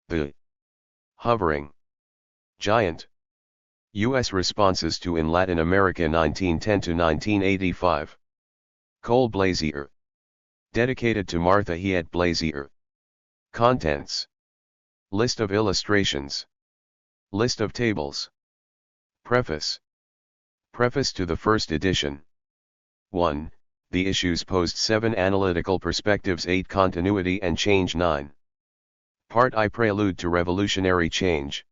The hovering giant. U.S. responses to in Latin America 1910 to 1985. Cole Blasier. Dedicated to Martha Hiet Blasier. Contents. List of illustrations. List of tables. Preface. Preface to the first edition. 1. The issues posed 7 analytical perspectives 8 continuity and change 9. Part I Prelude to Revolutionary Change.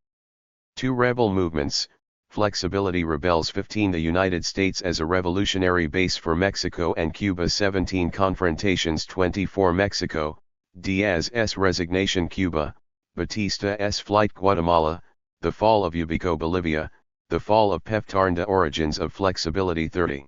2 Rebel movements, Flexibility rebels 15 The United States as a revolutionary base for Mexico and Cuba 17 Confrontations 24 Mexico, Diaz's resignation Cuba, Batista's flight Guatemala, the fall of Ubico Bolivia, the fall of PEFTARNDA Origins of Flexibility 30.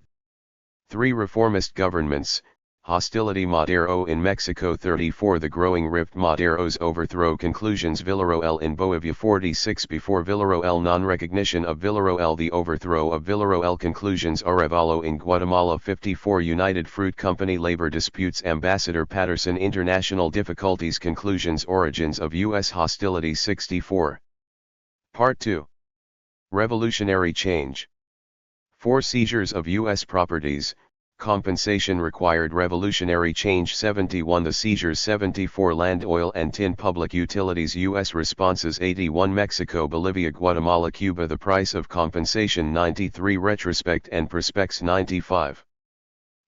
3 Reformist governments, Hostility Madero in Mexico 34 The growing rift Madero's overthrow Conclusions Villarroel in Bolivia 46 Before Villarroel Non-recognition of Villarroel The overthrow of Villarroel Conclusions Arevalo in Guatemala 54 United Fruit Company Labor disputes Ambassador Patterson International difficulties Conclusions Origins of U.S. hostility 64. Part 2. Revolutionary change. 4 Seizures of U.S. properties, compensation required revolutionary change 71 The seizures 74 Land oil and tin public utilities U.S. responses 81 Mexico Bolivia Guatemala Cuba The price of compensation 93 Retrospect and prospects 95.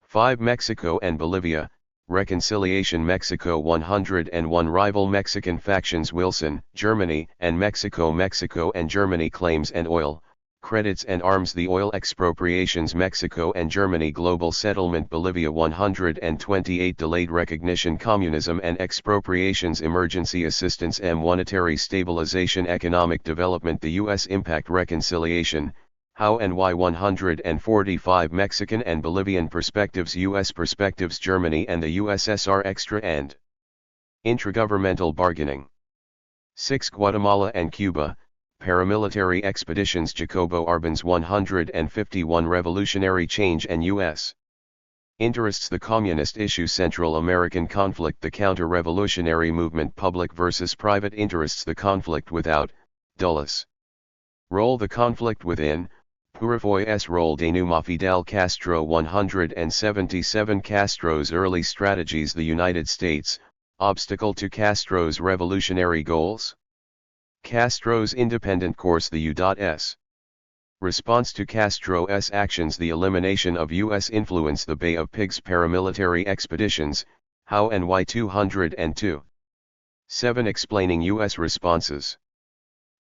5 Mexico and Bolivia, reconciliation Mexico 101 Rival Mexican factions Wilson, Germany and Mexico Mexico and Germany claims and oil, credits and arms The oil expropriations Mexico and Germany Global settlement Bolivia 128 Delayed recognition Communism and expropriations Emergency assistance Monetary stabilization Economic development The U.S. impact Reconciliation, how and why 145 Mexican and Bolivian perspectives U.S. perspectives Germany and the USSR extra and intragovernmental bargaining. 6 Guatemala and Cuba, paramilitary expeditions Jacobo Arbenz 151 Revolutionary change and U.S. interests The communist issue Central American conflict The counter-revolutionary movement Public versus private interests The conflict without, Dulles. Role The conflict within, Purifoy's role Denuma Fidel Castro 177 Castro's early strategies The United States, obstacle to Castro's revolutionary goals? Castro's independent course The U.S. response to Castro's actions The elimination of U.S. influence The Bay of Pigs paramilitary expeditions, how and why 202. 7 Explaining U.S. responses.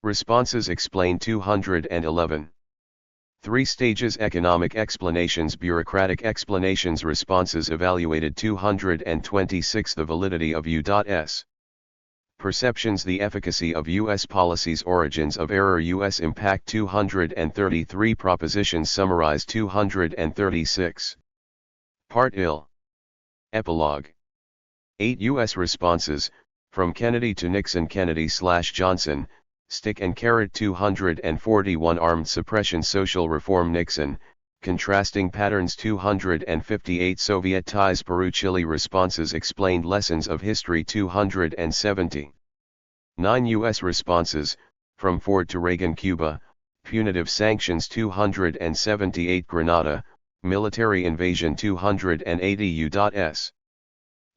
Responses explained 211. 3 stages Economic explanations Bureaucratic explanations Responses evaluated 226 The validity of U.S. perceptions The efficacy of U.S. policies Origins of error U.S. impact 233 Propositions summarized 236. Part ill. Epilogue. 8 U.S. responses, from Kennedy to Nixon Kennedy/Johnson, Stick and Carrot 241 Armed suppression Social reform Nixon, contrasting patterns 258 Soviet ties Peru-Chile responses Explained lessons of history 270. 9 U.S. responses, from Ford to Reagan Cuba, punitive sanctions 278 Grenada, military invasion 280 U.S.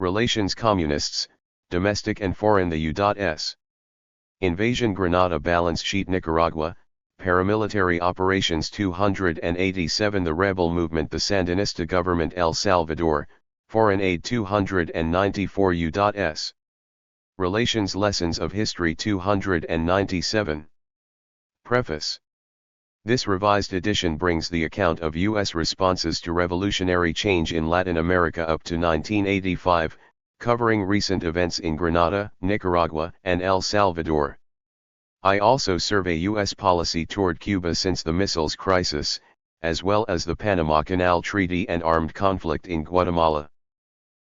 relations Communists, domestic and foreign The U.S. invasion Grenada balance sheet Nicaragua, paramilitary operations 287 The rebel movement The Sandinista government El Salvador, foreign aid 294 U.S. relations lessons of history 297. Preface. This revised edition brings the account of U.S. responses to revolutionary change in Latin America up to 1985, covering recent events in Grenada, Nicaragua, and El Salvador. I also survey U.S. policy toward Cuba since the missiles crisis, as well as the Panama Canal Treaty and armed conflict in Guatemala.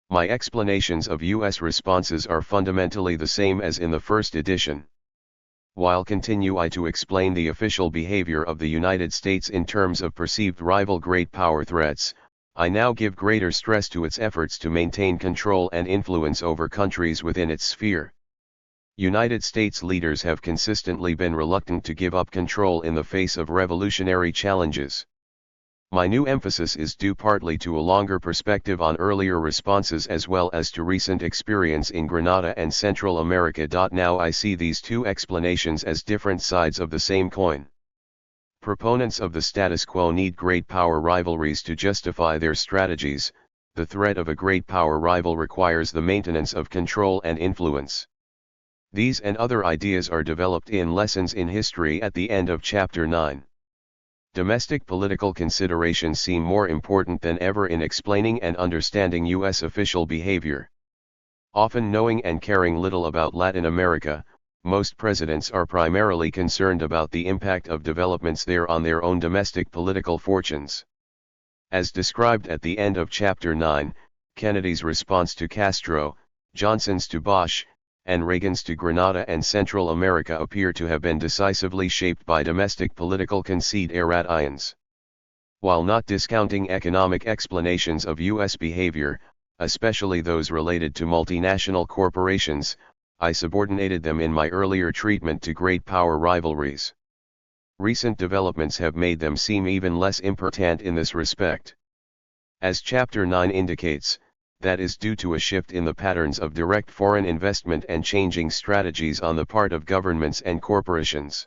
My explanations of U.S. responses are fundamentally the same as in the first edition. While continue I to explain the official behavior of the United States in terms of perceived rival great power threats, I now give greater stress to its efforts to maintain control and influence over countries within its sphere. United States leaders have consistently been reluctant to give up control in the face of revolutionary challenges. My new emphasis is due partly to a longer perspective on earlier responses as well as to recent experience in Grenada and Central America. Now I see these two explanations as different sides of the same coin. Proponents of the status quo need great power rivalries to justify their strategies. The threat of a great power rival requires the maintenance of control and influence. These and other ideas are developed in Lessons in History at the end of Chapter 9. Domestic political considerations seem more important than ever in explaining and understanding U.S. official behavior. Often knowing and caring little about Latin America, most presidents are primarily concerned about the impact of developments there on their own domestic political fortunes. As described at the end of Chapter 9, Kennedy's response to Castro, Johnson's to Bosch, and Reagan's to Grenada and Central America appear to have been decisively shaped by domestic political considerations. While not discounting economic explanations of U.S. behavior, especially those related to multinational corporations, I subordinated them in my earlier treatment to great power rivalries. Recent developments have made them seem even less important in this respect. As Chapter 9 indicates, that is due to a shift in the patterns of direct foreign investment and changing strategies on the part of governments and corporations.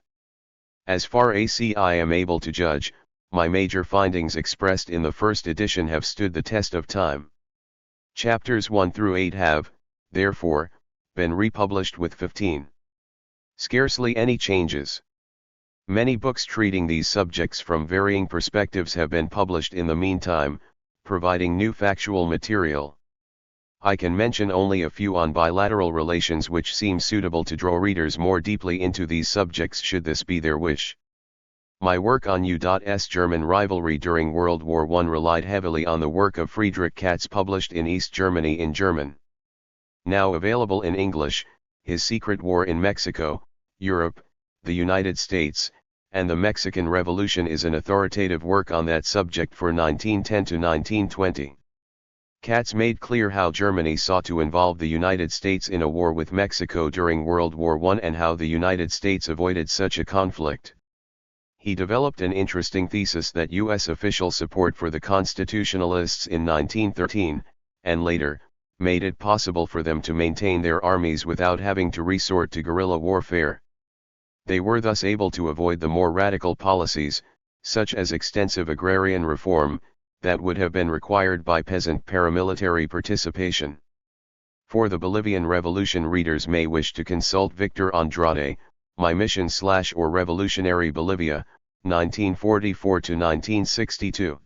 As far as I am able to judge, my major findings expressed in the first edition have stood the test of time. Chapters 1 through 8 have, therefore, been republished with 15. Scarcely any changes. Many books treating these subjects from varying perspectives have been published in the meantime, providing new factual material. I can mention only a few on bilateral relations which seem suitable to draw readers more deeply into these subjects should this be their wish. My work on U.S. German rivalry during World War I relied heavily on the work of Friedrich Katz published in East Germany in German. Now available in English, His Secret War in Mexico, Europe, the United States, and the Mexican Revolution is an authoritative work on that subject for 1910 to 1920. Katz made clear how Germany sought to involve the United States in a war with Mexico during World War I and how the United States avoided such a conflict. He developed an interesting thesis that U.S. official support for the Constitutionalists in 1913, and later, made it possible for them to maintain their armies without having to resort to guerrilla warfare. They were thus able to avoid the more radical policies, such as extensive agrarian reform, that would have been required by peasant paramilitary participation. For the Bolivian Revolution, readers may wish to consult Victor Andrade, My Mission / or Revolutionary Bolivia, 1944 to 1962.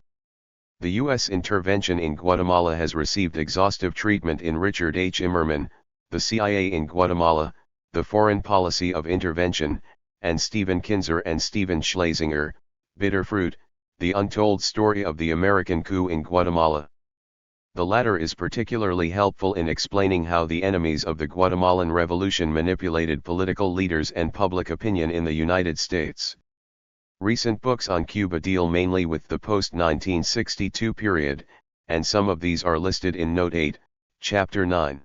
The U.S. intervention in Guatemala has received exhaustive treatment in Richard H. Immerman, The CIA in Guatemala, The Foreign Policy of Intervention, and Stephen Kinzer and Stephen Schlesinger, Bitter Fruit, The Untold Story of the American Coup in Guatemala. The latter is particularly helpful in explaining how the enemies of the Guatemalan Revolution manipulated political leaders and public opinion in the United States. Recent books on Cuba deal mainly with the post-1962 period, and some of these are listed in Note 8, Chapter 9.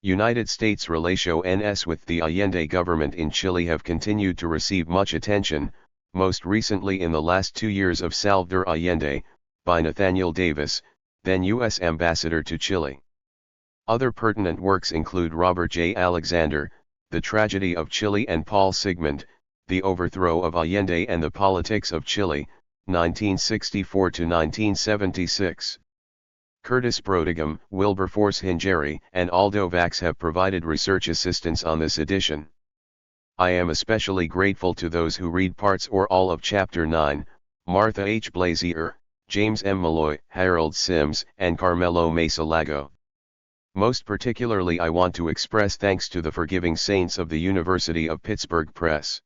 United States relations with the Allende government in Chile have continued to receive much attention, most recently in the last 2 years of Salvador Allende, by Nathaniel Davis, then U.S. Ambassador to Chile. Other pertinent works include Robert J. Alexander, The Tragedy of Chile, and Paul Sigmund, The Overthrow of Allende and the Politics of Chile, 1964 to 1976. Curtis Brodegum, Wilberforce Hingeri, and Aldo Vax have provided research assistance on this edition. I am especially grateful to those who read parts or all of Chapter 9, Martha H. Blasier, James M. Malloy, Harold Sims, and Carmelo Mesa Lago. Most particularly I want to express thanks to the forgiving saints of the University of Pittsburgh Press.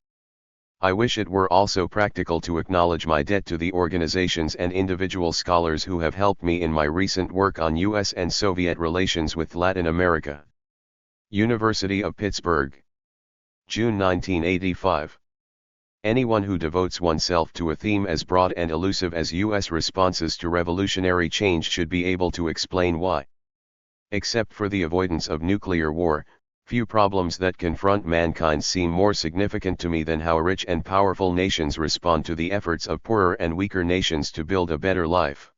I wish it were also practical to acknowledge my debt to the organizations and individual scholars who have helped me in my recent work on U.S. and Soviet relations with Latin America. University of Pittsburgh, June 1985. Anyone who devotes oneself to a theme as broad and elusive as U.S. responses to revolutionary change should be able to explain why. Except for the avoidance of nuclear war, Few problems that confront mankind seem more significant to me than how rich and powerful nations respond to the efforts of poorer and weaker nations to build a better life.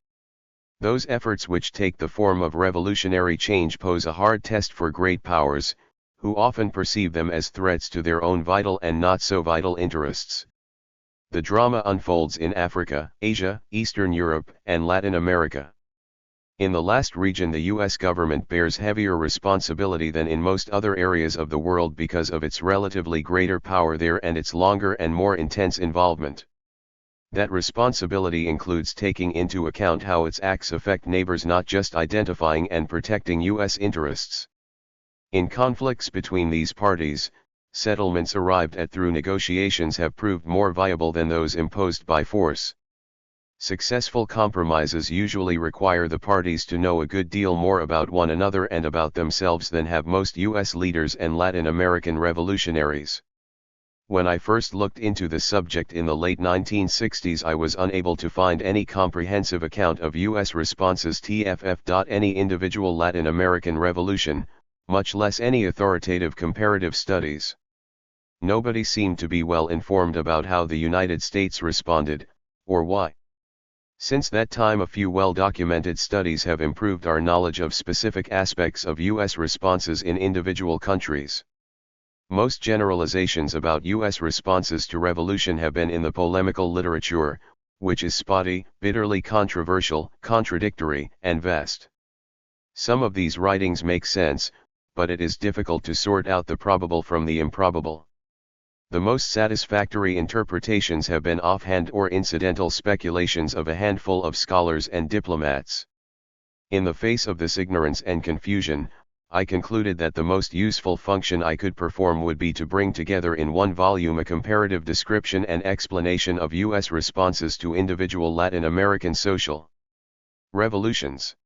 Those efforts which take the form of revolutionary change pose a hard test for great powers, who often perceive them as threats to their own vital and not so vital interests. The drama unfolds in Africa, Asia, Eastern Europe, and Latin America. In the last region, the U.S. government bears heavier responsibility than in most other areas of the world because of its relatively greater power there and its longer and more intense involvement. That responsibility includes taking into account how its acts affect neighbors, not just identifying and protecting U.S. interests. In conflicts between these parties, settlements arrived at through negotiations have proved more viable than those imposed by force. Successful compromises usually require the parties to know a good deal more about one another and about themselves than have most U.S. leaders and Latin American revolutionaries. When I first looked into the subject in the late 1960s, I was unable to find any comprehensive account of U.S. responses to any individual Latin American revolution, much less any authoritative comparative studies. Nobody seemed to be well informed about how the United States responded, or why. Since that time, a few well-documented studies have improved our knowledge of specific aspects of U.S. responses in individual countries. Most generalizations about U.S. responses to revolution have been in the polemical literature, which is spotty, bitterly controversial, contradictory, and vast. Some of these writings make sense, but it is difficult to sort out the probable from the improbable. The most satisfactory interpretations have been offhand or incidental speculations of a handful of scholars and diplomats. In the face of this ignorance and confusion, I concluded that the most useful function I could perform would be to bring together in one volume a comparative description and explanation of U.S. responses to individual Latin American social revolutions.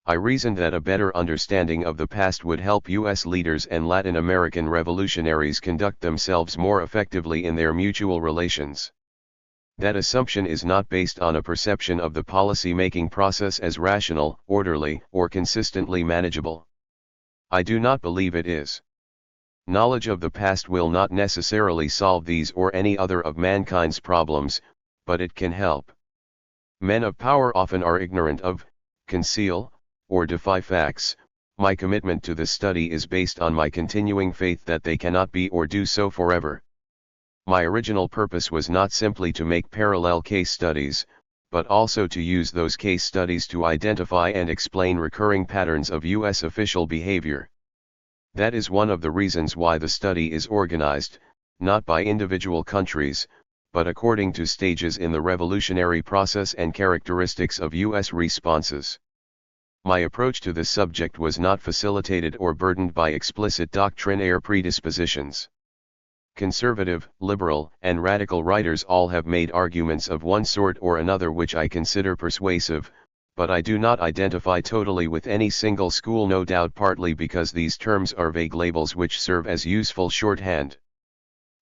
I reasoned that a better understanding of the past would help U.S. leaders and Latin American revolutionaries conduct themselves more effectively in their mutual relations. That assumption is not based on a perception of the policy-making process as rational, orderly, or consistently manageable. I do not believe it is. Knowledge of the past will not necessarily solve these or any other of mankind's problems, but it can help. Men of power often are ignorant of, conceal, or defy facts. My commitment to this study is based on my continuing faith that they cannot be or do so forever. My original purpose was not simply to make parallel case studies, but also to use those case studies to identify and explain recurring patterns of U.S. official behavior. That is one of the reasons why the study is organized, not by individual countries, but according to stages in the revolutionary process and characteristics of U.S. responses. My approach to this subject was not facilitated or burdened by explicit doctrinaire predispositions. Conservative, liberal, and radical writers all have made arguments of one sort or another which I consider persuasive, but I do not identify totally with any single school, no doubt partly because these terms are vague labels which serve as useful shorthand.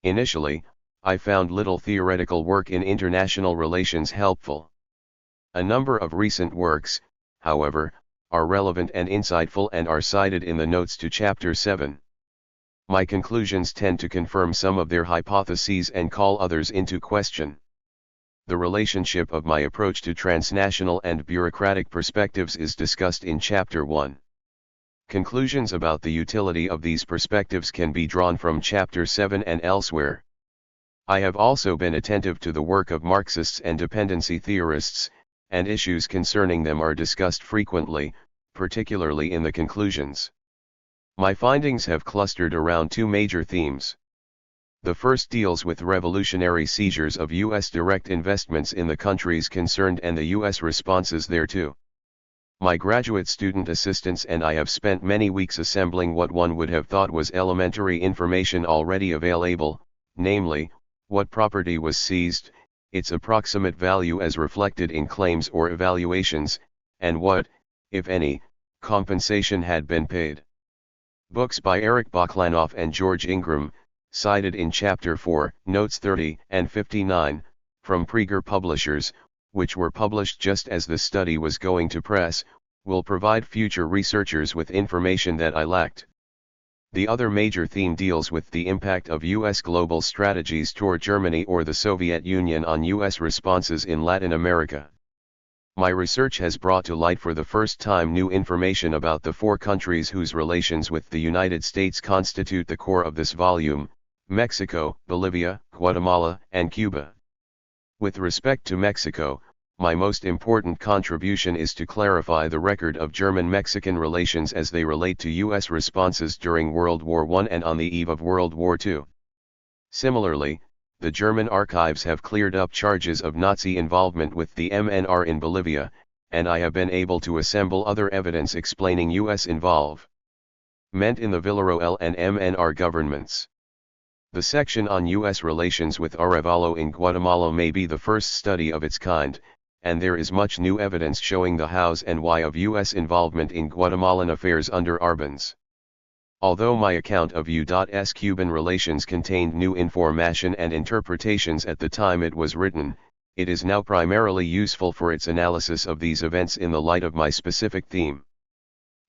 Initially, I found little theoretical work in international relations helpful. A number of recent works, however, are relevant and insightful and are cited in the notes to Chapter 7. My conclusions tend to confirm some of their hypotheses and call others into question. The relationship of my approach to transnational and bureaucratic perspectives is discussed in Chapter 1. Conclusions about the utility of these perspectives can be drawn from Chapter 7 and elsewhere. I have also been attentive to the work of Marxists and dependency theorists, and issues concerning them are discussed frequently, particularly in the conclusions. My findings have clustered around two major themes. The first deals with revolutionary seizures of U.S. direct investments in the countries concerned and the U.S. responses thereto. My graduate student assistants and I have spent many weeks assembling what one would have thought was elementary information already available, namely, what property was seized, its approximate value as reflected in claims or evaluations, and what, if any, compensation had been paid. Books by Eric Baclanoff and George Ingram, cited in Chapter 4, Notes 30 and 59, from Praeger Publishers, which were published just as the study was going to press, will provide future researchers with information that I lacked. The other major theme deals with the impact of U.S. global strategies toward Germany or the Soviet Union on U.S. responses in Latin America. My research has brought to light for the first time new information about the four countries whose relations with the United States constitute the core of this volume: Mexico, Bolivia, Guatemala, and Cuba. With respect to Mexico, my most important contribution is to clarify the record of German-Mexican relations as they relate to U.S. responses during World War I and on the eve of World War II. Similarly, the German archives have cleared up charges of Nazi involvement with the MNR in Bolivia, and I have been able to assemble other evidence explaining U.S. involvement in the Villarroel and MNR governments. The section on U.S. relations with Arevalo in Guatemala may be the first study of its kind, and there is much new evidence showing the hows and why of U.S. involvement in Guatemalan affairs under Arbenz. Although my account of U.S. Cuban relations contained new information and interpretations at the time it was written, it is now primarily useful for its analysis of these events in the light of my specific theme.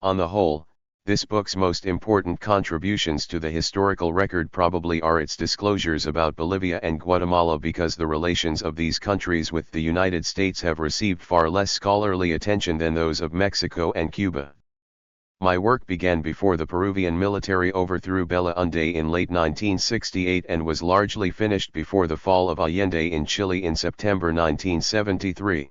On the whole, this book's most important contributions to the historical record probably are its disclosures about Bolivia and Guatemala, because the relations of these countries with the United States have received far less scholarly attention than those of Mexico and Cuba. My work began before the Peruvian military overthrew Belaúnde in late 1968 and was largely finished before the fall of Allende in Chile in September 1973.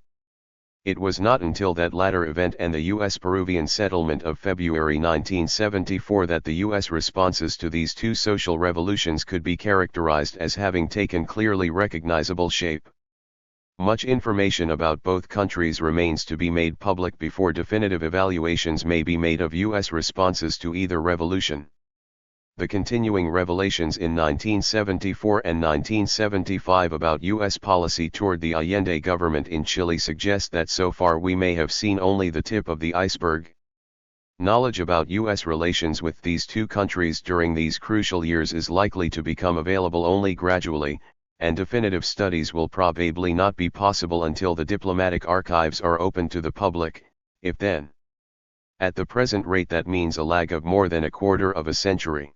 It was not until that latter event and the U.S.-Peruvian settlement of February 1974 that the U.S. responses to these two social revolutions could be characterized as having taken clearly recognizable shape. Much information about both countries remains to be made public before definitive evaluations may be made of U.S. responses to either revolution. The continuing revelations in 1974 and 1975 about U.S. policy toward the Allende government in Chile suggest that so far we may have seen only the tip of the iceberg. Knowledge about U.S. relations with these two countries during these crucial years is likely to become available only gradually, and definitive studies will probably not be possible until the diplomatic archives are open to the public, if then. At the present rate, that means a lag of more than a quarter of a century.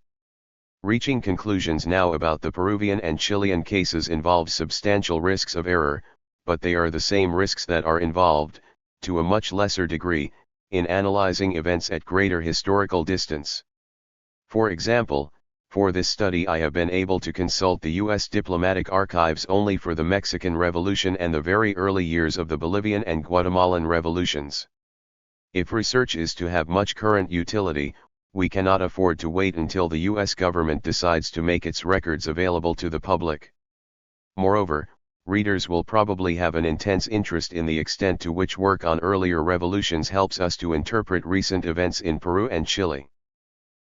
Reaching conclusions now about the Peruvian and Chilean cases involves substantial risks of error, but they are the same risks that are involved, to a much lesser degree, in analyzing events at greater historical distance. For example, for this study I have been able to consult the U.S. diplomatic archives only for the Mexican Revolution and the very early years of the Bolivian and Guatemalan revolutions. If research is to have much current utility, we cannot afford to wait until the U.S. government decides to make its records available to the public. Moreover, readers will probably have an intense interest in the extent to which work on earlier revolutions helps us to interpret recent events in Peru and Chile.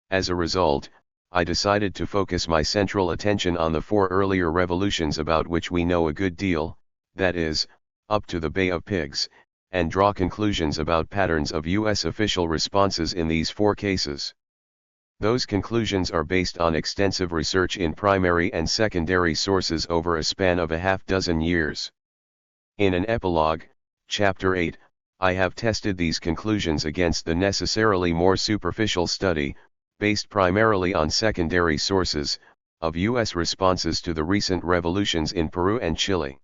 As a result, I decided to focus my central attention on the four earlier revolutions about which we know a good deal, that is, up to the Bay of Pigs, and draw conclusions about patterns of U.S. official responses in these four cases. Those conclusions are based on extensive research in primary and secondary sources over a span of a half-dozen years. In an epilogue, Chapter 8, I have tested these conclusions against the necessarily more superficial study, based primarily on secondary sources, of U.S. responses to the recent revolutions in Peru and Chile.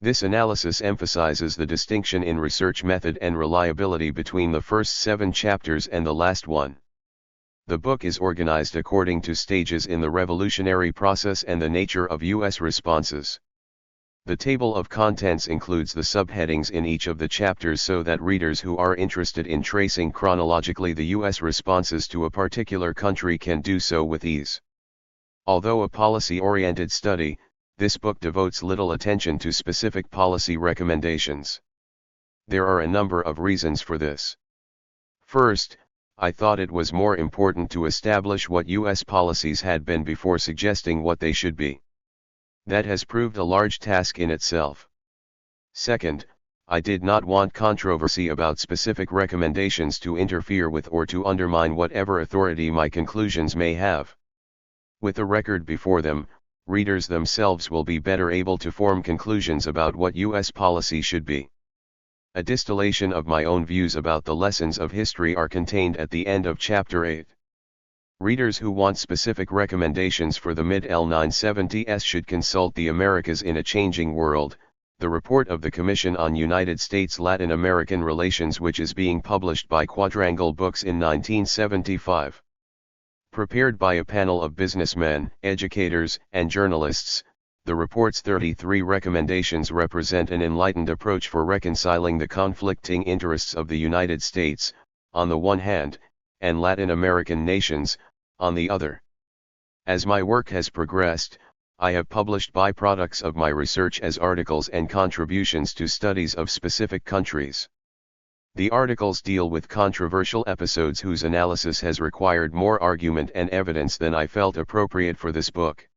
This analysis emphasizes the distinction in research method and reliability between the first 7 chapters and the last one. The book is organized according to stages in the revolutionary process and the nature of U.S. responses. The table of contents includes the subheadings in each of the chapters so that readers who are interested in tracing chronologically the U.S. responses to a particular country can do so with ease. Although a policy-oriented study, this book devotes little attention to specific policy recommendations. There are a number of reasons for this. First, I thought it was more important to establish what U.S. policies had been before suggesting what they should be. That has proved a large task in itself. Second, I did not want controversy about specific recommendations to interfere with or to undermine whatever authority my conclusions may have. With a record before them, readers themselves will be better able to form conclusions about what U.S. policy should be. A distillation of my own views about the lessons of history are contained at the end of Chapter 8. Readers who want specific recommendations for the mid-L970s should consult the Americas in a Changing World, the report of the Commission on United States-Latin American Relations, which is being published by Quadrangle Books in 1975. Prepared by a panel of businessmen, educators, and journalists, the report's 33 recommendations represent an enlightened approach for reconciling the conflicting interests of the United States, on the one hand, and Latin American nations, on the other. As my work has progressed, I have published byproducts of my research as articles and contributions to studies of specific countries. The articles deal with controversial episodes whose analysis has required more argument and evidence than I felt appropriate for this book.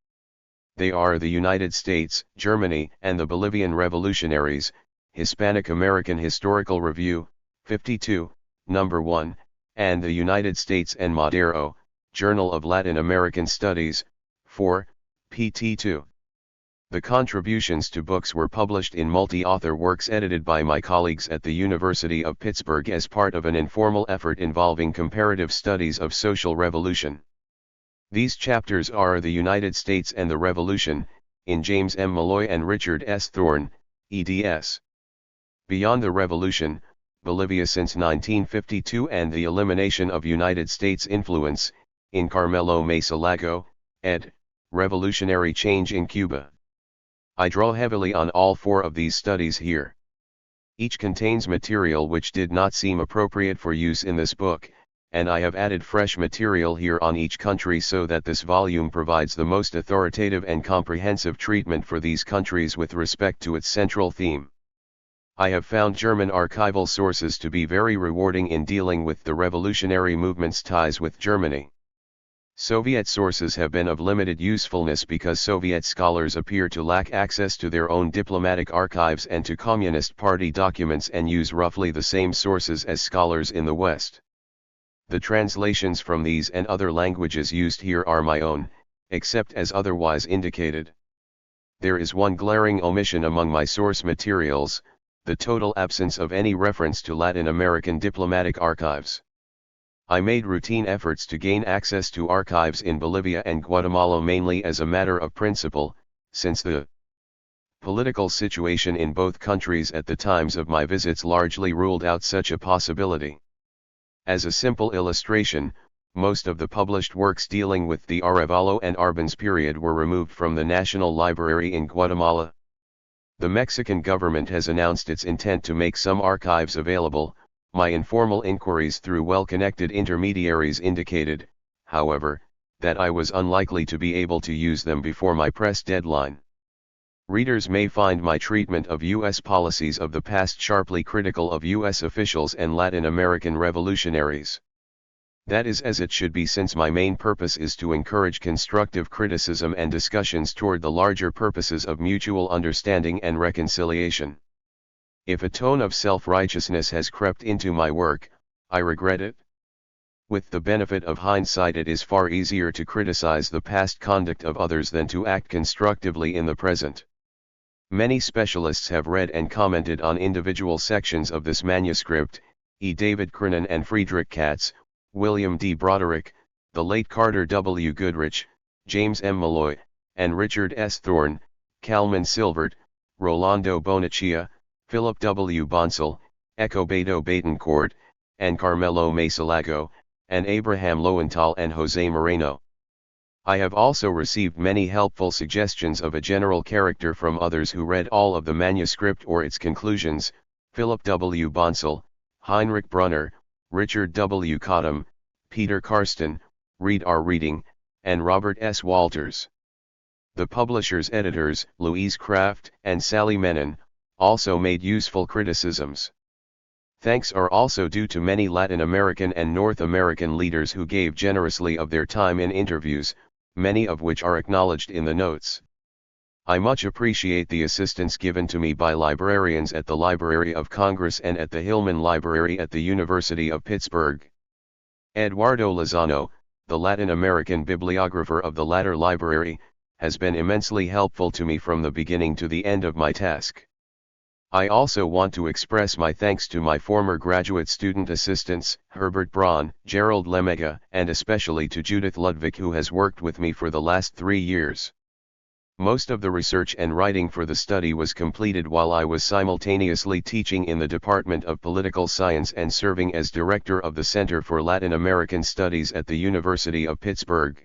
They are the United States, Germany, and the Bolivian Revolutionaries, Hispanic American Historical Review, 52, number 1, and the United States and Madero, Journal of Latin American Studies, 4, pt 2. The contributions to books were published in multi-author works edited by my colleagues at the University of Pittsburgh as part of an informal effort involving comparative studies of social revolution. These chapters are The United States and the Revolution, in James M. Malloy and Richard S. Thorne, eds. Beyond the Revolution, Bolivia since 1952 and the Elimination of United States Influence, in Carmelo Mesa Lago, ed., Revolutionary Change in Cuba. I draw heavily on all four of these studies here. Each contains material which did not seem appropriate for use in this book, and I have added fresh material here on each country so that this volume provides the most authoritative and comprehensive treatment for these countries with respect to its central theme. I have found German archival sources to be very rewarding in dealing with the revolutionary movement's ties with Germany. Soviet sources have been of limited usefulness because Soviet scholars appear to lack access to their own diplomatic archives and to Communist Party documents and use roughly the same sources as scholars in the West. The translations from these and other languages used here are my own, except as otherwise indicated. There is one glaring omission among my source materials: the total absence of any reference to Latin American diplomatic archives. I made routine efforts to gain access to archives in Bolivia and Guatemala mainly as a matter of principle, since the political situation in both countries at the times of my visits largely ruled out such a possibility. As a simple illustration, most of the published works dealing with the Arevalo and Arbenz period were removed from the National Library in Guatemala. The Mexican government has announced its intent to make some archives available. My informal inquiries through well-connected intermediaries indicated, however, that I was unlikely to be able to use them before my press deadline. Readers may find my treatment of U.S. policies of the past sharply critical of U.S. officials and Latin American revolutionaries. That is as it should be, since my main purpose is to encourage constructive criticism and discussions toward the larger purposes of mutual understanding and reconciliation. If a tone of self-righteousness has crept into my work, I regret it. With the benefit of hindsight, it is far easier to criticize the past conduct of others than to act constructively in the present. Many specialists have read and commented on individual sections of this manuscript: E. David Crinan and Friedrich Katz, William D. Broderick, the late Carter W. Goodrich, James M. Malloy, and Richard S. Thorne, Kalman Silvert, Rolando Bonaccia, Philip W. Bonsall, Ecobedo Betancourt, and Carmelo Mesa Lago, and Abraham Lowenthal and Jose Moreno. I have also received many helpful suggestions of a general character from others who read all of the manuscript or its conclusions: Philip W. Bonsall, Heinrich Brunner, Richard W. Cottam, Peter Karsten, Reed R. Reading, and Robert S. Walters. The publisher's editors, Louise Kraft and Sally Menon, also made useful criticisms. Thanks are also due to many Latin American and North American leaders who gave generously of their time in interviews, many of which are acknowledged in the notes. I much appreciate the assistance given to me by librarians at the Library of Congress and at the Hillman Library at the University of Pittsburgh. Eduardo Lozano, the Latin American bibliographer of the latter library, has been immensely helpful to me from the beginning to the end of my task. I also want to express my thanks to my former graduate student assistants, Herbert Braun, Gerald Lemega, and especially to Judith Ludwig, who has worked with me for the last 3 years. Most of the research and writing for the study was completed while I was simultaneously teaching in the Department of Political Science and serving as director of the Center for Latin American Studies at the University of Pittsburgh.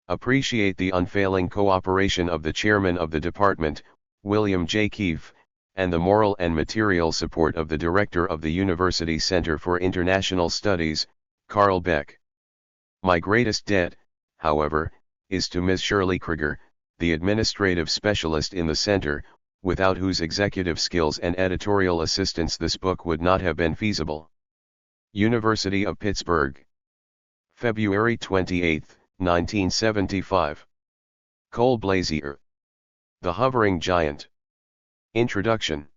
Appreciate the unfailing cooperation of the chairman of the department, William J. Keefe, and the moral and material support of the director of the University Center for International Studies, Carl Beck. My greatest debt, however, is to Ms. Shirley Krieger, the administrative specialist in the center, without whose executive skills and editorial assistance this book would not have been feasible. University of Pittsburgh. February 28, 1975. Cole Blasier. The Hovering Giant. Introduction.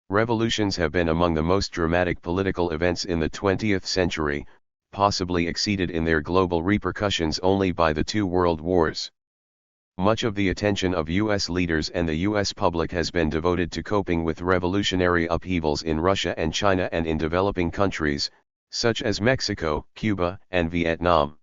Revolutions have been among the most dramatic political events in the 20th century, possibly exceeded in their global repercussions only by the 2 world wars. Much of the attention of U.S. leaders and the U.S. public has been devoted to coping with revolutionary upheavals in Russia and China and in developing countries, such as Mexico, Cuba, and Vietnam.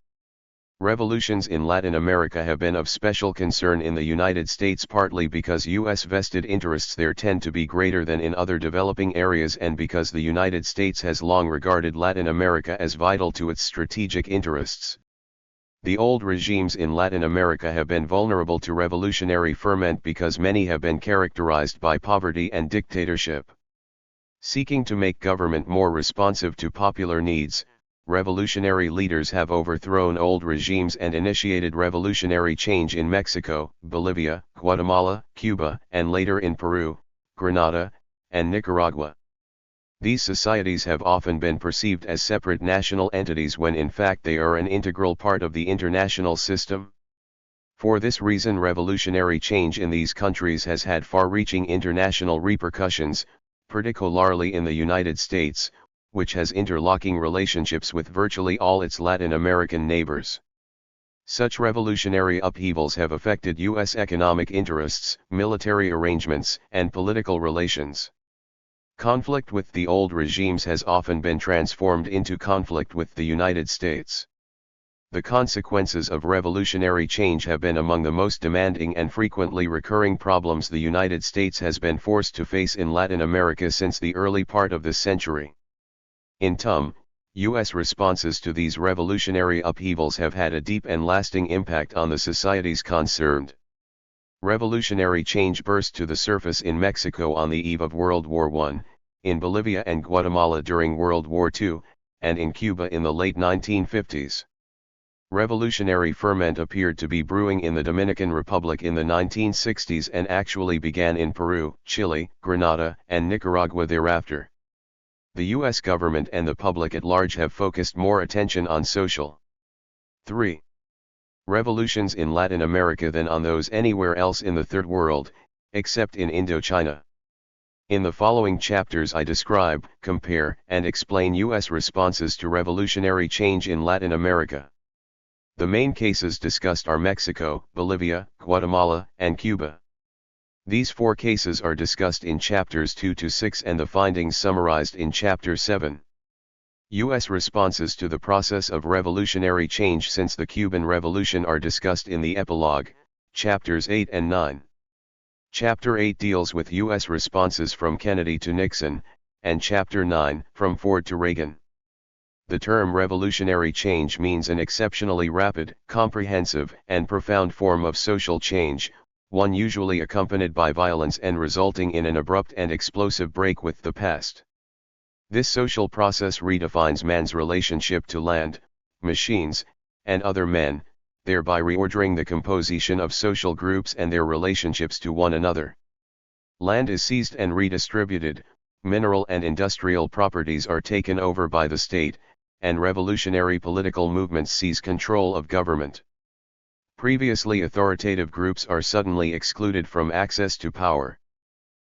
Revolutions in Latin America have been of special concern in the United States, partly because U.S. vested interests there tend to be greater than in other developing areas, and because the United States has long regarded Latin America as vital to its strategic interests. The old regimes in Latin America have been vulnerable to revolutionary ferment because many have been characterized by poverty and dictatorship. Seeking to make government more responsive to popular needs, revolutionary leaders have overthrown old regimes and initiated revolutionary change in Mexico, Bolivia, Guatemala, Cuba, and later in Peru, Grenada, and Nicaragua. These societies have often been perceived as separate national entities when in fact they are an integral part of the international system. For this reason, revolutionary change in these countries has had far-reaching international repercussions, particularly in the United States, which has interlocking relationships with virtually all its Latin American neighbors. Such revolutionary upheavals have affected U.S. economic interests, military arrangements, and political relations. Conflict with the old regimes has often been transformed into conflict with the United States. The consequences of revolutionary change have been among the most demanding and frequently recurring problems the United States has been forced to face in Latin America since the early part of this century. In sum, U.S. responses to these revolutionary upheavals have had a deep and lasting impact on the societies concerned. Revolutionary change burst to the surface in Mexico on the eve of World War I, in Bolivia and Guatemala during World War II, and in Cuba in the late 1950s. Revolutionary ferment appeared to be brewing in the Dominican Republic in the 1960s and actually began in Peru, Chile, Grenada, and Nicaragua thereafter. The U.S. government and the public at large have focused more attention on social 3. revolutions in Latin America than on those anywhere else in the Third World, except in Indochina. In the following chapters I describe, compare, and explain U.S. responses to revolutionary change in Latin America. The main cases discussed are Mexico, Bolivia, Guatemala, and Cuba. These 4 cases are discussed in chapters 2 to 6 and the findings summarized in chapter 7. U.S. responses to the process of revolutionary change since the Cuban Revolution are discussed in the epilogue, chapters 8 and 9. Chapter 8 deals with U.S. responses from Kennedy to Nixon, and Chapter 9, from Ford to Reagan. The term revolutionary change means an exceptionally rapid, comprehensive, and profound form of social change, one usually accompanied by violence and resulting in an abrupt and explosive break with the past. This social process redefines man's relationship to land, machines, and other men, thereby reordering the composition of social groups and their relationships to one another. Land is seized and redistributed, mineral and industrial properties are taken over by the state, and revolutionary political movements seize control of government. Previously authoritative groups are suddenly excluded from access to power.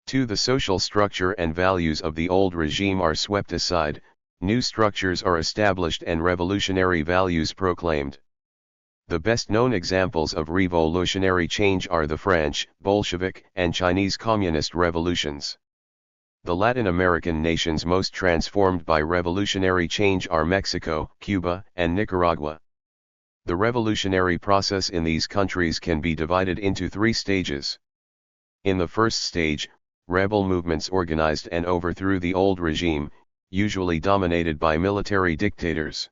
2. The social structure and values of the old regime are swept aside, new structures are established and revolutionary values proclaimed. The best-known examples of revolutionary change are the French, Bolshevik, and Chinese Communist revolutions. The Latin American nations most transformed by revolutionary change are Mexico, Cuba, and Nicaragua. The revolutionary process in these countries can be divided into three stages. In the first stage, rebel movements organized and overthrew the old regime, usually dominated by military dictators.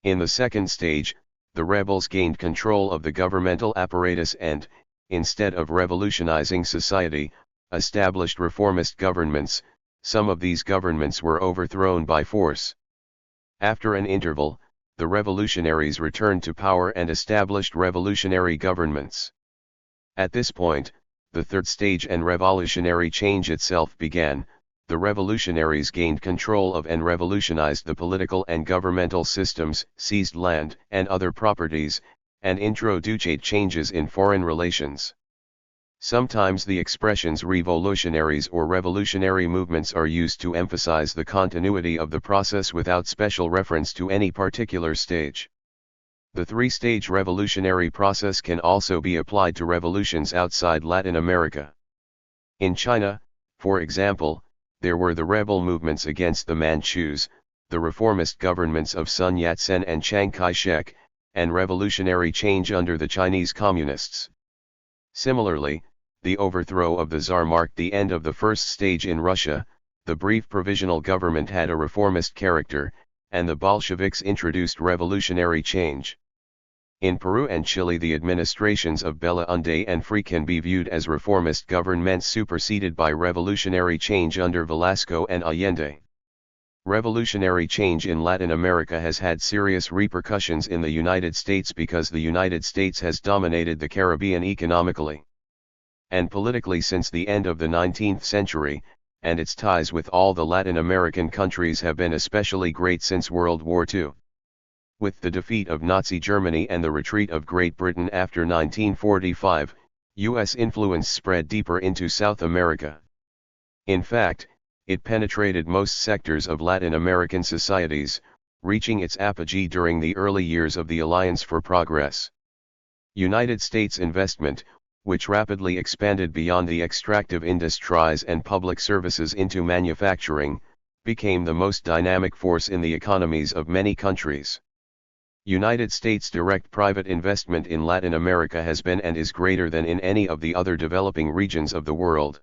In the second stage, the rebels gained control of the governmental apparatus and, instead of revolutionizing society, established reformist governments. Some of these governments were overthrown by force. After an interval, the revolutionaries returned to power and established revolutionary governments. At this point, the third stage and revolutionary change itself began. The revolutionaries gained control of and revolutionized the political and governmental systems, seized land and other properties, and introduced changes in foreign relations. Sometimes the expressions revolutionaries or revolutionary movements are used to emphasize the continuity of the process without special reference to any particular stage. The three-stage revolutionary process can also be applied to revolutions outside Latin America. In China, for example, there were the rebel movements against the Manchus, the reformist governments of Sun Yat-sen and Chiang Kai-shek, and revolutionary change under the Chinese Communists. Similarly, the overthrow of the Tsar marked the end of the first stage in Russia. The brief provisional government had a reformist character, and the Bolsheviks introduced revolutionary change. In Peru and Chile, the administrations of Belaunde and Free can be viewed as reformist governments superseded by revolutionary change under Velasco and Allende. Revolutionary change in Latin America has had serious repercussions in the United States because the United States has dominated the Caribbean economically and politically since the end of the 19th century, and its ties with all the Latin American countries have been especially great since World War II. With the defeat of Nazi Germany and the retreat of Great Britain after 1945, U.S. influence spread deeper into South America. In fact, it penetrated most sectors of Latin American societies, reaching its apogee during the early years of the Alliance for Progress. United States investment, which rapidly expanded beyond the extractive industries and public services into manufacturing, became the most dynamic force in the economies of many countries. United States direct private investment in Latin America has been and is greater than in any of the other developing regions of the world.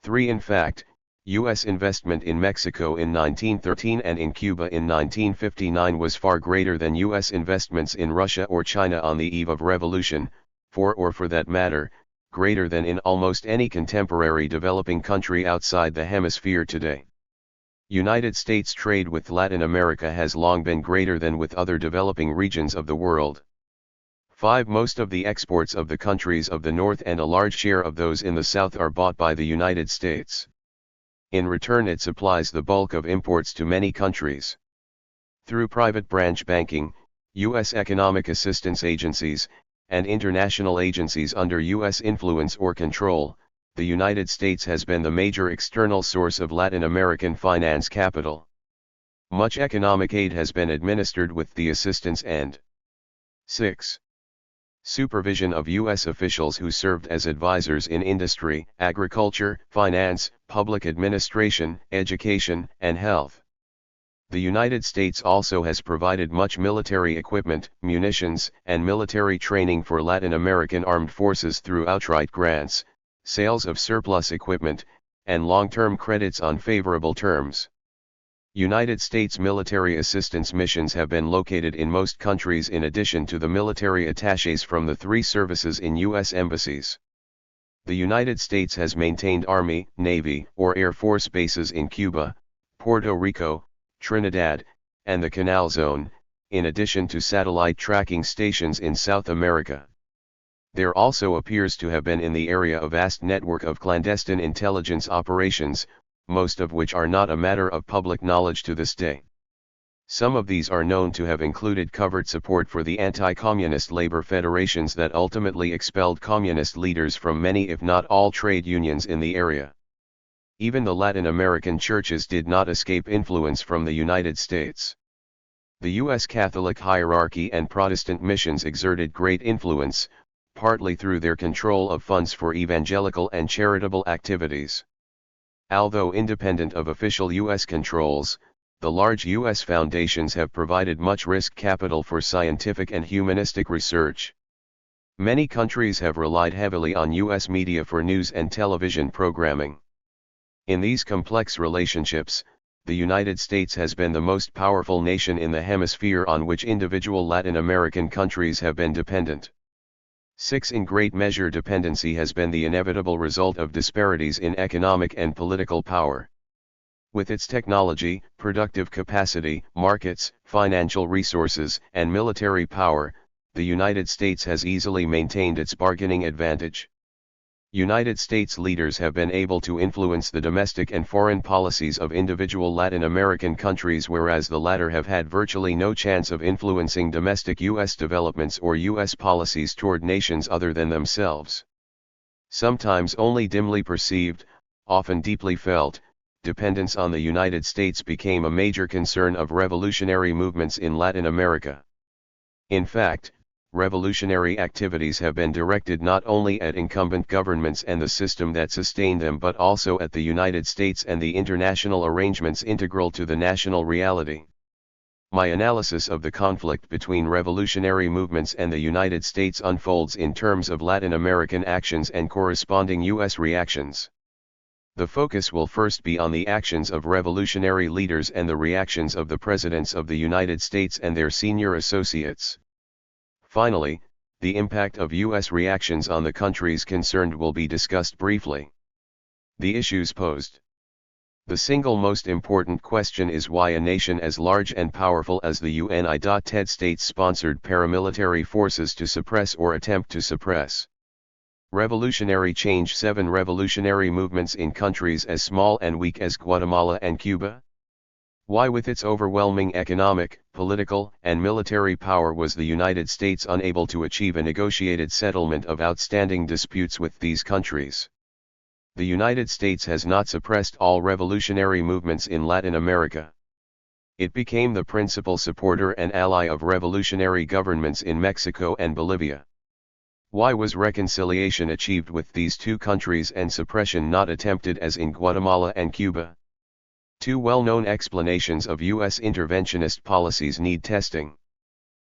3. In fact, U.S. investment in Mexico in 1913 and in Cuba in 1959 was far greater than U.S. investments in Russia or China on the eve of revolution, or for that matter, greater than in almost any contemporary developing country outside the hemisphere today. United States trade with Latin America has long been greater than with other developing regions of the world. 5. Most of the exports of the countries of the North and a large share of those in the South are bought by the United States. In return, it supplies the bulk of imports to many countries. Through private branch banking, U.S. economic assistance agencies, and international agencies under U.S. influence or control, the United States has been the major external source of Latin American finance capital. Much economic aid has been administered with the assistance and 6. Supervision of U.S. officials who served as advisors in industry, agriculture, finance, public administration, education, and health. The United States also has provided much military equipment, munitions, and military training for Latin American armed forces through outright grants, sales of surplus equipment, and long-term credits on favorable terms. United States military assistance missions have been located in most countries in addition to the military attachés from the 3 services in U.S. embassies. The United States has maintained Army, Navy, or Air Force bases in Cuba, Puerto Rico, Trinidad, and the Canal Zone, in addition to satellite tracking stations in South America. There also appears to have been in the area a vast network of clandestine intelligence operations, most of which are not a matter of public knowledge to this day. Some of these are known to have included covert support for the anti-communist labor federations that ultimately expelled communist leaders from many if not all trade unions in the area. Even the Latin American churches did not escape influence from the United States. The U.S. Catholic hierarchy and Protestant missions exerted great influence, partly through their control of funds for evangelical and charitable activities. Although independent of official U.S. controls, the large U.S. foundations have provided much risk capital for scientific and humanistic research. Many countries have relied heavily on U.S. media for news and television programming. In these complex relationships, the United States has been the most powerful nation in the hemisphere on which individual Latin American countries have been dependent. 6. In great measure, dependency has been the inevitable result of disparities in economic and political power. With its technology, productive capacity, markets, financial resources, and military power, the United States has easily maintained its bargaining advantage. United States leaders have been able to influence the domestic and foreign policies of individual Latin American countries, whereas the latter have had virtually no chance of influencing domestic U.S. developments or U.S. policies toward nations other than themselves. Sometimes only dimly perceived, often deeply felt, dependence on the United States became a major concern of revolutionary movements in Latin America. In fact, revolutionary activities have been directed not only at incumbent governments and the system that sustained them, but also at the United States and the international arrangements integral to the national reality. My analysis of the conflict between revolutionary movements and the United States unfolds in terms of Latin American actions and corresponding U.S. reactions. The focus will first be on the actions of revolutionary leaders and the reactions of the presidents of the United States and their senior associates. Finally, the impact of U.S. reactions on the countries concerned will be discussed briefly. The issues posed. The single most important question is why a nation as large and powerful as the United States sponsored paramilitary forces to suppress or attempt to suppress revolutionary change. 7 revolutionary movements in countries as small and weak as Guatemala and Cuba. Why, with its overwhelming economic, political, and military power, was the United States unable to achieve a negotiated settlement of outstanding disputes with these countries? The United States has not suppressed all revolutionary movements in Latin America. It became the principal supporter and ally of revolutionary governments in Mexico and Bolivia. Why was reconciliation achieved with these two countries and suppression not attempted as in Guatemala and Cuba? 2 well-known explanations of U.S. interventionist policies need testing.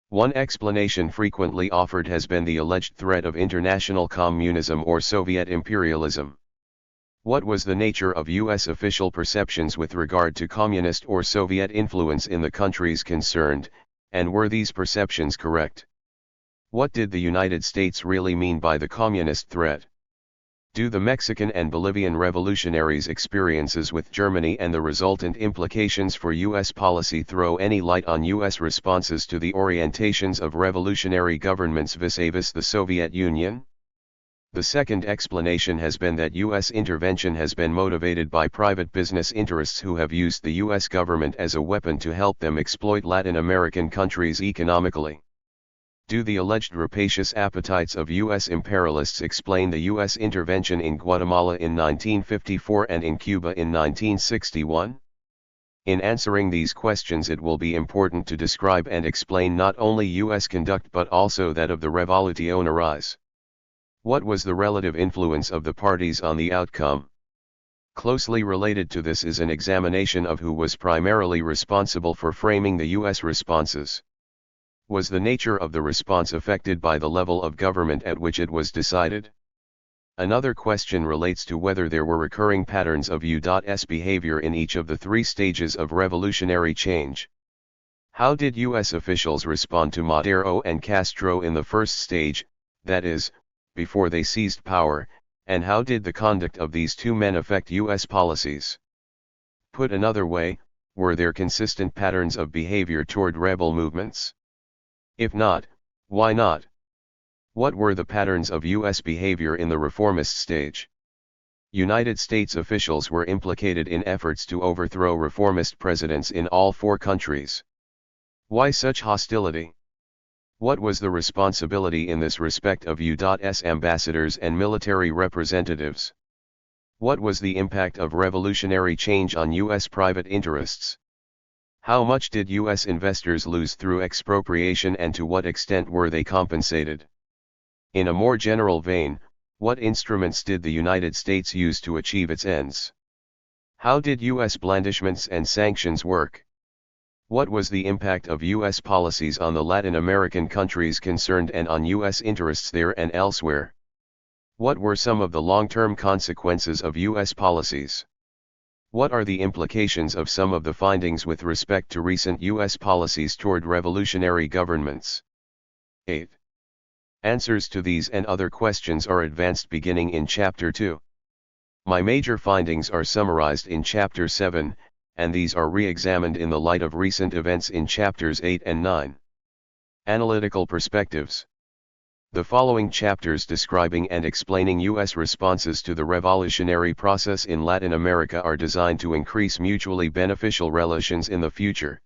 One explanation frequently offered has been the alleged threat of international communism or Soviet imperialism. What was the nature of U.S. official perceptions with regard to communist or Soviet influence in the countries concerned, and were these perceptions correct? What did the United States really mean by the communist threat? Do the Mexican and Bolivian revolutionaries' experiences with Germany and the resultant implications for U.S. policy throw any light on U.S. responses to the orientations of revolutionary governments vis-a-vis the Soviet Union? The second explanation has been that U.S. intervention has been motivated by private business interests who have used the U.S. government as a weapon to help them exploit Latin American countries economically. Do the alleged rapacious appetites of U.S. imperialists explain the U.S. intervention in Guatemala in 1954 and in Cuba in 1961? In answering these questions, it will be important to describe and explain not only U.S. conduct but also that of the Revolution Arise. What was the relative influence of the parties on the outcome? Closely related to this is an examination of who was primarily responsible for framing the U.S. responses. Was the nature of the response affected by the level of government at which it was decided? Another question relates to whether there were recurring patterns of U.S. behavior in each of the 3 stages of revolutionary change. How did U.S. officials respond to Madero and Castro in the first stage, that is, before they seized power, and how did the conduct of these 2 men affect U.S. policies? Put another way, were there consistent patterns of behavior toward rebel movements? If not, why not? What were the patterns of U.S. behavior in the reformist stage? United States officials were implicated in efforts to overthrow reformist presidents in all 4 countries. Why such hostility? What was the responsibility in this respect of U.S. ambassadors and military representatives? What was the impact of revolutionary change on U.S. private interests? How much did U.S. investors lose through expropriation, and to what extent were they compensated? In a more general vein, what instruments did the United States use to achieve its ends? How did U.S. blandishments and sanctions work? What was the impact of U.S. policies on the Latin American countries concerned and on U.S. interests there and elsewhere? What were some of the long-term consequences of U.S. policies? What are the implications of some of the findings with respect to recent U.S. policies toward revolutionary governments? 8. Answers to these and other questions are advanced beginning in Chapter 2. My major findings are summarized in Chapter 7, and these are re-examined in the light of recent events in Chapters 8 and 9. Analytical Perspectives. The following chapters describing and explaining U.S. responses to the revolutionary process in Latin America are designed to increase mutually beneficial relations in the future.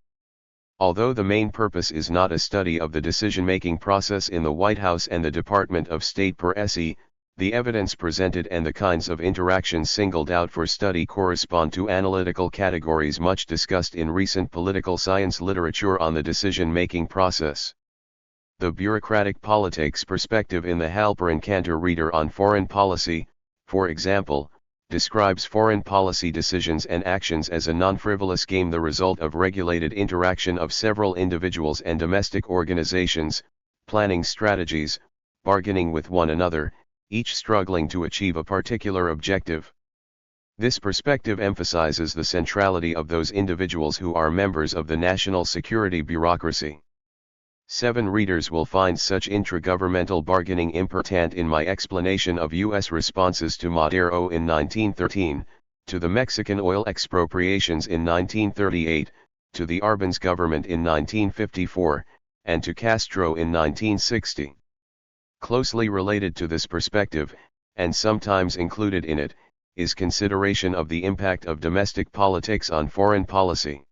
Although the main purpose is not a study of the decision-making process in the White House and the Department of State per se, the evidence presented and the kinds of interactions singled out for study correspond to analytical categories much discussed in recent political science literature on the decision-making process. The bureaucratic politics perspective in the Halperin Cantor Reader on Foreign Policy, for example, describes foreign policy decisions and actions as a non-frivolous game, the result of regulated interaction of several individuals and domestic organizations, planning strategies, bargaining with one another, each struggling to achieve a particular objective. This perspective emphasizes the centrality of those individuals who are members of the national security bureaucracy. 7 readers will find such intragovernmental bargaining important in my explanation of U.S. responses to Madero in 1913, to the Mexican oil expropriations in 1938, to the Arbenz government in 1954, and to Castro in 1960. Closely related to this perspective, and sometimes included in it, is consideration of the impact of domestic politics on foreign policy.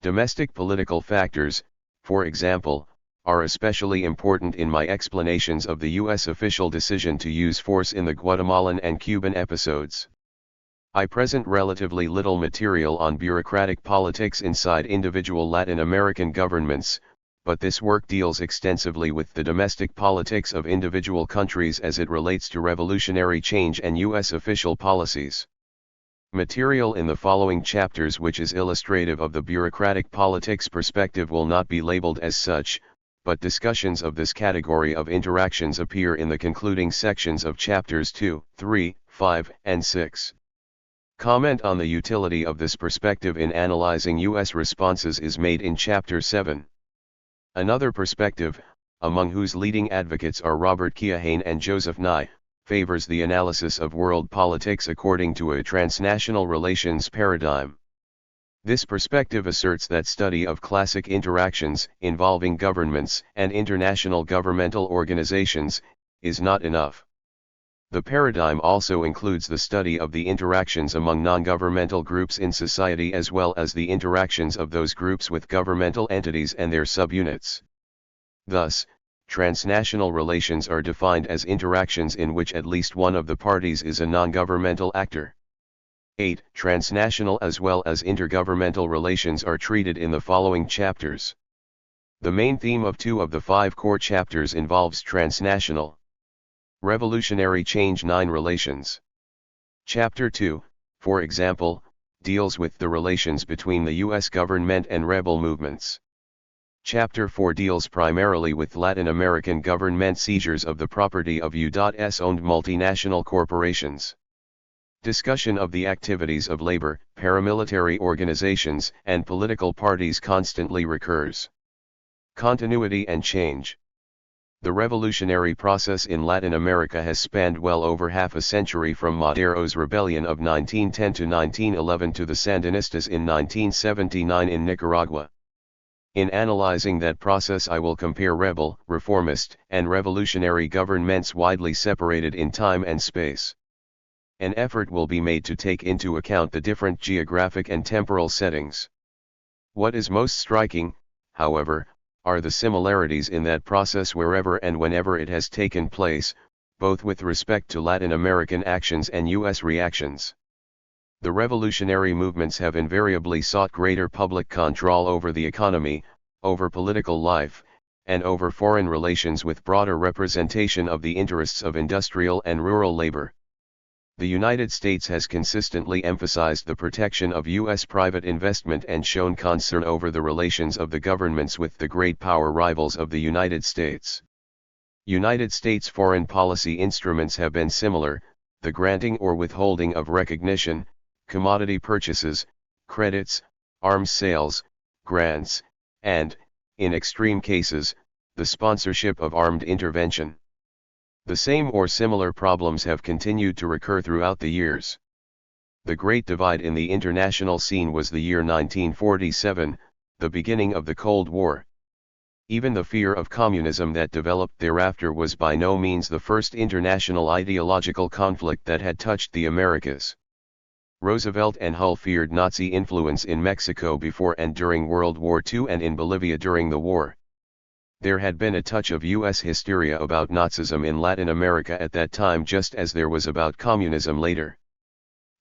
Domestic political factors, for example, are especially important in my explanations of the U.S. official decision to use force in the Guatemalan and Cuban episodes. I present relatively little material on bureaucratic politics inside individual Latin American governments, but this work deals extensively with the domestic politics of individual countries as it relates to revolutionary change and U.S. official policies. Material in the following chapters which is illustrative of the bureaucratic politics perspective will not be labeled as such, but discussions of this category of interactions appear in the concluding sections of chapters 2, 3, 5, and 6. Comment on the utility of this perspective in analyzing U.S. responses is made in Chapter 7. Another perspective, among whose leading advocates are Robert Keohane and Joseph Nye, favors the analysis of world politics according to a transnational relations paradigm. This perspective asserts that study of classic interactions involving governments and international governmental organizations is not enough. The paradigm also includes the study of the interactions among non-governmental groups in society as well as the interactions of those groups with governmental entities and their subunits. Thus, transnational relations are defined as interactions in which at least one of the parties is a non-governmental actor. 8. Transnational as well as intergovernmental relations are treated in the following chapters. The main theme of 2 of the 5 core chapters involves transnational. Revolutionary Change 9 Relations. Chapter 2, for example, deals with the relations between the U.S. government and rebel movements. Chapter 4 deals primarily with Latin American government seizures of the property of U.S.-owned multinational corporations. Discussion of the activities of labor, paramilitary organizations, and political parties constantly recurs. Continuity and change. The revolutionary process in Latin America has spanned well over half a century, from Madero's rebellion of 1910 to 1911 to the Sandinistas in 1979 in Nicaragua. In analyzing that process, I will compare rebel, reformist, and revolutionary governments widely separated in time and space. An effort will be made to take into account the different geographic and temporal settings. What is most striking, however, are the similarities in that process wherever and whenever it has taken place, both with respect to Latin American actions and U.S. reactions. The revolutionary movements have invariably sought greater public control over the economy, over political life, and over foreign relations with broader representation of the interests of industrial and rural labor. The United States has consistently emphasized the protection of U.S. private investment and shown concern over the relations of the governments with the great power rivals of the United States. United States foreign policy instruments have been similar, the granting or withholding of recognition, commodity purchases, credits, arms sales, grants, and, in extreme cases, the sponsorship of armed intervention. The same or similar problems have continued to recur throughout the years. The great divide in the international scene was the year 1947, the beginning of the Cold War. Even the fear of communism that developed thereafter was by no means the first international ideological conflict that had touched the Americas. Roosevelt and Hull feared Nazi influence in Mexico before and during World War II and in Bolivia during the war. There had been a touch of U.S. hysteria about Nazism in Latin America at that time, just as there was about communism later.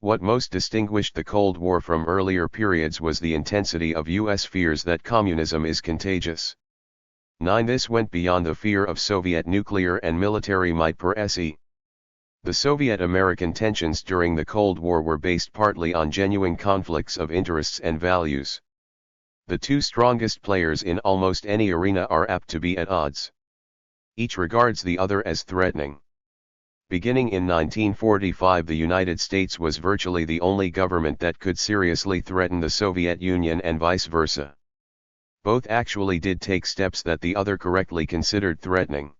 What most distinguished the Cold War from earlier periods was the intensity of U.S. fears that communism is contagious. 9. This went beyond the fear of Soviet nuclear and military might per se. The Soviet-American tensions during the Cold War were based partly on genuine conflicts of interests and values. The two strongest players in almost any arena are apt to be at odds. Each regards the other as threatening. Beginning in 1945, the United States was virtually the only government that could seriously threaten the Soviet Union and vice versa. Both actually did take steps that the other correctly considered threatening.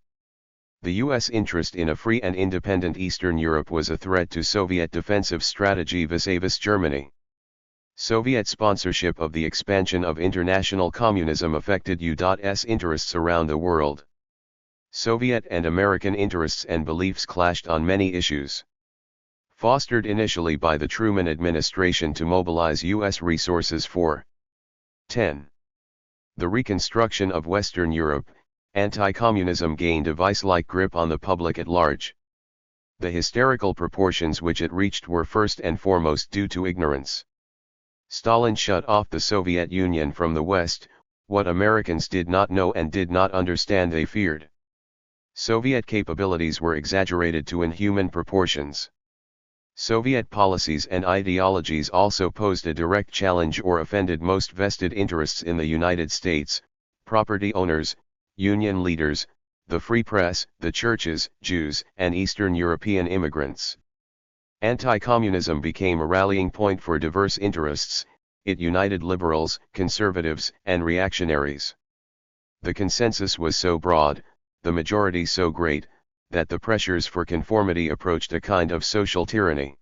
The U.S. interest in a free and independent Eastern Europe was a threat to Soviet defensive strategy vis-a-vis Germany. Soviet sponsorship of the expansion of international communism affected U.S. interests around the world. Soviet and American interests and beliefs clashed on many issues. Fostered initially by the Truman administration to mobilize U.S. resources for 10. The reconstruction of Western Europe, anti-communism gained a vice-like grip on the public at large. The hysterical proportions which it reached were first and foremost due to ignorance. Stalin shut off the Soviet Union from the West. What Americans did not know and did not understand they feared. Soviet capabilities were exaggerated to inhuman proportions. Soviet policies and ideologies also posed a direct challenge or offended most vested interests in the United States, property owners, union leaders, the free press, the churches, Jews, and Eastern European immigrants. Anti-communism became a rallying point for diverse interests. It united liberals, conservatives, and reactionaries. The consensus was so broad, the majority so great, that the pressures for conformity approached a kind of social tyranny.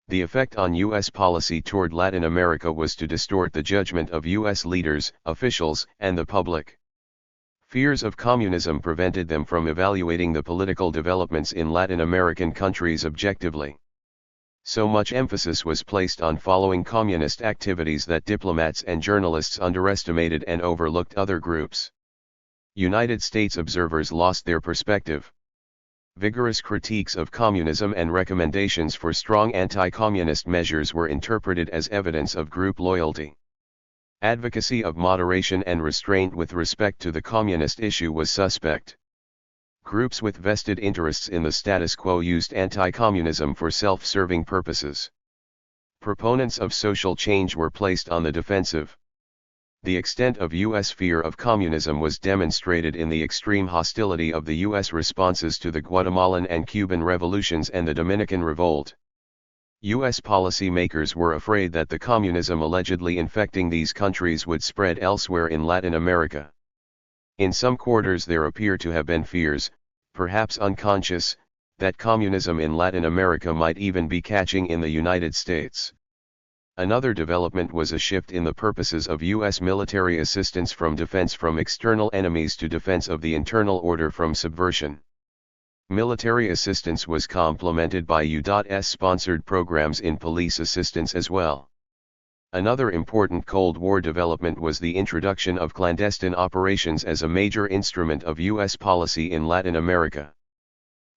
The effect on U.S. policy toward Latin America was to distort the judgment of U.S. leaders, officials, and the public. Fears of communism prevented them from evaluating the political developments in Latin American countries objectively. So much emphasis was placed on following communist activities that diplomats and journalists underestimated and overlooked other groups. United States observers lost their perspective. Vigorous critiques of communism and recommendations for strong anti-communist measures were interpreted as evidence of group loyalty. Advocacy of moderation and restraint with respect to the communist issue was suspect. Groups with vested interests in the status quo used anti-communism for self-serving purposes. Proponents of social change were placed on the defensive. The extent of U.S. fear of communism was demonstrated in the extreme hostility of the U.S. responses to the Guatemalan and Cuban revolutions and the Dominican Revolt. U.S. policymakers were afraid that the communism allegedly infecting these countries would spread elsewhere in Latin America. In some quarters there appear to have been fears, perhaps unconscious, that communism in Latin America might even be catching in the United States. Another development was a shift in the purposes of U.S. military assistance from defense from external enemies to defense of the internal order from subversion. Military assistance was complemented by U.S. sponsored programs in police assistance as well. Another important Cold War development was the introduction of clandestine operations as a major instrument of U.S. policy in Latin America.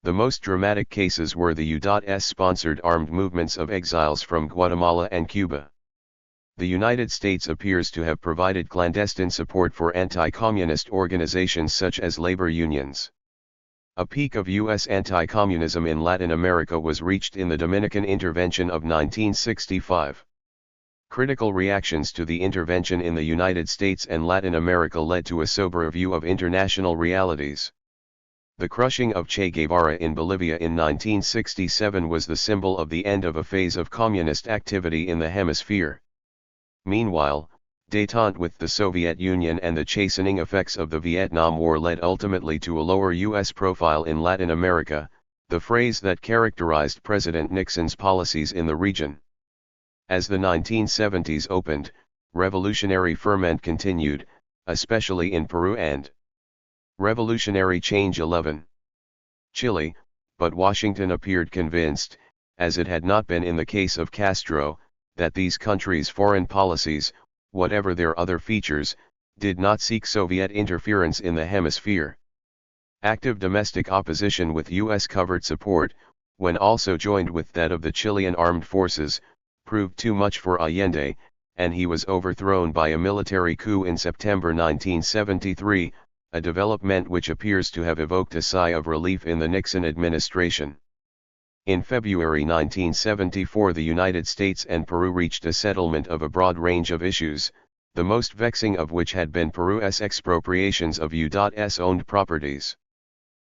The most dramatic cases were the U.S. sponsored armed movements of exiles from Guatemala and Cuba. The United States appears to have provided clandestine support for anti-communist organizations such as labor unions. A peak of U.S. anti-communism in Latin America was reached in the Dominican intervention of 1965. Critical reactions to the intervention in the United States and Latin America led to a sober view of international realities. The crushing of Che Guevara in Bolivia in 1967 was the symbol of the end of a phase of communist activity in the hemisphere. Meanwhile, détente with the Soviet Union and the chastening effects of the Vietnam War led ultimately to a lower U.S. profile in Latin America, the phrase that characterized President Nixon's policies in the region. As the 1970s opened, revolutionary ferment continued, especially in Peru and Revolutionary Change 11. Chile, but Washington appeared convinced, as it had not been in the case of Castro, that these countries' foreign policies, whatever their other features, did not seek Soviet interference in the hemisphere. Active domestic opposition with U.S. covert support, when also joined with that of the Chilean armed forces, proved too much for Allende, and he was overthrown by a military coup in September 1973, a development which appears to have evoked a sigh of relief in the Nixon administration. In February 1974 the United States and Peru reached a settlement of a broad range of issues, the most vexing of which had been Peru's expropriations of U.S. owned properties.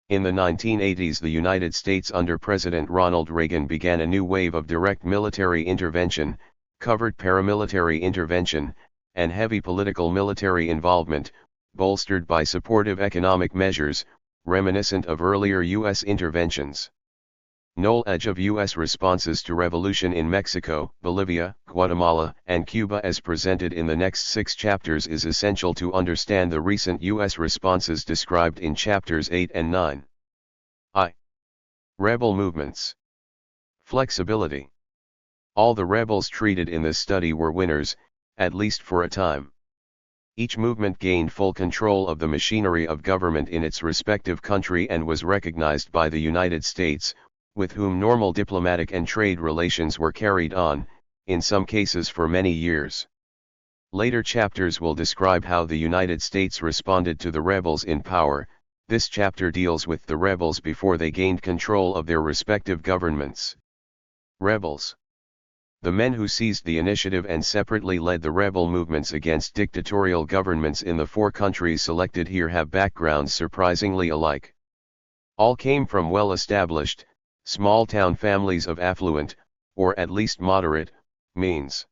In the 1980s the United States under President Ronald Reagan began a new wave of direct military intervention, covert paramilitary intervention, and heavy political military involvement, bolstered by supportive economic measures, reminiscent of earlier U.S. interventions. Knowledge of U.S. responses to revolution in Mexico, Bolivia, Guatemala, and Cuba as presented in the next 6 chapters is essential to understand the recent U.S. responses described in chapters 8 and 9. Rebel movements. Flexibility. All the rebels treated in this study were winners, at least for a time. Each movement gained full control of the machinery of government in its respective country and was recognized by the United States, with whom normal diplomatic and trade relations were carried on, in some cases for many years. Later chapters will describe how the United States responded to the rebels in power. This chapter deals with the rebels before they gained control of their respective governments. Rebels. The men who seized the initiative and separately led the rebel movements against dictatorial governments in the 4 countries selected here have backgrounds surprisingly alike. All came from well-established, small-town families of affluent, or at least moderate, means.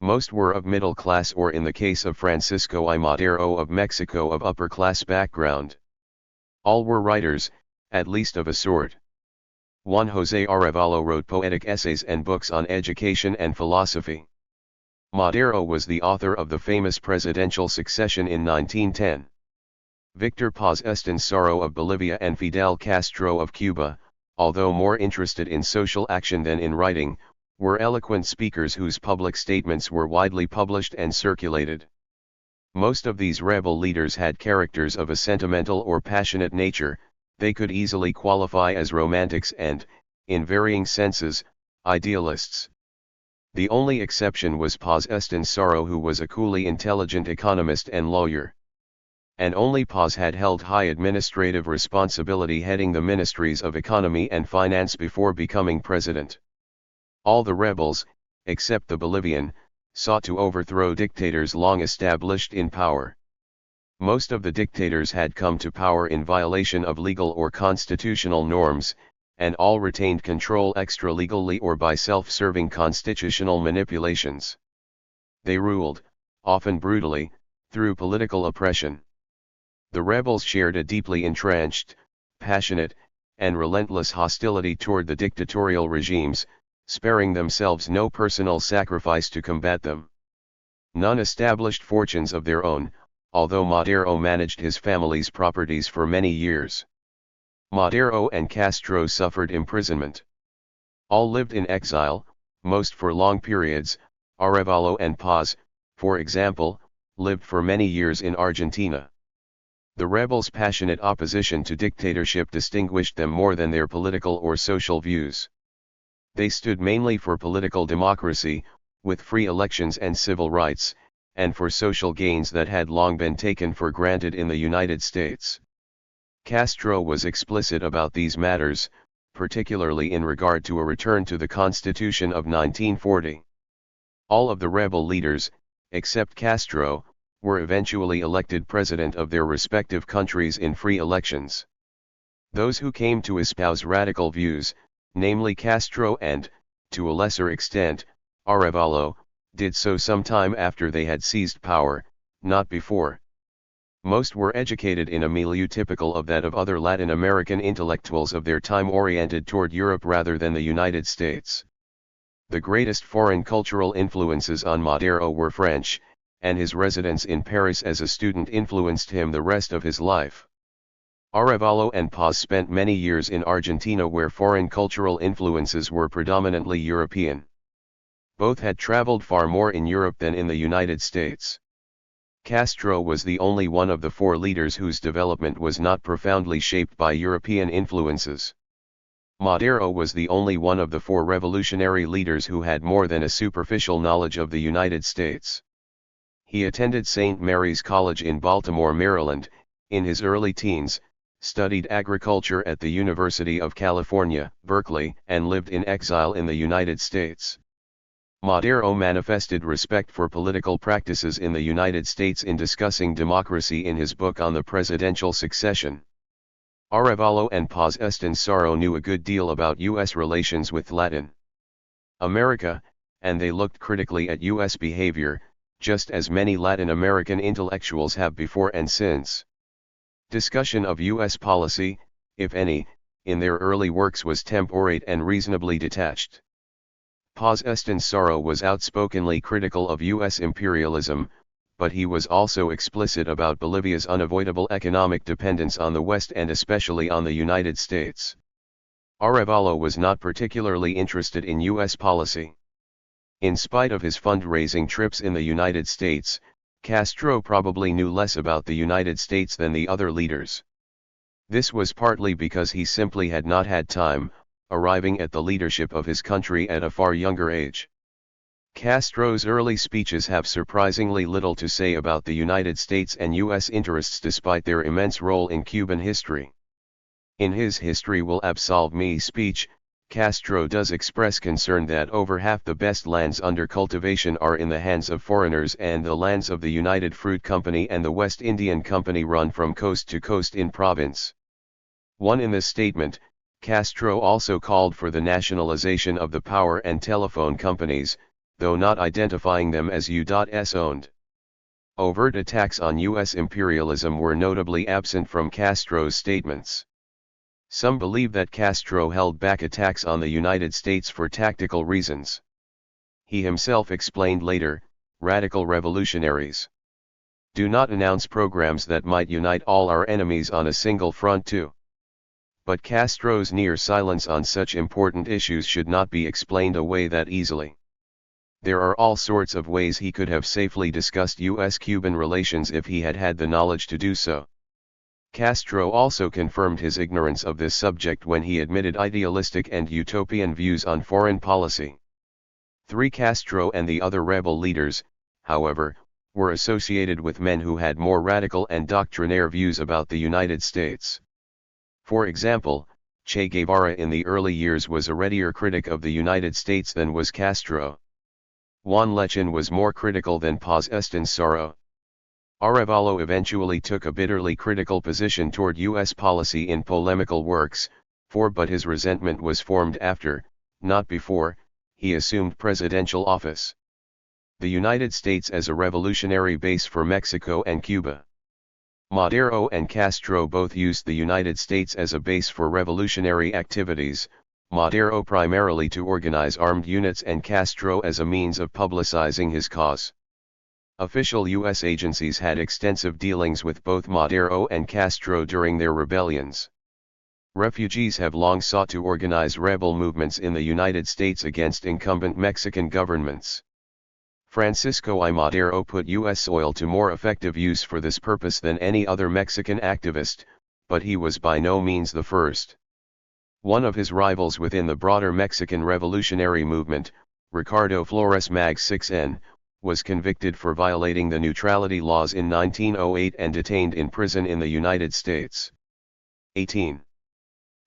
Most were of middle class or in the case of Francisco I. Madero of Mexico of upper-class background. All were writers, at least of a sort. Juan José Arevalo wrote poetic essays and books on education and philosophy. Madero was the author of the famous presidential succession in 1910. Victor Paz Estenssoro of Bolivia and Fidel Castro of Cuba, although more interested in social action than in writing, were eloquent speakers whose public statements were widely published and circulated. Most of these rebel leaders had characters of a sentimental or passionate nature. They could easily qualify as romantics and, in varying senses, idealists. The only exception was Paz Estenssoro, who was a coolly intelligent economist and lawyer. And only Paz had held high administrative responsibility heading the ministries of economy and finance before becoming president. All the rebels, except the Bolivian, sought to overthrow dictators long established in power. Most of the dictators had come to power in violation of legal or constitutional norms, and all retained control extra-legally or by self-serving constitutional manipulations. They ruled, often brutally, through political oppression. The rebels shared a deeply entrenched, passionate, and relentless hostility toward the dictatorial regimes, sparing themselves no personal sacrifice to combat them. None established fortunes of their own, although Madero managed his family's properties for many years. Madero and Castro suffered imprisonment. All lived in exile, most for long periods. Arevalo and Paz, for example, lived for many years in Argentina. The rebels' passionate opposition to dictatorship distinguished them more than their political or social views. They stood mainly for political democracy, with free elections and civil rights, and for social gains that had long been taken for granted in the United States. Castro was explicit about these matters, particularly in regard to a return to the Constitution of 1940. All of the rebel leaders, except Castro, were eventually elected president of their respective countries in free elections. Those who came to espouse radical views, namely Castro and, to a lesser extent, Arevalo, did so sometime after they had seized power, not before. Most were educated in a milieu typical of that of other Latin American intellectuals of their time, oriented toward Europe rather than the United States. The greatest foreign cultural influences on Madero were French, and his residence in Paris as a student influenced him the rest of his life. Arevalo and Paz spent many years in Argentina, where foreign cultural influences were predominantly European. Both had traveled far more in Europe than in the United States. Castro was the only one of the four leaders whose development was not profoundly shaped by European influences. Madero was the only one of the four revolutionary leaders who had more than a superficial knowledge of the United States. He attended St. Mary's College in Baltimore, Maryland, in his early teens, studied agriculture at the University of California, Berkeley, and lived in exile in the United States. Madero manifested respect for political practices in the United States in discussing democracy in his book on the presidential succession. Arevalo and Paz Estenssoro knew a good deal about U.S. relations with Latin America, and they looked critically at U.S. behavior, just as many Latin American intellectuals have before and since. Discussion of U.S. policy, if any, in their early works was temperate and reasonably detached. Paz Estenssoro was outspokenly critical of U.S. imperialism, but he was also explicit about Bolivia's unavoidable economic dependence on the West and especially on the United States. Arevalo was not particularly interested in U.S. policy. In spite of his fundraising trips in the United States, Castro probably knew less about the United States than the other leaders. This was partly because he simply had not had time, arriving at the leadership of his country at a far younger age. Castro's early speeches have surprisingly little to say about the United States and U.S. interests despite their immense role in Cuban history. In his "History Will Absolve Me" speech, Castro does express concern that over half the best lands under cultivation are in the hands of foreigners, and the lands of the United Fruit Company and the West Indian Company run from coast to coast in province. In this statement, Castro also called for the nationalization of the power and telephone companies, though not identifying them as U.S. owned. Overt attacks on U.S. imperialism were notably absent from Castro's statements. Some believe that Castro held back attacks on the United States for tactical reasons. He himself explained later, "Radical revolutionaries do not announce programs that might unite all our enemies on a single front too." But Castro's near silence on such important issues should not be explained away that easily. There are all sorts of ways he could have safely discussed U.S.-Cuban relations if he had had the knowledge to do so. Castro also confirmed his ignorance of this subject when he admitted idealistic and utopian views on foreign policy. Castro and the other rebel leaders, however, were associated with men who had more radical and doctrinaire views about the United States. For example, Che Guevara in the early years was a readier critic of the United States than was Castro. Juan Lechin was more critical than Paz Estenssoro. Arevalo eventually took a bitterly critical position toward U.S. policy in polemical works, but his resentment was formed after, not before, he assumed presidential office. The United States as a revolutionary base for Mexico and Cuba. Madero and Castro both used the United States as a base for revolutionary activities, Madero primarily to organize armed units and Castro as a means of publicizing his cause. Official U.S. agencies had extensive dealings with both Madero and Castro during their rebellions. Refugees have long sought to organize rebel movements in the United States against incumbent Mexican governments. Francisco I. Madero put U.S. soil to more effective use for this purpose than any other Mexican activist, but he was by no means the first. One of his rivals within the broader Mexican revolutionary movement, Ricardo Flores Mag 6N, was convicted for violating the neutrality laws in 1908 and detained in prison in the United States. 18.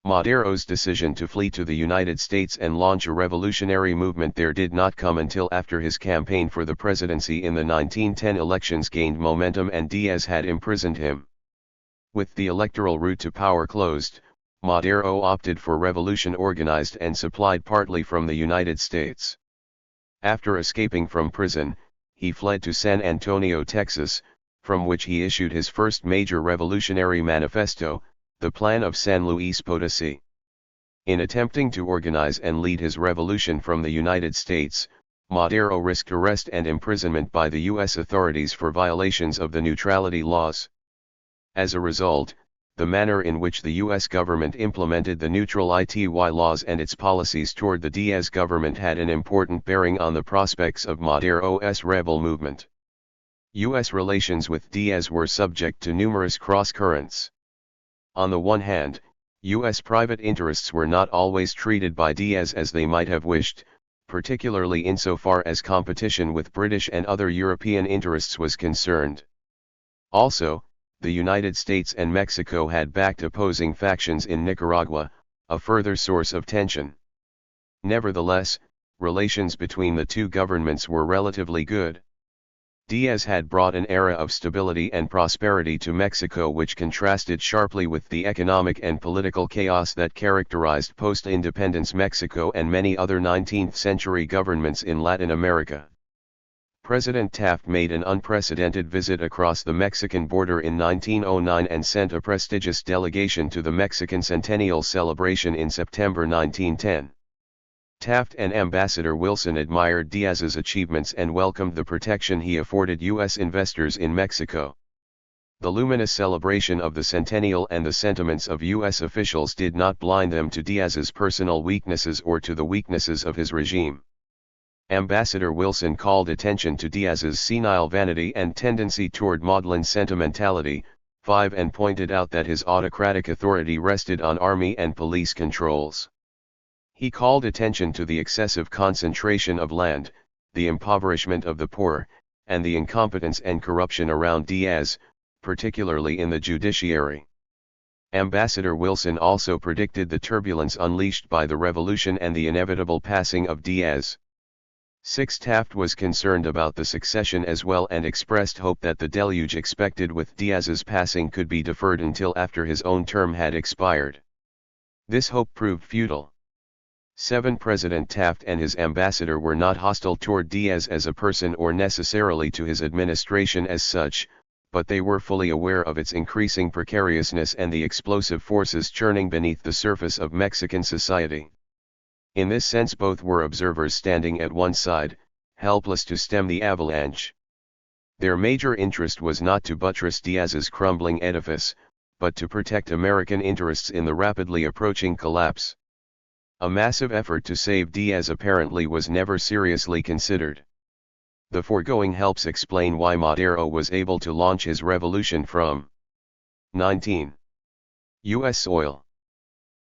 Madero's decision to flee to the United States and launch a revolutionary movement there did not come until after his campaign for the presidency in the 1910 elections gained momentum and Diaz had imprisoned him. With the electoral route to power closed, Madero opted for revolution organized and supplied partly from the United States. After escaping from prison, he fled to San Antonio, Texas, from which he issued his first major revolutionary manifesto, the Plan of San Luis Potosí. In attempting to organize and lead his revolution from the United States, Madero risked arrest and imprisonment by the U.S. authorities for violations of the neutrality laws. As a result, the manner in which the U.S. government implemented the neutral ITY laws and its policies toward the Diaz government had an important bearing on the prospects of Madero's rebel movement. U.S. relations with Diaz were subject to numerous cross-currents. On the one hand, U.S. private interests were not always treated by Diaz as they might have wished, particularly insofar as competition with British and other European interests was concerned. Also, the United States and Mexico had backed opposing factions in Nicaragua, a further source of tension. Nevertheless, relations between the two governments were relatively good. Diaz had brought an era of stability and prosperity to Mexico which contrasted sharply with the economic and political chaos that characterized post-independence Mexico and many other 19th-century governments in Latin America. President Taft made an unprecedented visit across the Mexican border in 1909 and sent a prestigious delegation to the Mexican Centennial celebration in September 1910. Taft and Ambassador Wilson admired Diaz's achievements and welcomed the protection he afforded U.S. investors in Mexico. The luminous celebration of the centennial and the sentiments of U.S. officials did not blind them to Diaz's personal weaknesses or to the weaknesses of his regime. Ambassador Wilson called attention to Diaz's senile vanity and tendency toward maudlin sentimentality, and pointed out that his autocratic authority rested on army and police controls. He called attention to the excessive concentration of land, the impoverishment of the poor, and the incompetence and corruption around Diaz, particularly in the judiciary. Ambassador Wilson also predicted the turbulence unleashed by the revolution and the inevitable passing of Diaz. Taft was concerned about the succession as well and expressed hope that the deluge expected with Diaz's passing could be deferred until after his own term had expired. This hope proved futile. President Taft and his ambassador were not hostile toward Diaz as a person or necessarily to his administration as such, but they were fully aware of its increasing precariousness and the explosive forces churning beneath the surface of Mexican society. In this sense both were observers standing at one side, helpless to stem the avalanche. Their major interest was not to buttress Diaz's crumbling edifice, but to protect American interests in the rapidly approaching collapse. A massive effort to save Diaz apparently was never seriously considered. The foregoing helps explain why Madero was able to launch his revolution from 19. U.S. soil.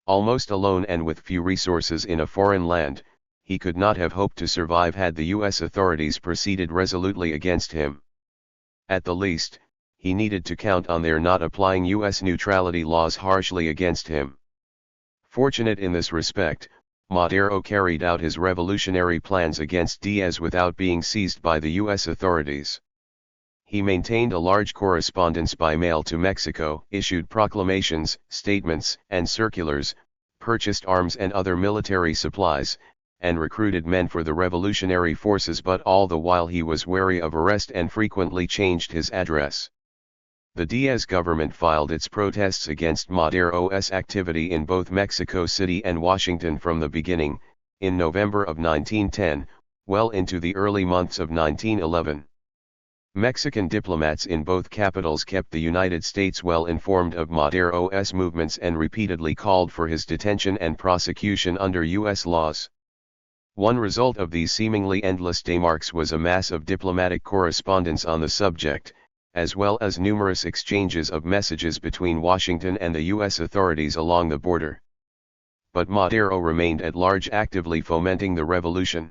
Almost alone and with few resources in a foreign land, he could not have hoped to survive had the U.S. authorities proceeded resolutely against him. At the least, he needed to count on their not applying U.S. neutrality laws harshly against him. Fortunate in this respect, Madero carried out his revolutionary plans against Diaz without being seized by the U.S. authorities. He maintained a large correspondence by mail to Mexico, issued proclamations, statements, and circulars, purchased arms and other military supplies, and recruited men for the revolutionary forces, but all the while he was wary of arrest and frequently changed his address. The Diaz government filed its protests against Madero's activity in both Mexico City and Washington from the beginning, in November of 1910, well into the early months of 1911. Mexican diplomats in both capitals kept the United States well informed of Madero's movements and repeatedly called for his detention and prosecution under U.S. laws. One result of these seemingly endless démarques was a mass of diplomatic correspondence on the subject, as well as numerous exchanges of messages between Washington and the U.S. authorities along the border. But Madero remained at large, actively fomenting the revolution.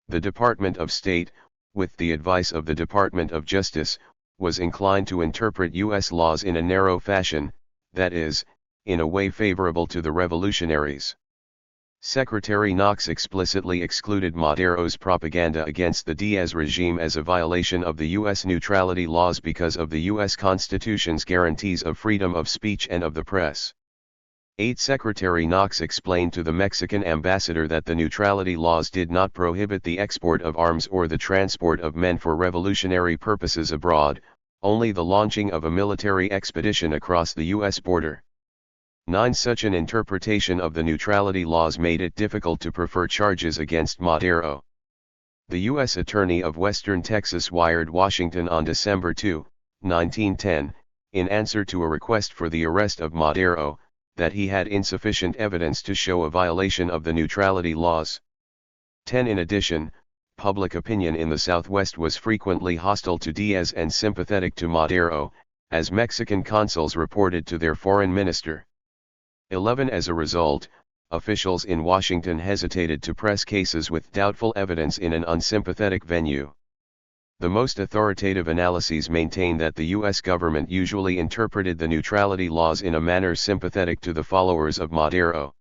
The Department of State, with the advice of the Department of Justice, was inclined to interpret U.S. laws in a narrow fashion, that is, in a way favorable to the revolutionaries. Secretary Knox explicitly excluded Madero's propaganda against the Diaz regime as a violation of the U.S. neutrality laws because of the U.S. Constitution's guarantees of freedom of speech and of the press. 8. Secretary Knox explained to the Mexican ambassador that the neutrality laws did not prohibit the export of arms or the transport of men for revolutionary purposes abroad, only the launching of a military expedition across the U.S. border. 9. Such an interpretation of the neutrality laws made it difficult to prefer charges against Madero. The U.S. Attorney of Western Texas wired Washington on December 2, 1910, in answer to a request for the arrest of Madero, that he had insufficient evidence to show a violation of the neutrality laws. 10. In addition, public opinion in the Southwest was frequently hostile to Diaz and sympathetic to Madero, as Mexican consuls reported to their foreign minister. 11. As a result, officials in Washington hesitated to press cases with doubtful evidence in an unsympathetic venue. The most authoritative analyses maintain that the U.S. government usually interpreted the neutrality laws in a manner sympathetic to the followers of Madero.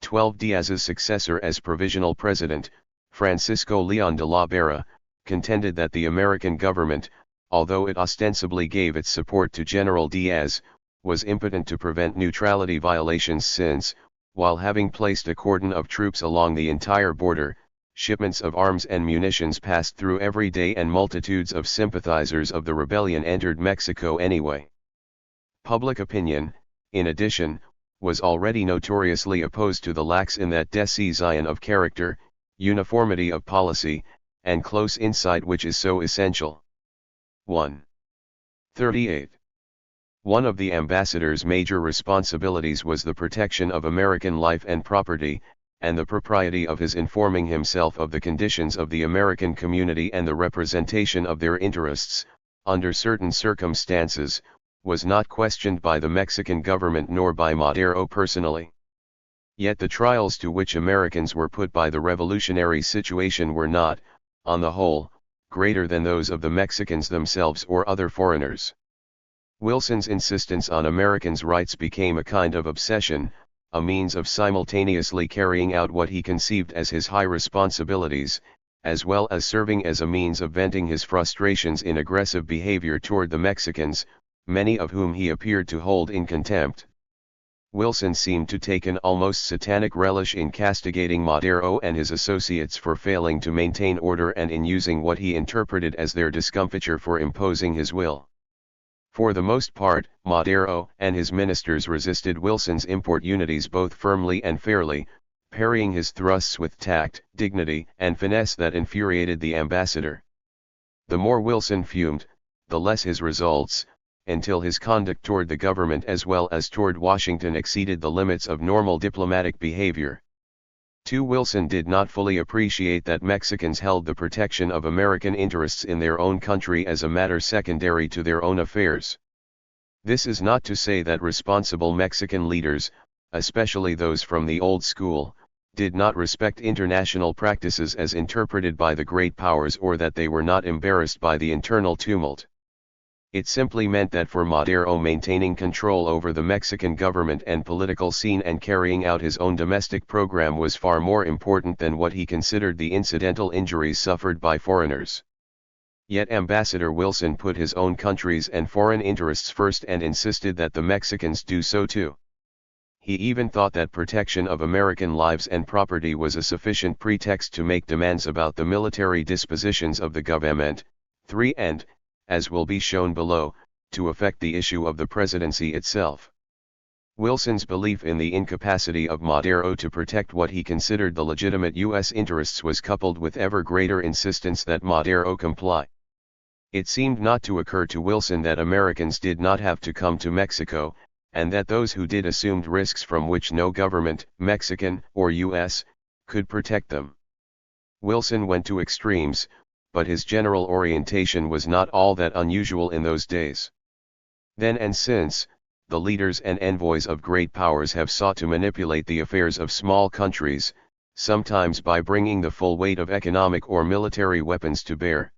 12. Diaz's successor as provisional president, Francisco Leon de la Vera, contended that the American government, although it ostensibly gave its support to General Diaz, was impotent to prevent neutrality violations since, while having placed a cordon of troops along the entire border, shipments of arms and munitions passed through every day and multitudes of sympathizers of the rebellion entered Mexico anyway. Public opinion, in addition, was already notoriously opposed to the lax in that decision of character, uniformity of policy, and close insight which is so essential. 1. 38. One of the ambassador's major responsibilities was the protection of American life and property, and the propriety of his informing himself of the conditions of the American community and the representation of their interests, under certain circumstances, was not questioned by the Mexican government nor by Madero personally. Yet the trials to which Americans were put by the revolutionary situation were not, on the whole, greater than those of the Mexicans themselves or other foreigners. Wilson's insistence on Americans' rights became a kind of obsession, a means of simultaneously carrying out what he conceived as his high responsibilities, as well as serving as a means of venting his frustrations in aggressive behavior toward the Mexicans, many of whom he appeared to hold in contempt. Wilson seemed to take an almost satanic relish in castigating Madero and his associates for failing to maintain order and in using what he interpreted as their discomfiture for imposing his will. For the most part, Madero and his ministers resisted Wilson's importunities both firmly and fairly, parrying his thrusts with tact, dignity, and finesse that infuriated the ambassador. The more Wilson fumed, the less his results, until his conduct toward the government as well as toward Washington exceeded the limits of normal diplomatic behavior. 2. Wilson did not fully appreciate that Mexicans held the protection of American interests in their own country as a matter secondary to their own affairs. This is not to say that responsible Mexican leaders, especially those from the old school, did not respect international practices as interpreted by the great powers or that they were not embarrassed by the internal tumult. It simply meant that for Madero, maintaining control over the Mexican government and political scene and carrying out his own domestic program was far more important than what he considered the incidental injuries suffered by foreigners. Yet Ambassador Wilson put his own country's and foreign interests first and insisted that the Mexicans do so too. He even thought that protection of American lives and property was a sufficient pretext to make demands about the military dispositions of the government. 3. And, as will be shown below, to affect the issue of the presidency itself. Wilson's belief in the incapacity of Madero to protect what he considered the legitimate U.S. interests was coupled with ever greater insistence that Madero comply. It seemed not to occur to Wilson that Americans did not have to come to Mexico, and that those who did assumed risks from which no government, Mexican or U.S., could protect them. Wilson went to extremes, but his general orientation was not all that unusual in those days. Then and since, the leaders and envoys of great powers have sought to manipulate the affairs of small countries, sometimes by bringing the full weight of economic or military weapons to bear.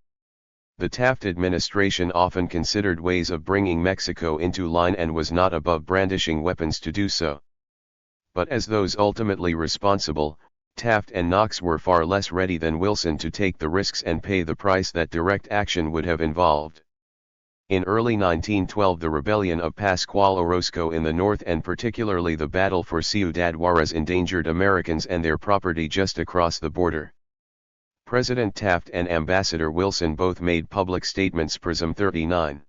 The Taft administration often considered ways of bringing Mexico into line and was not above brandishing weapons to do so. But as those ultimately responsible, Taft and Knox were far less ready than Wilson to take the risks and pay the price that direct action would have involved. In early 1912, the rebellion of Pascual Orozco in the north and particularly the battle for Ciudad Juarez endangered Americans and their property just across the border. President Taft and Ambassador Wilson both made public statements Prism 39,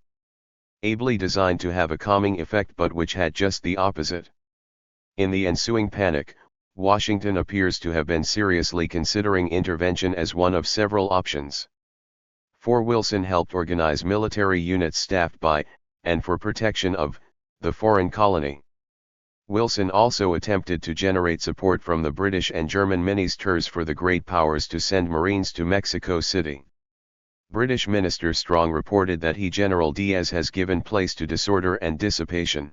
ably designed to have a calming effect but which had just the opposite. In the ensuing panic, Washington appears to have been seriously considering intervention as one of several options. For Wilson helped organize military units staffed by, and for protection of, the foreign colony. Wilson also attempted to generate support from the British and German ministers for the great powers to send Marines to Mexico City. British Minister Strong reported that General Diaz has given place to disorder and dissipation.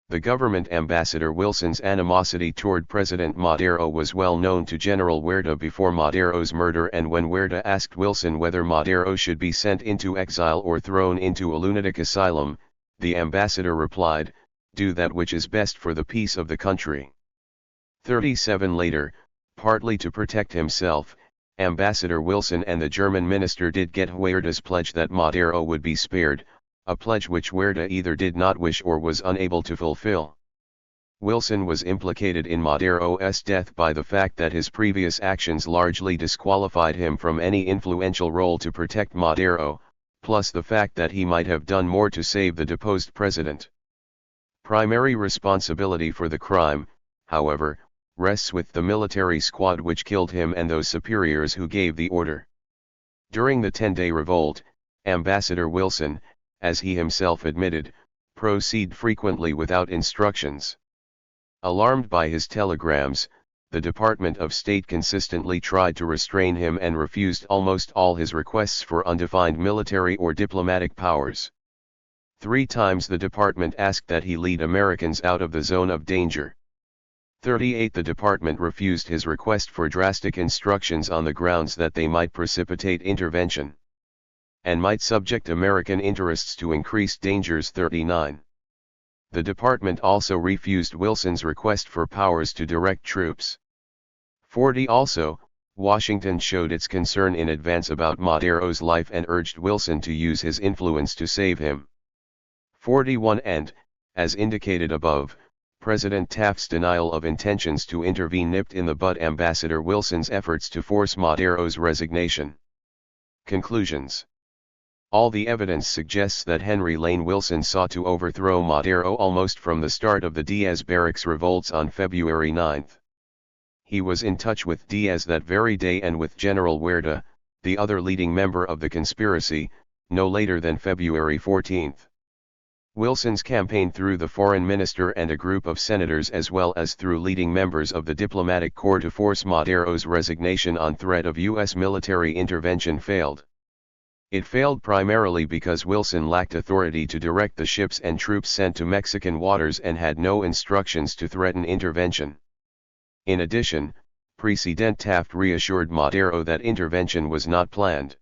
The government ambassador Wilson's animosity toward President Madero was well known to General Huerta before Madero's murder, and when Huerta asked Wilson whether Madero should be sent into exile or thrown into a lunatic asylum, the ambassador replied, "Do that which is best for the peace of the country." 37 later, partly to protect himself, Ambassador Wilson and the German minister did get Huerta's pledge that Madero would be spared, a pledge which Huerta either did not wish or was unable to fulfill. Wilson was implicated in Madero's death by the fact that his previous actions largely disqualified him from any influential role to protect Madero, plus the fact that he might have done more to save the deposed president. Primary responsibility for the crime, however, rests with the military squad which killed him and those superiors who gave the order. During the 10-day revolt, Ambassador Wilson, as he himself admitted, proceeded frequently without instructions. Alarmed by his telegrams, the Department of State consistently tried to restrain him and refused almost all his requests for undefined military or diplomatic powers. 3 times the department asked that he lead Americans out of the zone of danger. 38 The department refused his request for drastic instructions on the grounds that they might precipitate intervention and might subject American interests to increased dangers. 39. The department also refused Wilson's request for powers to direct troops. 40 Also, Washington showed its concern in advance about Madero's life and urged Wilson to use his influence to save him. 41 And, as indicated above, President Taft's denial of intentions to intervene nipped in the bud Ambassador Wilson's efforts to force Madero's resignation. Conclusions. All the evidence suggests that Henry Lane Wilson sought to overthrow Madero almost from the start of the Diaz Barracks revolts on February 9. He was in touch with Diaz that very day and with General Huerta, the other leading member of the conspiracy, no later than February 14. Wilson's campaign through the foreign minister and a group of senators as well as through leading members of the diplomatic corps to force Madero's resignation on threat of U.S. military intervention failed. It failed primarily because Wilson lacked authority to direct the ships and troops sent to Mexican waters and had no instructions to threaten intervention. In addition, President Taft reassured Madero that intervention was not planned.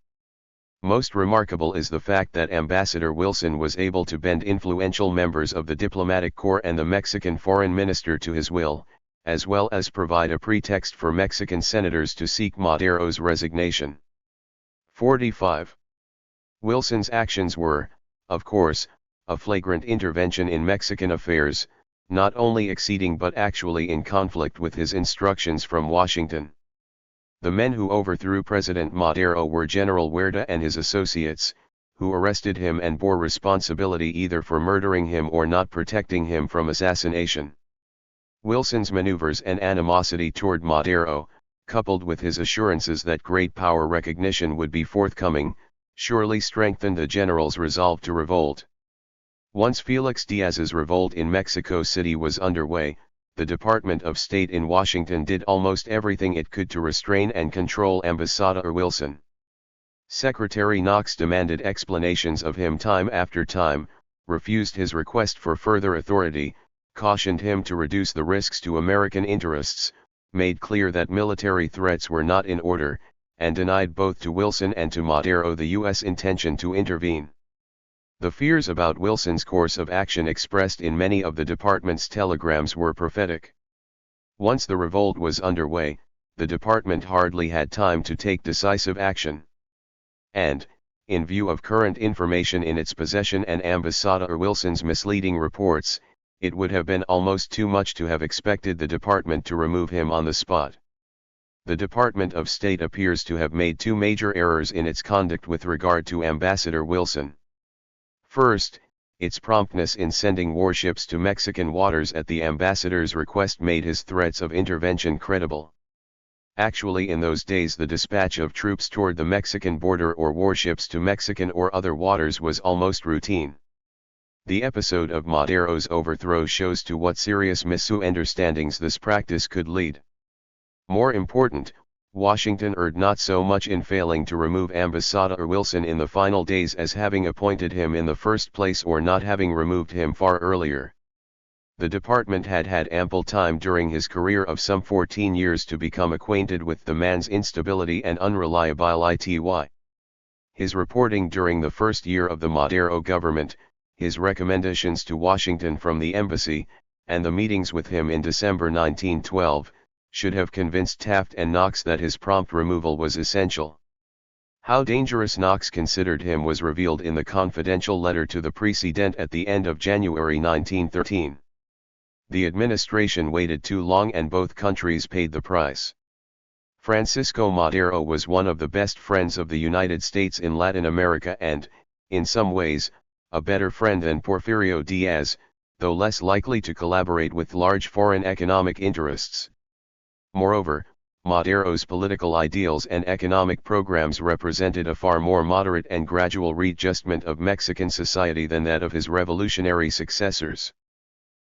Most remarkable is the fact that Ambassador Wilson was able to bend influential members of the diplomatic corps and the Mexican foreign minister to his will, as well as provide a pretext for Mexican senators to seek Madero's resignation. 45. Wilson's actions were, of course, a flagrant intervention in Mexican affairs, not only exceeding but actually in conflict with his instructions from Washington. The men who overthrew President Madero were General Huerta and his associates, who arrested him and bore responsibility either for murdering him or not protecting him from assassination. Wilson's maneuvers and animosity toward Madero, coupled with his assurances that great power recognition would be forthcoming, surely strengthened the general's resolve to revolt. Once Felix Diaz's revolt in Mexico City was underway, the Department of State in Washington did almost everything it could to restrain and control Ambassador Wilson. Secretary Knox demanded explanations of him time after time, refused his request for further authority, cautioned him to reduce the risks to American interests, made clear that military threats were not in order, and denied both to Wilson and to Madero the U.S. intention to intervene. The fears about Wilson's course of action expressed in many of the department's telegrams were prophetic. Once the revolt was underway, the department hardly had time to take decisive action. And, in view of current information in its possession and Ambassador Wilson's misleading reports, it would have been almost too much to have expected the department to remove him on the spot. The Department of State appears to have made two major errors in its conduct with regard to Ambassador Wilson. First, its promptness in sending warships to Mexican waters at the ambassador's request made his threats of intervention credible. Actually, in those days the dispatch of troops toward the Mexican border or warships to Mexican or other waters was almost routine. The episode of Madero's overthrow shows to what serious misunderstandings this practice could lead. More important, Washington erred not so much in failing to remove Ambassador Wilson in the final days as having appointed him in the first place or not having removed him far earlier. The department had had ample time during his career of some 14 years to become acquainted with the man's instability and unreliability. His reporting during the first year of the Madero government, his recommendations to Washington from the embassy, and the meetings with him in December 1912, should have convinced Taft and Knox that his prompt removal was essential. How dangerous Knox considered him was revealed in the confidential letter to the President at the end of January 1913. The administration waited too long and both countries paid the price. Francisco Madero was one of the best friends of the United States in Latin America and, in some ways, a better friend than Porfirio Diaz, though less likely to collaborate with large foreign economic interests. Moreover, Madero's political ideals and economic programs represented a far more moderate and gradual readjustment of Mexican society than that of his revolutionary successors.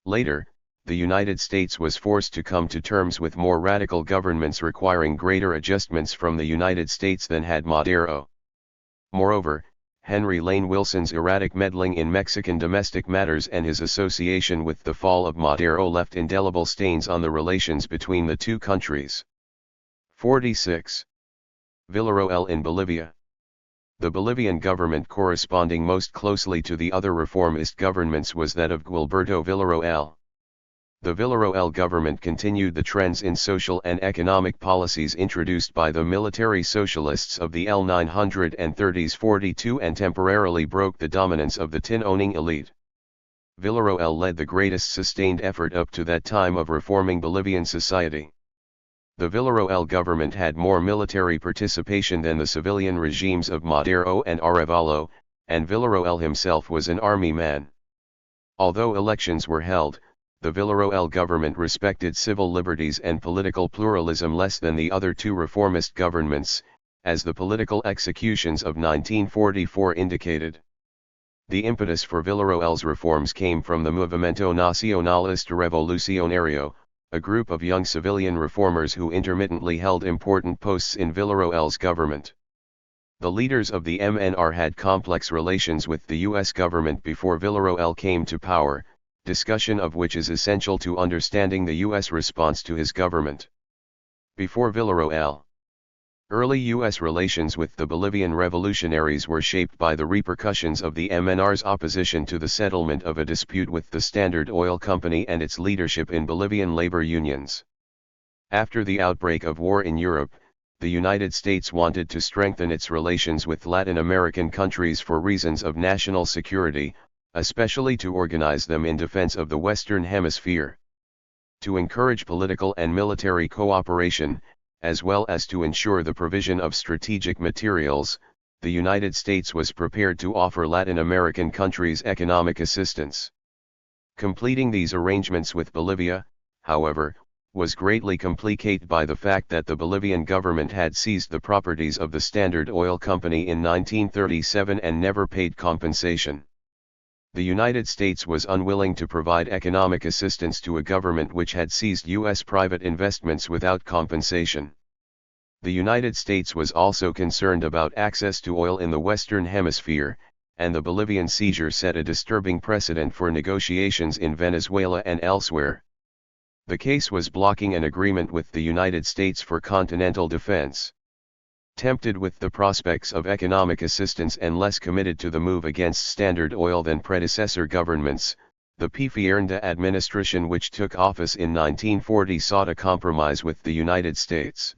Later, the United States was forced to come to terms with more radical governments requiring greater adjustments from the United States than had Madero. Moreover, Henry Lane Wilson's erratic meddling in Mexican domestic matters and his association with the fall of Madero left indelible stains on the relations between the two countries. 46. Villarroel in Bolivia. The Bolivian government corresponding most closely to the other reformist governments was that of Guilberto Villarroel. The Villarroel government continued the trends in social and economic policies introduced by the military socialists of the L930s 42 and temporarily broke the dominance of the tin-owning elite. Villarroel led the greatest sustained effort up to that time of reforming Bolivian society. The Villarroel government had more military participation than the civilian regimes of Madero and Arevalo, and Villarroel himself was an army man. Although elections were held, the Villarroel government respected civil liberties and political pluralism less than the other two reformist governments, as the political executions of 1944 indicated. The impetus for Villarroel's reforms came from the Movimiento Nacionalista Revolucionario, a group of young civilian reformers who intermittently held important posts in Villarroel's government. The leaders of the MNR had complex relations with the U.S. government before Villarroel came to power, discussion of which is essential to understanding the U.S. response to his government. Before Villarroel, early U.S. relations with the Bolivian revolutionaries were shaped by the repercussions of the MNR's opposition to the settlement of a dispute with the Standard Oil Company and its leadership in Bolivian labor unions. After the outbreak of war in Europe, the United States wanted to strengthen its relations with Latin American countries for reasons of national security, especially to organize them in defense of the Western Hemisphere. To encourage political and military cooperation, as well as to ensure the provision of strategic materials, the United States was prepared to offer Latin American countries economic assistance. Completing these arrangements with Bolivia, however, was greatly complicated by the fact that the Bolivian government had seized the properties of the Standard Oil Company in 1937 and never paid compensation. The United States was unwilling to provide economic assistance to a government which had seized U.S. private investments without compensation. The United States was also concerned about access to oil in the Western Hemisphere, and the Bolivian seizure set a disturbing precedent for negotiations in Venezuela and elsewhere. The case was blocking an agreement with the United States for continental defense. Tempted with the prospects of economic assistance and less committed to the move against Standard Oil than predecessor governments, the THIRD administration which took office in 1940 sought a compromise with the United States.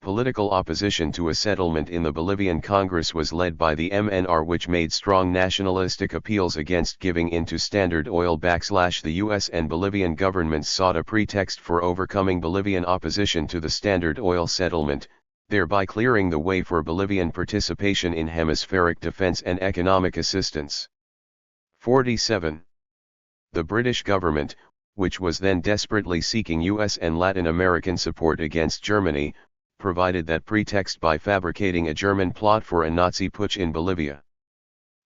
Political opposition to a settlement in the Bolivian Congress was led by the MNR, which made strong nationalistic appeals against giving in to Standard Oil. The US and Bolivian governments sought a pretext for overcoming Bolivian opposition to the Standard Oil settlement, thereby clearing the way for Bolivian participation in hemispheric defense and economic assistance. 47. The British government, which was then desperately seeking US and Latin American support against Germany, provided that pretext by fabricating a German plot for a Nazi putsch in Bolivia.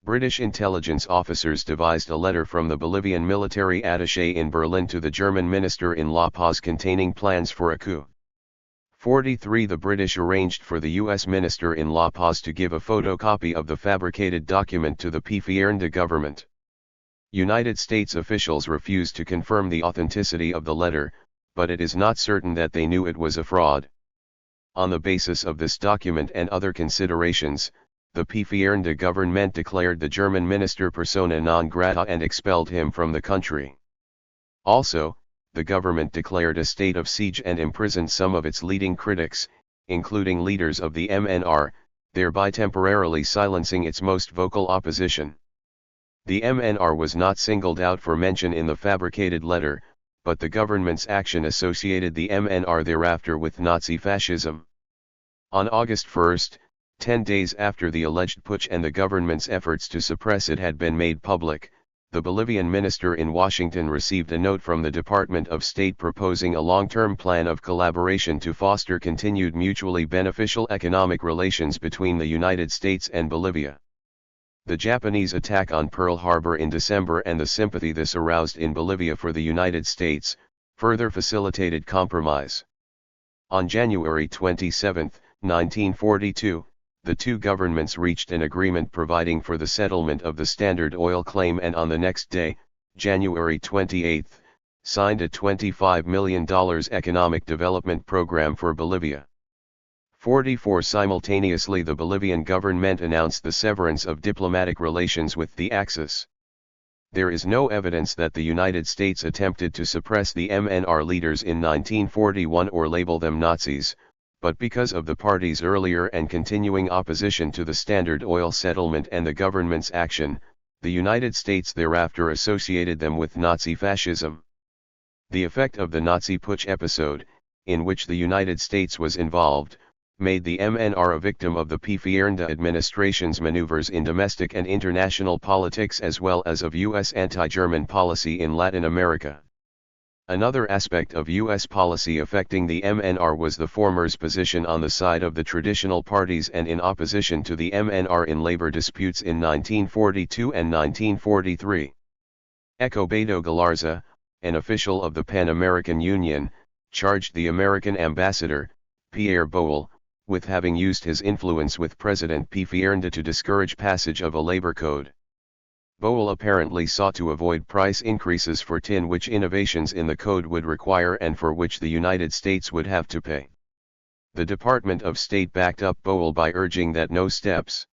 British intelligence officers devised a letter from the Bolivian military attaché in Berlin to the German minister in La Paz containing plans for a coup. 43. The British arranged for the US minister in La Paz to give a photocopy of the fabricated document to the THIRD government. United States officials refused to confirm the authenticity of the letter, but it is not certain that they knew it was a fraud. On the basis of this document and other considerations, the THIRD government declared the German minister persona non grata and expelled him from the country. Also, the government declared a state of siege and imprisoned some of its leading critics, including leaders of the MNR, thereby temporarily silencing its most vocal opposition. The MNR was not singled out for mention in the fabricated letter, but the government's action associated the MNR thereafter with Nazi fascism. On August 1, 10 days after the alleged putsch and the government's efforts to suppress it had been made public, the Bolivian minister in Washington received a note from the Department of State proposing a long-term plan of collaboration to foster continued mutually beneficial economic relations between the United States and Bolivia. The Japanese attack on Pearl Harbor in December and the sympathy this aroused in Bolivia for the United States, further facilitated compromise. On January 27, 1942, the two governments reached an agreement providing for the settlement of the Standard Oil claim, and on the next day, January 28, signed a $25 million economic development program for Bolivia. 44. Simultaneously, the Bolivian government announced the severance of diplomatic relations with the Axis. There is no evidence that the United States attempted to suppress the MNR leaders in 1941 or label them Nazis, but because of the party's earlier and continuing opposition to the Standard Oil settlement and the government's action, the United States thereafter associated them with Nazi fascism. The effect of the Nazi putsch episode, in which the United States was involved, made the MNR a victim of the THIRD administration's maneuvers in domestic and international politics as well as of U.S. anti-German policy in Latin America. Another aspect of U.S. policy affecting the MNR was the former's position on the side of the traditional parties and in opposition to the MNR in labor disputes in 1942 and 1943. Escobedo Galarza, an official of the Pan American Union, charged the American ambassador, Pierre Boal, with having used his influence with President THIRD to discourage passage of a labor code. Boal apparently sought to avoid price increases for tin, which innovations in the code would require and for which the United States would have to pay. The Department of State backed up Boal by urging that no steps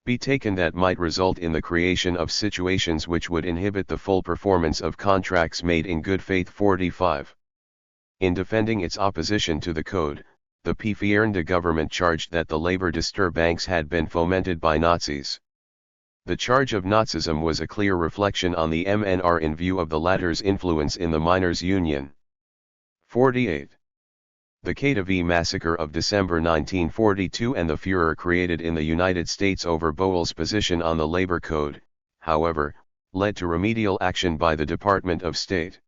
be taken that might result in the creation of situations which would inhibit the full performance of contracts made in good faith. 45. In defending its opposition to the code, the THIRD government charged that the labor disturbances had been fomented by Nazis. The charge of Nazism was a clear reflection on the MNR in view of the latter's influence in the miners' union. 48. The KTV massacre of December 1942 and the furor created in the United States over Boal's position on the labor code, however, led to remedial action by the Department of State.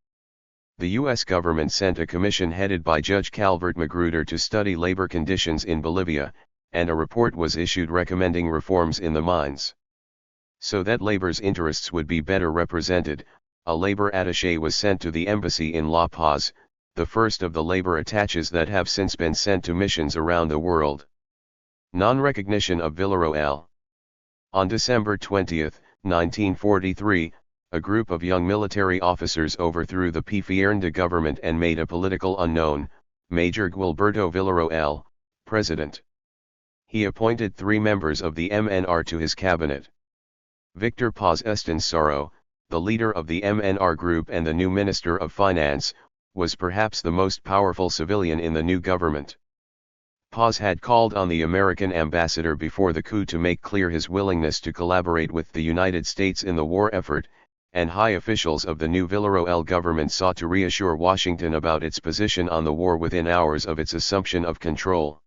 The U.S. government sent a commission headed by Judge Calvert Magruder to study labor conditions in Bolivia, and a report was issued recommending reforms in the mines. So that labor's interests would be better represented, a labor attaché was sent to the embassy in La Paz, the first of the labor attaches that have since been sent to missions around the world. Non-recognition of Villarroel. On December 20, 1943, a group of young military officers overthrew the THIRD government and made a political unknown, Major Guilberto Villarroel, president. he appointed 3 members of the MNR to his cabinet. Victor Paz Estancaro, the leader of the MNR group and the new Minister of Finance, was perhaps the most powerful civilian in the new government. Paz had called on the American ambassador before the coup to make clear his willingness to collaborate with the United States in the war effort, and high officials of the new Villarroel government sought to reassure Washington about its position on the war within hours of its assumption of control.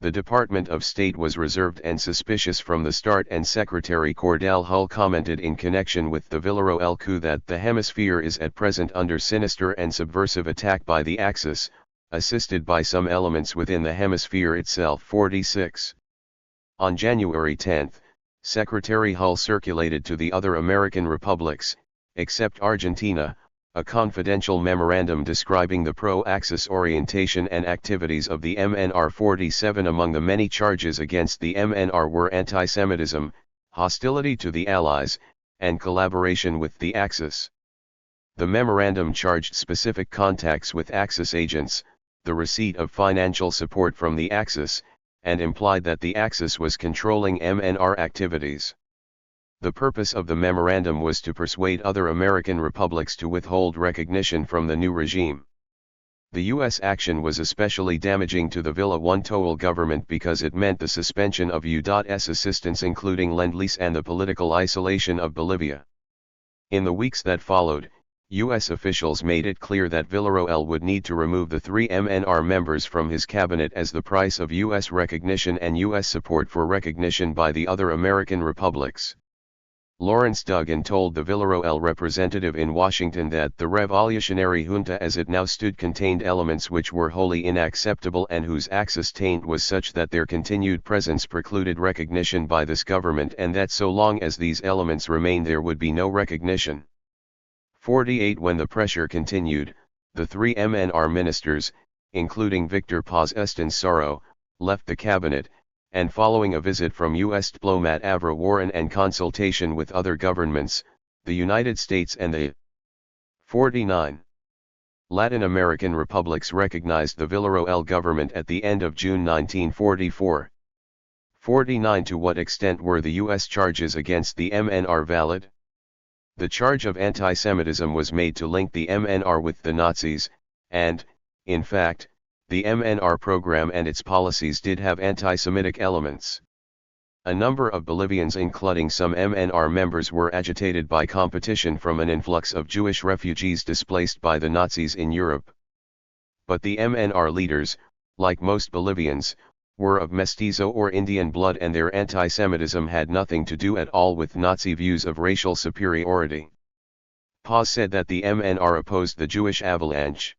The Department of State was reserved and suspicious from the start, and Secretary Cordell Hull commented in connection with the Villarroel coup that the hemisphere is at present under sinister and subversive attack by the Axis, assisted by some elements within the hemisphere itself. 46. On January 10, Secretary Hull circulated to the other American republics, except Argentina, a confidential memorandum describing the pro-Axis orientation and activities of the MNR. 47. Among the many charges against the MNR were antisemitism, hostility to the Allies, and collaboration with the Axis. The memorandum charged specific contacts with Axis agents, the receipt of financial support from the Axis, and implied that the Axis was controlling MNR activities. The purpose of the memorandum was to persuade other American republics to withhold recognition from the new regime. The U.S. action was especially damaging to the Villa One-Toal government because it meant the suspension of U.S. assistance, including Lend-Lease, and the political isolation of Bolivia. In the weeks that followed, U.S. officials made it clear that Villarroel would need to remove the 3 MNR members from his cabinet as the price of U.S. recognition and U.S. support for recognition by the other American republics. Lawrence Duggan told the Villarroel representative in Washington that the revolutionary junta as it now stood contained elements which were wholly unacceptable and whose Axis taint was such that their continued presence precluded recognition by this government, and that so long as these elements remained there would be no recognition. 48. When the pressure continued, the 3 MNR ministers, including Victor Paz Estancaro, left the cabinet, and following a visit from U.S. diplomat Avra Warren and consultation with other governments, the United States and the 49 Latin American republics recognized the Villarroel government at the end of June 1944. 49. To what extent were the U.S. charges against the MNR valid? The charge of antisemitism was made to link the MNR with the Nazis, and, in fact, the MNR program and its policies did have anti-Semitic elements. A number of Bolivians, including some MNR members, were agitated by competition from an influx of Jewish refugees displaced by the Nazis in Europe. But the MNR leaders, like most Bolivians, were of mestizo or Indian blood, and their anti-Semitism had nothing to do at all with Nazi views of racial superiority. Paz said that the MNR opposed the Jewish avalanche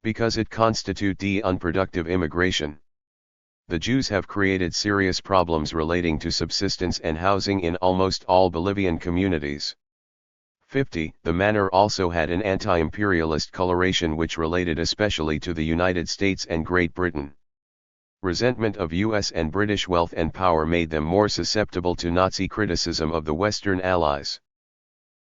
because it constituted unproductive immigration. The Jews have created serious problems relating to subsistence and housing in almost all Bolivian communities. 50. The manner also had an anti-imperialist coloration which related especially to the United States and Great Britain. Resentment of U.S. and British wealth and power made them more susceptible to Nazi criticism of the Western Allies.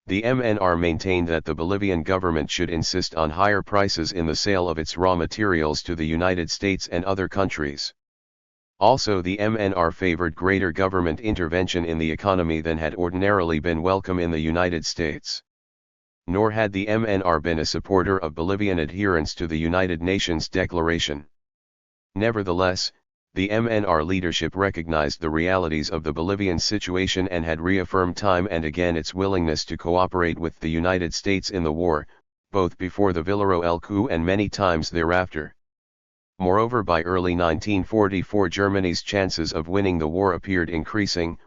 The MNR maintained that the Bolivian government should insist on higher prices in the sale of its raw materials to the United States and other countries. Also, the MNR favored greater government intervention in the economy than had ordinarily been welcome in the United States. Nor had the MNR been a supporter of Bolivian adherence to the United Nations Declaration. Nevertheless, the MNR leadership recognized the realities of the Bolivian situation and had reaffirmed time and again its willingness to cooperate with the United States in the war, both before the Villarroel coup and many times thereafter. Moreover, by early 1944 Germany's chances of winning the war appeared increasing.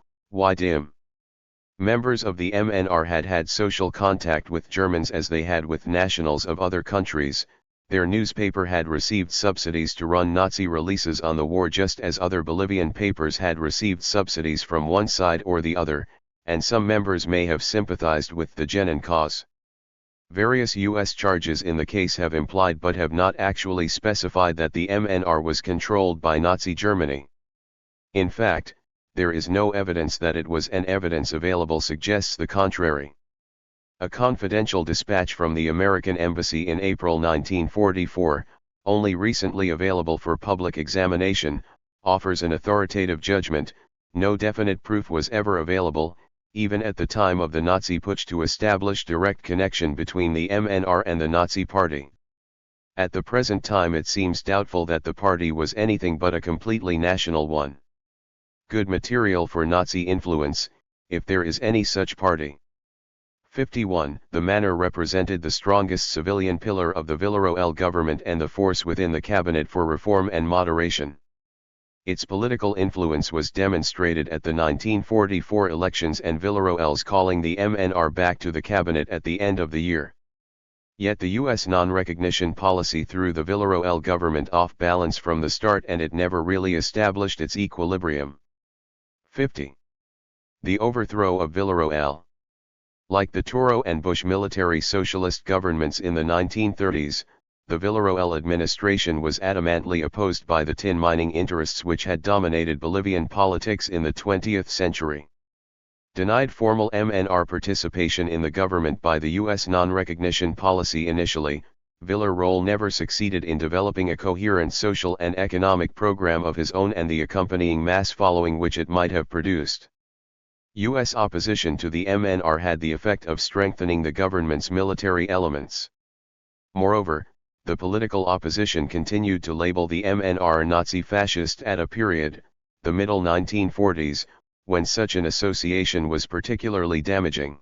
Dim. Members of the MNR had had social contact with Germans as they had with nationals of other countries. Their newspaper had received subsidies to run Nazi releases on the war just as other Bolivian papers had received subsidies from one side or the other, and some members may have sympathized with the Genin cause. Various U.S. charges in the case have implied but have not actually specified that the MNR was controlled by Nazi Germany. In fact, there is no evidence that it was, and evidence available suggests the contrary. A confidential dispatch from the American Embassy in April 1944, only recently available for public examination, offers an authoritative judgment. No definite proof was ever available, even at the time of the Nazi putsch, to establish direct connection between the MNR and the Nazi Party. At the present time it seems doubtful that the party was anything but a completely national one. Good material for Nazi influence, if there is any such party. 51. The manor represented the strongest civilian pillar of the Villarroel government and the force within the cabinet for reform and moderation. Its political influence was demonstrated at the 1944 elections and Villarroel's calling the MNR back to the cabinet at the end of the year. Yet the U.S. non-recognition policy threw the Villarroel government off balance from the start, and it never really established its equilibrium. 50. The overthrow of Villarroel. Like the Toro and Bush military socialist governments in the 1930s, the Villarroel administration was adamantly opposed by the tin mining interests which had dominated Bolivian politics in the 20th century. Denied formal MNR participation in the government by the U.S. non-recognition policy initially, Villarroel never succeeded in developing a coherent social and economic program of his own and the accompanying mass following which it might have produced. U.S. opposition to the MNR had the effect of strengthening the government's military elements. Moreover, the political opposition continued to label the MNR Nazi-fascist at a period, the middle 1940s, when such an association was particularly damaging.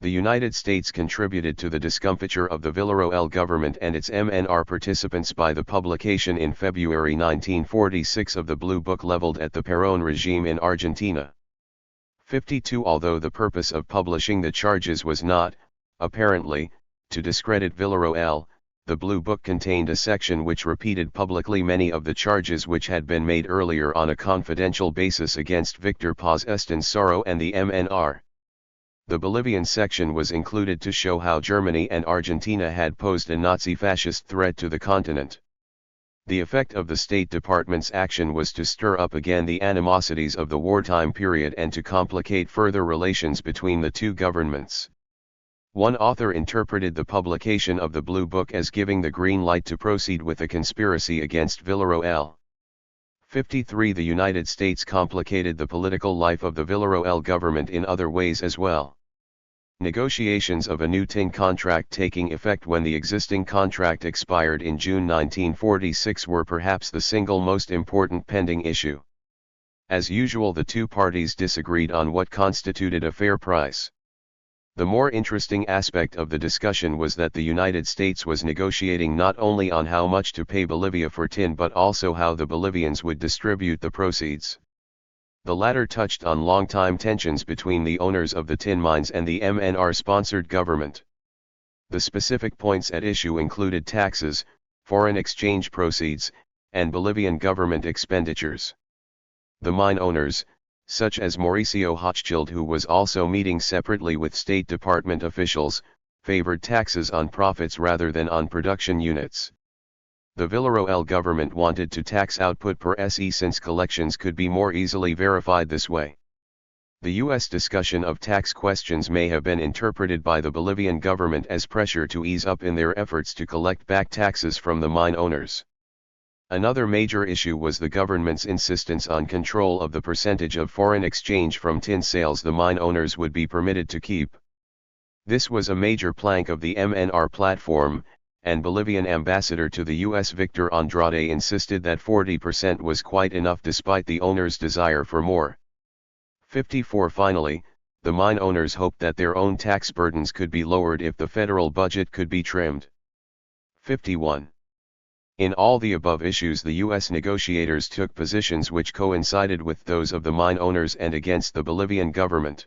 The United States contributed to the discomfiture of the Villarroel government and its MNR participants by the publication in February 1946 of the Blue Book leveled at the Perón regime in Argentina. 52. Although the purpose of publishing the charges was not, apparently, to discredit Villarroel, the Blue Book contained a section which repeated publicly many of the charges which had been made earlier on a confidential basis against Victor Paz Estensoro and the MNR. The Bolivian section was included to show how Germany and Argentina had posed a Nazi-fascist threat to the continent. The effect of the State Department's action was to stir up again the animosities of the wartime period and to complicate further relations between the two governments. One author interpreted the publication of the Blue Book as giving the green light to proceed with the conspiracy against Villarroel. 53. The United States complicated the political life of the Villarroel government in other ways as well. Negotiations of a new tin contract taking effect when the existing contract expired in June 1946 were perhaps the single most important pending issue. As usual, the two parties disagreed on what constituted a fair price. The more interesting aspect of the discussion was that the United States was negotiating not only on how much to pay Bolivia for tin but also how the Bolivians would distribute the proceeds. The latter touched on long-time tensions between the owners of the tin mines and the MNR-sponsored government. The specific points at issue included taxes, foreign exchange proceeds, and Bolivian government expenditures. The mine owners, such as Mauricio Hochschild, who was also meeting separately with State Department officials, favored taxes on profits rather than on production units. The Villarroel government wanted to tax output per SE since collections could be more easily verified this way. The U.S. discussion of tax questions may have been interpreted by the Bolivian government as pressure to ease up in their efforts to collect back taxes from the mine owners. Another major issue was the government's insistence on control of the percentage of foreign exchange from tin sales the mine owners would be permitted to keep. This was a major plank of the MNR platform, and Bolivian ambassador to the U.S. Victor Andrade insisted that 40% was quite enough despite the owners' desire for more. 54. Finally, the mine owners hoped that their own tax burdens could be lowered if the federal budget could be trimmed. 51. In all the above issues, the U.S. negotiators took positions which coincided with those of the mine owners and against the Bolivian government.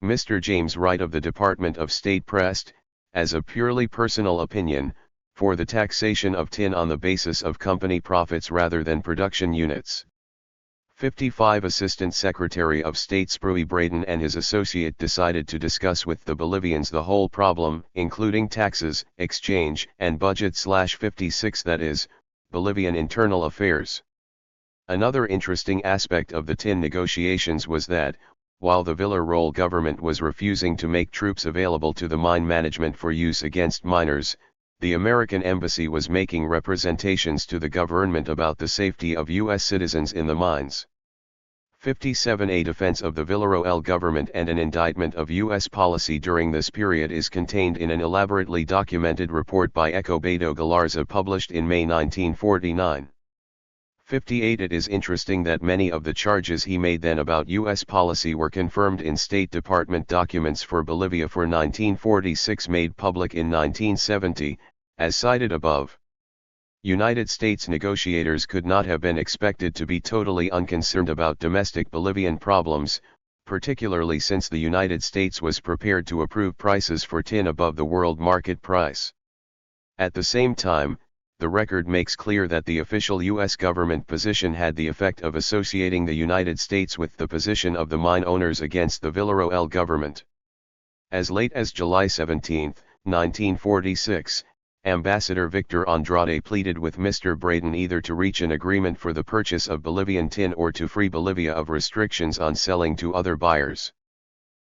Mr. James Wright of the Department of State pressed, as a purely personal opinion, for the taxation of tin on the basis of company profits rather than production units. 55. Assistant Secretary of State Spruy Braden and his associate decided to discuss with the Bolivians the whole problem, including taxes, exchange, and budget. 56. That is, Bolivian internal affairs. Another interesting aspect of the tin negotiations was that, while the Villarroel government was refusing to make troops available to the mine management for use against miners, the American embassy was making representations to the government about the safety of U.S. citizens in the mines. 57. A defense of the Villarroel government and an indictment of U.S. policy during this period is contained in an elaborately documented report by Escobedo Galarza published in May 1949. 58. It is interesting that many of the charges he made then about U.S. policy were confirmed in State Department documents for Bolivia for 1946 made public in 1970, as cited above. United States negotiators could not have been expected to be totally unconcerned about domestic Bolivian problems, particularly since the United States was prepared to approve prices for tin above the world market price. At the same time, the record makes clear that the official U.S. government position had the effect of associating the United States with the position of the mine owners against the Villarroel government. As late as July 17, 1946, Ambassador Victor Andrade pleaded with Mr. Braden either to reach an agreement for the purchase of Bolivian tin or to free Bolivia of restrictions on selling to other buyers.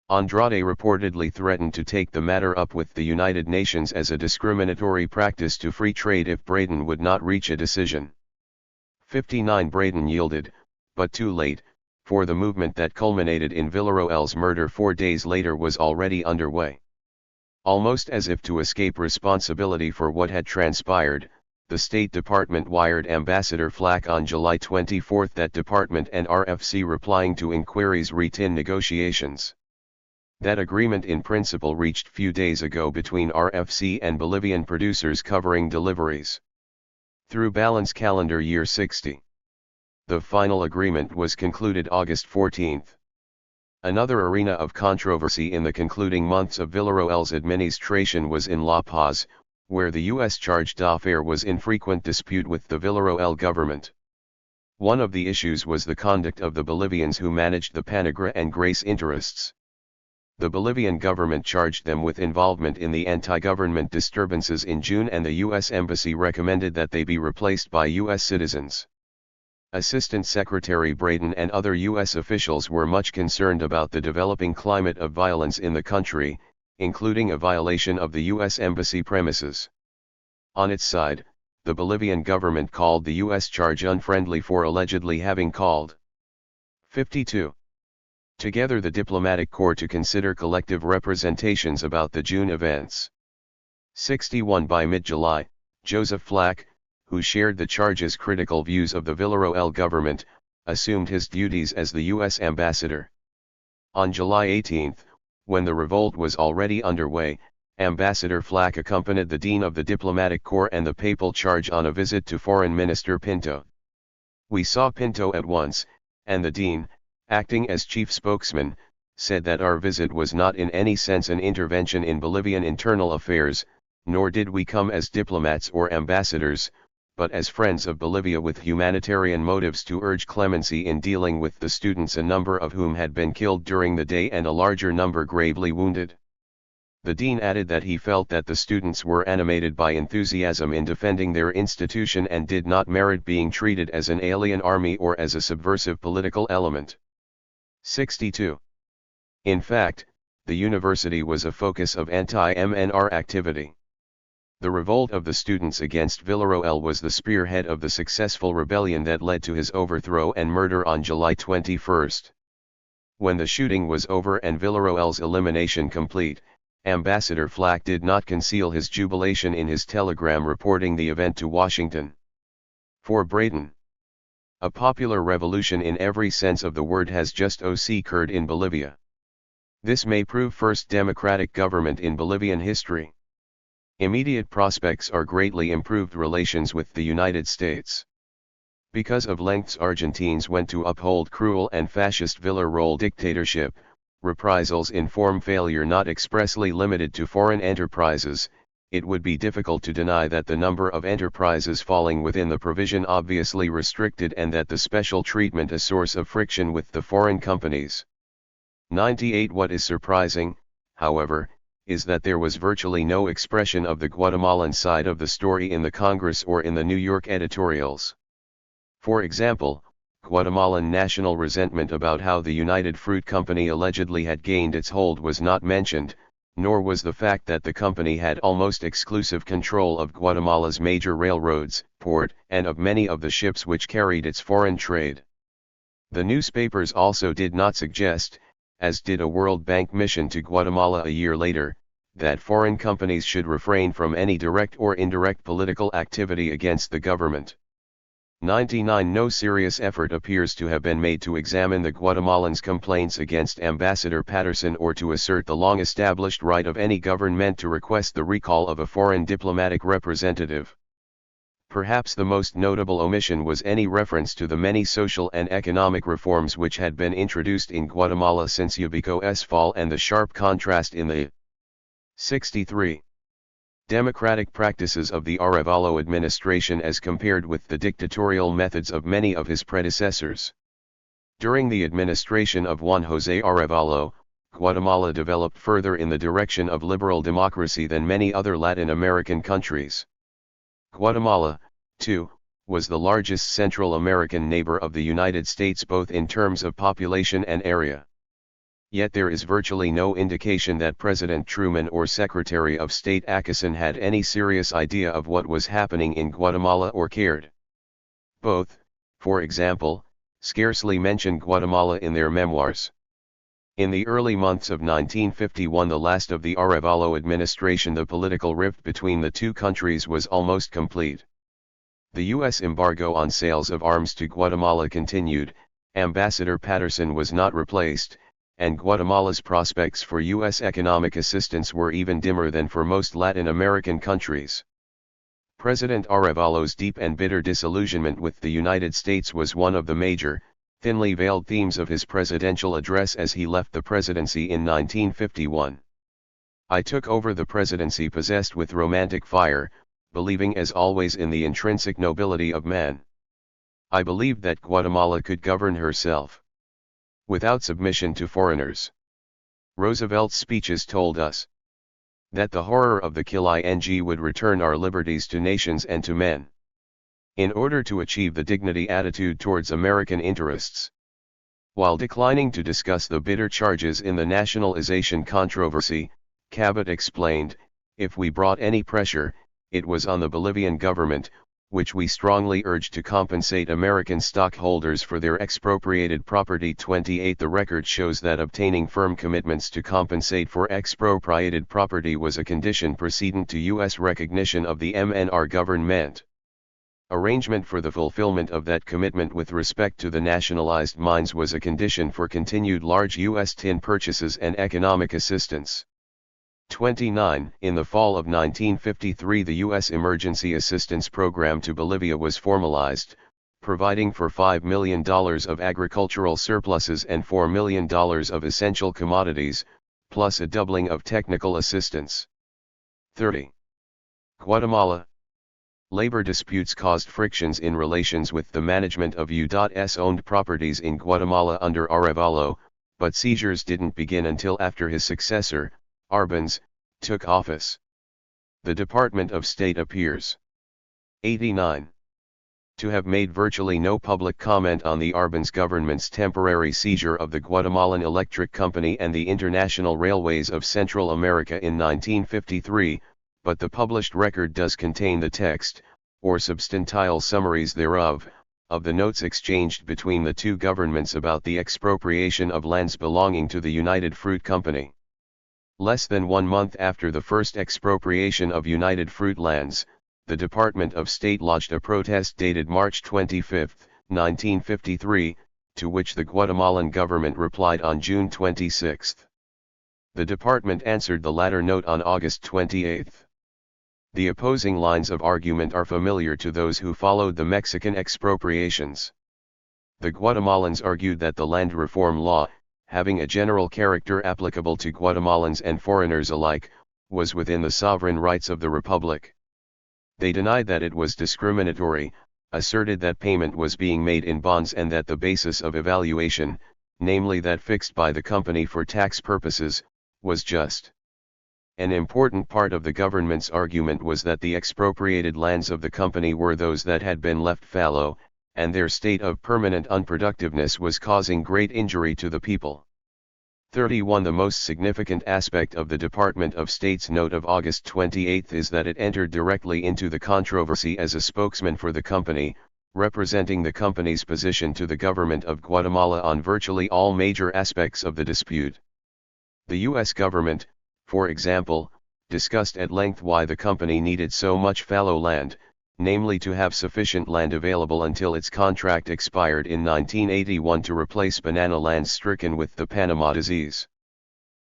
Andrade reportedly threatened to take the matter up with the United Nations as a discriminatory practice to free trade if Braden would not reach a decision. 59. Braden yielded, but too late, for the movement that culminated in Villarroel's murder 4 days later was already underway. Almost as if to escape responsibility for what had transpired, the State Department wired Ambassador Flack on July 24 that department and RFC replying to inquiries re-tin negotiations. That agreement in principle reached few days ago between RFC and Bolivian producers covering deliveries through balance calendar year 60. The final agreement was concluded August 14. Another arena of controversy in the concluding months of Villarroel's administration was in La Paz, where the U.S. charge d'affaires was in frequent dispute with the Villarroel government. One of the issues was the conduct of the Bolivians who managed the Panagra and Grace interests. The Bolivian government charged them with involvement in the anti-government disturbances in June, and the U.S. Embassy recommended that they be replaced by U.S. citizens. Assistant Secretary Braden and other U.S. officials were much concerned about the developing climate of violence in the country, including a violation of the U.S. Embassy premises. On its side, the Bolivian government called the U.S. charge unfriendly for allegedly having called 52. Together the diplomatic corps to consider collective representations about the June events. 61. By mid-July, Joseph Flack, who shared the charge's critical views of the Villarroel government, assumed his duties as the U.S. ambassador. On July 18, when the revolt was already underway, Ambassador Flack accompanied the Dean of the Diplomatic Corps and the Papal Charge on a visit to Foreign Minister Pinto. We saw Pinto at once, and the Dean, acting as chief spokesman, said that our visit was not in any sense an intervention in Bolivian internal affairs, nor did we come as diplomats or ambassadors, but as friends of Bolivia with humanitarian motives to urge clemency in dealing with the students, a number of whom had been killed during the day and a larger number gravely wounded. The Dean added that he felt that the students were animated by enthusiasm in defending their institution and did not merit being treated as an alien army or as a subversive political element. 62. In fact, the university was a focus of anti-MNR activity. The revolt of the students against Villarroel was the spearhead of the successful rebellion that led to his overthrow and murder on July 21. When the shooting was over and Villarroel's elimination complete, Ambassador Flack did not conceal his jubilation in his telegram reporting the event to Washington. For Braden, a popular revolution in every sense of the word has just occurred in Bolivia. This may prove first democratic government in Bolivian history. Immediate prospects are greatly improved relations with the United States. Because of lengths Argentines went to uphold cruel and fascist Villarroel dictatorship, reprisals in form failure not expressly limited to foreign enterprises, it would be difficult to deny that the number of enterprises falling within the provision obviously restricted and that the special treatment a source of friction with the foreign companies. 98. What is surprising, however, is that there was virtually no expression of the Guatemalan side of the story in the Congress or in the New York editorials. For example, Guatemalan national resentment about how the United Fruit Company allegedly had gained its hold was not mentioned, nor was the fact that the company had almost exclusive control of Guatemala's major railroads, port, and of many of the ships which carried its foreign trade. The newspapers also did not suggest, as did a World Bank mission to Guatemala a year later, that foreign companies should refrain from any direct or indirect political activity against the government. 99. No serious effort appears to have been made to examine the Guatemalans' complaints against Ambassador Patterson or to assert the long-established right of any government to request the recall of a foreign diplomatic representative. Perhaps the most notable omission was any reference to the many social and economic reforms which had been introduced in Guatemala since Ubico's fall and the sharp contrast in the 63. Democratic practices of the Arevalo administration as compared with the dictatorial methods of many of his predecessors. During the administration of Juan José Arevalo, Guatemala developed further in the direction of liberal democracy than many other Latin American countries. Guatemala, too, was the largest Central American neighbor of the United States both in terms of population and area. Yet there is virtually no indication that President Truman or Secretary of State Acason had any serious idea of what was happening in Guatemala or cared. Both, for example, scarcely mention Guatemala in their memoirs. In the early months of 1951, the last of the Arevalo administration, the political rift between the two countries was almost complete. The U.S. embargo on sales of arms to Guatemala continued, Ambassador Patterson was not replaced, and Guatemala's prospects for U.S. economic assistance were even dimmer than for most Latin American countries. President Arevalo's deep and bitter disillusionment with the United States was one of the major, thinly veiled themes of his presidential address as he left the presidency in 1951. I took over the presidency possessed with romantic fire, believing as always in the intrinsic nobility of man. I believed that Guatemala could govern herself without submission to foreigners. Roosevelt's speeches told us that the horror of the killing would return our liberties to nations and to men. In order to achieve the dignity attitude towards American interests. While declining to discuss the bitter charges in the nationalization controversy, Cabot explained, if we brought any pressure, it was on the Bolivian government, which we strongly urged to compensate American stockholders for their expropriated property. 28. The record shows that obtaining firm commitments to compensate for expropriated property was a condition precedent to U.S. recognition of the MNR government. Arrangement for the fulfillment of that commitment with respect to the nationalized mines was a condition for continued large U.S. tin purchases and economic assistance. 29. In the fall of 1953, the U.S. Emergency Assistance Program to Bolivia was formalized, providing for $5 million of agricultural surpluses and $4 million of essential commodities, plus a doubling of technical assistance. 30. Guatemala. Labor disputes caused frictions in relations with the management of U.S. owned properties in Guatemala under Arevalo, but seizures didn't begin until after his successor, Arbenz, took office. The Department of State appears 89. To have made virtually no public comment on the Arbenz government's temporary seizure of the Guatemalan Electric Company and the International Railways of Central America in 1953, but the published record does contain the text, or substantial summaries thereof, of the notes exchanged between the two governments about the expropriation of lands belonging to the United Fruit Company. Less than 1 month after the first expropriation of United Fruit lands, the Department of State lodged a protest dated March 25, 1953, to which the Guatemalan government replied on June 26. The department answered the latter note on August 28. The opposing lines of argument are familiar to those who followed the Mexican expropriations. The Guatemalans argued that the land reform law, having a general character applicable to Guatemalans and foreigners alike, was within the sovereign rights of the Republic. They denied that it was discriminatory, asserted that payment was being made in bonds and that the basis of evaluation, namely that fixed by the company for tax purposes, was just. An important part of the government's argument was that the expropriated lands of the company were those that had been left fallow, and their state of permanent unproductiveness was causing great injury to the people. 31. The most significant aspect of the Department of State's note of August 28 is that it entered directly into the controversy as a spokesman for the company, representing the company's position to the government of Guatemala on virtually all major aspects of the dispute. The U.S. government, for example, discussed at length why the company needed so much fallow land, namely to have sufficient land available until its contract expired in 1981 to replace banana lands stricken with the Panama disease.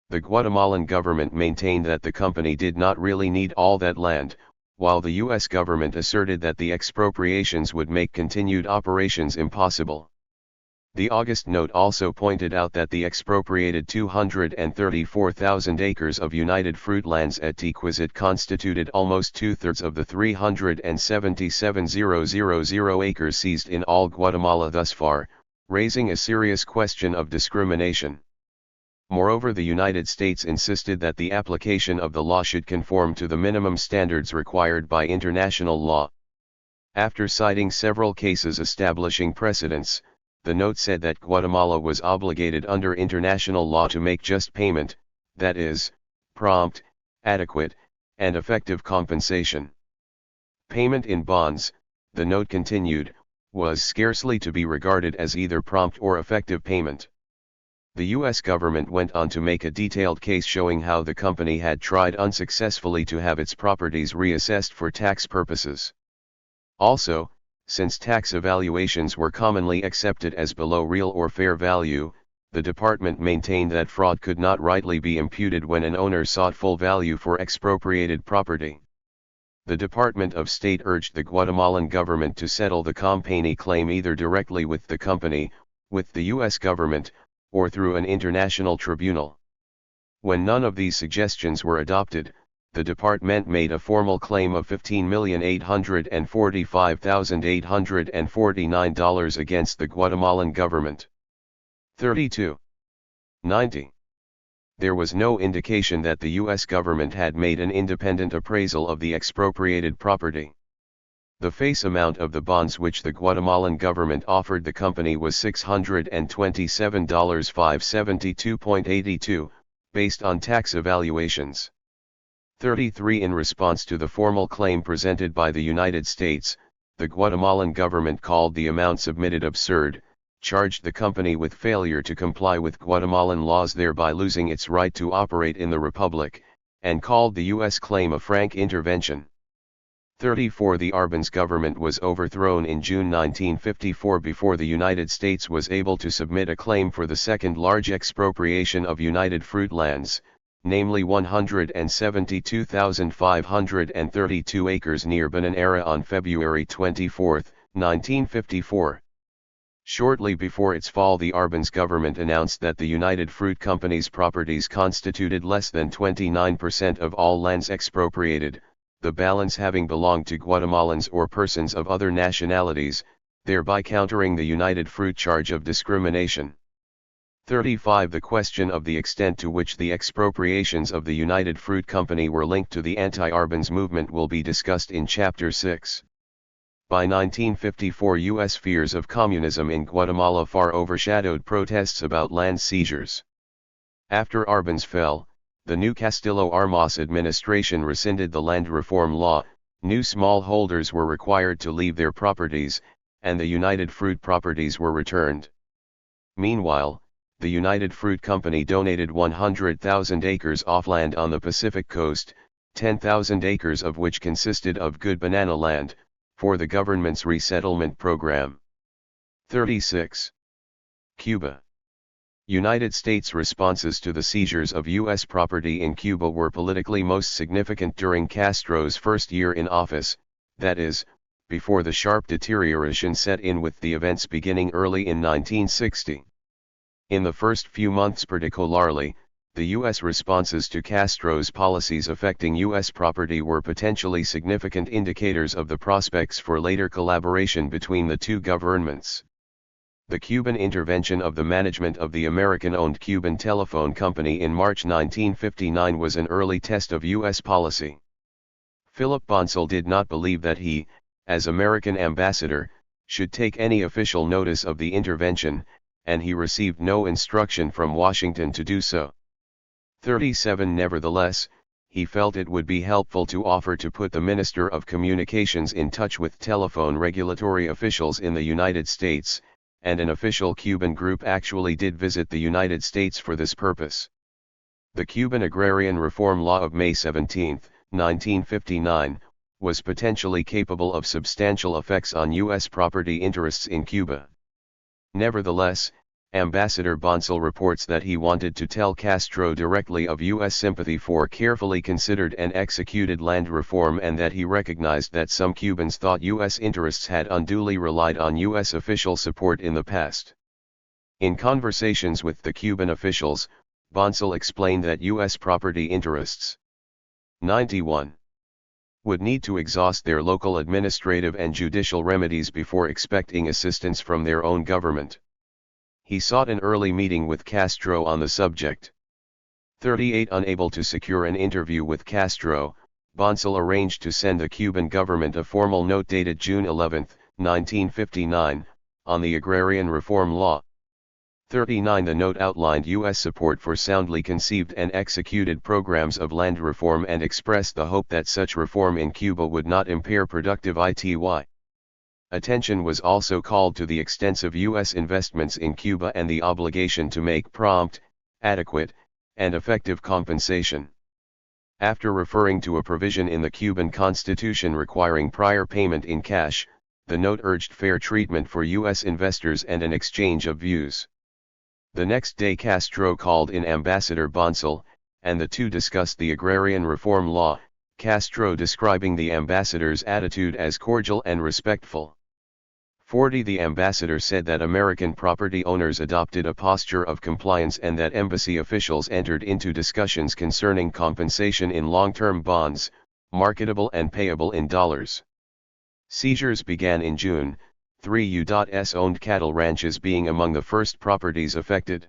The Guatemalan government maintained that the company did not really need all that land, while the U.S. government asserted that the expropriations would make continued operations impossible. The August note also pointed out that the expropriated 234,000 acres of United Fruit lands at Tequizit constituted almost two-thirds of the 377,000 acres seized in all Guatemala thus far, raising a serious question of discrimination. Moreover, the United States insisted that the application of the law should conform to the minimum standards required by international law. After citing several cases establishing precedents, the note said that Guatemala was obligated under international law to make just payment, that is, prompt, adequate, and effective compensation. Payment in bonds, the note continued, was scarcely to be regarded as either prompt or effective payment. The U.S. government went on to make a detailed case showing how the company had tried unsuccessfully to have its properties reassessed for tax purposes. Also, since tax evaluations were commonly accepted as below real or fair value, the department maintained that fraud could not rightly be imputed when an owner sought full value for expropriated property. The Department of State urged the Guatemalan government to settle the company claim either directly with the company, with the U.S. government, or through an international tribunal. When none of these suggestions were adopted, the department made a formal claim of $15,845,849 against the Guatemalan government. 32. 90. There was no indication that the U.S. government had made an independent appraisal of the expropriated property. The face amount of the bonds which the Guatemalan government offered the company was $627,572.82, based on tax evaluations. 33. In response to the formal claim presented by the United States, the Guatemalan government called the amount submitted absurd, charged the company with failure to comply with Guatemalan laws, thereby losing its right to operate in the republic, and called the U.S. claim a frank intervention. 34. The Arbenz government was overthrown in June 1954 before the United States was able to submit a claim for the second large expropriation of United Fruit lands, namely 172,532 acres near Bananera on February 24, 1954. Shortly before its fall, the Arbenz government announced that the United Fruit Company's properties constituted less than 29% of all lands expropriated, the balance having belonged to Guatemalans or persons of other nationalities, thereby countering the United Fruit charge of discrimination. 35. The question of the extent to which the expropriations of the United Fruit Company were linked to the anti-Arbenz movement will be discussed in Chapter 6. By 1954, U.S. fears of communism in Guatemala far overshadowed protests about land seizures. After Arbenz fell, the new Castillo Armas administration rescinded the land reform law, new smallholders were required to leave their properties, and the United Fruit properties were returned. Meanwhile, the United Fruit Company donated 100,000 acres of land on the Pacific coast, 10,000 acres of which consisted of good banana land, for the government's resettlement program. 36. Cuba. United States responses to the seizures of U.S. property in Cuba were politically most significant during Castro's first year in office, that is, before the sharp deterioration set in with the events beginning early in 1960. In the first few months particularly, the U.S. responses to Castro's policies affecting U.S. property were potentially significant indicators of the prospects for later collaboration between the two governments. The Cuban intervention of the management of the American-owned Cuban Telephone Company in March 1959 was an early test of U.S. policy. Philip Bonsall did not believe that he, as American ambassador, should take any official notice of the intervention, and he received no instruction from Washington to do so. 37 Nevertheless, he felt it would be helpful to offer to put the Minister of Communications in touch with telephone regulatory officials in the United States, and an official Cuban group actually did visit the United States for this purpose. The Cuban Agrarian Reform Law of May 17, 1959, was potentially capable of substantial effects on U.S. property interests in Cuba. Nevertheless, Ambassador Bonsall reports that he wanted to tell Castro directly of U.S. sympathy for carefully considered and executed land reform, and that he recognized that some Cubans thought U.S. interests had unduly relied on U.S. official support in the past. In conversations with the Cuban officials, Bonsall explained that U.S. property interests 91 would need to exhaust their local administrative and judicial remedies before expecting assistance from their own government. He sought an early meeting with Castro on the subject. 38 Unable to secure an interview with Castro, Bonsall arranged to send the Cuban government a formal note dated June 11, 1959, on the Agrarian Reform Law. 39 The note outlined U.S. support for soundly conceived and executed programs of land reform and expressed the hope that such reform in Cuba would not impair productive ITY. Attention was also called to the extensive U.S. investments in Cuba and the obligation to make prompt, adequate, and effective compensation. After referring to a provision in the Cuban Constitution requiring prior payment in cash, the note urged fair treatment for U.S. investors and an exchange of views. The next day Castro called in Ambassador Bonsall, and the two discussed the Agrarian Reform Law, Castro describing the ambassador's attitude as cordial and respectful. 40 The ambassador said that American property owners adopted a posture of compliance and that embassy officials entered into discussions concerning compensation in long-term bonds, marketable and payable in dollars. Seizures began in June, 3 U.S. owned cattle ranches being among the first properties affected.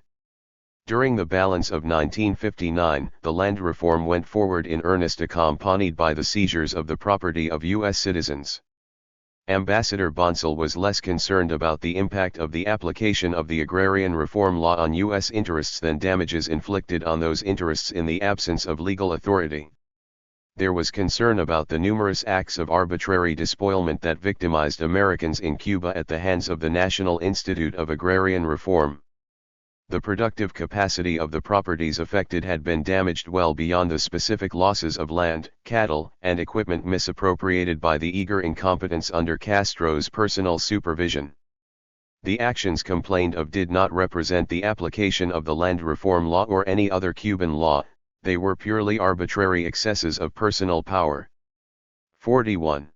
During the balance of 1959, the land reform went forward in earnest, accompanied by the seizures of the property of U.S. citizens. Ambassador Bonsall was less concerned about the impact of the application of the Agrarian Reform Law on U.S. interests than damages inflicted on those interests in the absence of legal authority. There was concern about the numerous acts of arbitrary despoilment that victimized Americans in Cuba at the hands of the National Institute of Agrarian Reform. The productive capacity of the properties affected had been damaged well beyond the specific losses of land, cattle, and equipment misappropriated by the eager incompetence under Castro's personal supervision. The actions complained of did not represent the application of the land reform law or any other Cuban law, they were purely arbitrary excesses of personal power. 41.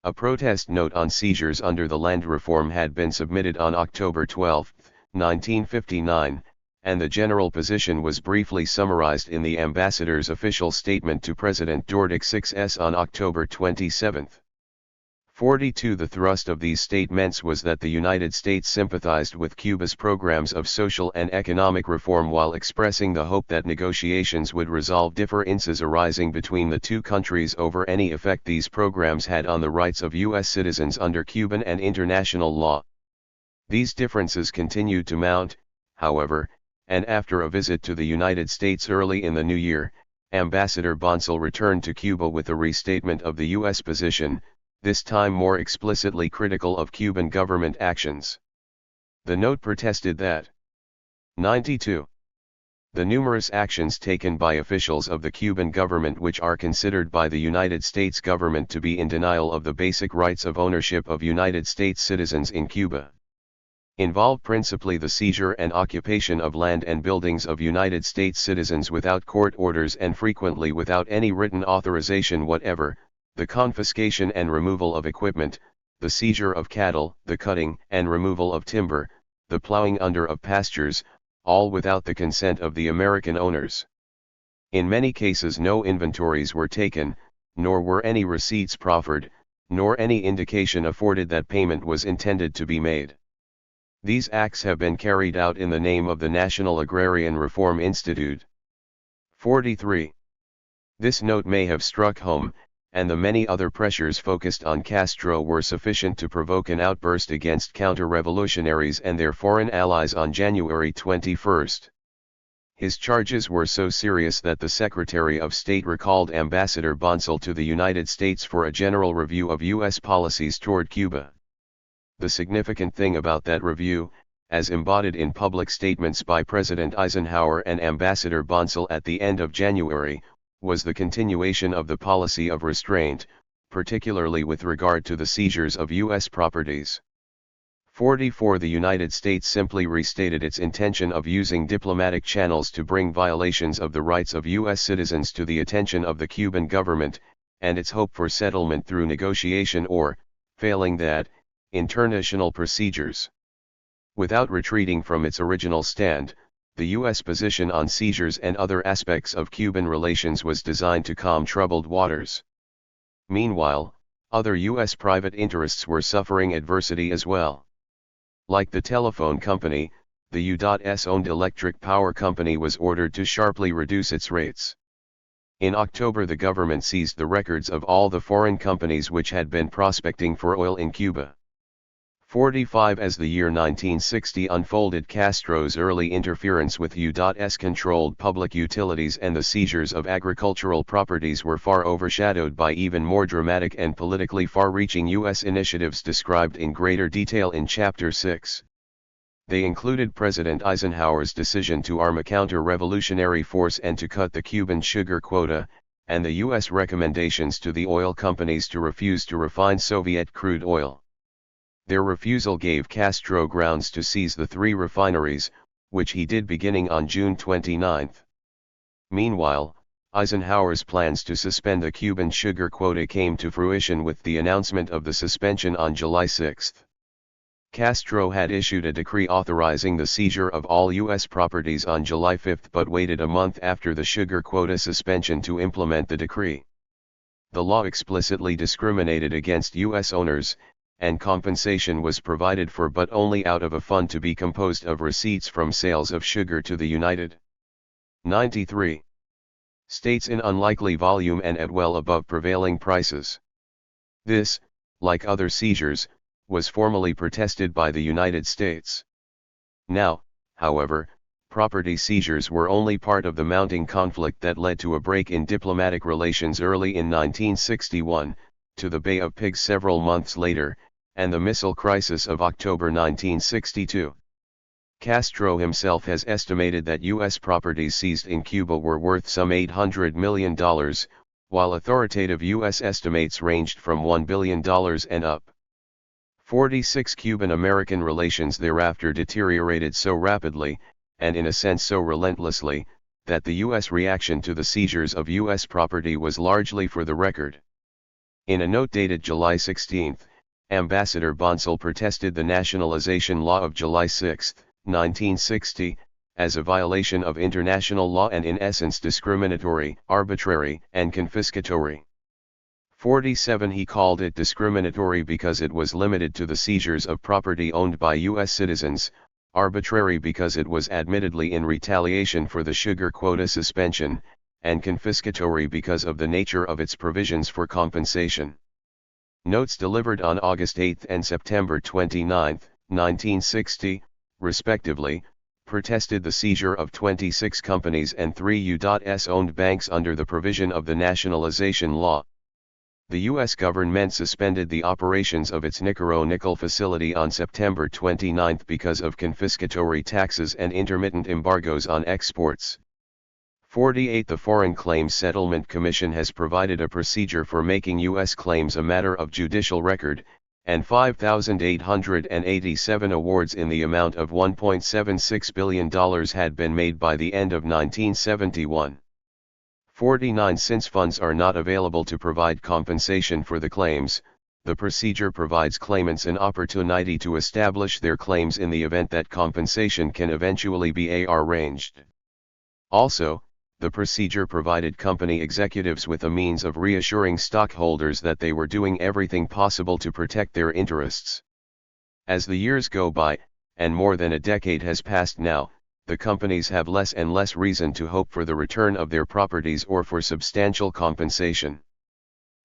A protest note on seizures under the land reform had been submitted on October 12, 1959, and the general position was briefly summarized in the ambassador's official statement to President Dordic VI on October 27. 42 The thrust of these statements was that the United States sympathized with Cuba's programs of social and economic reform while expressing the hope that negotiations would resolve differences arising between the two countries over any effect these programs had on the rights of U.S. citizens under Cuban and international law. These differences continued to mount, however, and after a visit to the United States early in the new year, Ambassador Bonsall returned to Cuba with a restatement of the U.S. position, this time more explicitly critical of Cuban government actions. The note protested that 92. The numerous actions taken by officials of the Cuban government which are considered by the United States government to be in denial of the basic rights of ownership of United States citizens in Cuba involve principally the seizure and occupation of land and buildings of United States citizens without court orders and frequently without any written authorization whatever, the confiscation and removal of equipment, the seizure of cattle, the cutting and removal of timber, the plowing under of pastures, all without the consent of the American owners. In many cases no inventories were taken, nor were any receipts proffered, nor any indication afforded that payment was intended to be made. These acts have been carried out in the name of the National Agrarian Reform Institute. 43. This note may have struck home, and the many other pressures focused on Castro were sufficient to provoke an outburst against counter-revolutionaries and their foreign allies on January 21. His charges were so serious that the Secretary of State recalled Ambassador Bonsall to the United States for a general review of U.S. policies toward Cuba. The significant thing about that review, as embodied in public statements by President Eisenhower and Ambassador Bonsall at the end of January, was the continuation of the policy of restraint, particularly with regard to the seizures of U.S. properties. 44 The United States simply restated its intention of using diplomatic channels to bring violations of the rights of U.S. citizens to the attention of the Cuban government, and its hope for settlement through negotiation or, failing that, international procedures. Without retreating from its original stand, the U.S. position on seizures and other aspects of Cuban relations was designed to calm troubled waters. Meanwhile, other U.S. private interests were suffering adversity as well. Like the telephone company, the U.S.-owned electric power company was ordered to sharply reduce its rates. In October, the government seized the records of all the foreign companies which had been prospecting for oil in Cuba. 45 As the year 1960 unfolded, Castro's early interference with U.S.-controlled public utilities and the seizures of agricultural properties were far overshadowed by even more dramatic and politically far-reaching U.S. initiatives described in greater detail in Chapter 6. They included President Eisenhower's decision to arm a counter-revolutionary force and to cut the Cuban sugar quota, and the U.S. recommendations to the oil companies to refuse to refine Soviet crude oil. Their refusal gave Castro grounds to seize the 3 refineries, which he did beginning on June 29. Meanwhile, Eisenhower's plans to suspend the Cuban sugar quota came to fruition with the announcement of the suspension on July 6. Castro had issued a decree authorizing the seizure of all U.S. properties on July 5 but waited a month after the sugar quota suspension to implement the decree. The law explicitly discriminated against U.S. owners, and compensation was provided for but only out of a fund to be composed of receipts from sales of sugar to the United 93 States in unlikely volume and at well above prevailing prices. This, like other seizures, was formally protested by the United States. Now, however, property seizures were only part of the mounting conflict that led to a break in diplomatic relations early in 1961, to the Bay of Pigs several months later, and the missile crisis of October 1962. Castro himself has estimated that U.S. properties seized in Cuba were worth some $800 million, while authoritative U.S. estimates ranged from $1 billion and up. 46 Cuban-American relations thereafter deteriorated so rapidly, and in a sense so relentlessly, that the U.S. reaction to the seizures of U.S. property was largely for the record. In a note dated July 16, Ambassador Bonsall protested the nationalization law of July 6, 1960, as a violation of international law and in essence discriminatory, arbitrary, and confiscatory. 47 He called it discriminatory because it was limited to the seizures of property owned by U.S. citizens, arbitrary because it was admittedly in retaliation for the sugar quota suspension, and confiscatory because of the nature of its provisions for compensation. Notes delivered on August 8 and September 29, 1960, respectively, protested the seizure of 26 companies and 3 U.S.-owned banks under the provision of the nationalization law. The U.S. government suspended the operations of its nickel facility on September 29 because of confiscatory taxes and intermittent embargoes on exports. 48 The Foreign Claims Settlement Commission has provided a procedure for making U.S. claims a matter of judicial record, and 5,887 awards in the amount of $1.76 billion had been made by the end of 1971. 49 Since funds are not available to provide compensation for the claims, the procedure provides claimants an opportunity to establish their claims in the event that compensation can eventually be arranged. Also, the procedure provided company executives with a means of reassuring stockholders that they were doing everything possible to protect their interests. As the years go by, and more than a decade has passed now, the companies have less and less reason to hope for the return of their properties or for substantial compensation.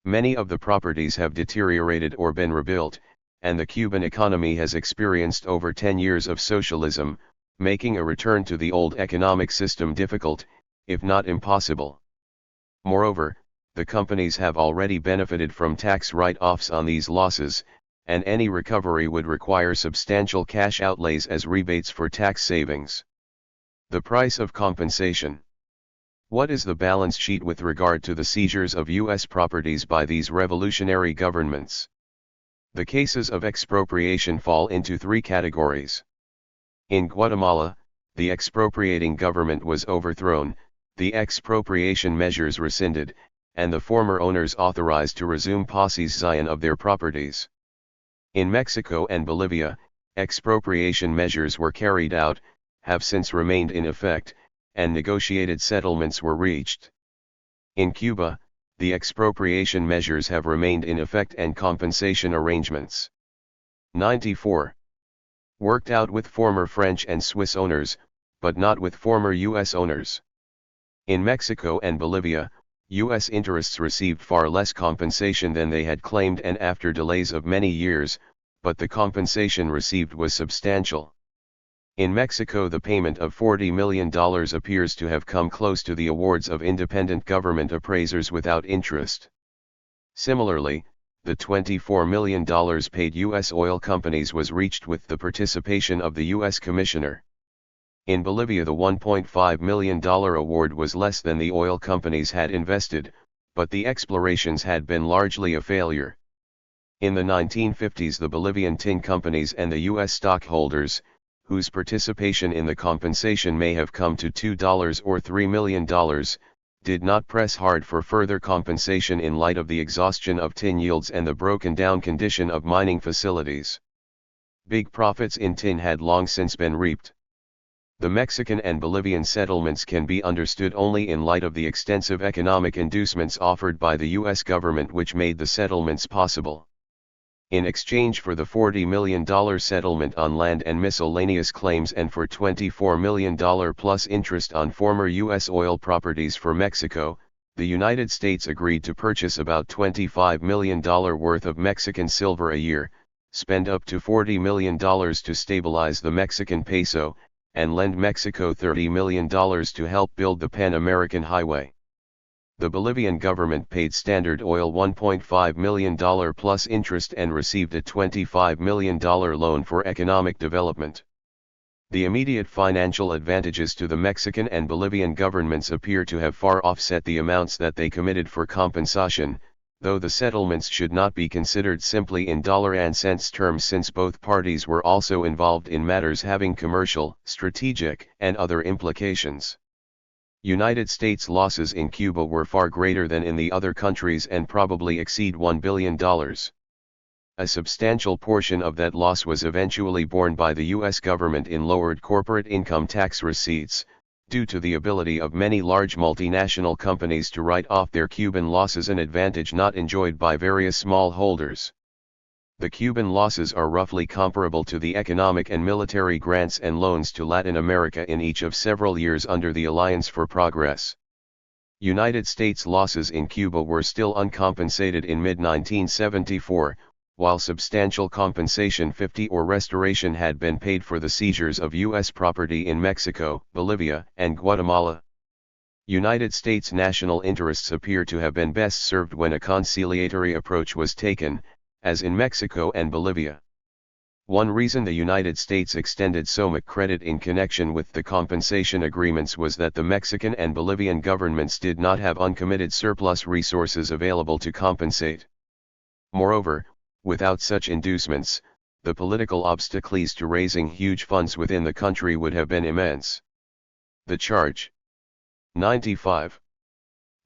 Many of the properties have deteriorated or been rebuilt, and the Cuban economy has experienced over 10 years of socialism, making a return to the old economic system difficult, if not impossible. Moreover, the companies have already benefited from tax write-offs on these losses, and any recovery would require substantial cash outlays as rebates for tax savings. The price of compensation. What is the balance sheet with regard to the seizures of U.S. properties by these revolutionary governments? The cases of expropriation fall into three categories. In Guatemala, the expropriating government was overthrown, the expropriation measures rescinded, and the former owners authorized to resume possession of their properties. In Mexico and Bolivia, expropriation measures were carried out, have since remained in effect, and negotiated settlements were reached. In Cuba, the expropriation measures have remained in effect and compensation arrangements 94 worked out with former French and Swiss owners, but not with former U.S. owners. In Mexico and Bolivia, U.S. interests received far less compensation than they had claimed, and after delays of many years, but the compensation received was substantial. In Mexico, the payment of $40 million appears to have come close to the awards of independent government appraisers without interest. Similarly, the $24 million paid U.S. oil companies was reached with the participation of the U.S. Commissioner. In Bolivia, the $1.5 million award was less than the oil companies had invested, but the explorations had been largely a failure. In the 1950s, the Bolivian tin companies and the U.S. stockholders, whose participation in the compensation may have come to $2 or $3 million, did not press hard for further compensation in light of the exhaustion of tin yields and the broken-down condition of mining facilities. Big profits in tin had long since been reaped. The Mexican and Bolivian settlements can be understood only in light of the extensive economic inducements offered by the U.S. government, which made the settlements possible. In exchange for the $40 million settlement on land and miscellaneous claims, and for $24 million plus interest on former U.S. oil properties for Mexico, the United States agreed to purchase about $25 million worth of Mexican silver a year, spend up to $40 million to stabilize the Mexican peso, and lend Mexico $30 million to help build the Pan-American Highway. The Bolivian government paid Standard Oil $1.5 million plus interest and received a $25 million loan for economic development. The immediate financial advantages to the Mexican and Bolivian governments appear to have far offset the amounts that they committed for compensation, though the settlements should not be considered simply in dollar and cents terms, since both parties were also involved in matters having commercial, strategic, and other implications. United States losses in Cuba were far greater than in the other countries and probably exceed $1 billion. A substantial portion of that loss was eventually borne by the U.S. government in lowered corporate income tax receipts, due to the ability of many large multinational companies to write off their Cuban losses, an advantage not enjoyed by various small holders. The Cuban losses are roughly comparable to the economic and military grants and loans to Latin America in each of several years under the Alliance for Progress. United States losses in Cuba were still uncompensated in mid-1974, while substantial compensation 50 or restoration had been paid for the seizures of U.S. property in Mexico, Bolivia, and Guatemala. United States national interests appear to have been best served when a conciliatory approach was taken, as in Mexico and Bolivia. One reason the United States extended so much credit in connection with the compensation agreements was that the Mexican and Bolivian governments did not have uncommitted surplus resources available to compensate. Moreover, without such inducements, the political obstacles to raising huge funds within the country would have been immense. The charge. 95.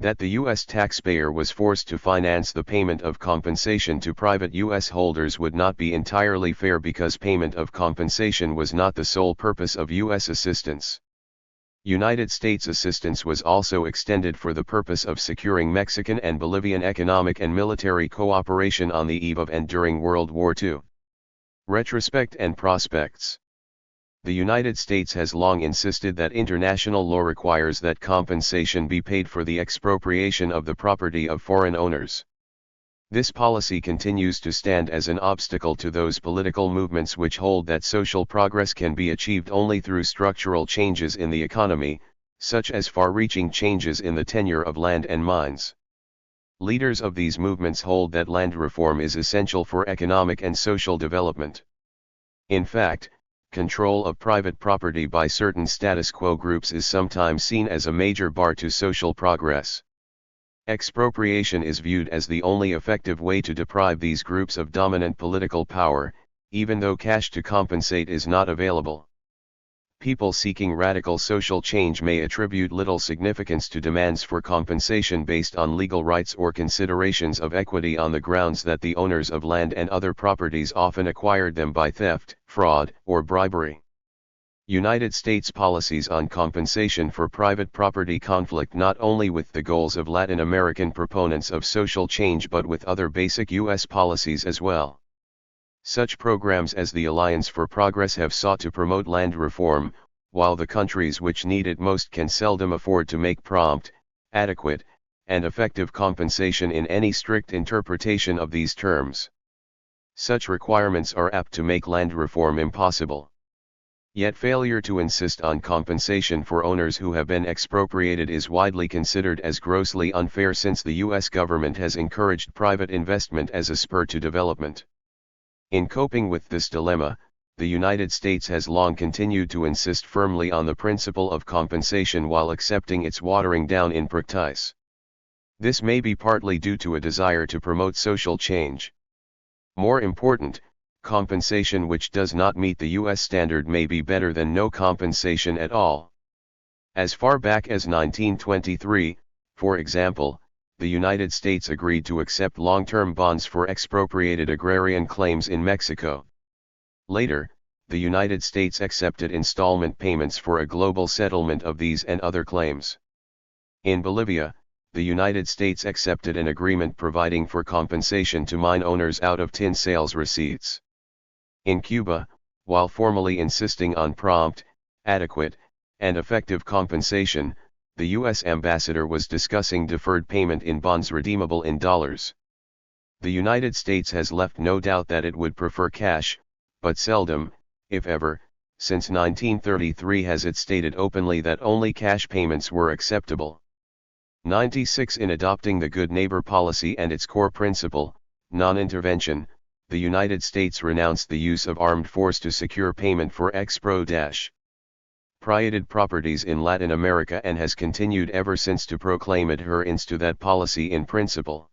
That the U.S. taxpayer was forced to finance the payment of compensation to private U.S. holders would not be entirely fair, because payment of compensation was not the sole purpose of U.S. assistance. United States assistance was also extended for the purpose of securing Mexican and Bolivian economic and military cooperation on the eve of and during World War II. Retrospect and prospects. The United States has long insisted that international law requires that compensation be paid for the expropriation of the property of foreign owners. This policy continues to stand as an obstacle to those political movements which hold that social progress can be achieved only through structural changes in the economy, such as far-reaching changes in the tenure of land and mines. Leaders of these movements hold that land reform is essential for economic and social development. In fact, control of private property by certain status quo groups is sometimes seen as a major bar to social progress. Expropriation is viewed as the only effective way to deprive these groups of dominant political power, even though cash to compensate is not available. People seeking radical social change may attribute little significance to demands for compensation based on legal rights or considerations of equity on the grounds that the owners of land and other properties often acquired them by theft, fraud, or bribery. United States policies on compensation for private property conflict not only with the goals of Latin American proponents of social change but with other basic U.S. policies as well. Such programs as the Alliance for Progress have sought to promote land reform, while the countries which need it most can seldom afford to make prompt, adequate, and effective compensation in any strict interpretation of these terms. Such requirements are apt to make land reform impossible. Yet failure to insist on compensation for owners who have been expropriated is widely considered as grossly unfair since the U.S. government has encouraged private investment as a spur to development. In coping with this dilemma, the United States has long continued to insist firmly on the principle of compensation while accepting its watering down in practice. This may be partly due to a desire to promote social change. More important, compensation which does not meet the U.S. standard may be better than no compensation at all. As far back as 1923, for example, the United States agreed to accept long-term bonds for expropriated agrarian claims in Mexico. Later, the United States accepted installment payments for a global settlement of these and other claims. In Bolivia, the United States accepted an agreement providing for compensation to mine owners out of tin sales receipts. In Cuba, while formally insisting on prompt, adequate, and effective compensation, the U.S. ambassador was discussing deferred payment in bonds redeemable in dollars. The United States has left no doubt that it would prefer cash, but seldom, if ever, since 1933 has it stated openly that only cash payments were acceptable. 96 In adopting the Good Neighbor policy and its core principle, non-intervention, the United States renounced the use of armed force to secure payment for expropriated properties in Latin America and has continued ever since to proclaim adherence to that policy in principle.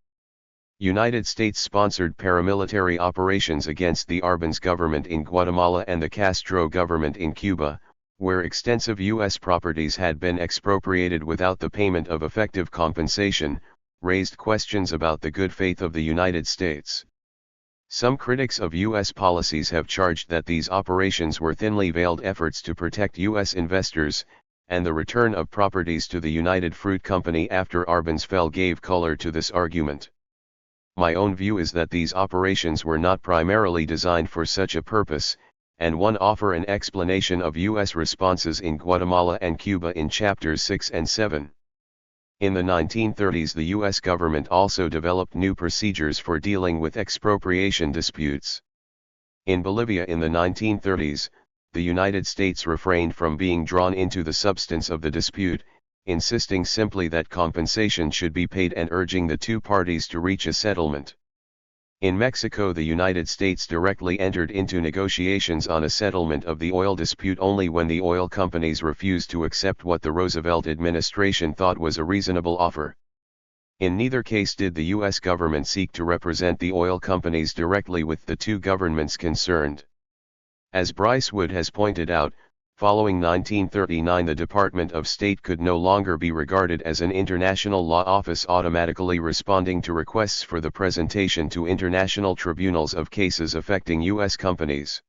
United States-sponsored paramilitary operations against the Arbenz government in Guatemala and the Castro government in Cuba, where extensive U.S. properties had been expropriated without the payment of effective compensation, raised questions about the good faith of the United States. Some critics of U.S. policies have charged that these operations were thinly veiled efforts to protect U.S. investors, and the return of properties to the United Fruit Company after Arbenz fell gave color to this argument. My own view is that these operations were not primarily designed for such a purpose, and one offer an explanation of U.S. responses in Guatemala and Cuba in chapters 6 and 7. In the 1930s, the U.S. government also developed new procedures for dealing with expropriation disputes. In Bolivia in the 1930s, the United States refrained from being drawn into the substance of the dispute, insisting simply that compensation should be paid and urging the two parties to reach a settlement. In Mexico, the United States directly entered into negotiations on a settlement of the oil dispute only when the oil companies refused to accept what the Roosevelt administration thought was a reasonable offer. In neither case did the U.S. government seek to represent the oil companies directly with the two governments concerned. As Bryce Wood has pointed out, following 1939 the Department of State could no longer be regarded as an international law office automatically responding to requests for the presentation to international tribunals of cases affecting U.S. companies.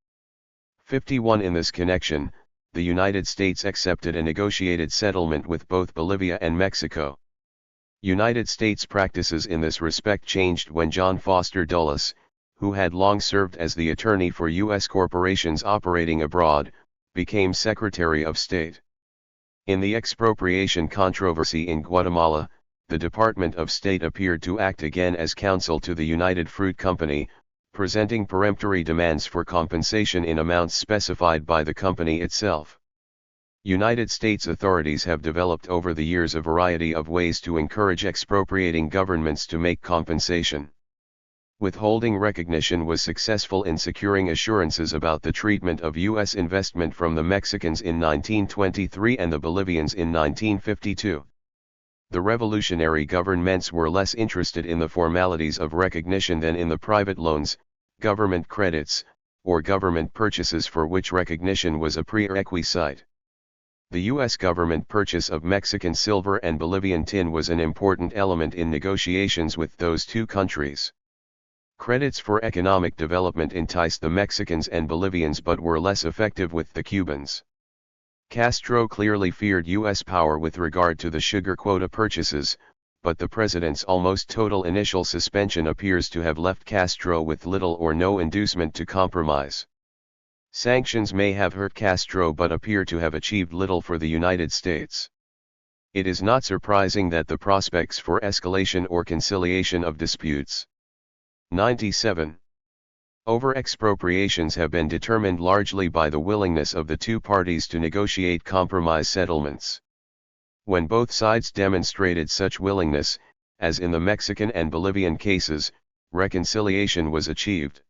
51 In this connection, the United States accepted a negotiated settlement with both Bolivia and Mexico. United States practices in this respect changed when John Foster Dulles, who had long served as the attorney for U.S. corporations operating abroad, became Secretary of State. In the expropriation controversy in Guatemala, the Department of State appeared to act again as counsel to the United Fruit Company, presenting peremptory demands for compensation in amounts specified by the company itself. United States authorities have developed over the years a variety of ways to encourage expropriating governments to make compensation. Withholding recognition was successful in securing assurances about the treatment of U.S. investment from the Mexicans in 1923 and the Bolivians in 1952. The revolutionary governments were less interested in the formalities of recognition than in the private loans, government credits, or government purchases for which recognition was a prerequisite. The U.S. government purchase of Mexican silver and Bolivian tin was an important element in negotiations with those two countries. Credits for economic development enticed the Mexicans and Bolivians but were less effective with the Cubans. Castro clearly feared U.S. power with regard to the sugar quota purchases, but the president's almost total initial suspension appears to have left Castro with little or no inducement to compromise. Sanctions may have hurt Castro but appear to have achieved little for the United States. It is not surprising that the prospects for escalation or conciliation of disputes. 97. Over-expropriations have been determined largely by the willingness of the two parties to negotiate compromise settlements. When both sides demonstrated such willingness, as in the Mexican and Bolivian cases, reconciliation was achieved.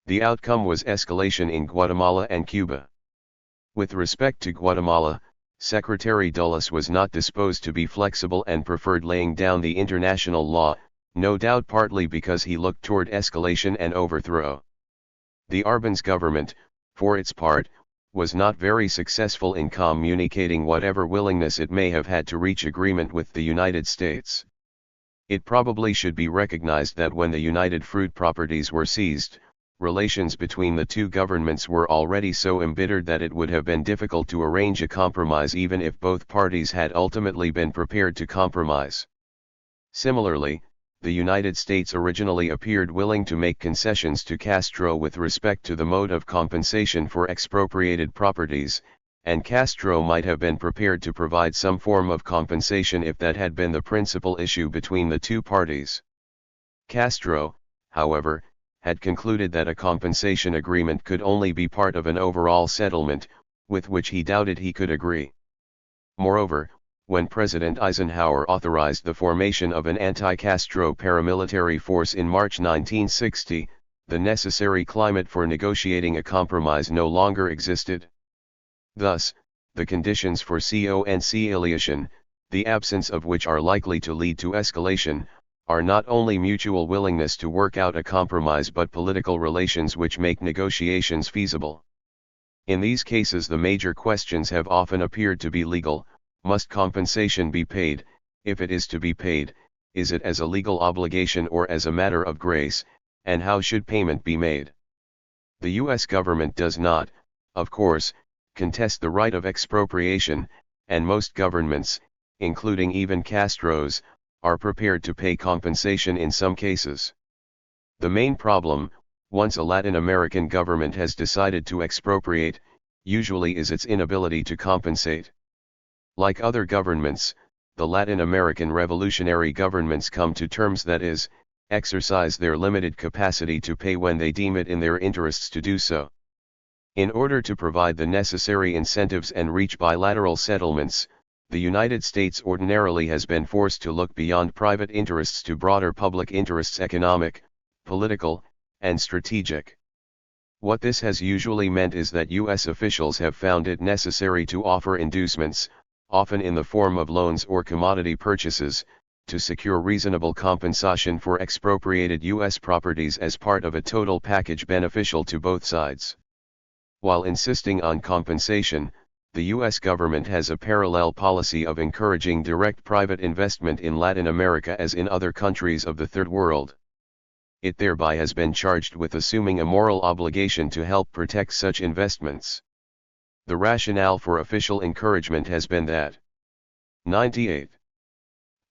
The outcome was escalation in Guatemala and Cuba. With respect to Guatemala, Secretary Dulles was not disposed to be flexible and preferred laying down the international law, no doubt partly because he looked toward escalation and overthrow. The Arbenz government, for its part, was not very successful in communicating whatever willingness it may have had to reach agreement with the United States. It probably should be recognized that when the United Fruit properties were seized, relations between the two governments were already so embittered that it would have been difficult to arrange a compromise even if both parties had ultimately been prepared to compromise. Similarly, the United States originally appeared willing to make concessions to Castro with respect to the mode of compensation for expropriated properties, and Castro might have been prepared to provide some form of compensation if that had been the principal issue between the two parties. Castro, however, had concluded that a compensation agreement could only be part of an overall settlement, with which he doubted he could agree. Moreover, when President Eisenhower authorized the formation of an anti-Castro paramilitary force in March 1960, the necessary climate for negotiating a compromise no longer existed. Thus, the conditions for conciliation, the absence of which are likely to lead to escalation, are not only mutual willingness to work out a compromise but political relations which make negotiations feasible. In these cases the major questions have often appeared to be legal. Must compensation be paid? If it is to be paid, is it as a legal obligation or as a matter of grace, and how should payment be made? The U.S. government does not, of course, contest the right of expropriation, and most governments, including even Castro's, are prepared to pay compensation in some cases. The main problem, once a Latin American government has decided to expropriate, usually is its inability to compensate. Like other governments, the Latin American revolutionary governments come to terms, that is, exercise their limited capacity to pay when they deem it in their interests to do so. In order to provide the necessary incentives and reach bilateral settlements, the United States ordinarily has been forced to look beyond private interests to broader public interests, economic, political, and strategic. What this has usually meant is that U.S. officials have found it necessary to offer inducements, often in the form of loans or commodity purchases, to secure reasonable compensation for expropriated U.S. properties as part of a total package beneficial to both sides. While insisting on compensation, the U.S. government has a parallel policy of encouraging direct private investment in Latin America as in other countries of the Third World. It thereby has been charged with assuming a moral obligation to help protect such investments. The rationale for official encouragement has been that 98.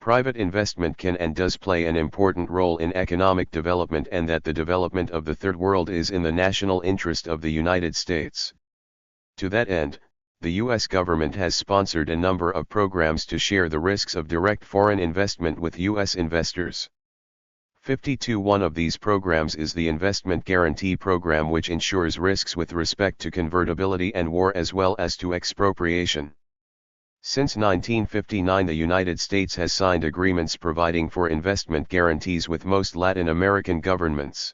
Private investment can and does play an important role in economic development, and that the development of the Third World is in the national interest of the United States. To that end, the U.S. government has sponsored a number of programs to share the risks of direct foreign investment with U.S. investors. 52. One of these programs is the Investment Guarantee Program, which ensures risks with respect to convertibility and war as well as to expropriation. Since 1959, the United States has signed agreements providing for investment guarantees with most Latin American governments.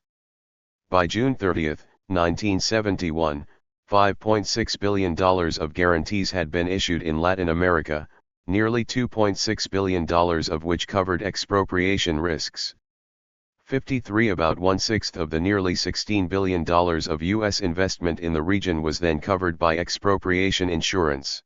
By June 30, 1971, $5.6 billion of guarantees had been issued in Latin America, nearly $2.6 billion of which covered expropriation risks. 53. About one-sixth of the nearly $16 billion of U.S. investment in the region was then covered by expropriation insurance.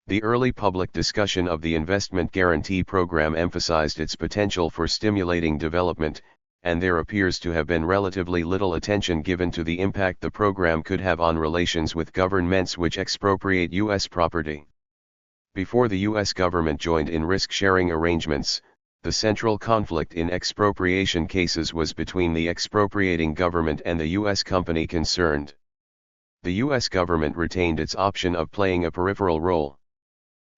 The early public discussion of the Investment Guarantee Program emphasized its potential for stimulating development, and there appears to have been relatively little attention given to the impact the program could have on relations with governments which expropriate U.S. property. Before the U.S. government joined in risk-sharing arrangements, the central conflict in expropriation cases was between the expropriating government and the U.S. company concerned. The U.S. government retained its option of playing a peripheral role.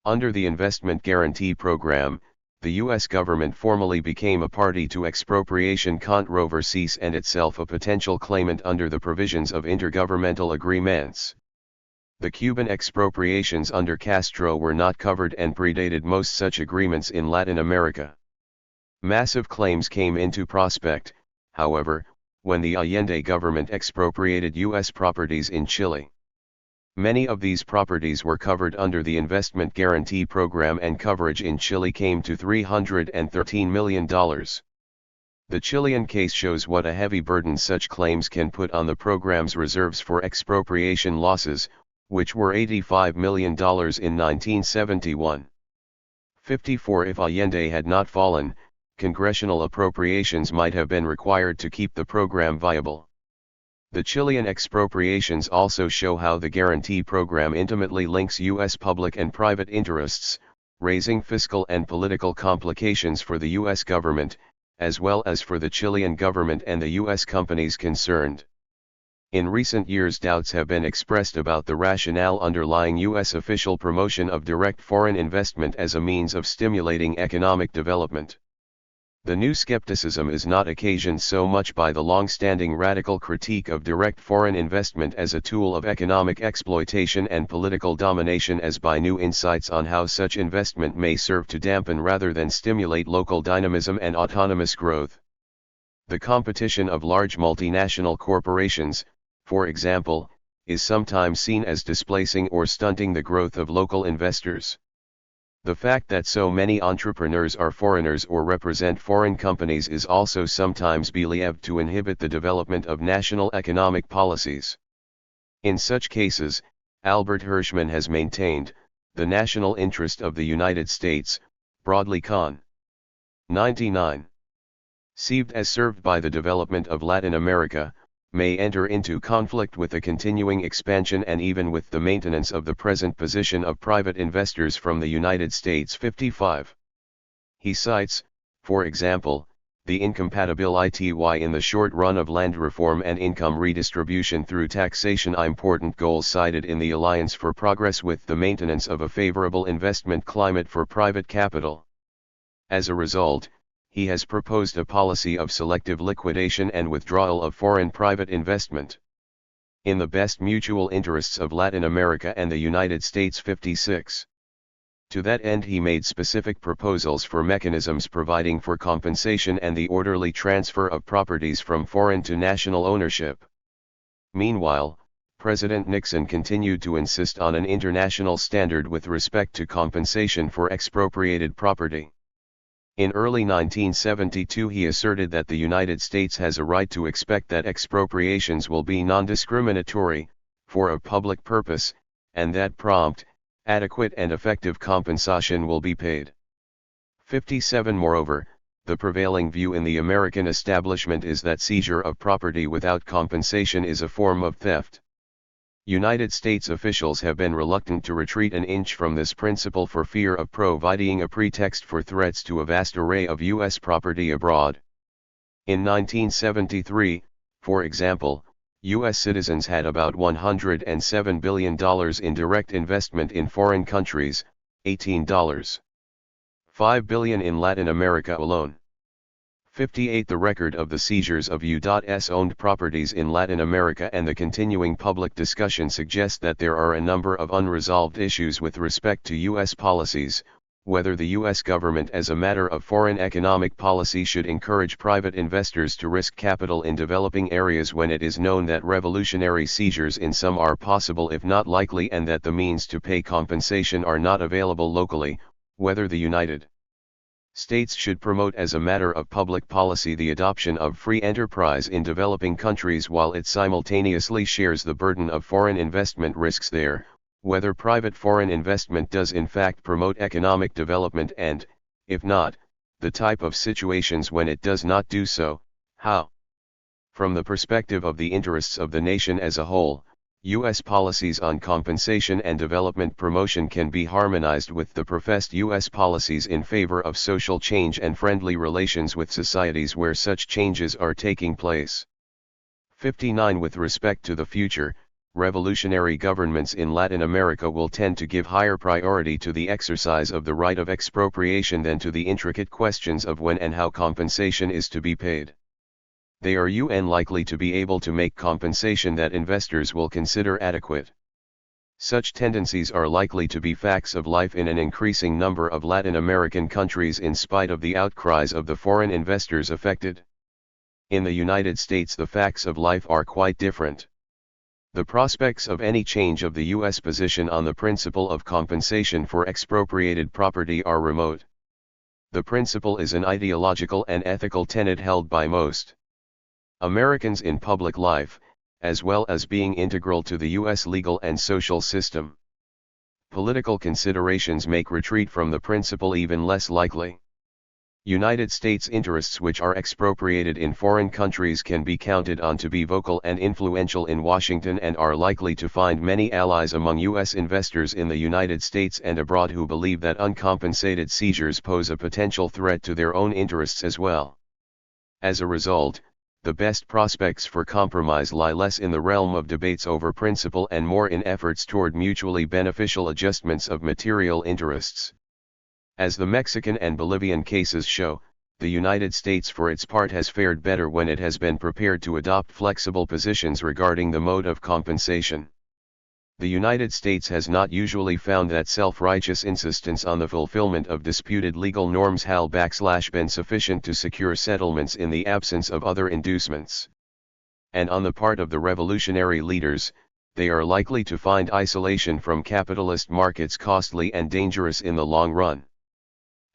Under the Investment Guarantee Program, the U.S. government formally became a party to expropriation controversies and itself a potential claimant under the provisions of intergovernmental agreements. The Cuban expropriations under Castro were not covered and predated most such agreements in Latin America. Massive claims came into prospect, however, when the Allende government expropriated U.S. properties in Chile. Many of these properties were covered under the Investment Guarantee Program, and coverage in Chile came to $313 million. The Chilean case shows what a heavy burden such claims can put on the program's reserves for expropriation losses, which were $85 million in 1971. 54. If Allende had not fallen, congressional appropriations might have been required to keep the program viable. The Chilean expropriations also show how the guarantee program intimately links U.S. public and private interests, raising fiscal and political complications for the U.S. government, as well as for the Chilean government and the U.S. companies concerned. In recent years, doubts have been expressed about the rationale underlying U.S. official promotion of direct foreign investment as a means of stimulating economic development. The new skepticism is not occasioned so much by the long-standing radical critique of direct foreign investment as a tool of economic exploitation and political domination as by new insights on how such investment may serve to dampen rather than stimulate local dynamism and autonomous growth. The competition of large multinational corporations, for example, is sometimes seen as displacing or stunting the growth of local investors. The fact that so many entrepreneurs are foreigners or represent foreign companies is also sometimes believed to inhibit the development of national economic policies. In such cases, Albert Hirschman has maintained, the national interest of the United States, broadly con. 99. Conceived as served by the development of Latin America, may enter into conflict with the continuing expansion and even with the maintenance of the present position of private investors from the United States. 55. He cites, for example, the incompatibility in the short run of land reform and income redistribution through taxation, important goals cited in the Alliance for Progress, with the maintenance of a favorable investment climate for private capital. As a result, he has proposed a policy of selective liquidation and withdrawal of foreign private investment in the best mutual interests of Latin America and the United States. 56. To that end, he made specific proposals for mechanisms providing for compensation and the orderly transfer of properties from foreign to national ownership. Meanwhile, President Nixon continued to insist on an international standard with respect to compensation for expropriated property. In early 1972, he asserted that the United States has a right to expect that expropriations will be non-discriminatory, for a public purpose, and that prompt, adequate and effective compensation will be paid. 57. Moreover, the prevailing view in the American establishment is that seizure of property without compensation is a form of theft. United States officials have been reluctant to retreat an inch from this principle for fear of providing a pretext for threats to a vast array of U.S. property abroad. In 1973, for example, U.S. citizens had about $107 billion in direct investment in foreign countries, $18.5 billion in Latin America alone. 58 The record of the seizures of U.S. owned properties in Latin America and the continuing public discussion suggest that there are a number of unresolved issues with respect to U.S. policies, whether the U.S. government as a matter of foreign economic policy should encourage private investors to risk capital in developing areas when it is known that revolutionary seizures in some are possible if not likely and that the means to pay compensation are not available locally, whether the United States should promote as a matter of public policy the adoption of free enterprise in developing countries while it simultaneously shares the burden of foreign investment risks there, whether private foreign investment does in fact promote economic development and, if not, the type of situations when it does not do so, how. From the perspective of the interests of the nation as a whole, U.S. policies on compensation and development promotion can be harmonized with the professed U.S. policies in favor of social change and friendly relations with societies where such changes are taking place. 59 With respect to the future, revolutionary governments in Latin America will tend to give higher priority to the exercise of the right of expropriation than to the intricate questions of when and how compensation is to be paid. They are unlikely to be able to make compensation that investors will consider adequate. Such tendencies are likely to be facts of life in an increasing number of Latin American countries in spite of the outcries of the foreign investors affected. In the United States the facts of life are quite different. The prospects of any change of the U.S. position on the principle of compensation for expropriated property are remote. The principle is an ideological and ethical tenet held by most Americans in public life, as well as being integral to the U.S. legal and social system. Political considerations make retreat from the principle even less likely. United States interests which are expropriated in foreign countries can be counted on to be vocal and influential in Washington and are likely to find many allies among U.S. investors in the United States and abroad who believe that uncompensated seizures pose a potential threat to their own interests as well. As a result, the best prospects for compromise lie less in the realm of debates over principle and more in efforts toward mutually beneficial adjustments of material interests. As the Mexican and Bolivian cases show, the United States for its part has fared better when it has been prepared to adopt flexible positions regarding the mode of compensation. The United States has not usually found that self-righteous insistence on the fulfillment of disputed legal norms has been sufficient to secure settlements in the absence of other inducements. And on the part of the revolutionary leaders, they are likely to find isolation from capitalist markets costly and dangerous in the long run.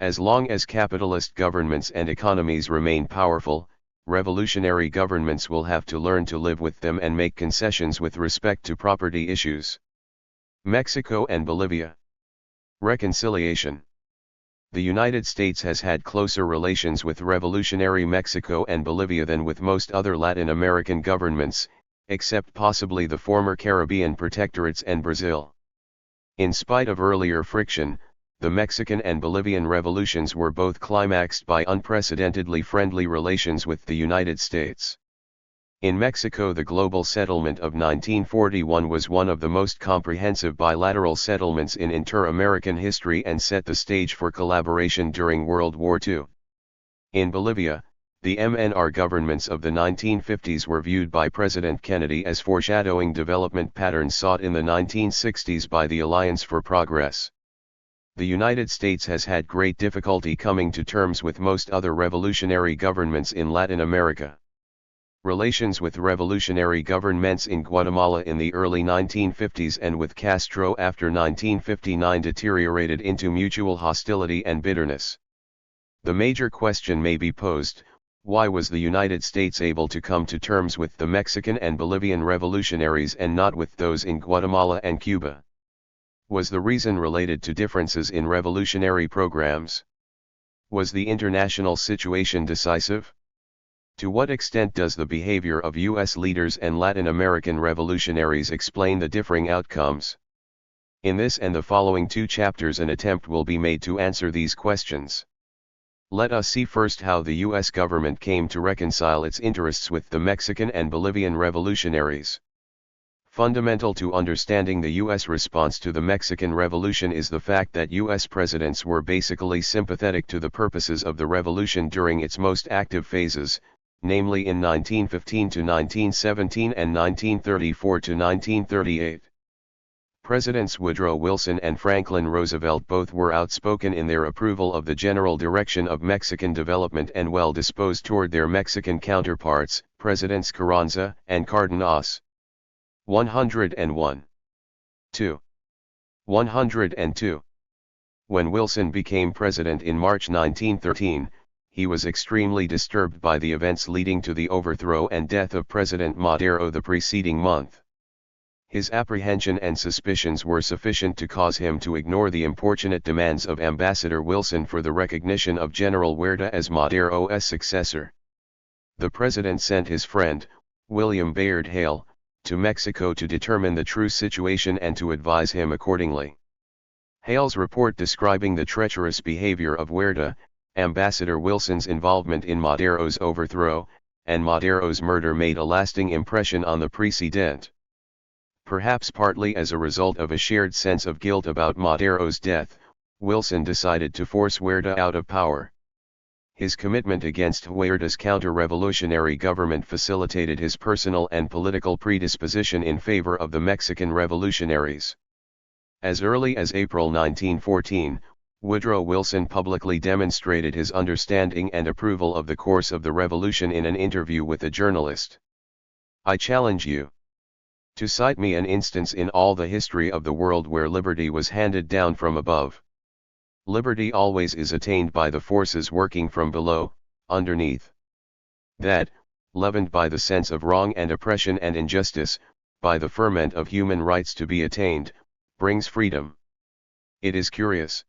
As long as capitalist governments and economies remain powerful, revolutionary governments will have to learn to live with them and make concessions with respect to property issues. Mexico and Bolivia. Reconciliation. The United States has had closer relations with revolutionary Mexico and Bolivia than with most other Latin American governments, except possibly the former Caribbean protectorates and Brazil. In spite of earlier friction, the Mexican and Bolivian revolutions were both climaxed by unprecedentedly friendly relations with the United States. In Mexico, the global settlement of 1941 was one of the most comprehensive bilateral settlements in inter-American history and set the stage for collaboration during World War II. In Bolivia, the MNR governments of the 1950s were viewed by President Kennedy as foreshadowing development patterns sought in the 1960s by the Alliance for Progress. The United States has had great difficulty coming to terms with most other revolutionary governments in Latin America. Relations with revolutionary governments in Guatemala in the early 1950s and with Castro after 1959 deteriorated into mutual hostility and bitterness. The major question may be posed: why was the United States able to come to terms with the Mexican and Bolivian revolutionaries and not with those in Guatemala and Cuba? Was the reason related to differences in revolutionary programs? Was the international situation decisive? To what extent does the behavior of U.S. leaders and Latin American revolutionaries explain the differing outcomes? In this and the following two chapters an attempt will be made to answer these questions. Let us see first how the U.S. government came to reconcile its interests with the Mexican and Bolivian revolutionaries. Fundamental to understanding the U.S. response to the Mexican Revolution is the fact that U.S. presidents were basically sympathetic to the purposes of the revolution during its most active phases, namely in 1915 to 1917 and 1934 to 1938. Presidents Woodrow Wilson and Franklin Roosevelt both were outspoken in their approval of the general direction of Mexican development and well disposed toward their Mexican counterparts, Presidents Carranza and Cardenas. 101. 2. 102. When Wilson became president in March 1913, he was extremely disturbed by the events leading to the overthrow and death of President Madero the preceding month. His apprehension and suspicions were sufficient to cause him to ignore the importunate demands of Ambassador Wilson for the recognition of General Huerta as Madero's successor. The president sent his friend, William Bayard Hale, to Mexico to determine the true situation and to advise him accordingly. Hale's report describing the treacherous behavior of Huerta, Ambassador Wilson's involvement in Madero's overthrow, and Madero's murder made a lasting impression on the President. Perhaps partly as a result of a shared sense of guilt about Madero's death, Wilson decided to force Huerta out of power. His commitment against Huerta's counter-revolutionary government facilitated his personal and political predisposition in favor of the Mexican revolutionaries. As early as April 1914, Woodrow Wilson publicly demonstrated his understanding and approval of the course of the revolution in an interview with a journalist. "I challenge you to cite me an instance in all the history of the world where liberty was handed down from above. Liberty always is attained by the forces working from below, underneath. That, leavened by the sense of wrong and oppression and injustice, by the ferment of human rights to be attained, brings freedom. It is curious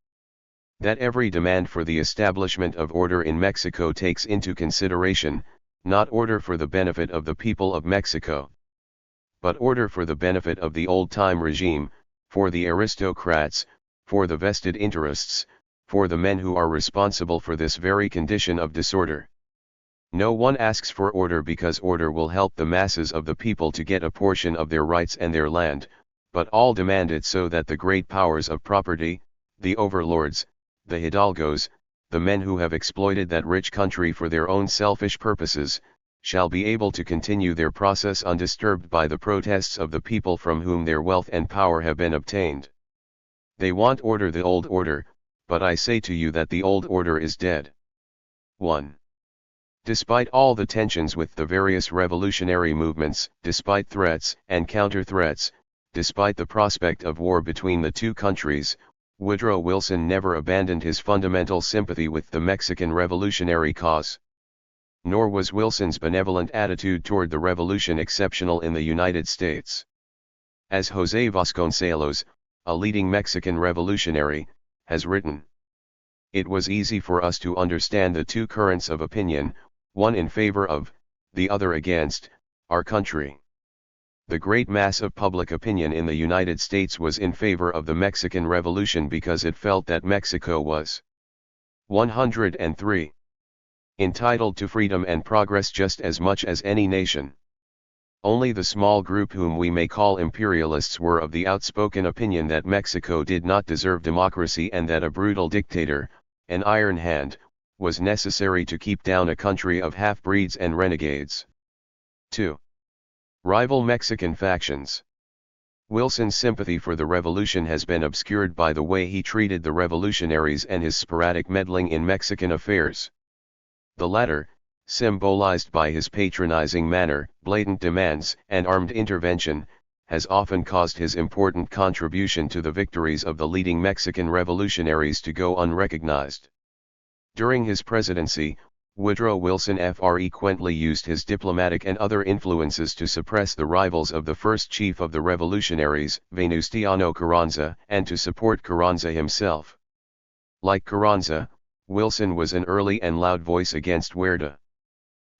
that every demand for the establishment of order in Mexico takes into consideration, not order for the benefit of the people of Mexico, but order for the benefit of the old-time regime, for the aristocrats, for the vested interests, for the men who are responsible for this very condition of disorder. No one asks for order because order will help the masses of the people to get a portion of their rights and their land, but all demand it so that the great powers of property, the overlords, the hidalgos, the men who have exploited that rich country for their own selfish purposes, shall be able to continue their process undisturbed by the protests of the people from whom their wealth and power have been obtained. They want order, the old order, but I say to you that the old order is dead." 1. Despite all the tensions with the various revolutionary movements, despite threats and counter-threats, despite the prospect of war between the two countries, Woodrow Wilson never abandoned his fundamental sympathy with the Mexican revolutionary cause. Nor was Wilson's benevolent attitude toward the revolution exceptional in the United States. As José Vasconcelos, a leading Mexican revolutionary, has written, "It was easy for us to understand the two currents of opinion, one in favor of, the other against, our country. The great mass of public opinion in the United States was in favor of the Mexican Revolution because it felt that Mexico was 103. Entitled to freedom and progress just as much as any nation. Only the small group whom we may call imperialists were of the outspoken opinion that Mexico did not deserve democracy and that a brutal dictator, an iron hand, was necessary to keep down a country of half-breeds and renegades." 2. Rival Mexican factions. Wilson's sympathy for the revolution has been obscured by the way he treated the revolutionaries and his sporadic meddling in Mexican affairs. The latter, symbolized by his patronizing manner, blatant demands, and armed intervention, has often caused his important contribution to the victories of the leading Mexican revolutionaries to go unrecognized. During his presidency, Woodrow Wilson frequently used his diplomatic and other influences to suppress the rivals of the first chief of the revolutionaries, Venustiano Carranza, and to support Carranza himself. Like Carranza, Wilson was an early and loud voice against Huerta.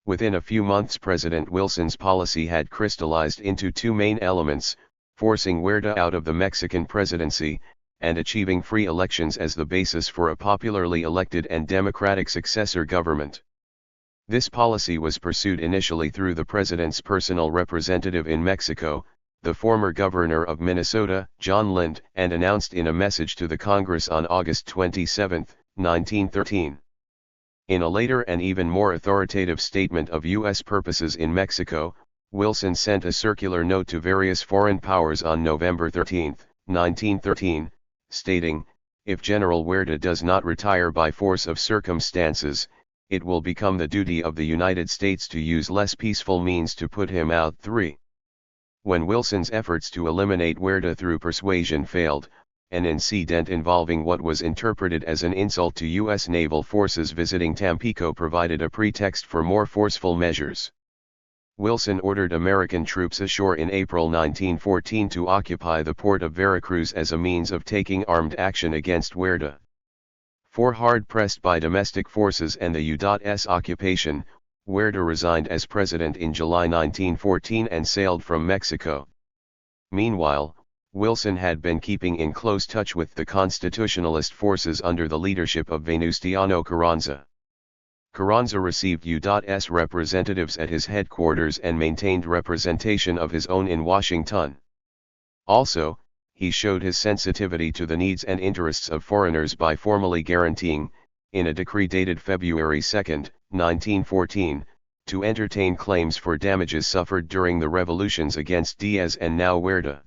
Within a few months President Wilson's policy had crystallized into two main elements, forcing Huerta out of the Mexican presidency, and achieving free elections as the basis for a popularly elected and democratic successor government. This policy was pursued initially through the president's personal representative in Mexico, the former governor of Minnesota, John Lind, and announced in a message to the Congress on August 27, 1913. In a later and even more authoritative statement of U.S. purposes in Mexico, Wilson sent a circular note to various foreign powers on November 13, 1913, stating, "If General Huerta does not retire by force of circumstances, it will become the duty of the United States to use less peaceful means to put him out." 3. When Wilson's efforts to eliminate Huerta through persuasion failed, an incident involving what was interpreted as an insult to U.S. naval forces visiting Tampico provided a pretext for more forceful measures. Wilson ordered American troops ashore in April 1914 to occupy the port of Veracruz as a means of taking armed action against Huerta. Hard pressed by domestic forces and the U.S. occupation, Huerta resigned as president in July 1914 and sailed from Mexico. Meanwhile, Wilson had been keeping in close touch with the constitutionalist forces under the leadership of Venustiano Carranza. Carranza received U.S. representatives at his headquarters and maintained representation of his own in Washington. Also, he showed his sensitivity to the needs and interests of foreigners by formally guaranteeing, in a decree dated February 2, 1914, to entertain claims for damages suffered during the revolutions against Diaz and now Huerta.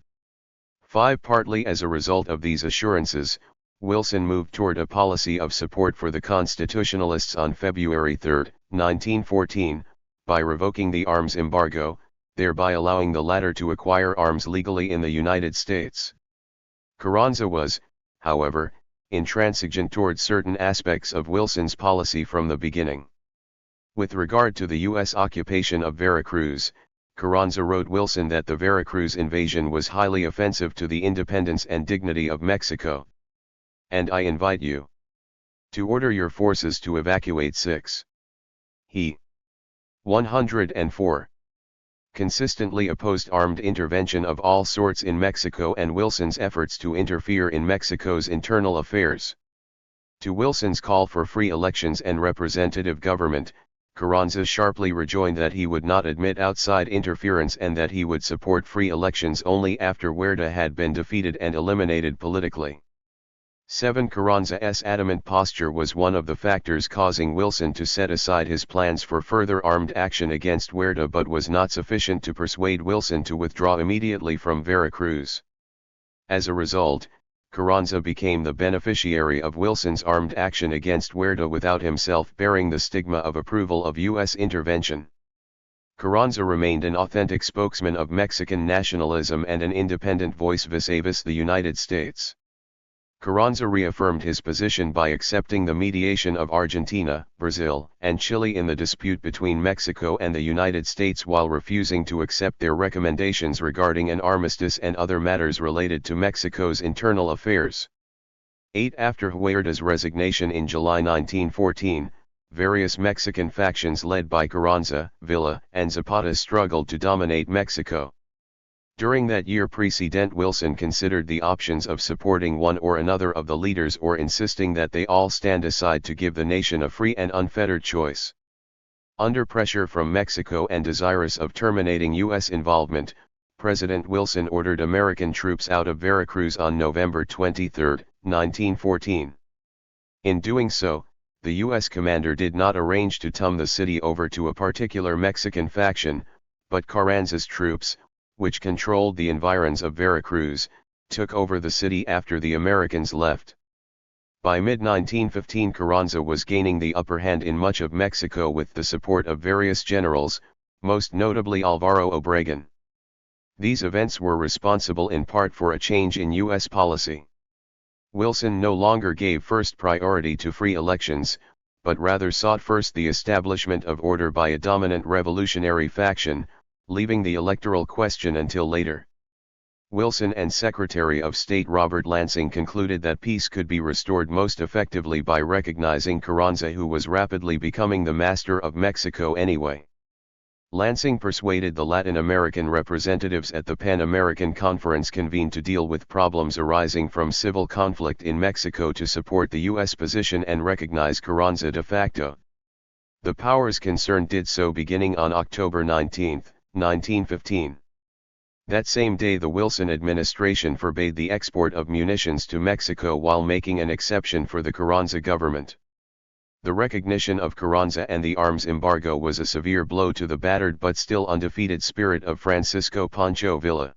5. Partly as a result of these assurances, Wilson moved toward a policy of support for the Constitutionalists on February 3, 1914, by revoking the arms embargo, thereby allowing the latter to acquire arms legally in the United States. Carranza was, however, intransigent toward certain aspects of Wilson's policy from the beginning. With regard to the U.S. occupation of Veracruz, Carranza wrote Wilson that the Veracruz invasion was highly offensive to the independence and dignity of Mexico. "And I invite you to order your forces to evacuate 6. He 104. Consistently opposed armed intervention of all sorts in Mexico and Wilson's efforts to interfere in Mexico's internal affairs. To Wilson's call for free elections and representative government, Carranza sharply rejoined that he would not admit outside interference and that he would support free elections only after Huerta had been defeated and eliminated politically. 7. Carranza's adamant posture was one of the factors causing Wilson to set aside his plans for further armed action against Huerta, but was not sufficient to persuade Wilson to withdraw immediately from Veracruz. As a result, Carranza became the beneficiary of Wilson's armed action against Huerta without himself bearing the stigma of approval of U.S. intervention. Carranza remained an authentic spokesman of Mexican nationalism and an independent voice vis-a-vis the United States. Carranza reaffirmed his position by accepting the mediation of Argentina, Brazil, and Chile in the dispute between Mexico and the United States while refusing to accept their recommendations regarding an armistice and other matters related to Mexico's internal affairs. 8. After Huerta's resignation in July 1914, various Mexican factions led by Carranza, Villa, and Zapata struggled to dominate Mexico. During that year, President Wilson considered the options of supporting one or another of the leaders or insisting that they all stand aside to give the nation a free and unfettered choice. Under pressure from Mexico and desirous of terminating U.S. involvement, President Wilson ordered American troops out of Veracruz on November 23, 1914. In doing so, the U.S. commander did not arrange to turn the city over to a particular Mexican faction, but Carranza's troops, which controlled the environs of Veracruz, took over the city after the Americans left. By mid-1915, Carranza was gaining the upper hand in much of Mexico with the support of various generals, most notably Alvaro Obregón. These events were responsible in part for a change in U.S. policy. Wilson no longer gave first priority to free elections, but rather sought first the establishment of order by a dominant revolutionary faction, leaving the electoral question until later. Wilson and Secretary of State Robert Lansing concluded that peace could be restored most effectively by recognizing Carranza, who was rapidly becoming the master of Mexico anyway. Lansing persuaded the Latin American representatives at the Pan American Conference convened to deal with problems arising from civil conflict in Mexico to support the U.S. position and recognize Carranza de facto. The powers concerned did so beginning on October 19, 1915. That same day the Wilson administration forbade the export of munitions to Mexico while making an exception for the Carranza government. The recognition of Carranza and the arms embargo was a severe blow to the battered but still undefeated spirit of Francisco Pancho Villa.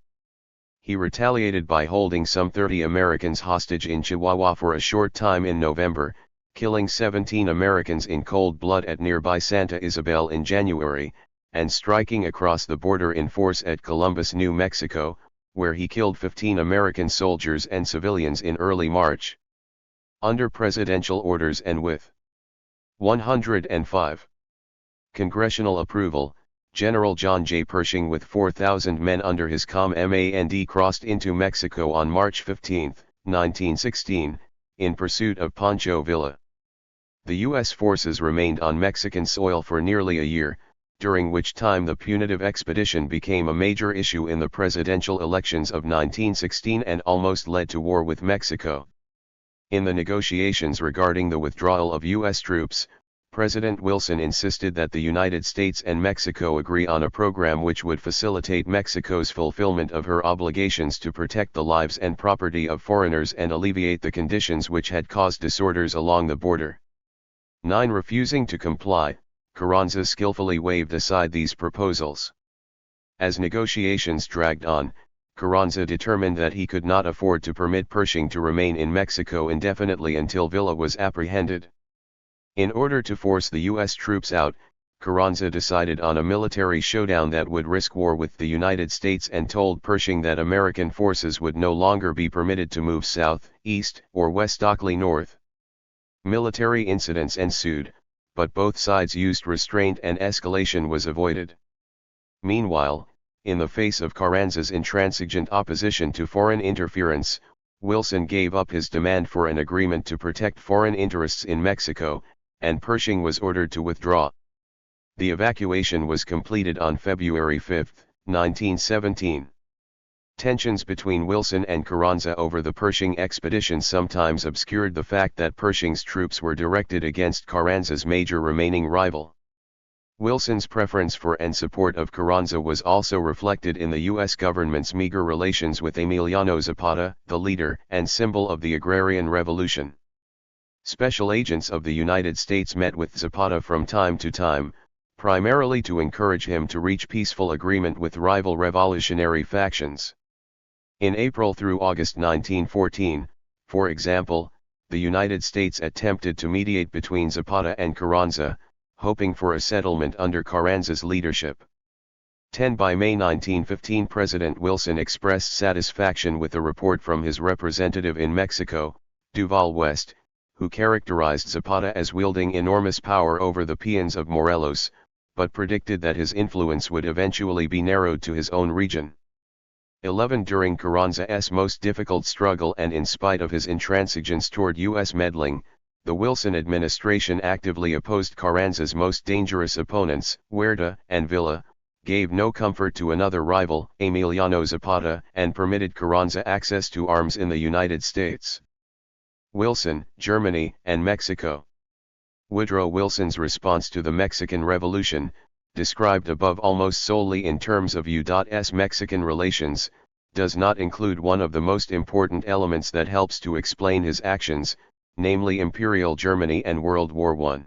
He retaliated by holding some 30 Americans hostage in Chihuahua for a short time in November, killing 17 Americans in cold blood at nearby Santa Isabel in January, and striking across the border in force at Columbus, New Mexico, where he killed 15 American soldiers and civilians in early March. Under presidential orders and with 105 congressional approval, General John J. Pershing with 4,000 men under his command crossed into Mexico on March 15, 1916, in pursuit of Pancho Villa. The U.S. forces remained on Mexican soil for nearly a year, during which time the punitive expedition became a major issue in the presidential elections of 1916 and almost led to war with Mexico. In the negotiations regarding the withdrawal of U.S. troops, President Wilson insisted that the United States and Mexico agree on a program which would facilitate Mexico's fulfillment of her obligations to protect the lives and property of foreigners and alleviate the conditions which had caused disorders along the border. Refusing to comply, Carranza skillfully waved aside these proposals. As negotiations dragged on, Carranza determined that he could not afford to permit Pershing to remain in Mexico indefinitely until Villa was apprehended. In order to force the U.S. troops out, Carranza decided on a military showdown that would risk war with the United States and told Pershing that American forces would no longer be permitted to move south, east, or westwardly north. Military incidents ensued, but both sides used restraint and escalation was avoided. Meanwhile, in the face of Carranza's intransigent opposition to foreign interference, Wilson gave up his demand for an agreement to protect foreign interests in Mexico, and Pershing was ordered to withdraw. The evacuation was completed on February 5, 1917. Tensions between Wilson and Carranza over the Pershing expedition sometimes obscured the fact that Pershing's troops were directed against Carranza's major remaining rival. Wilson's preference for and support of Carranza was also reflected in the U.S. government's meager relations with Emiliano Zapata, the leader and symbol of the agrarian revolution. Special agents of the United States met with Zapata from time to time, primarily to encourage him to reach peaceful agreement with rival revolutionary factions. In April through August 1914, for example, the United States attempted to mediate between Zapata and Carranza, hoping for a settlement under Carranza's leadership. By May 1915 President Wilson expressed satisfaction with a report from his representative in Mexico, Duval West, who characterized Zapata as wielding enormous power over the peons of Morelos, but predicted that his influence would eventually be narrowed to his own region. During Carranza's most difficult struggle and in spite of his intransigence toward U.S. meddling, the Wilson administration actively opposed Carranza's most dangerous opponents, Huerta and Villa, gave no comfort to another rival, Emiliano Zapata, and permitted Carranza access to arms in the United States. Wilson, Germany, and Mexico. Woodrow Wilson's response to the Mexican Revolution, described above almost solely in terms of U.S. Mexican relations, does not include one of the most important elements that helps to explain his actions, namely Imperial Germany and World War I.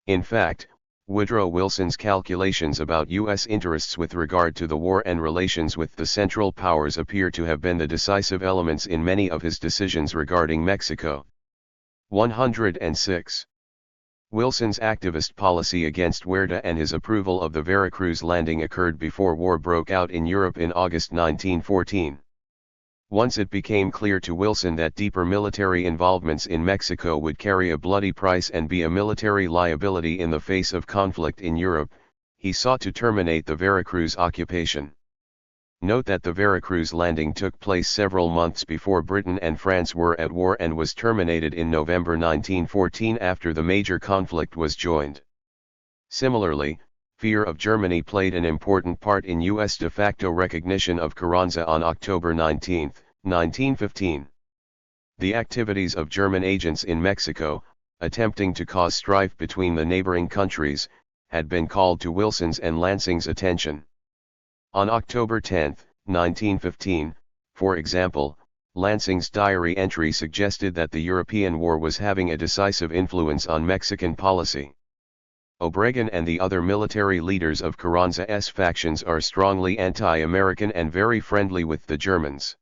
In fact, Woodrow Wilson's calculations about U.S. interests with regard to the war and relations with the Central Powers appear to have been the decisive elements in many of his decisions regarding Mexico. 106. Wilson's activist policy against Huerta and his approval of the Veracruz landing occurred before war broke out in Europe in August 1914. Once it became clear to Wilson that deeper military involvements in Mexico would carry a bloody price and be a military liability in the face of conflict in Europe, he sought to terminate the Veracruz occupation. Note that the Veracruz landing took place several months before Britain and France were at war and was terminated in November 1914 after the major conflict was joined. Similarly, Fear of Germany played an important part in U.S. de facto recognition of Carranza on October 19, 1915. The activities of German agents in Mexico, attempting to cause strife between the neighboring countries, had been called to Wilson's and Lansing's attention. On October 10, 1915, for example, Lansing's diary entry suggested that the European war was having a decisive influence on Mexican policy. Obregon and the other military leaders of Carranza's factions are strongly anti-American and very friendly with the Germans.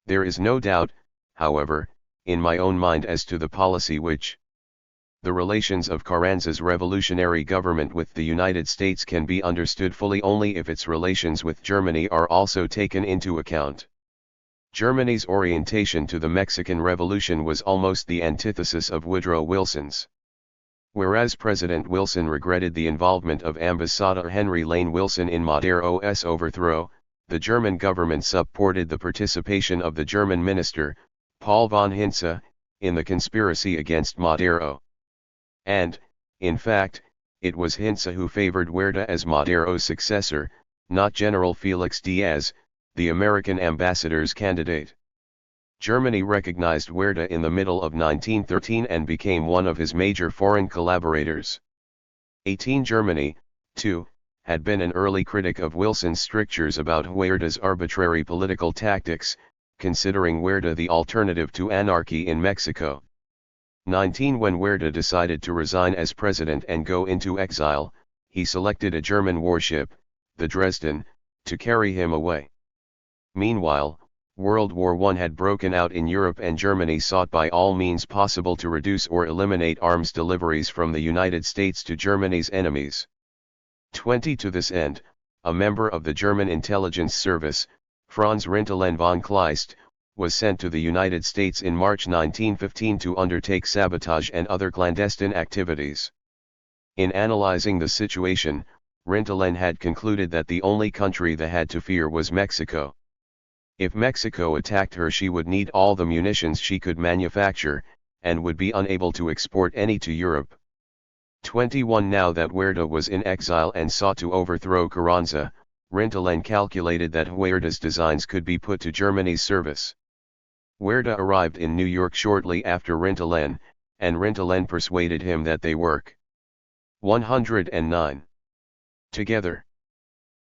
There is no doubt, however, in my own mind as to the policy which the relations of Carranza's revolutionary government with the United States can be understood fully only if its relations with Germany are also taken into account. Germany's orientation to the Mexican Revolution was almost the antithesis of Woodrow Wilson's. Whereas President Wilson regretted the involvement of Ambassador Henry Lane Wilson in Madero's overthrow, the German government supported the participation of the German minister, Paul von Hintze, in the conspiracy against Madero. And, in fact, it was Hintze who favored Huerta as Madero's successor, not General Felix Diaz, the American ambassador's candidate. Germany recognized Huerta in the middle of 1913 and became one of his major foreign collaborators. Germany, too, had been an early critic of Wilson's strictures about Huerta's arbitrary political tactics, considering Huerta the alternative to anarchy in Mexico. When Huerta decided to resign as president and go into exile, he selected a German warship, the Dresden, to carry him away. Meanwhile, World War I had broken out in Europe and Germany sought by all means possible to reduce or eliminate arms deliveries from the United States to Germany's enemies. To this end, a member of the German intelligence service, Franz Rintelen von Kleist, was sent to the United States in March 1915 to undertake sabotage and other clandestine activities. In analyzing the situation, Rintelen had concluded that the only country they had to fear was Mexico. If Mexico attacked her, she would need all the munitions she could manufacture, and would be unable to export any to Europe. Now that Huerta was in exile and sought to overthrow Carranza, Rintelen calculated that Huerta's designs could be put to Germany's service. Huerta arrived in New York shortly after Rintelen, and Rintelen persuaded him that they work 109 together.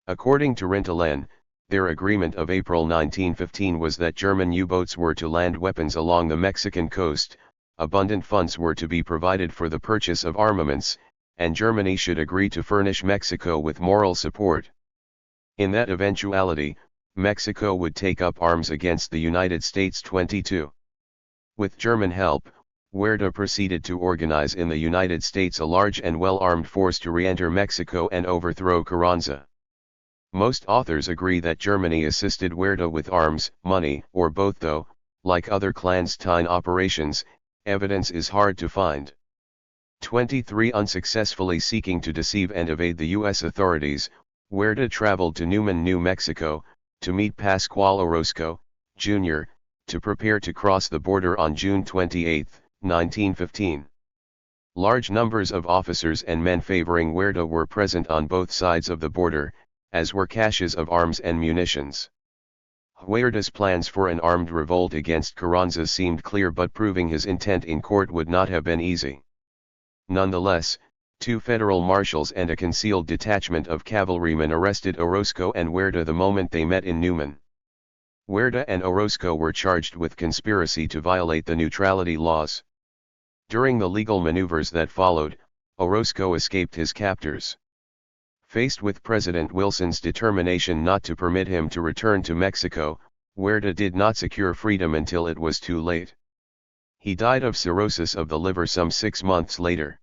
According to Rintelen, their agreement of April 1915 was that German U-boats were to land weapons along the Mexican coast, abundant funds were to be provided for the purchase of armaments, and Germany should agree to furnish Mexico with moral support. In that eventuality, Mexico would take up arms against the United States. With German help, Huerta proceeded to organize in the United States a large and well-armed force to re-enter Mexico and overthrow Carranza. Most authors agree that Germany assisted Huerta with arms, money, or both, though, like other clandestine operations, evidence is hard to find. Unsuccessfully seeking to deceive and evade the U.S. authorities, Huerta traveled to Newman, New Mexico, to meet Pascual Orozco, Jr., to prepare to cross the border on June 28, 1915. Large numbers of officers and men favoring Huerta were present on both sides of the border, as were caches of arms and munitions. Huerta's plans for an armed revolt against Carranza seemed clear, but proving his intent in court would not have been easy. Nonetheless, 2 federal marshals and a concealed detachment of cavalrymen arrested Orozco and Huerta the moment they met in Newman. Huerta and Orozco were charged with conspiracy to violate the neutrality laws. During the legal maneuvers that followed, Orozco escaped his captors. Faced with President Wilson's determination not to permit him to return to Mexico, Huerta did not secure freedom until it was too late. He died of cirrhosis of the liver some 6 months later.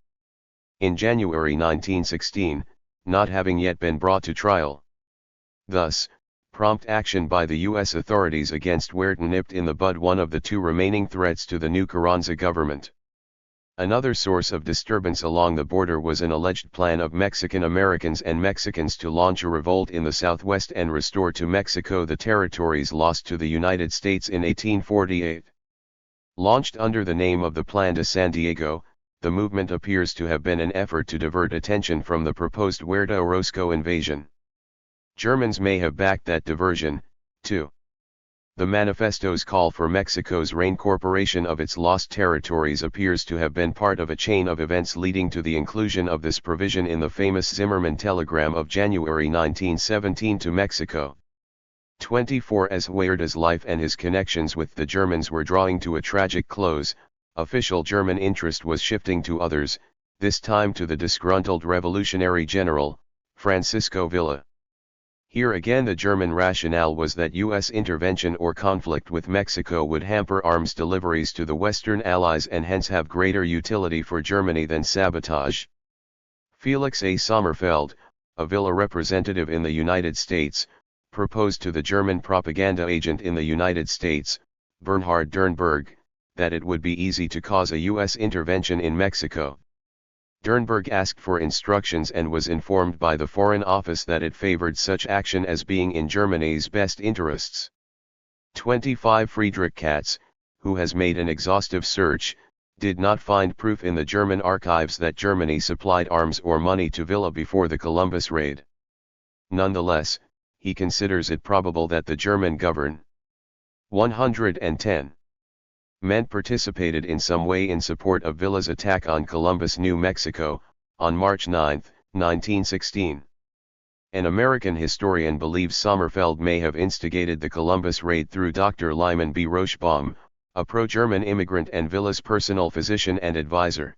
In January 1916, not having yet been brought to trial. Thus, prompt action by the U.S. authorities against Huerta nipped in the bud one of the 2 remaining threats to the new Carranza government. Another source of disturbance along the border was an alleged plan of Mexican Americans and Mexicans to launch a revolt in the Southwest and restore to Mexico the territories lost to the United States in 1848. Launched under the name of the Plan de San Diego, the movement appears to have been an effort to divert attention from the proposed Huerta Orozco invasion. Germans may have backed that diversion, too. The manifesto's call for Mexico's reincorporation of its lost territories appears to have been part of a chain of events leading to the inclusion of this provision in the famous Zimmermann telegram of January 1917 to Mexico. 24 As Huerta's life and his connections with the Germans were drawing to a tragic close, official German interest was shifting to others, this time to the disgruntled revolutionary general, Francisco Villa. Here again the German rationale was that U.S. intervention or conflict with Mexico would hamper arms deliveries to the Western Allies and hence have greater utility for Germany than sabotage. Felix A. Sommerfeld, a Villa representative in the United States, proposed to the German propaganda agent in the United States, Bernhard Dernberg, that it would be easy to cause a U.S. intervention in Mexico. Dernberg asked for instructions and was informed by the Foreign Office that it favored such action as being in Germany's best interests. 25 Friedrich Katz, who has made an exhaustive search, did not find proof in the German archives that Germany supplied arms or money to Villa before the Columbus raid. Nonetheless, he considers it probable that the German government 110 men participated in some way in support of Villa's attack on Columbus, New Mexico, on March 9, 1916. An American historian believes Sommerfeld may have instigated the Columbus raid through Dr. Lyman B. Rochebaum, a pro-German immigrant and Villa's personal physician and advisor.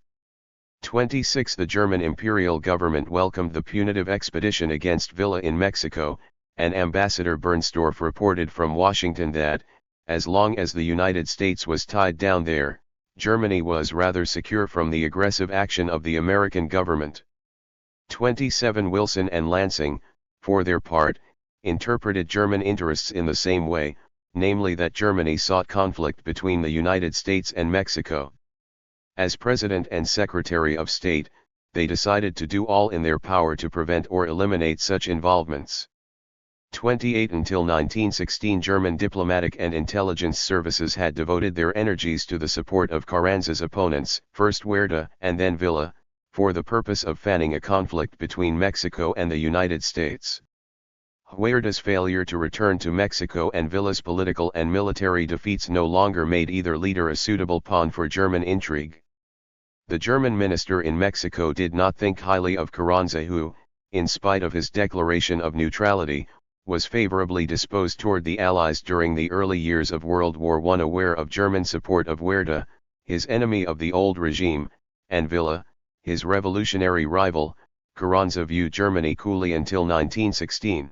26 The German imperial government welcomed the punitive expedition against Villa in Mexico, and Ambassador Bernstorff reported from Washington that, as long as the United States was tied down there, Germany was rather secure from the aggressive action of the American government. 27 Wilson and Lansing, for their part, interpreted German interests in the same way, namely that Germany sought conflict between the United States and Mexico. As President and Secretary of State, they decided to do all in their power to prevent or eliminate such involvements. 28 Until 1916 German diplomatic and intelligence services had devoted their energies to the support of Carranza's opponents, first Huerta and then Villa, for the purpose of fanning a conflict between Mexico and the United States. Huerta's failure to return to Mexico and Villa's political and military defeats no longer made either leader a suitable pawn for German intrigue. The German minister in Mexico did not think highly of Carranza, who, in spite of his declaration of neutrality, was favorably disposed toward the Allies during the early years of World War I. Aware of German support of Huerta, his enemy of the old regime, and Villa, his revolutionary rival, Carranza viewed Germany coolly until 1916.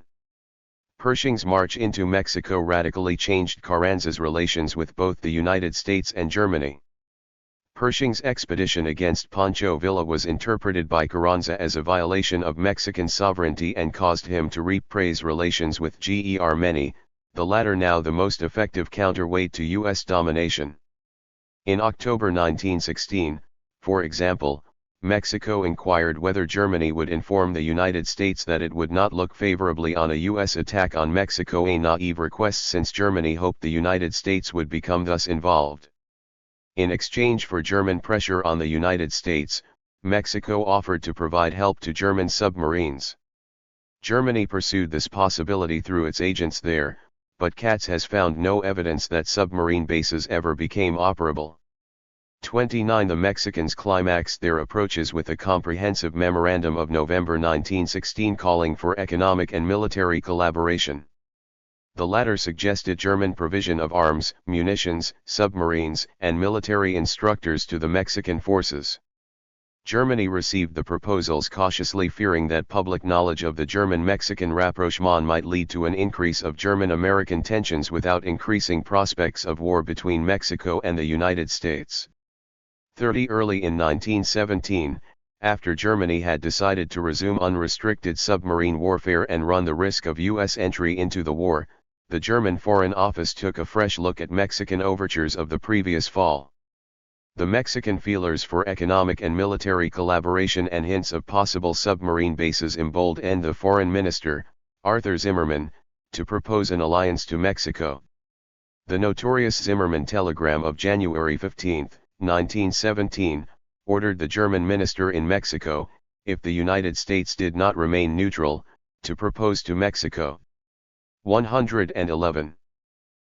Pershing's march into Mexico radically changed Carranza's relations with both the United States and Germany. Pershing's expedition against Pancho Villa was interpreted by Carranza as a violation of Mexican sovereignty and caused him to repraise relations with Gr. Many, the latter now the most effective counterweight to U.S. domination. In October 1916, for example, Mexico inquired whether Germany would inform the United States that it would not look favorably on a U.S. attack on Mexico, a naive request since Germany hoped the United States would become thus involved. In exchange for German pressure on the United States, Mexico offered to provide help to German submarines. Germany pursued this possibility through its agents there, but Katz has found no evidence that submarine bases ever became operable. 29 The Mexicans climaxed their approaches with a comprehensive memorandum of November 1916 calling for economic and military collaboration. The latter suggested German provision of arms, munitions, submarines, and military instructors to the Mexican forces. Germany received the proposals cautiously, fearing that public knowledge of the German-Mexican rapprochement might lead to an increase of German-American tensions without increasing prospects of war between Mexico and the United States. 30 Early in 1917, after Germany had decided to resume unrestricted submarine warfare and run the risk of U.S. entry into the war, the German Foreign Office took a fresh look at Mexican overtures of the previous fall. The Mexican feelers for economic and military collaboration and hints of possible submarine bases emboldened the Foreign Minister, Arthur Zimmermann, to propose an alliance to Mexico. The notorious Zimmermann telegram of January 15, 1917, ordered the German minister in Mexico, if the United States did not remain neutral, to propose to Mexico 111.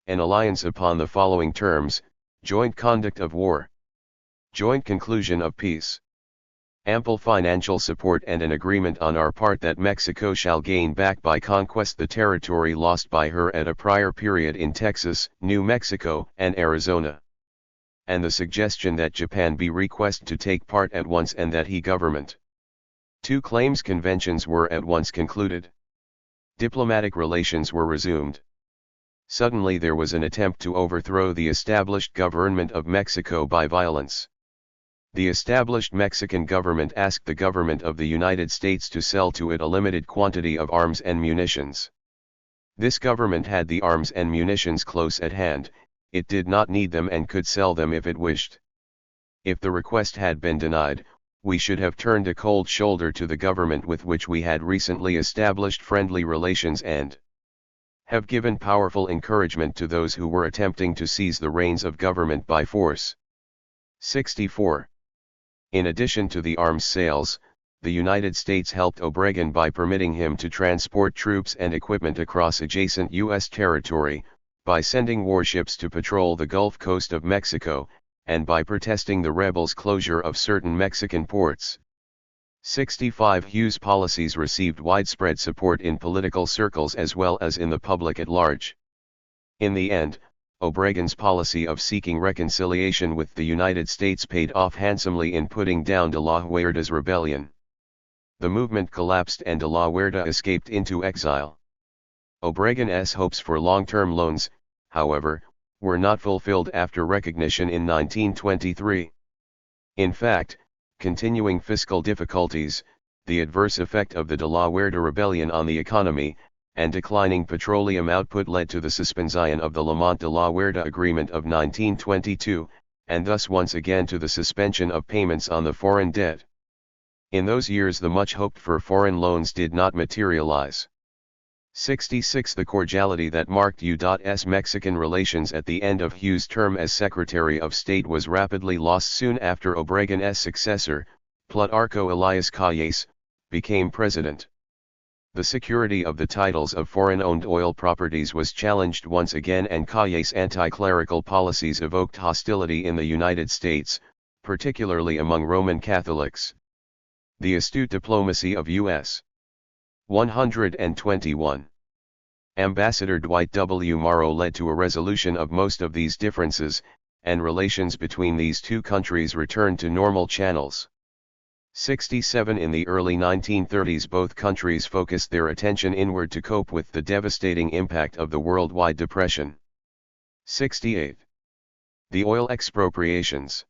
An alliance upon the following terms: joint conduct of war, joint conclusion of peace, ample financial support, and an agreement on our part that Mexico shall gain back by conquest the territory lost by her at a prior period in Texas, New Mexico, and Arizona. And the suggestion that Japan be requested to take part at once and that he government. 2 claims conventions were at once concluded. Diplomatic relations were resumed. Suddenly there was an attempt to overthrow the established government of Mexico by violence. The established Mexican government asked the government of the United States to sell to it a limited quantity of arms and munitions. This government had the arms and munitions close at hand, it did not need them and could sell them if it wished. If the request had been denied, we should have turned a cold shoulder to the government with which we had recently established friendly relations and have given powerful encouragement to those who were attempting to seize the reins of government by force. 64. In addition to the arms sales, the United States helped Obregon by permitting him to transport troops and equipment across adjacent U.S. territory, by sending warships to patrol the Gulf Coast of Mexico, and by protesting the rebels' closure of certain Mexican ports. 65. Hughes' policies received widespread support in political circles as well as in the public at large. In the end, Obregon's policy of seeking reconciliation with the United States paid off handsomely in putting down de la Huerta's rebellion. The movement collapsed and de la Huerta escaped into exile. Obregon's hopes for long-term loans, however, were not fulfilled after recognition in 1923. In fact, continuing fiscal difficulties, the adverse effect of the de la Huerta rebellion on the economy, and declining petroleum output led to the suspension of the Lamont de la Huerta Agreement of 1922, and thus once again to the suspension of payments on the foreign debt. In those years the much hoped for foreign loans did not materialize. 66. The cordiality that marked U.S. Mexican relations at the end of Hughes' term as Secretary of State was rapidly lost soon after Obregon's successor, Plutarco Elias Calles, became president. The security of the titles of foreign-owned oil properties was challenged once again, and Calles' anti-clerical policies evoked hostility in the United States, particularly among Roman Catholics. The astute diplomacy of U.S. 121. Ambassador Dwight W. Morrow led to a resolution of most of these differences, and relations between these two countries returned to normal channels. 67. In the early 1930s both countries focused their attention inward to cope with the devastating impact of the worldwide depression. 68. The oil expropriations.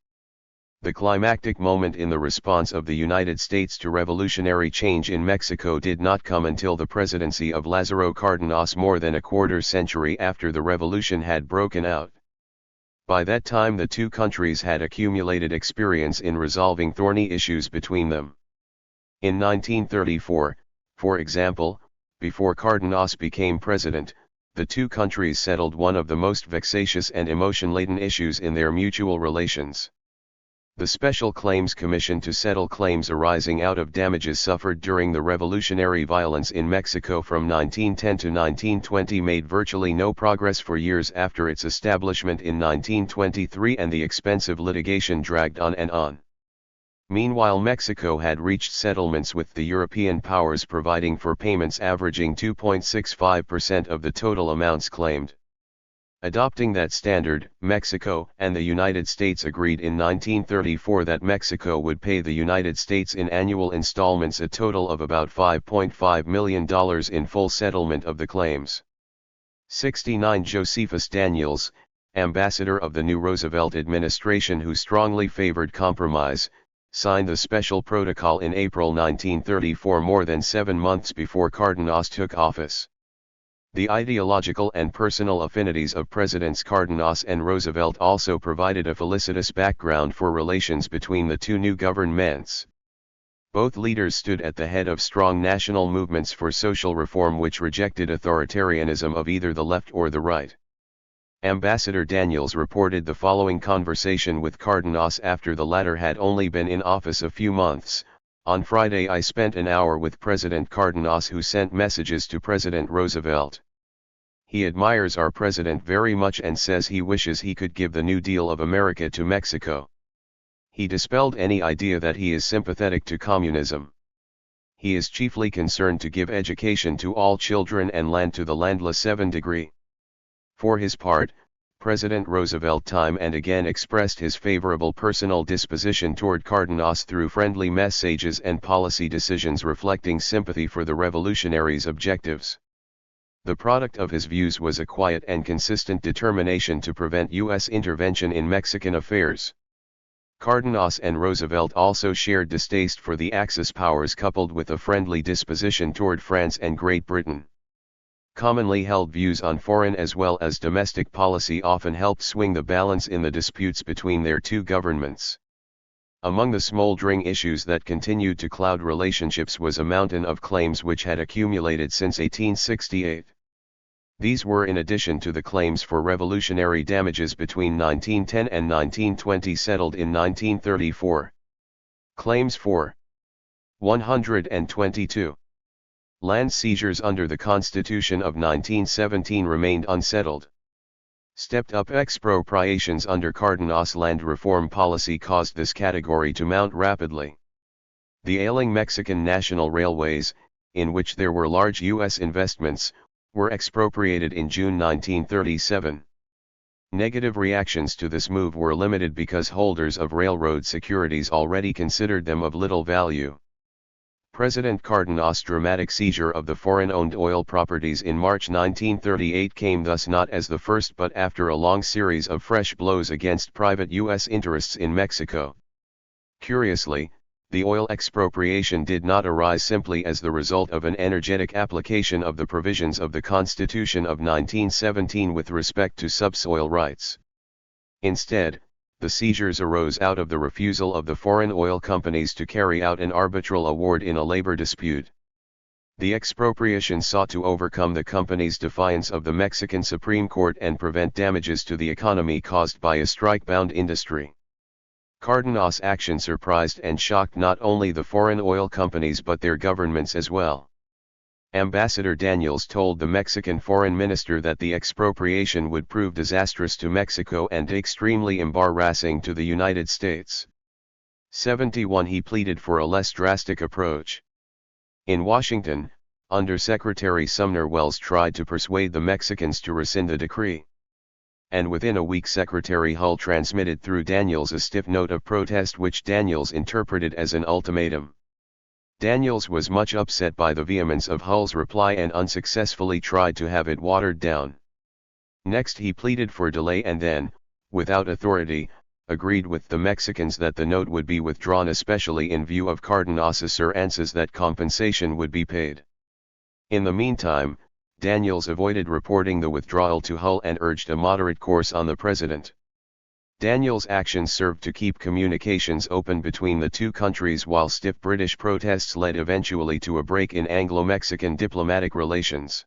The climactic moment in the response of the United States to revolutionary change in Mexico did not come until the presidency of Lázaro Cárdenas more than a quarter century after the revolution had broken out. By that time the two countries had accumulated experience in resolving thorny issues between them. In 1934, for example, before Cárdenas became president, the two countries settled one of the most vexatious and emotion-laden issues in their mutual relations. The Special Claims Commission to settle claims arising out of damages suffered during the revolutionary violence in Mexico from 1910 to 1920 made virtually no progress for years after its establishment in 1923, and the expensive litigation dragged on and on. Meanwhile, Mexico had reached settlements with the European powers providing for payments averaging 2.65% of the total amounts claimed. Adopting that standard, Mexico and the United States agreed in 1934 that Mexico would pay the United States in annual installments a total of about $5.5 million in full settlement of the claims. 69. Josephus Daniels, ambassador of the new Roosevelt administration who strongly favored compromise, signed the special protocol in April 1934, more than 7 months before Cárdenas took office. The ideological and personal affinities of Presidents Cárdenas and Roosevelt also provided a felicitous background for relations between the two new governments. Both leaders stood at the head of strong national movements for social reform which rejected authoritarianism of either the left or the right. Ambassador Daniels reported the following conversation with Cardenas after the latter had only been in office a few months. On Friday I spent an hour with President Cardenas, who sent messages to President Roosevelt. He admires our president very much and says he wishes he could give the New Deal of America to Mexico. He dispelled any idea that he is sympathetic to communism. He is chiefly concerned to give education to all children and land to the landless 7 degree. For his part, President Roosevelt time and again expressed his favorable personal disposition toward Cardenas through friendly messages and policy decisions reflecting sympathy for the revolutionaries' objectives. The product of his views was a quiet and consistent determination to prevent U.S. intervention in Mexican affairs. Cardenas and Roosevelt also shared distaste for the Axis powers coupled with a friendly disposition toward France and Great Britain. Commonly held views on foreign as well as domestic policy often helped swing the balance in the disputes between their two governments. Among the smoldering issues that continued to cloud relationships was a mountain of claims which had accumulated since 1868. These were in addition to the claims for revolutionary damages between 1910 and 1920 settled in 1934. Claims for 122. Land seizures under the Constitution of 1917 remained unsettled. Stepped-up expropriations under Cardenas' land reform policy caused this category to mount rapidly. The ailing Mexican national railways, in which there were large U.S. investments, were expropriated in June 1937. Negative reactions to this move were limited because holders of railroad securities already considered them of little value. President Cardenas' dramatic seizure of the foreign-owned oil properties in March 1938 came thus not as the first but after a long series of fresh blows against private U.S. interests in Mexico. Curiously, the oil expropriation did not arise simply as the result of an energetic application of the provisions of the Constitution of 1917 with respect to subsoil rights. Instead, the seizures arose out of the refusal of the foreign oil companies to carry out an arbitral award in a labor dispute. The expropriation sought to overcome the companies' defiance of the Mexican Supreme Court and prevent damages to the economy caused by a strike-bound industry. Cardenas' action surprised and shocked not only the foreign oil companies but their governments as well. Ambassador Daniels told the Mexican foreign minister that the expropriation would prove disastrous to Mexico and extremely embarrassing to the United States. 71. He pleaded for a less drastic approach. In Washington, Under-Secretary Sumner Welles tried to persuade the Mexicans to rescind the decree. And within a week Secretary Hull transmitted through Daniels a stiff note of protest which Daniels interpreted as an ultimatum. Daniels was much upset by the vehemence of Hull's reply and unsuccessfully tried to have it watered down. Next he pleaded for delay and then, without authority, agreed with the Mexicans that the note would be withdrawn, especially in view of Cardenas' assurances that compensation would be paid. In the meantime, Daniels avoided reporting the withdrawal to Hull and urged a moderate course on the president. Daniels' actions served to keep communications open between the two countries while stiff British protests led eventually to a break in Anglo-Mexican diplomatic relations.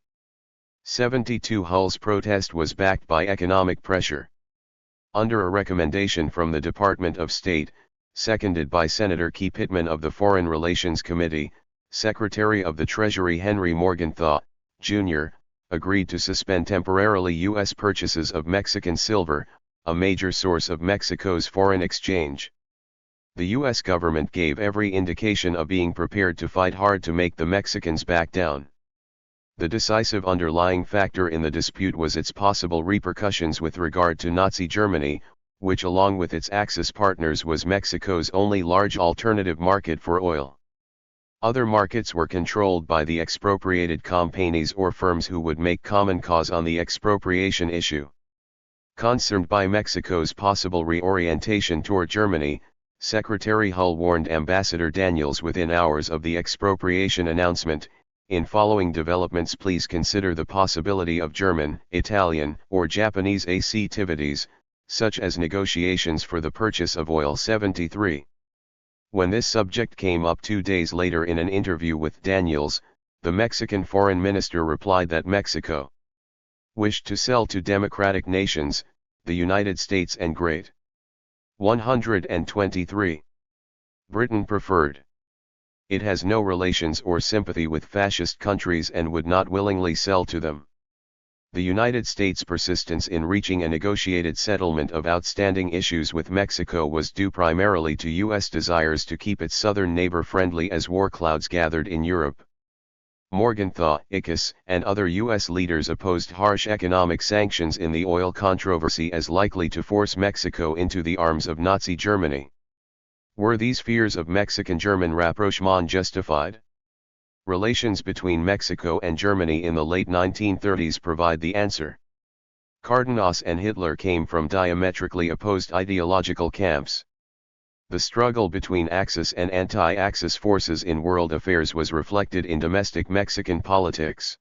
72. Hull's protest was backed by economic pressure. Under a recommendation from the Department of State, seconded by Senator Key Pittman of the Foreign Relations Committee, Secretary of the Treasury Henry Morgenthau, Jr., agreed to suspend temporarily U.S. purchases of Mexican silver, a major source of Mexico's foreign exchange. The U.S. government gave every indication of being prepared to fight hard to make the Mexicans back down. The decisive underlying factor in the dispute was its possible repercussions with regard to Nazi Germany, which along with its Axis partners was Mexico's only large alternative market for oil. Other markets were controlled by the expropriated companies or firms who would make common cause on the expropriation issue. Concerned by Mexico's possible reorientation toward Germany, Secretary Hull warned Ambassador Daniels within hours of the expropriation announcement, "In following developments please consider the possibility of German, Italian, or Japanese activities, such as negotiations for the purchase of oil." 73. When this subject came up 2 days later in an interview with Daniels, the Mexican foreign minister replied that Mexico wished to sell to democratic nations, the United States and Great 123. Britain preferred. It has no relations or sympathy with fascist countries and would not willingly sell to them. The United States' persistence in reaching a negotiated settlement of outstanding issues with Mexico was due primarily to U.S. desires to keep its southern neighbor friendly as war clouds gathered in Europe. Morgenthau, Ickes, and other U.S. leaders opposed harsh economic sanctions in the oil controversy as likely to force Mexico into the arms of Nazi Germany. Were these fears of Mexican-German rapprochement justified? Relations between Mexico and Germany in the late 1930s provide the answer. Cardenas and Hitler came from diametrically opposed ideological camps. The struggle between Axis and anti-Axis forces in world affairs was reflected in domestic Mexican politics.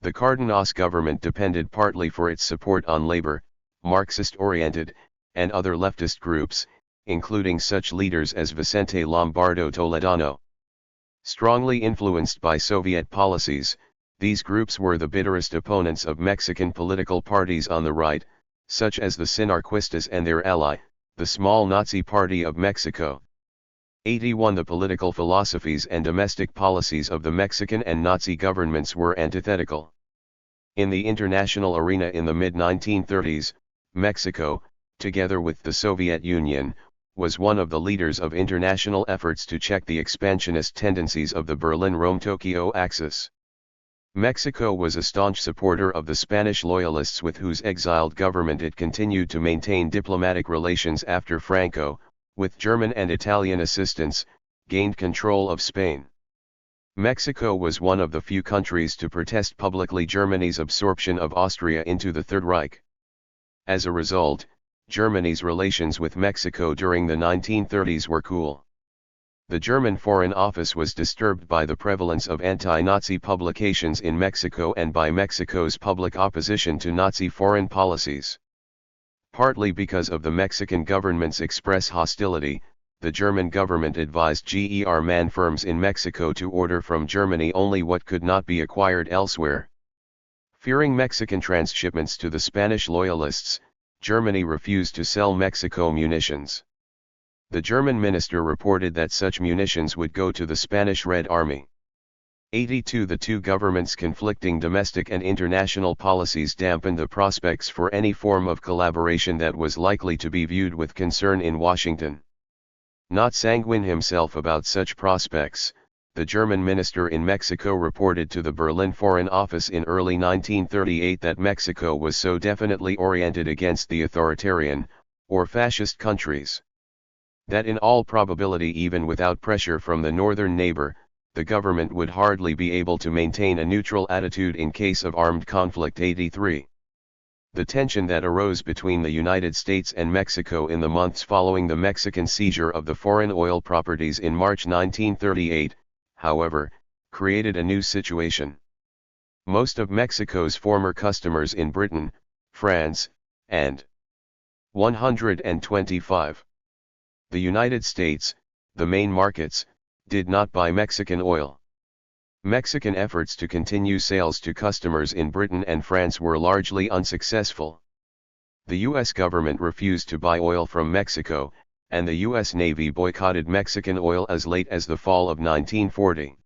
The Cardenas government depended partly for its support on labor, Marxist-oriented, and other leftist groups, including such leaders as Vicente Lombardo Toledano. Strongly influenced by Soviet policies, these groups were the bitterest opponents of Mexican political parties on the right, such as the Sinarquistas and their ally, the small Nazi Party of Mexico. 81 The political philosophies and domestic policies of the Mexican and Nazi governments were antithetical. In the international arena in the mid-1930s, Mexico, together with the Soviet Union, was one of the leaders of international efforts to check the expansionist tendencies of the Berlin-Rome-Tokyo axis. Mexico was a staunch supporter of the Spanish loyalists with whose exiled government it continued to maintain diplomatic relations after Franco, with German and Italian assistance, gained control of Spain. Mexico was one of the few countries to protest publicly Germany's absorption of Austria into the Third Reich. As a result, Germany's relations with Mexico during the 1930s were cool. The German Foreign Office was disturbed by the prevalence of anti-Nazi publications in Mexico and by Mexico's public opposition to Nazi foreign policies. Partly because of the Mexican government's express hostility, the German government advised GER-MAN firms in Mexico to order from Germany only what could not be acquired elsewhere. Fearing Mexican transshipments to the Spanish loyalists, Germany refused to sell Mexico munitions. The German minister reported that such munitions would go to the Spanish Red Army. 82 The two governments' conflicting domestic and international policies dampened the prospects for any form of collaboration that was likely to be viewed with concern in Washington. Not sanguine himself about such prospects, the German minister in Mexico reported to the Berlin Foreign Office in early 1938 that Mexico was so definitely oriented against the authoritarian, or fascist countries, that in all probability even without pressure from the northern neighbor, the government would hardly be able to maintain a neutral attitude in case of armed conflict. 83. The tension that arose between the United States and Mexico in the months following the Mexican seizure of the foreign oil properties in March 1938, however, created a new situation. Most of Mexico's former customers in Britain, France, and 125. The United States, the main markets, did not buy Mexican oil. Mexican efforts to continue sales to customers in Britain and France were largely unsuccessful. The U.S. government refused to buy oil from Mexico, and the U.S. Navy boycotted Mexican oil as late as the fall of 1940.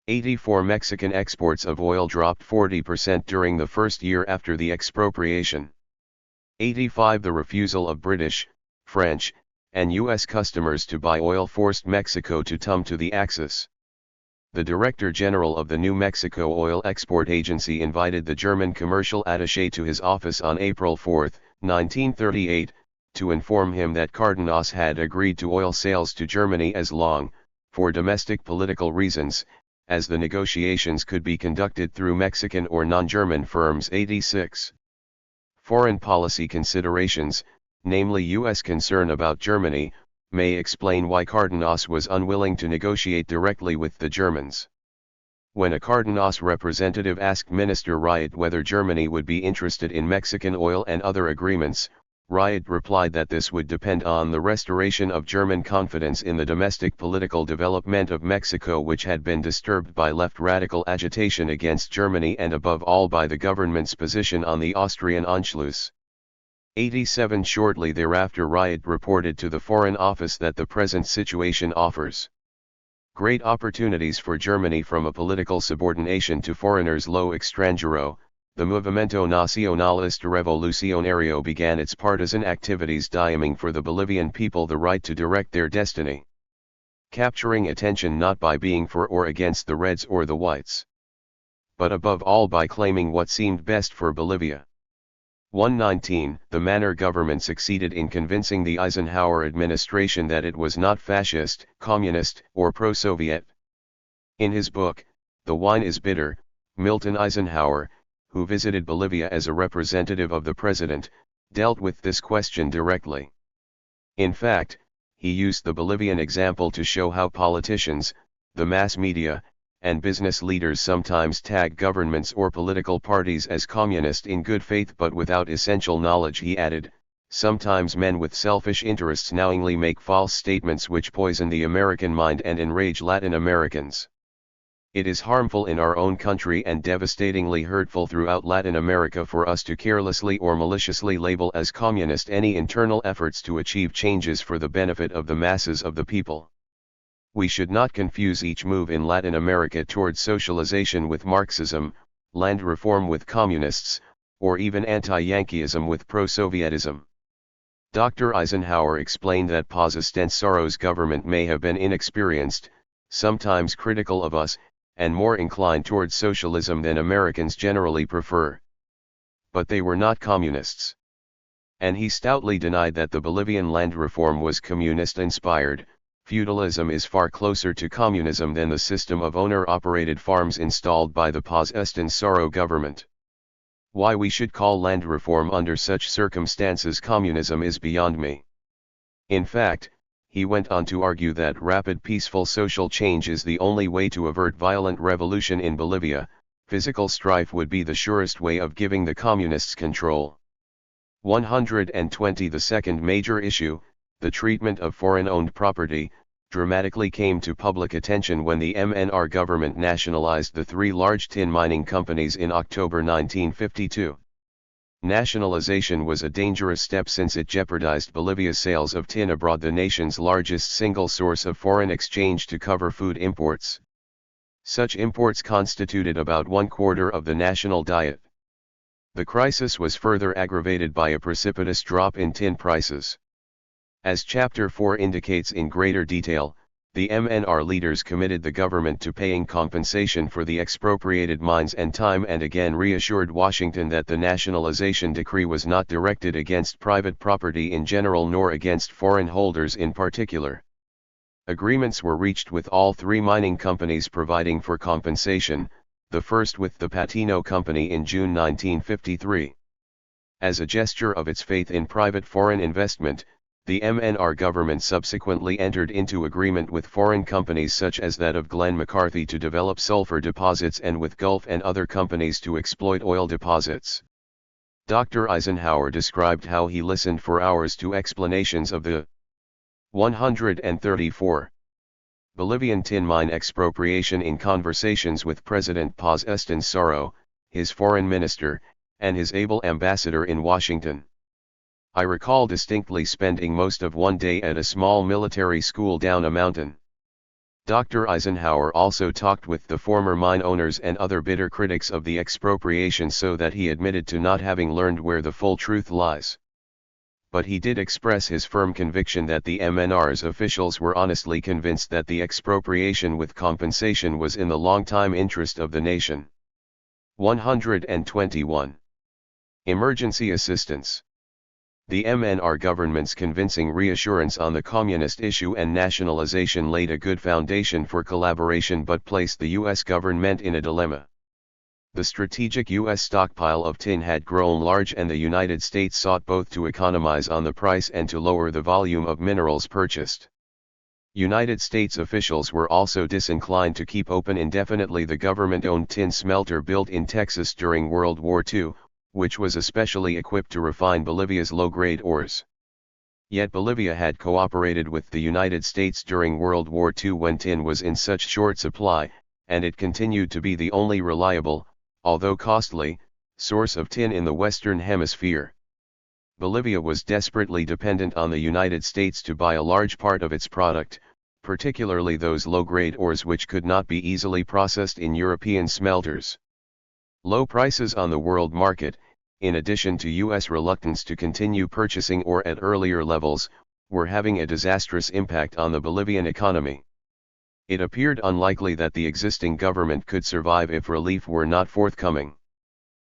84 Mexican exports of oil dropped 40% during the first year after the expropriation. 85 The refusal of British, French, and U.S. customers to buy oil forced Mexico to come to the Axis. The Director General of the New Mexico Oil Export Agency invited the German commercial attaché to his office on April 4, 1938, to inform him that Cardenas had agreed to oil sales to Germany as long, for domestic political reasons, as the negotiations could be conducted through Mexican or non-German firms. 86. Foreign policy considerations, namely U.S. concern about Germany, may explain why Cardenas was unwilling to negotiate directly with the Germans. When a Cardenas representative asked Minister Riot whether Germany would be interested in Mexican oil and other agreements, Riot replied that this would depend on the restoration of German confidence in the domestic political development of Mexico, which had been disturbed by left radical agitation against Germany and above all by the government's position on the Austrian Anschluss. 87 Shortly thereafter, Riot reported to the Foreign Office that the present situation offers great opportunities for Germany from a political subordination to foreigners. Lo extranjero, the Movimiento Nacionalista Revolucionario began its partisan activities demanding for the Bolivian people the right to direct their destiny, capturing attention not by being for or against the Reds or the Whites, but above all by claiming what seemed best for Bolivia. 119 The Manner government succeeded in convincing the Eisenhower administration that it was not fascist, communist, or pro-Soviet. In his book, The Wine is Bitter, Milton Eisenhower, who visited Bolivia as a representative of the president, dealt with this question directly. In fact, he used the Bolivian example to show how politicians, the mass media, and business leaders sometimes tag governments or political parties as communist in good faith but without essential knowledge. He added, sometimes men with selfish interests knowingly make false statements which poison the American mind and enrage Latin Americans. It is harmful in our own country and devastatingly hurtful throughout Latin America for us to carelessly or maliciously label as communist any internal efforts to achieve changes for the benefit of the masses of the people. We should not confuse each move in Latin America towards socialization with Marxism, land reform with communists, or even anti-Yankeeism with pro-Sovietism. Dr. Eisenhower explained that Paz Estensaro's government may have been inexperienced, sometimes critical of us, and more inclined towards socialism than Americans generally prefer. But they were not communists. And he stoutly denied that the Bolivian land reform was communist-inspired. Feudalism is far closer to communism than the system of owner-operated farms installed by the Paz Estensaro government. Why we should call land reform under such circumstances communism is beyond me. In fact, he went on to argue that rapid peaceful social change is the only way to avert violent revolution in Bolivia. Physical strife would be the surest way of giving the communists control. 120 The second major issue, the treatment of foreign-owned property, dramatically came to public attention when the MNR government nationalized the three large tin mining companies in October 1952. Nationalization was a dangerous step since it jeopardized Bolivia's sales of tin abroad, the nation's largest single source of foreign exchange to cover food imports. Such imports constituted about 1/4 of the national diet. The crisis was further aggravated by a precipitous drop in tin prices. As Chapter 4 indicates in greater detail, the MNR leaders committed the government to paying compensation for the expropriated mines and time and again reassured Washington that the nationalization decree was not directed against private property in general nor against foreign holders in particular. Agreements were reached with all three mining companies providing for compensation, the first with the Patino Company in June 1953. As a gesture of its faith in private foreign investment, the MNR government subsequently entered into agreement with foreign companies such as that of Glenn McCarthy to develop sulfur deposits and with Gulf and other companies to exploit oil deposits. Dr. Eisenhower described how he listened for hours to explanations of the 134 Bolivian tin mine expropriation in conversations with President Paz Estensaro, his foreign minister, and his able ambassador in Washington. I recall distinctly spending most of one day at a small military school down a mountain. Dr. Eisenhower also talked with the former mine owners and other bitter critics of the expropriation so that he admitted to not having learned where the full truth lies. But he did express his firm conviction that the MNR's officials were honestly convinced that the expropriation with compensation was in the long-time interest of the nation. 121. Emergency assistance. The MNR government's convincing reassurance on the communist issue and nationalization laid a good foundation for collaboration but placed the U.S. government in a dilemma. The strategic U.S. stockpile of tin had grown large and the United States sought both to economize on the price and to lower the volume of minerals purchased. United States officials were also disinclined to keep open indefinitely the government-owned tin smelter built in Texas during World War II, which was especially equipped to refine Bolivia's low-grade ores. Yet Bolivia had cooperated with the United States during World War II when tin was in such short supply, and it continued to be the only reliable, although costly, source of tin in the Western Hemisphere. Bolivia was desperately dependent on the United States to buy a large part of its product, particularly those low-grade ores which could not be easily processed in European smelters. Low prices on the world market, in addition to U.S. reluctance to continue purchasing ore at earlier levels, were having a disastrous impact on the Bolivian economy. It appeared unlikely that the existing government could survive if relief were not forthcoming.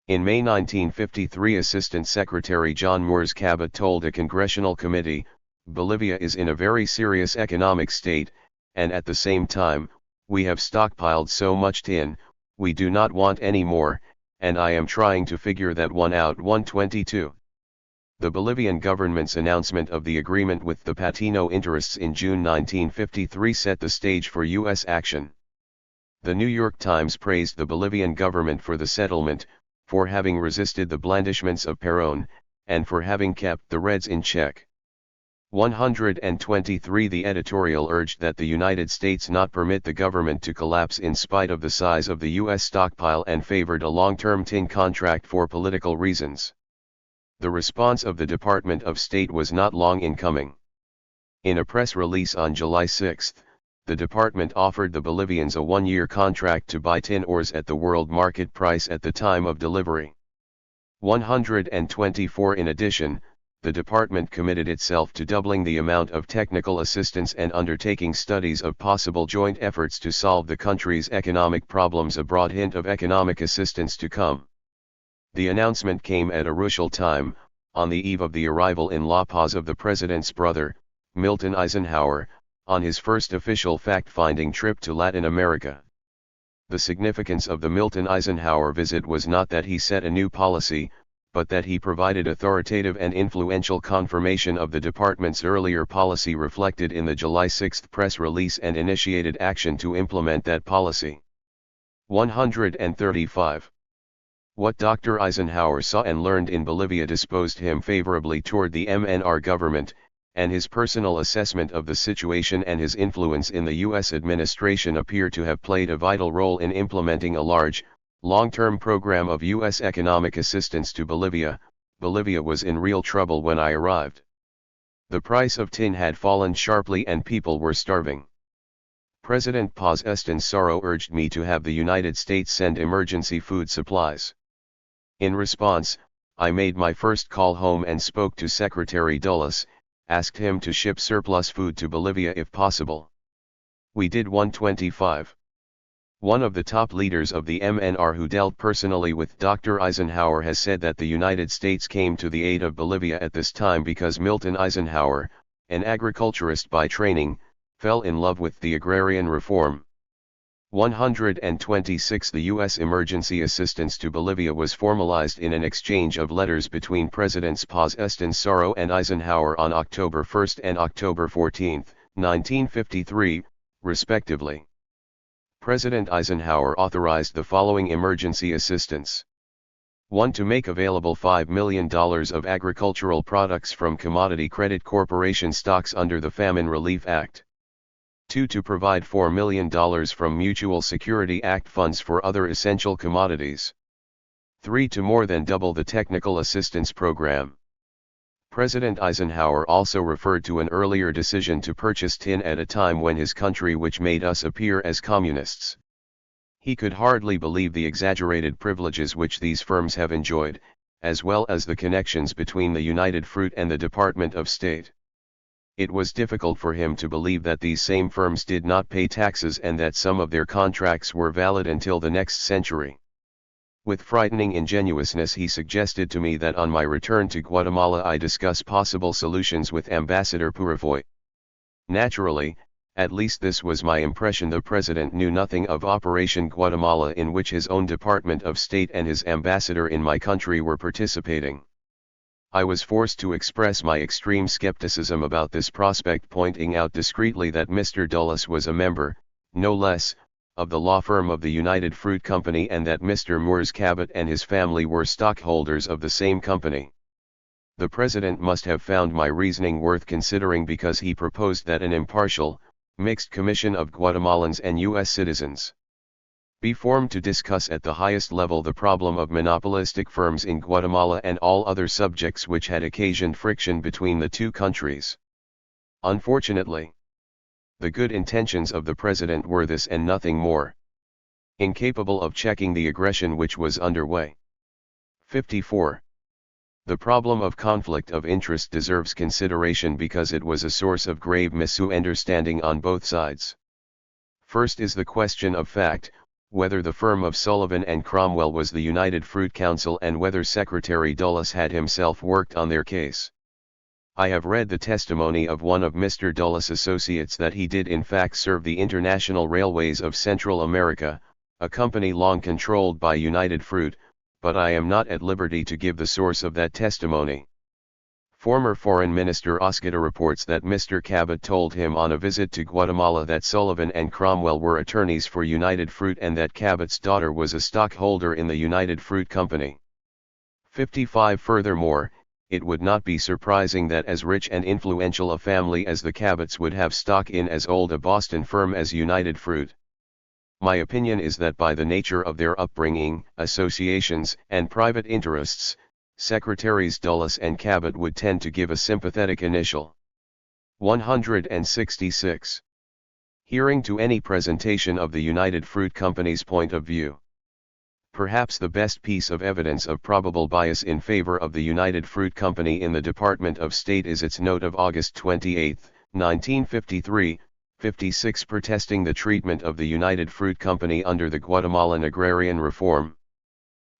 In May 1953, Assistant Secretary John Moores Cabot told a congressional committee, "Bolivia is in a very serious economic state, and at the same time, we have stockpiled so much tin, we do not want any more, and I am trying to figure that one out." 122. The Bolivian government's announcement of the agreement with the Patino interests in June 1953 set the stage for U.S. action. The New York Times praised the Bolivian government for the settlement, for having resisted the blandishments of Perón, and for having kept the Reds in check. 123. The editorial urged that the United States not permit the government to collapse in spite of the size of the U.S. stockpile and favored a long-term tin contract for political reasons. The response of the Department of State was not long in coming. In a press release on July 6, the department offered the Bolivians a one-year contract to buy tin ores at the world market price at the time of delivery. 124. In addition, the department committed itself to doubling the amount of technical assistance and undertaking studies of possible joint efforts to solve the country's economic problems. A broad hint of economic assistance to come. The announcement came at a crucial time, on the eve of the arrival in La Paz of the president's brother, Milton Eisenhower, on his first official fact-finding trip to Latin America. The significance of the Milton Eisenhower visit was not that he set a new policy, but that he provided authoritative and influential confirmation of the department's earlier policy reflected in the July 6 press release and initiated action to implement that policy. 135. What Dr. Eisenhower saw and learned in Bolivia disposed him favorably toward the MNR government, and his personal assessment of the situation and his influence in the U.S. administration appear to have played a vital role in implementing a large, long-term program of U.S. economic assistance to Bolivia. Bolivia was in real trouble when I arrived. The price of tin had fallen sharply and people were starving. President Paz Estenssoro urged me to have the United States send emergency food supplies. In response, I made my first call home and spoke to Secretary Dulles, asked him to ship surplus food to Bolivia if possible. We did. 125. One of the top leaders of the MNR who dealt personally with Dr. Eisenhower has said that the United States came to the aid of Bolivia at this time because Milton Eisenhower, an agriculturist by training, fell in love with the agrarian reform. 126. The U.S. emergency assistance to Bolivia was formalized in an exchange of letters between Presidents Paz Estenssoro and Eisenhower on October 1 and October 14, 1953, respectively. President Eisenhower authorized the following emergency assistance. 1. To make available $5 million of agricultural products from Commodity Credit Corporation stocks under the Famine Relief Act. 2. To provide $4 million from Mutual Security Act funds for other essential commodities. 3. To more than double the technical assistance program. President Eisenhower also referred to an earlier decision to purchase tin at a time when his country which made us appear as communists. He could hardly believe the exaggerated privileges which these firms have enjoyed, as well as the connections between the United Fruit and the Department of State. It was difficult for him to believe that these same firms did not pay taxes and that some of their contracts were valid until the next century. With frightening ingenuousness he suggested to me that on my return to Guatemala I discuss possible solutions with Ambassador Purifoy. Naturally, at least this was my impression, the president knew nothing of Operation Guatemala in which his own Department of State and his ambassador in my country were participating. I was forced to express my extreme skepticism about this prospect, pointing out discreetly that Mr. Dulles was a member, no less, of the law firm of the United Fruit Company, and that Mr. Moores Cabot and his family were stockholders of the same company. The President must have found my reasoning worth considering, because he proposed that an impartial, mixed commission of Guatemalans and U.S. citizens be formed to discuss at the highest level the problem of monopolistic firms in Guatemala and all other subjects which had occasioned friction between the two countries. Unfortunately, the good intentions of the President were this and nothing more. Incapable of checking the aggression which was underway. 54. The problem of conflict of interest deserves consideration because it was a source of grave misunderstanding on both sides. First is the question of fact, whether the firm of Sullivan and Cromwell was the United Fruit Council and whether Secretary Dulles had himself worked on their case. I have read the testimony of one of Mr. Dulles' associates that he did in fact serve the International Railways of Central America, a company long controlled by United Fruit, but I am not at liberty to give the source of that testimony. Former Foreign Minister Oscada reports that Mr. Cabot told him on a visit to Guatemala that Sullivan and Cromwell were attorneys for United Fruit and that Cabot's daughter was a stockholder in the United Fruit Company. 55. Furthermore, it would not be surprising that as rich and influential a family as the Cabots would have stock in as old a Boston firm as United Fruit. My opinion is that by the nature of their upbringing, associations, and private interests, Secretaries Dulles and Cabot would tend to give a sympathetic initial. 166. Hearing to any presentation of the United Fruit Company's point of view. Perhaps the best piece of evidence of probable bias in favor of the United Fruit Company in the Department of State is its note of August 28, 1953, 56 protesting the treatment of the United Fruit Company under the Guatemalan Agrarian Reform.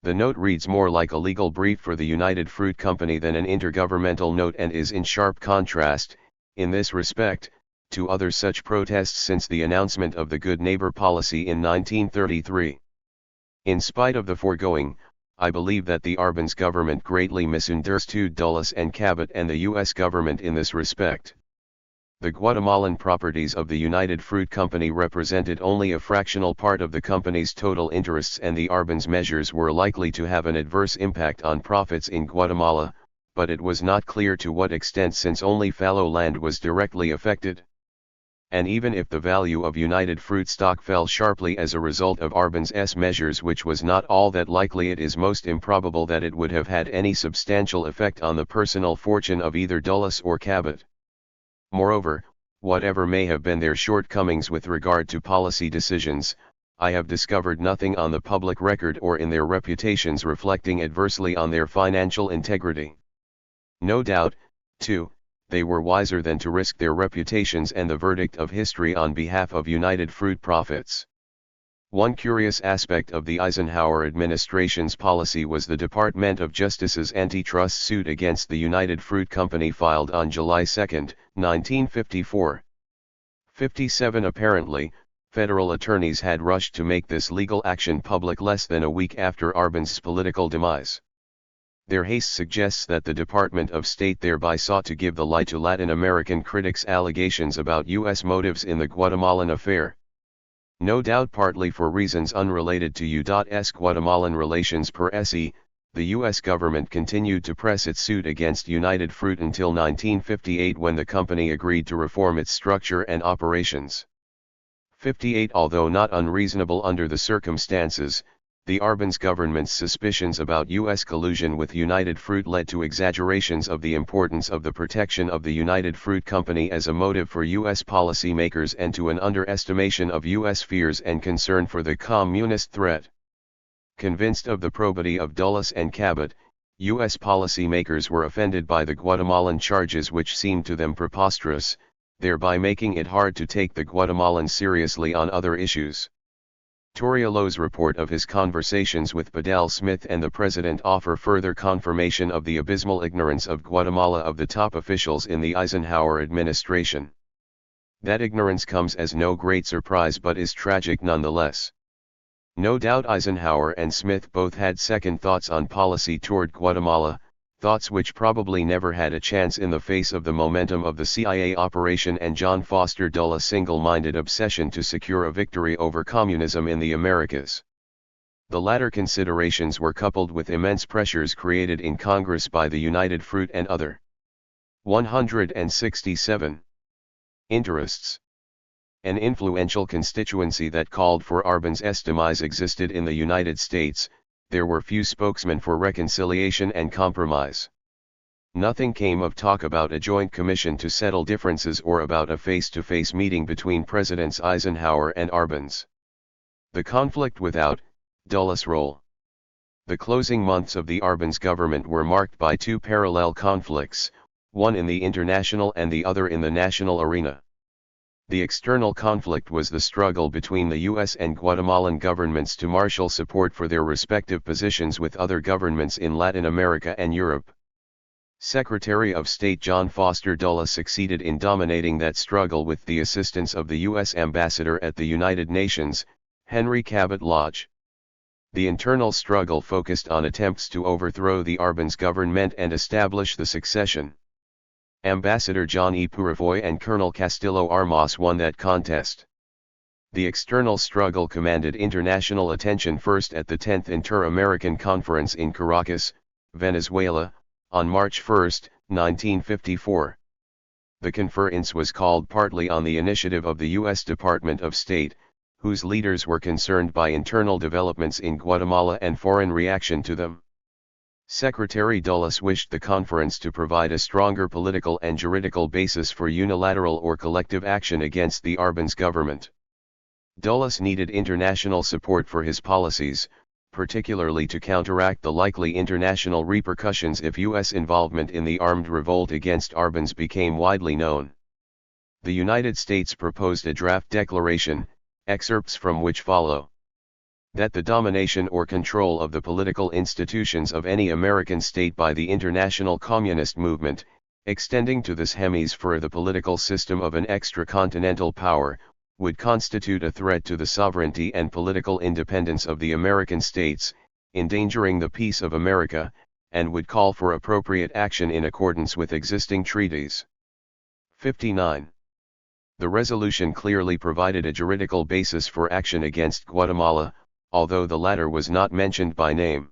The note reads more like a legal brief for the United Fruit Company than an intergovernmental note and is in sharp contrast, in this respect, to other such protests since the announcement of the Good Neighbor policy in 1933. In spite of the foregoing, I believe that the Arbenz government greatly misunderstood Dulles and Cabot and the U.S. government in this respect. The Guatemalan properties of the United Fruit Company represented only a fractional part of the company's total interests, and the Arbenz measures were likely to have an adverse impact on profits in Guatemala, but it was not clear to what extent, since only fallow land was directly affected. And even if the value of United Fruit stock fell sharply as a result of Arbenz's measures, which was not all that likely, it is most improbable that it would have had any substantial effect on the personal fortune of either Dulles or Cabot. Moreover, whatever may have been their shortcomings with regard to policy decisions, I have discovered nothing on the public record or in their reputations reflecting adversely on their financial integrity. No doubt, too, they were wiser than to risk their reputations and the verdict of history on behalf of United Fruit profits. One curious aspect of the Eisenhower administration's policy was the Department of Justice's antitrust suit against the United Fruit Company filed on July 2, 1954. 57. Apparently, federal attorneys had rushed to make this legal action public less than a week after Arbenz's political demise. Their haste suggests that the Department of State thereby sought to give the lie to Latin American critics' allegations about U.S. motives in the Guatemalan affair. No doubt partly for reasons unrelated to U.S. Guatemalan relations per se, the U.S. government continued to press its suit against United Fruit until 1958, when the company agreed to reform its structure and operations. 58. Although not unreasonable under the circumstances, the Arbenz government's suspicions about U.S. collusion with United Fruit led to exaggerations of the importance of the protection of the United Fruit Company as a motive for U.S. policymakers and to an underestimation of U.S. fears and concern for the communist threat. Convinced of the probity of Dulles and Cabot, U.S. policymakers were offended by the Guatemalan charges, which seemed to them preposterous, thereby making it hard to take the Guatemalans seriously on other issues. Torriello's report of his conversations with Bedell Smith and the President offer further confirmation of the abysmal ignorance of Guatemala of the top officials in the Eisenhower administration. That ignorance comes as no great surprise but is tragic nonetheless. No doubt Eisenhower and Smith both had second thoughts on policy toward Guatemala, thoughts which probably never had a chance in the face of the momentum of the CIA operation and John Foster Dulles' single-minded obsession to secure a victory over communism in the Americas. The latter considerations were coupled with immense pressures created in Congress by the United Fruit and other 167 interests. An influential constituency that called for Arbenz' demise existed in the United States. There were few spokesmen for reconciliation and compromise. Nothing came of talk about a joint commission to settle differences or about a face-to-face meeting between Presidents Eisenhower and Arbenz. The conflict without Dulles' role. The closing months of the Arbenz government were marked by two parallel conflicts, one in the international and the other in the national arena. The external conflict was the struggle between the U.S. and Guatemalan governments to marshal support for their respective positions with other governments in Latin America and Europe. Secretary of State John Foster Dulles succeeded in dominating that struggle with the assistance of the U.S. ambassador at the United Nations, Henry Cabot Lodge. The internal struggle focused on attempts to overthrow the Arbenz government and establish the succession. Ambassador John E. Purifoy and Colonel Castillo Armas won that contest. The external struggle commanded international attention first at the 10th Inter-American Conference in Caracas, Venezuela, on March 1, 1954. The conference was called partly on the initiative of the U.S. Department of State, whose leaders were concerned by internal developments in Guatemala and foreign reaction to them. Secretary Dulles wished the conference to provide a stronger political and juridical basis for unilateral or collective action against the Arbenz government. Dulles needed international support for his policies, particularly to counteract the likely international repercussions if U.S. involvement in the armed revolt against Arbenz became widely known. The United States proposed a draft declaration, excerpts from which follow. That the domination or control of the political institutions of any American state by the international communist movement, extending to this hemisphere the political system of an extracontinental power, would constitute a threat to the sovereignty and political independence of the American states, endangering the peace of America, and would call for appropriate action in accordance with existing treaties. 59. The resolution clearly provided a juridical basis for action against Guatemala, although the latter was not mentioned by name.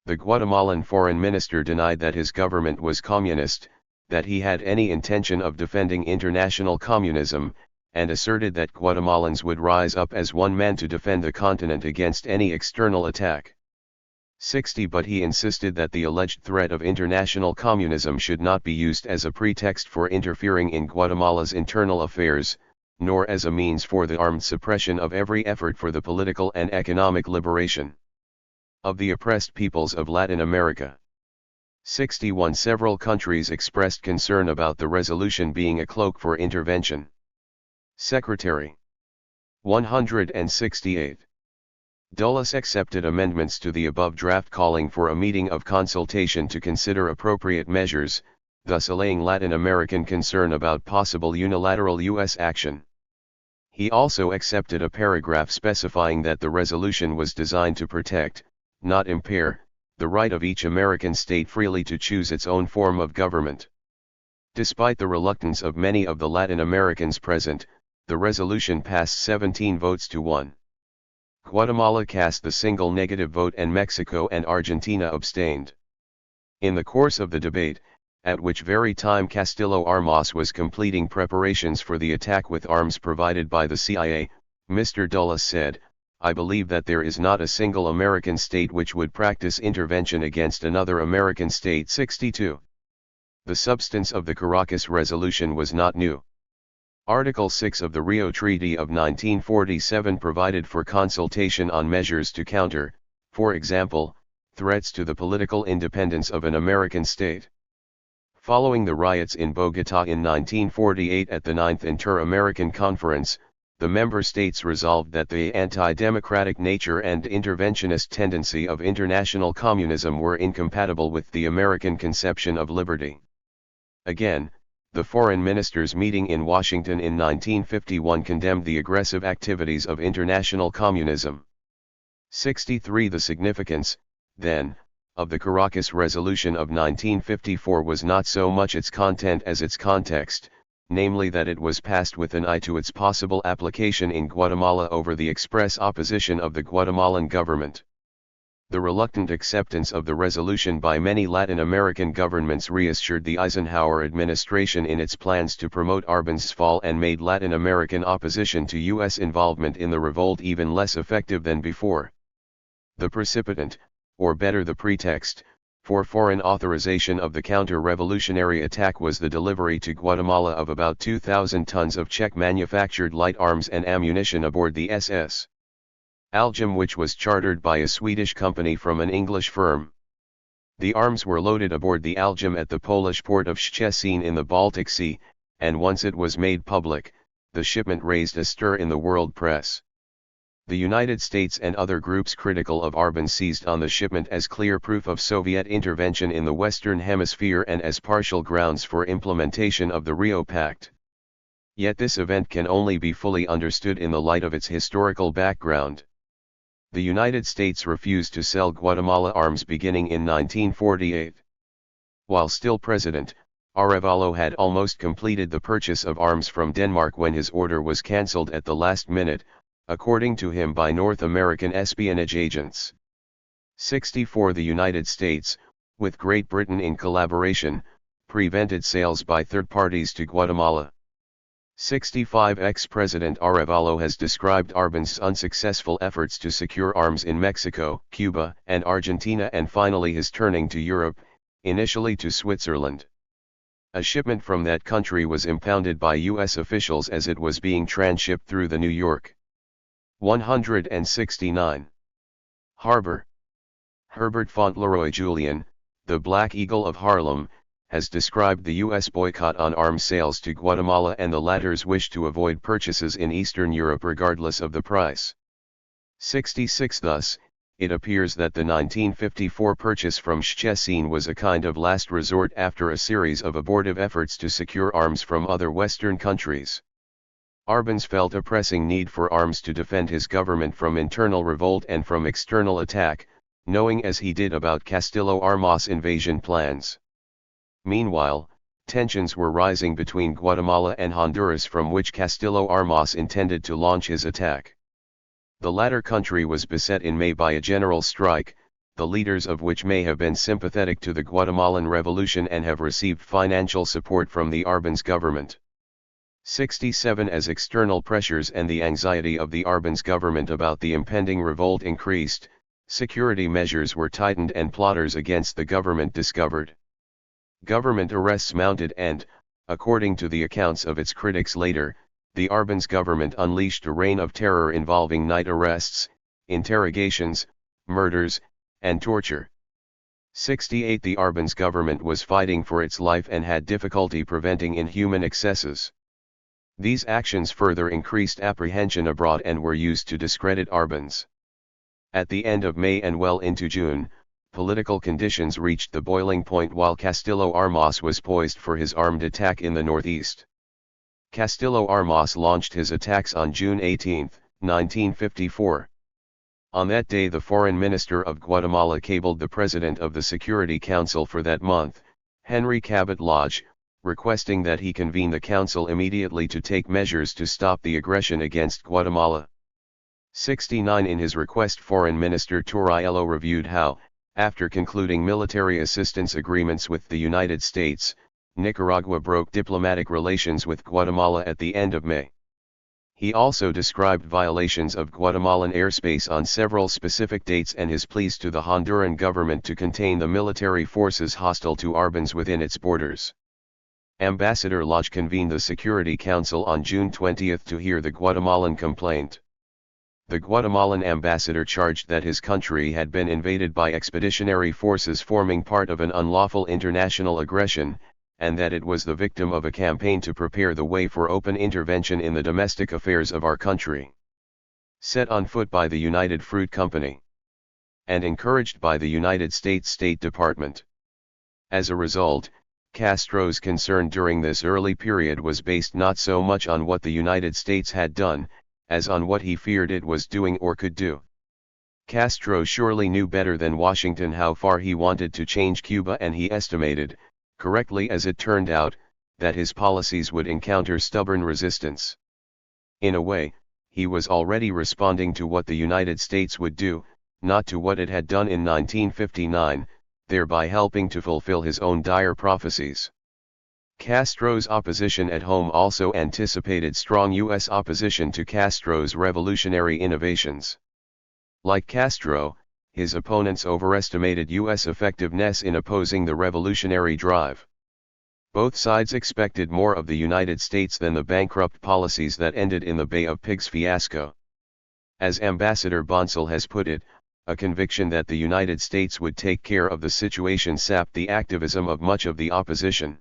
The Guatemalan foreign minister denied that his government was communist, that he had any intention of defending international communism, and asserted that Guatemalans would rise up as one man to defend the continent against any external attack. 60. But he insisted that the alleged threat of international communism should not be used as a pretext for interfering in Guatemala's internal affairs, nor as a means for the armed suppression of every effort for the political and economic liberation of the oppressed peoples of Latin America. 61. Several countries expressed concern about the resolution being a cloak for intervention. Secretary. 168. Dulles accepted amendments to the above draft calling for a meeting of consultation to consider appropriate measures, thus allaying Latin American concern about possible unilateral U.S. action. He also accepted a paragraph specifying that the resolution was designed to protect, not impair, the right of each American state freely to choose its own form of government. Despite the reluctance of many of the Latin Americans present, the resolution passed 17 votes to 1. Guatemala cast the single negative vote and Mexico and Argentina abstained. In the course of the debate, at which very time Castillo Armas was completing preparations for the attack with arms provided by the CIA, Mr. Dulles said, "I believe that there is not a single American state which would practice intervention against another American state." 62. The substance of the Caracas resolution was not new. Article 6 of the Rio Treaty of 1947 provided for consultation on measures to counter, for example, threats to the political independence of an American state. Following the riots in Bogotá in 1948 at the 9th Inter-American Conference, the member states resolved that the anti-democratic nature and interventionist tendency of international communism were incompatible with the American conception of liberty. Again, the foreign ministers meeting in Washington in 1951 condemned the aggressive activities of international communism. 63. The significance, then, of the Caracas Resolution of 1954 was not so much its content as its context, namely that it was passed with an eye to its possible application in Guatemala over the express opposition of the Guatemalan government. The reluctant acceptance of the resolution by many Latin American governments reassured the Eisenhower administration in its plans to promote Arbenz' fall and made Latin American opposition to U.S. involvement in the revolt even less effective than before. The precipitant, or better the pretext, for foreign authorization of the counter-revolutionary attack was the delivery to Guatemala of about 2,000 tons of Czech-manufactured light arms and ammunition aboard the SS Algem, which was chartered by a Swedish company from an English firm. The arms were loaded aboard the Algem at the Polish port of Szczecin in the Baltic Sea, and once it was made public, the shipment raised a stir in the world press. The United States and other groups critical of Arbenz seized on the shipment as clear proof of Soviet intervention in the Western Hemisphere and as partial grounds for implementation of the Rio Pact. Yet this event can only be fully understood in the light of its historical background. The United States refused to sell Guatemala arms beginning in 1948. While still president, Arevalo had almost completed the purchase of arms from Denmark when his order was cancelled at the last minute, according to him by North American espionage agents. 64 The United States, with Great Britain in collaboration, prevented sales by third parties to Guatemala. 65 Ex-President Arevalo has described Arbenz' unsuccessful efforts to secure arms in Mexico, Cuba, and Argentina, and finally his turning to Europe, initially to Switzerland. A shipment from that country was impounded by U.S. officials as it was being transshipped through the New York 169 harbor. Herbert Fauntleroy Julian, the Black Eagle of Harlem, has described the U.S. boycott on arms sales to Guatemala and the latter's wish to avoid purchases in Eastern Europe regardless of the price. 66 Thus, it appears that the 1954 purchase from Szczecin was a kind of last resort after a series of abortive efforts to secure arms from other Western countries. Arbenz felt a pressing need for arms to defend his government from internal revolt and from external attack, knowing as he did about Castillo Armas invasion plans. Meanwhile, tensions were rising between Guatemala and Honduras, from which Castillo Armas intended to launch his attack. The latter country was beset in May by a general strike, the leaders of which may have been sympathetic to the Guatemalan Revolution and have received financial support from the Arbenz government. 67 As external pressures and the anxiety of the Arbenz government about the impending revolt increased, security measures were tightened and plotters against the government discovered. Government arrests mounted and, according to the accounts of its critics later, the Arbenz government unleashed a reign of terror involving night arrests, interrogations, murders, and torture. 68 The Arbenz government was fighting for its life and had difficulty preventing inhuman excesses. These actions further increased apprehension abroad and were used to discredit Arbenz. At the end of May and well into June, political conditions reached the boiling point while Castillo Armas was poised for his armed attack in the northeast. Castillo Armas launched his attacks on June 18, 1954. On that day the foreign minister of Guatemala cabled the president of the Security Council for that month, Henry Cabot Lodge, requesting that he convene the council immediately to take measures to stop the aggression against Guatemala. 69 In his request, Foreign Minister Torriello reviewed how, after concluding military assistance agreements with the United States, Nicaragua broke diplomatic relations with Guatemala at the end of May. He also described violations of Guatemalan airspace on several specific dates and his pleas to the Honduran government to contain the military forces hostile to Arbenz within its borders. Ambassador Lodge convened the Security Council on June 20 to hear the Guatemalan complaint. The Guatemalan ambassador charged that his country had been invaded by expeditionary forces forming part of an unlawful international aggression, and that it was the victim of a campaign to prepare the way for open intervention in the domestic affairs of our country. Set on foot by the United Fruit Company, and encouraged by the United States State Department. As a result, Castro's concern during this early period was based not so much on what the United States had done, as on what he feared it was doing or could do. Castro surely knew better than Washington how far he wanted to change Cuba, and he estimated, correctly as it turned out, that his policies would encounter stubborn resistance. In a way, he was already responding to what the United States would do, not to what it had done in 1959, thereby helping to fulfill his own dire prophecies. Castro's opposition at home also anticipated strong U.S. opposition to Castro's revolutionary innovations. Like Castro, his opponents overestimated U.S. effectiveness in opposing the revolutionary drive. Both sides expected more of the United States than the bankrupt policies that ended in the Bay of Pigs fiasco. As Ambassador Bonsall has put it, a conviction that the United States would take care of the situation sapped the activism of much of the opposition.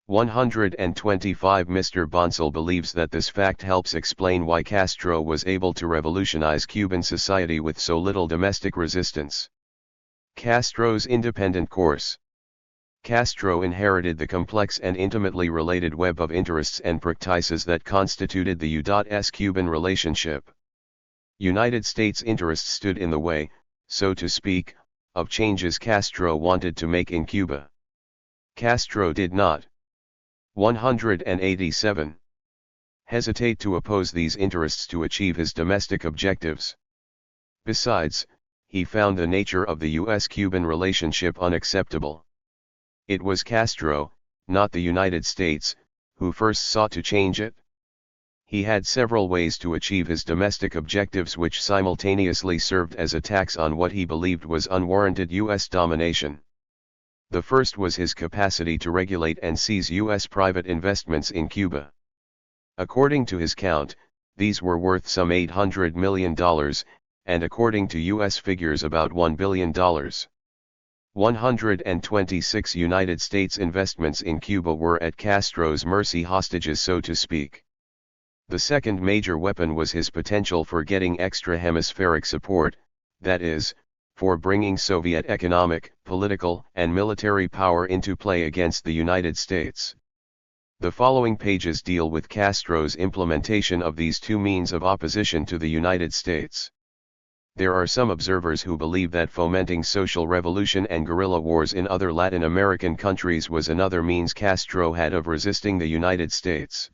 125 Mr. Bonsall believes that this fact helps explain why Castro was able to revolutionize Cuban society with so little domestic resistance. Castro's independent course. Castro inherited the complex and intimately related web of interests and practices that constituted the U.S. Cuban relationship. United States interests stood in the way, so to speak, of changes Castro wanted to make in Cuba. Castro did not. 187. Hesitate to oppose these interests to achieve his domestic objectives. Besides, he found the nature of the U.S.-Cuban relationship unacceptable. It was Castro, not the United States, who first sought to change it. He had several ways to achieve his domestic objectives which simultaneously served as attacks on what he believed was unwarranted U.S. domination. The first was his capacity to regulate and seize U.S. private investments in Cuba. According to his count, these were worth some $800 million, and according to U.S. figures about $1 billion. 126 United States investments in Cuba were at Castro's mercy, hostages so to speak. The second major weapon was his potential for getting extra-hemispheric support, that is, for bringing Soviet economic, political, and military power into play against the United States. The following pages deal with Castro's implementation of these two means of opposition to the United States. There are some observers who believe that fomenting social revolution and guerrilla wars in other Latin American countries was another means Castro had of resisting the United States.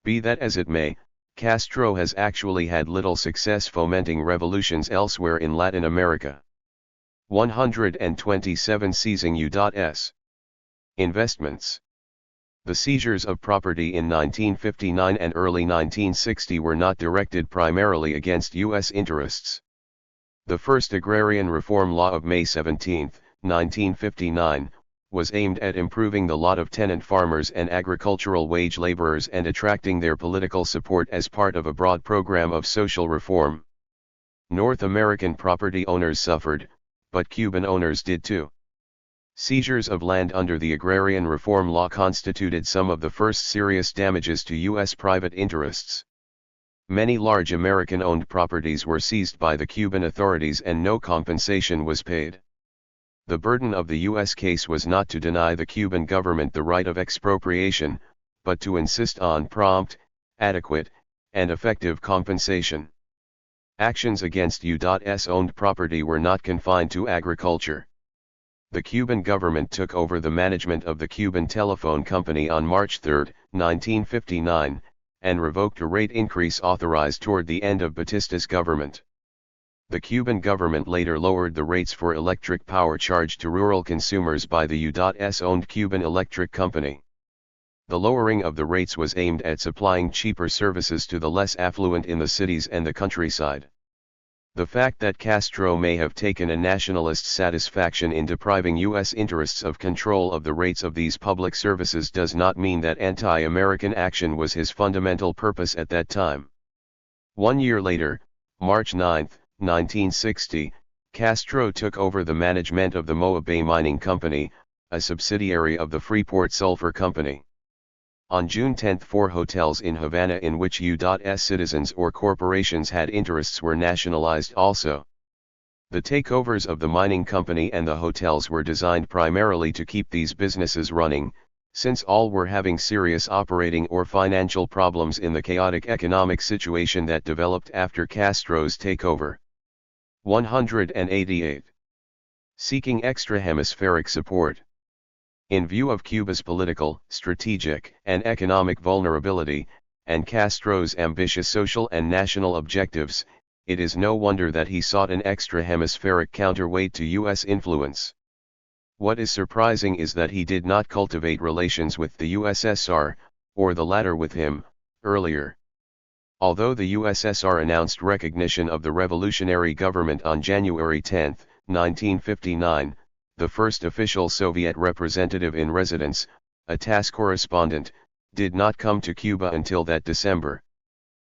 Be that as it may, Castro has actually had little success fomenting revolutions elsewhere in Latin America. 127 Seizing U.S. investments. The seizures of property in 1959 and early 1960 were not directed primarily against U.S. interests. The first agrarian reform law of May 17, 1959, was aimed at improving the lot of tenant farmers and agricultural wage laborers and attracting their political support as part of a broad program of social reform. North American property owners suffered, but Cuban owners did too. Seizures of land under the agrarian reform law constituted some of the first serious damages to U.S. private interests. Many large American-owned properties were seized by the Cuban authorities and no compensation was paid. The burden of the U.S. case was not to deny the Cuban government the right of expropriation, but to insist on prompt, adequate, and effective compensation. Actions against U.S. owned property were not confined to agriculture. The Cuban government took over the management of the Cuban Telephone Company on March 3, 1959, and revoked a rate increase authorized toward the end of Batista's government. The Cuban government later lowered the rates for electric power charged to rural consumers by the U.S.-owned Cuban Electric Company. The lowering of the rates was aimed at supplying cheaper services to the less affluent in the cities and the countryside. The fact that Castro may have taken a nationalist satisfaction in depriving U.S. interests of control of the rates of these public services does not mean that anti-American action was his fundamental purpose at that time. 1 year later, March 9, 1960, Castro took over the management of the Moa Bay Mining Company, a subsidiary of the Freeport Sulphur Company. On June 10, 4 hotels in Havana in which U.S. citizens or corporations had interests were nationalized also. The takeovers of the mining company and the hotels were designed primarily to keep these businesses running, since all were having serious operating or financial problems in the chaotic economic situation that developed after Castro's takeover. 188. Seeking extra-hemispheric support. In view of Cuba's political, strategic, and economic vulnerability, and Castro's ambitious social and national objectives, it is no wonder that he sought an extra-hemispheric counterweight to U.S. influence. What is surprising is that he did not cultivate relations with the USSR, or the latter with him, earlier. Although the USSR announced recognition of the revolutionary government on January 10, 1959, the first official Soviet representative in residence, a TASS correspondent, did not come to Cuba until that December.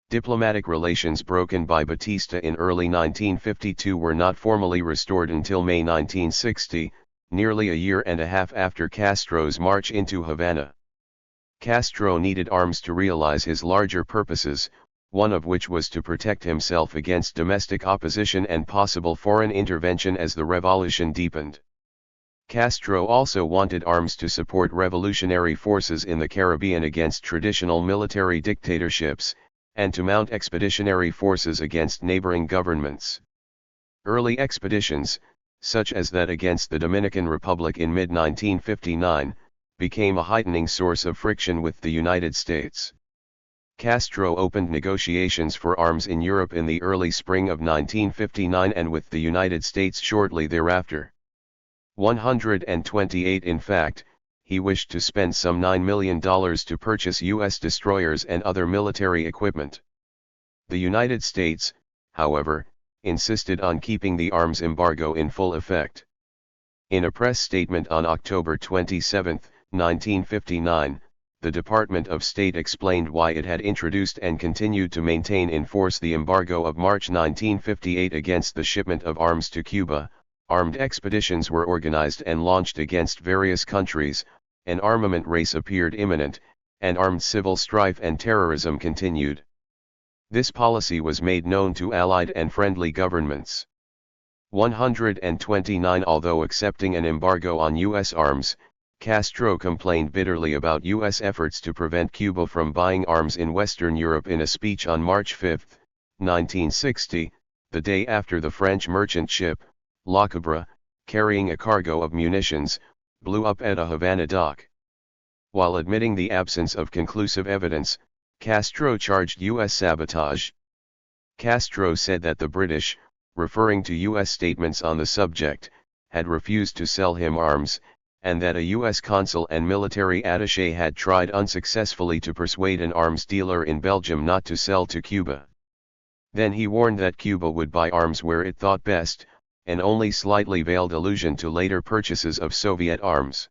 Diplomatic relations broken by Batista in early 1952 were not formally restored until May 1960, nearly a year and a half after Castro's march into Havana. Castro needed arms to realize his larger purposes, one of which was to protect himself against domestic opposition and possible foreign intervention as the revolution deepened. Castro also wanted arms to support revolutionary forces in the Caribbean against traditional military dictatorships, and to mount expeditionary forces against neighboring governments. Early expeditions, such as that against the Dominican Republic in mid-1959, became a heightening source of friction with the United States. Castro opened negotiations for arms in Europe in the early spring of 1959 and with the United States shortly thereafter. 128 In fact, he wished to spend some $9 million to purchase U.S. destroyers and other military equipment. The United States, however, insisted on keeping the arms embargo in full effect. In a press statement on October 27, 1959, the Department of State explained why it had introduced and continued to maintain in force the embargo of March 1958 against the shipment of arms to Cuba. Armed expeditions were organized and launched against various countries, an armament race appeared imminent, and armed civil strife and terrorism continued. This policy was made known to Allied and friendly governments. 129 Although accepting an embargo on U.S. arms, Castro complained bitterly about U.S. efforts to prevent Cuba from buying arms in Western Europe in a speech on March 5, 1960, the day after the French merchant ship, La Cabra, carrying a cargo of munitions, blew up at a Havana dock. While admitting the absence of conclusive evidence, Castro charged U.S. sabotage. Castro said that the British, referring to U.S. statements on the subject, had refused to sell him arms, and that a U.S. consul and military attaché had tried unsuccessfully to persuade an arms dealer in Belgium not to sell to Cuba. Then he warned that Cuba would buy arms where it thought best, an only slightly veiled allusion to later purchases of Soviet arms.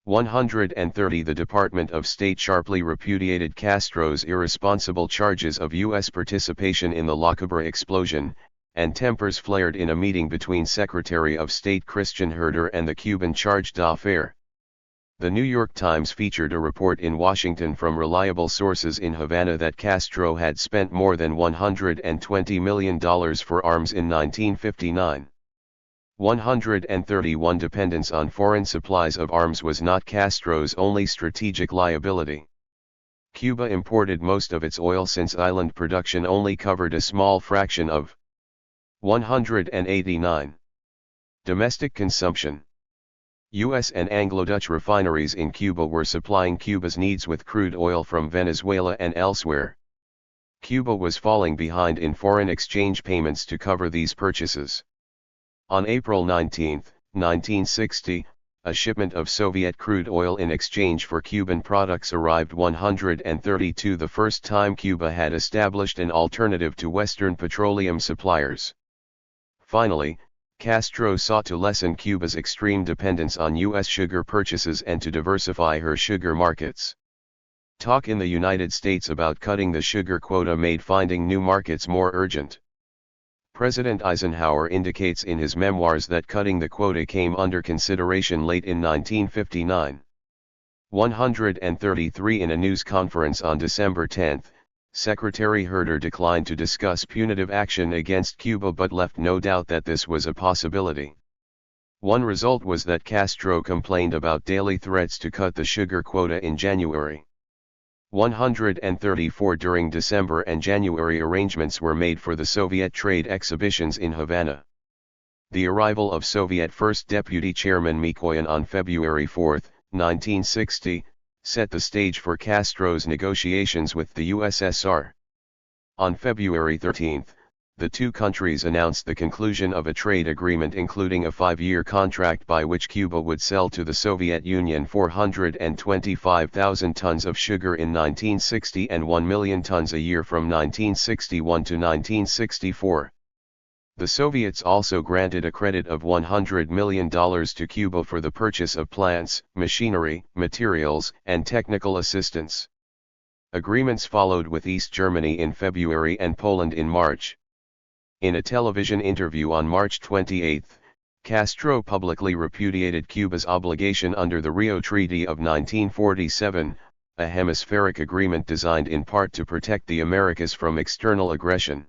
130 The Department of State sharply repudiated Castro's irresponsible charges of U.S. participation in the La Cabra explosion, and tempers flared in a meeting between Secretary of State Christian Herter and the Cuban charge d'affaires. The New York Times featured a report in Washington from reliable sources in Havana that Castro had spent more than $120 million for arms in 1959. 131 Dependence on foreign supplies of arms was not Castro's only strategic liability. Cuba imported most of its oil since island production only covered a small fraction of 189. Domestic consumption. U.S. and Anglo-Dutch refineries in Cuba were supplying Cuba's needs with crude oil from Venezuela and elsewhere. Cuba was falling behind in foreign exchange payments to cover these purchases. On April 19, 1960, a shipment of Soviet crude oil in exchange for Cuban products arrived 132, the first time Cuba had established an alternative to Western petroleum suppliers. Finally, Castro sought to lessen Cuba's extreme dependence on U.S. sugar purchases and to diversify her sugar markets. Talk in the United States about cutting the sugar quota made finding new markets more urgent. President Eisenhower indicates in his memoirs that cutting the quota came under consideration late in 1959. 133 In a news conference on December 10, Secretary Herter declined to discuss punitive action against Cuba but left no doubt that this was a possibility. One result was that Castro complained about daily threats to cut the sugar quota in January. 134 During December and January arrangements were made for the Soviet trade exhibitions in Havana. The arrival of Soviet First Deputy Chairman Mikoyan on February 4, 1960, set the stage for Castro's negotiations with the USSR. On February 13, the two countries announced the conclusion of a trade agreement including a 5-year contract by which Cuba would sell to the Soviet Union 425,000 tons of sugar in 1960 and 1 million tons a year from 1961 to 1964. The Soviets also granted a credit of $100 million to Cuba for the purchase of plants, machinery, materials, and technical assistance. Agreements followed with East Germany in February and Poland in March. In a television interview on March 28, Castro publicly repudiated Cuba's obligation under the Rio Treaty of 1947, a hemispheric agreement designed in part to protect the Americas from external aggression.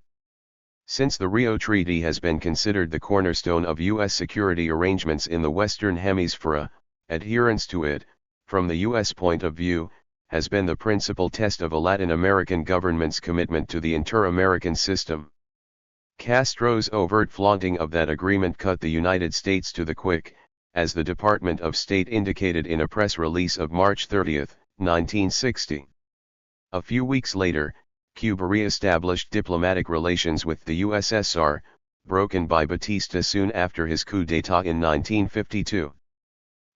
Since the Rio Treaty has been considered the cornerstone of U.S. security arrangements in the Western Hemisphere, adherence to it, from the U.S. point of view, has been the principal test of a Latin American government's commitment to the inter-American system. Castro's overt flaunting of that agreement cut the United States to the quick, as the Department of State indicated in a press release of March 30, 1960. A few weeks later, Cuba re-established diplomatic relations with the USSR, broken by Batista soon after his coup d'état in 1952.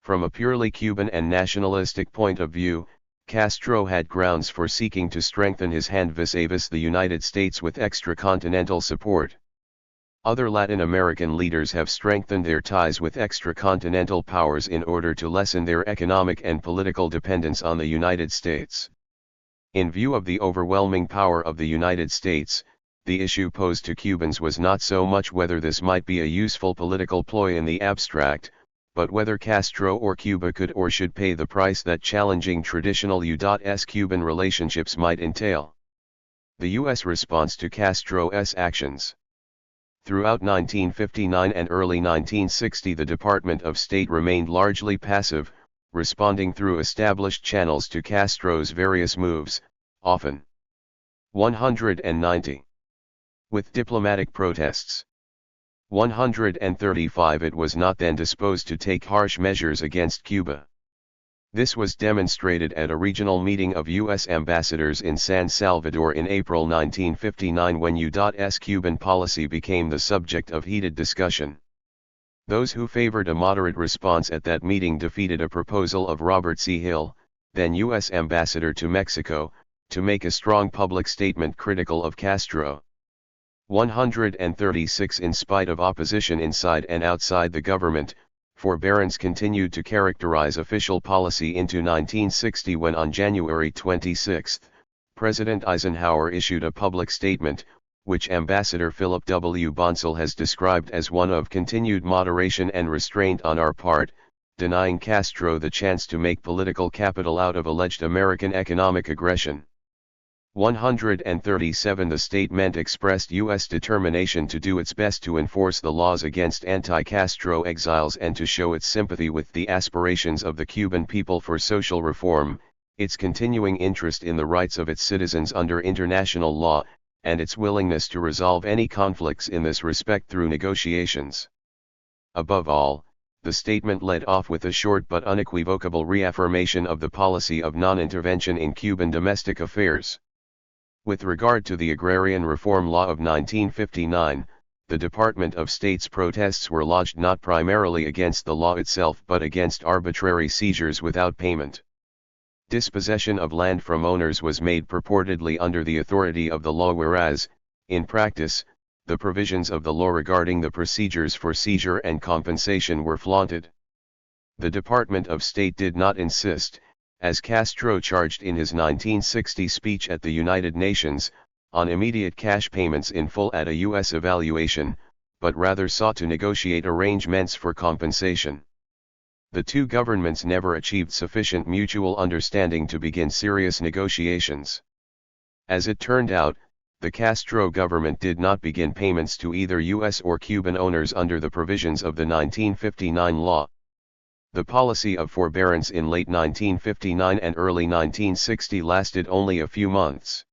From a purely Cuban and nationalistic point of view, Castro had grounds for seeking to strengthen his hand vis-a-vis the United States with extracontinental support. Other Latin American leaders have strengthened their ties with extracontinental powers in order to lessen their economic and political dependence on the United States. In view of the overwhelming power of the United States, the issue posed to Cubans was not so much whether this might be a useful political ploy in the abstract, but whether Castro or Cuba could or should pay the price that challenging traditional U.S. Cuban relationships might entail. The U.S. response to Castro's actions. Throughout 1959 and early 1960 the Department of State remained largely passive, responding through established channels to Castro's various moves, often 190. With diplomatic protests. 135 It was not then disposed to take harsh measures against Cuba. This was demonstrated at a regional meeting of U.S. ambassadors in San Salvador in April 1959 when U.S. Cuban policy became the subject of heated discussion. Those who favored a moderate response at that meeting defeated a proposal of Robert C. Hill, then U.S. ambassador to Mexico, to make a strong public statement critical of Castro. 136 In spite of opposition inside and outside the government, forbearance continued to characterize official policy into 1960 when on January 26, President Eisenhower issued a public statement, which Ambassador Philip W. Bonsall has described as one of continued moderation and restraint on our part, denying Castro the chance to make political capital out of alleged American economic aggression. 137 The statement expressed U.S. determination to do its best to enforce the laws against anti-Castro exiles and to show its sympathy with the aspirations of the Cuban people for social reform, its continuing interest in the rights of its citizens under international law, and its willingness to resolve any conflicts in this respect through negotiations. Above all, the statement led off with a short but unequivocal reaffirmation of the policy of non-intervention in Cuban domestic affairs. With regard to the Agrarian Reform Law of 1959, the Department of State's protests were lodged not primarily against the law itself but against arbitrary seizures without payment. Dispossession of land from owners was made purportedly under the authority of the law whereas, in practice, the provisions of the law regarding the procedures for seizure and compensation were flaunted. The Department of State did not insist, as Castro charged in his 1960 speech at the United Nations, on immediate cash payments in full at a U.S. evaluation, but rather sought to negotiate arrangements for compensation. The two governments never achieved sufficient mutual understanding to begin serious negotiations. As it turned out, the Castro government did not begin payments to either U.S. or Cuban owners under the provisions of the 1959 law. The policy of forbearance in late 1959 and early 1960 lasted only a few months.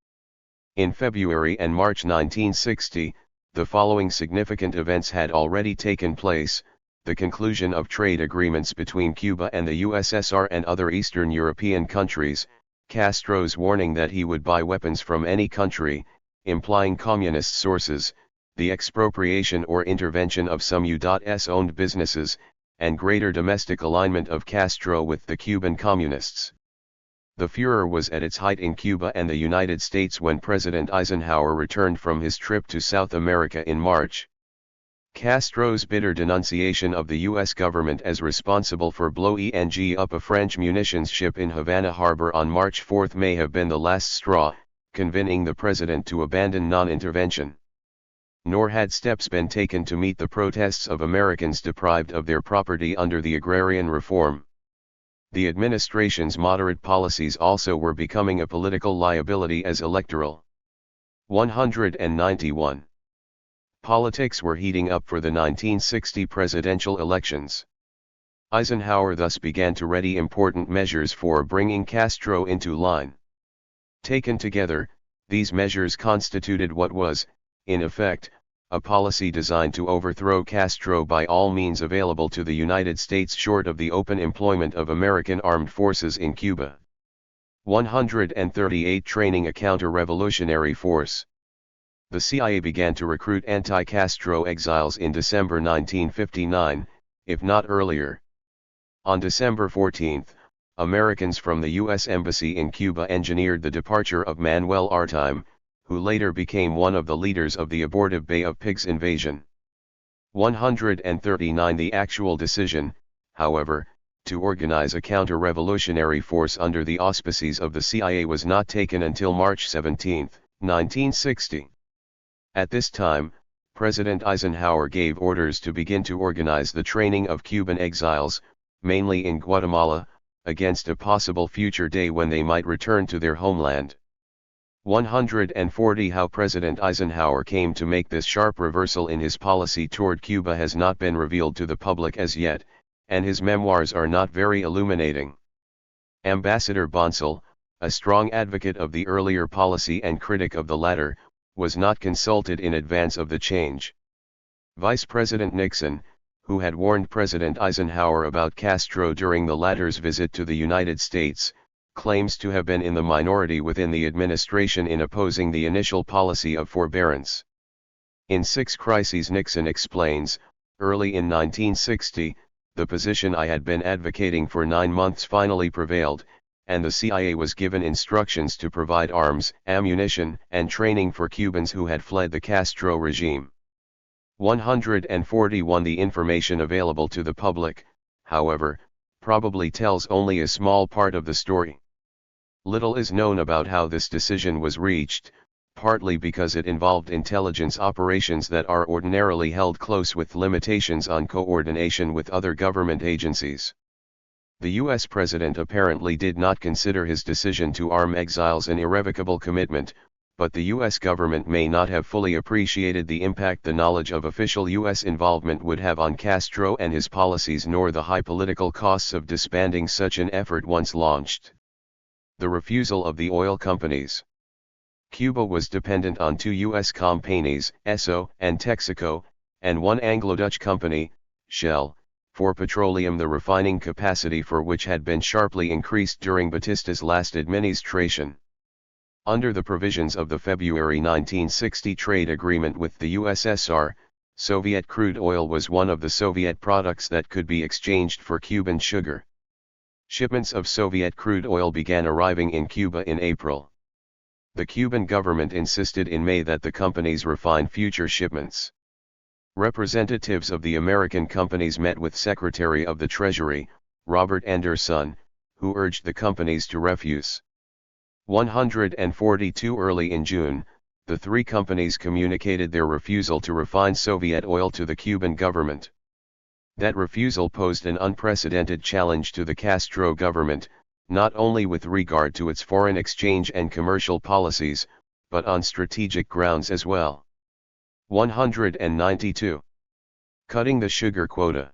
In February and March 1960, the following significant events had already taken place: the conclusion of trade agreements between Cuba and the USSR and other Eastern European countries, Castro's warning that he would buy weapons from any country, implying communist sources, the expropriation or intervention of some U.S.-owned businesses, and greater domestic alignment of Castro with the Cuban communists. The furor was at its height in Cuba and the United States when President Eisenhower returned from his trip to South America in March. Castro's bitter denunciation of the U.S. government as responsible for blowing up a French munitions ship in Havana Harbor on March 4 may have been the last straw, convincing the president to abandon non-intervention. Nor had steps been taken to meet the protests of Americans deprived of their property under the agrarian reform. The administration's moderate policies also were becoming a political liability as electoral. 191. Politics were heating up for the 1960 presidential elections. Eisenhower thus began to ready important measures for bringing Castro into line. Taken together, these measures constituted what was, in effect, a policy designed to overthrow Castro by all means available to the United States short of the open employment of American armed forces in Cuba. 138. Training a counter-revolutionary force. The CIA began to recruit anti-Castro exiles in December 1959, if not earlier. On December 14, Americans from the U.S. Embassy in Cuba engineered the departure of Manuel Artime, who later became one of the leaders of the abortive Bay of Pigs invasion. 139. The actual decision, however, to organize a counter-revolutionary force under the auspices of the CIA was not taken until March 17, 1960. At this time, President Eisenhower gave orders to begin to organize the training of Cuban exiles, mainly in Guatemala, against a possible future day when they might return to their homeland. 140. How President Eisenhower came to make this sharp reversal in his policy toward Cuba has not been revealed to the public as yet, and his memoirs are not very illuminating. Ambassador Bonsall, a strong advocate of the earlier policy and critic of the latter, was not consulted in advance of the change. Vice President Nixon, who had warned President Eisenhower about Castro during the latter's visit to the United States, claims to have been in the minority within the administration in opposing the initial policy of forbearance. In 6 Crises Nixon explains, early in 1960, the position I had been advocating for 9 months finally prevailed, and the CIA was given instructions to provide arms, ammunition, and training for Cubans who had fled the Castro regime. 141. The information available to the public, however, probably tells only a small part of the story. Little is known about how this decision was reached, partly because it involved intelligence operations that are ordinarily held close with limitations on coordination with other government agencies. The U.S. President apparently did not consider his decision to arm exiles an irrevocable commitment, but the U.S. government may not have fully appreciated the impact the knowledge of official U.S. involvement would have on Castro and his policies, nor the high political costs of disbanding such an effort once launched. The refusal of the oil companies. Cuba was dependent on 2 U.S. companies, Esso and Texaco, and 1 Anglo-Dutch company, Shell, for petroleum, the refining capacity for which had been sharply increased during Batista's last administration. Under the provisions of the February 1960 trade agreement with the USSR, Soviet crude oil was one of the Soviet products that could be exchanged for Cuban sugar. Shipments of Soviet crude oil began arriving in Cuba in April. The Cuban government insisted in May that the companies refine future shipments. Representatives of the American companies met with Secretary of the Treasury, Robert Anderson, who urged the companies to refuse. 142. Early in June, the 3 companies communicated their refusal to refine Soviet oil to the Cuban government. That refusal posed an unprecedented challenge to the Castro government, not only with regard to its foreign exchange and commercial policies, but on strategic grounds as well. 192. Cutting the sugar quota.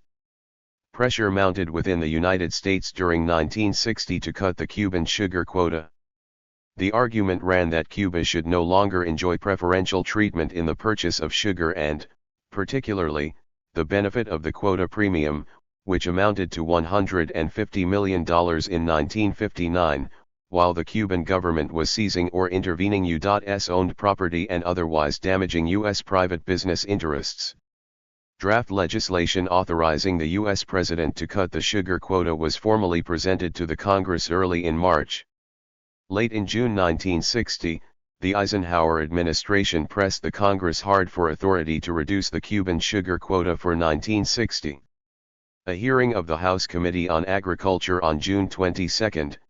Pressure mounted within the United States during 1960 to cut the Cuban sugar quota. The argument ran that Cuba should no longer enjoy preferential treatment in the purchase of sugar and, particularly, the benefit of the quota premium, which amounted to $150 million in 1959, while the Cuban government was seizing or intervening U.S. owned property and otherwise damaging U.S. private business interests. Draft legislation authorizing the U.S. president to cut the sugar quota was formally presented to the Congress early in March. Late in June 1960, the Eisenhower administration pressed the Congress hard for authority to reduce the Cuban sugar quota for 1960. A hearing of the House Committee on Agriculture on June 22,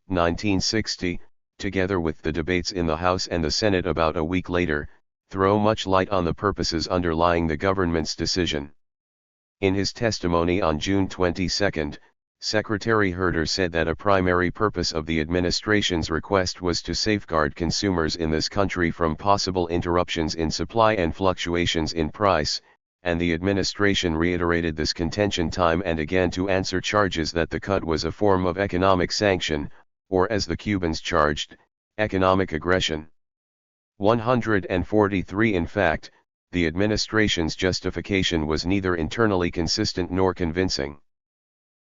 1960, together with the debates in the House and the Senate about a week later, throw much light on the purposes underlying the government's decision. In his testimony on June 22, Secretary Herter said that a primary purpose of the administration's request was to safeguard consumers in this country from possible interruptions in supply and fluctuations in price, and the administration reiterated this contention time and again to answer charges that the cut was a form of economic sanction, or as the Cubans charged, economic aggression. 143 In fact, the administration's justification was neither internally consistent nor convincing.